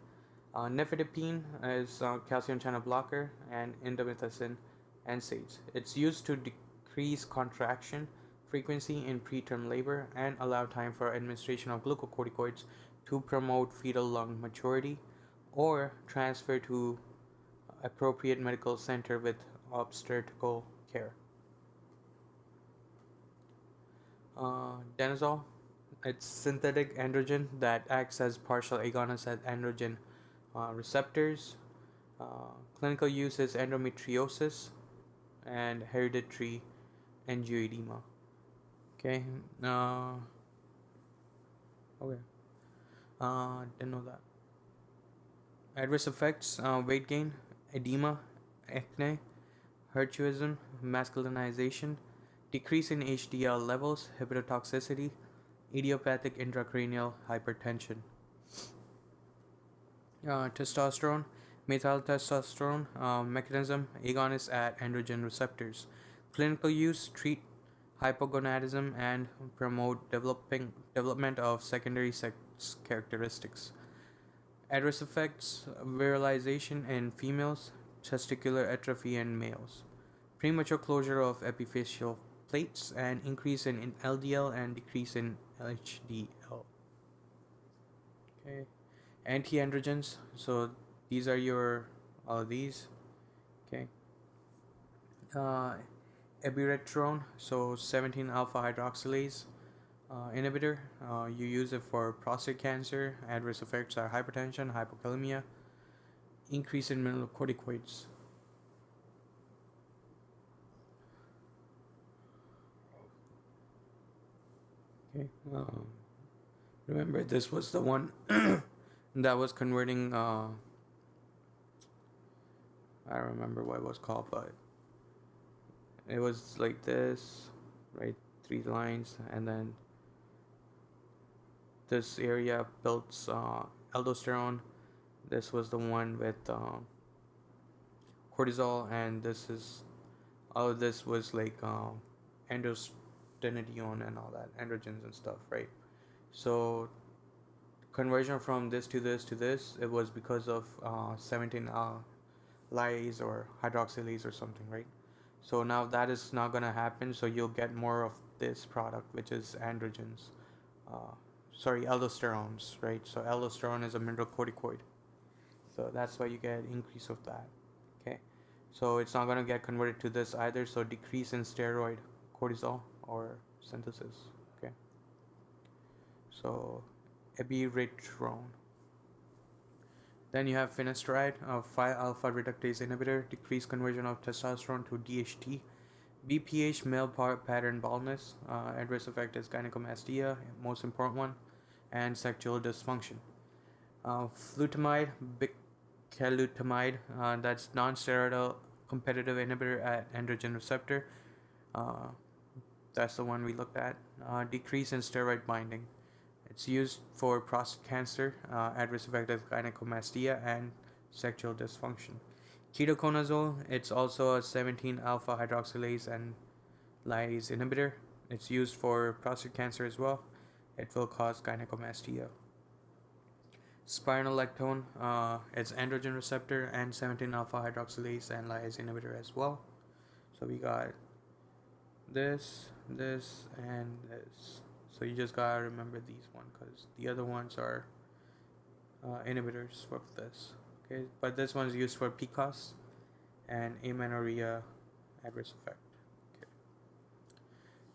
Nifedipine is a calcium channel blocker, and indomethacin NSAIDs. It's used to decrease contraction frequency in preterm labor and allow time for administration of glucocorticoids to promote fetal lung maturity or transfer to appropriate medical center with obstetrical care. Danazol, it's synthetic androgen that acts as partial agonist at androgen receptors. Clinical use is endometriosis and hereditary angioedema. Okay. Okay. Didn't know that. Adverse effects: weight gain, edema, acne, hirsutism, masculinization, decrease in HDL levels, hepatotoxicity, idiopathic intracranial hypertension. Testosterone, methyl testosterone, mechanism, agonist at androgen receptors. Clinical use: treat hypogonadism and promote development of secondary sex characteristics. Adverse effects: virilization in females, testicular atrophy in males, premature closure of epiphyseal plates, and increase in LDL and decrease in HDL. Okay. Anti-androgens. So these are your all of these. Okay. Uh, Eburetrone. So 17 alpha hydroxylase inhibitor. You use it for prostate cancer. Adverse effects are hypertension, hypokalemia, increase in mineralocorticoids. Okay. Remember, this was the one that was converting. I don't remember what it was called, but it was like this, right? 3 lines, and then this area built aldosterone. This was the one with cortisol, and this is all of this was like androstenedione and all that, androgens and stuff, right? So conversion from this to this to this, it was because of 17 lyase or hydroxylase or something, right? So now that is not gonna happen. So you'll get more of this product, which is androgens. Uh, Aldosterones, right? So aldosterone is a mineralocorticoid. So that's why you get increase of that. Okay. So it's not gonna get converted to this either. So decrease in steroid cortisol or synthesis. Okay. So ebiretrone. Then you have finasteride, a 5-alpha reductase inhibitor, decreased conversion of testosterone to DHT. BPH, male pattern baldness, adverse effect is gynecomastia, most important one, and sexual dysfunction. Flutamide, bicalutamide, that's non-steroidal competitive inhibitor at androgen receptor. Uh, that's the one we looked at. Decrease in steroid binding. It's used for prostate cancer, adverse effect is gynecomastia, and sexual dysfunction. Ketoconazole, it's also a 17 alpha hydroxylase and lyase inhibitor. It's used for prostate cancer as well. It will cause gynecomastia. Spironolactone, it's androgen receptor and 17 alpha hydroxylase and lyase inhibitor as well. So we got this, and this. So you just gotta remember these one because the other ones are inhibitors for this. Okay, but this one's used for PCOS and amenorrhea adverse effect. Okay.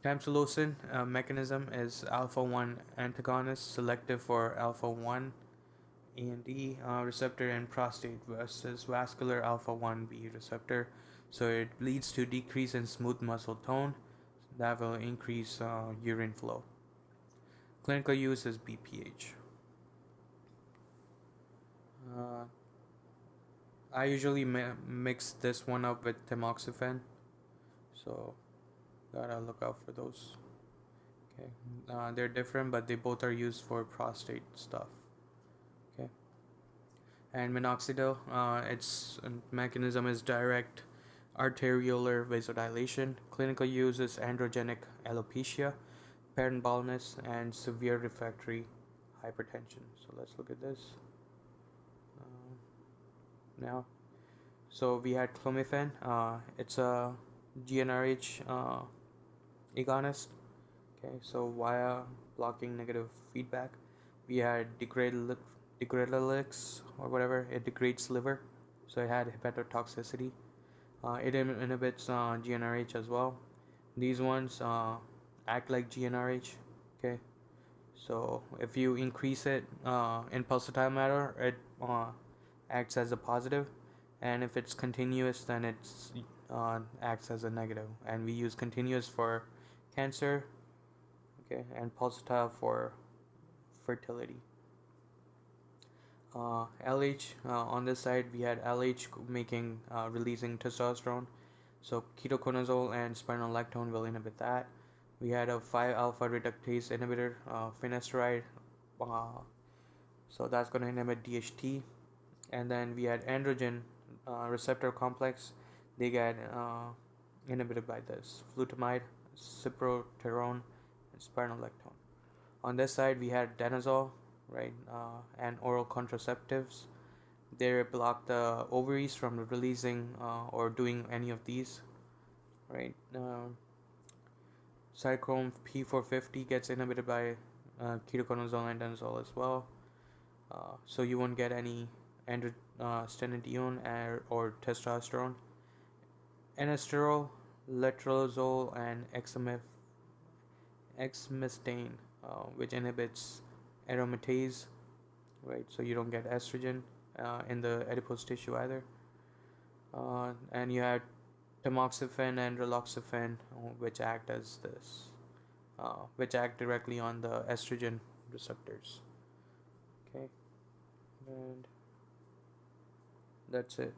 Tamsulosin mechanism is alpha 1 antagonist, selective for alpha 1 and D receptor in prostate versus vascular alpha 1b receptor. So it leads to decrease in smooth muscle tone that will increase urine flow. Clinical use is BPH. I usually mix this one up with tamoxifen, so gotta look out for those. Okay, they're different, but they both are used for prostate stuff. Okay, and minoxidil, its mechanism is direct arteriolar vasodilation. Clinical use is androgenic alopecia, pattern baldness, and severe refractory hypertension. So let's look at this now. So we had clomiphene. It's a GnRH agonist. Okay, so via blocking negative feedback, we had degradalix or whatever. It degrades liver, so it had hepatotoxicity. It inhibits GnRH as well. These ones act like GnRH. Okay, so if you increase it in pulsatile matter, it acts as a positive, and if it's continuous, then it's acts as a negative. And we use continuous for cancer, okay, and pulsatile for fertility. LH, on this side we had LH making releasing testosterone, so ketoconazole and spironolactone will inhibit that. We had a 5 alpha reductase inhibitor, finasteride, uh, so that's going to inhibit DHT. And then we had androgen receptor complex, they get inhibited by this flutamide, cyproterone, and spironolactone. On this side we had danazol, right, and oral contraceptives. They block the ovaries from releasing or doing any of these, right. Cyclone P450 gets inhibited by ketoconazole and danazol as well, so you won't get any androstenedione or testosterone. Anastrozole, letrozole, and exemestane, which inhibits aromatase, right? So you don't get estrogen in the adipose tissue either. And you have tamoxifen and raloxifene, which act as this, which act directly on the estrogen receptors. Okay, and that's it.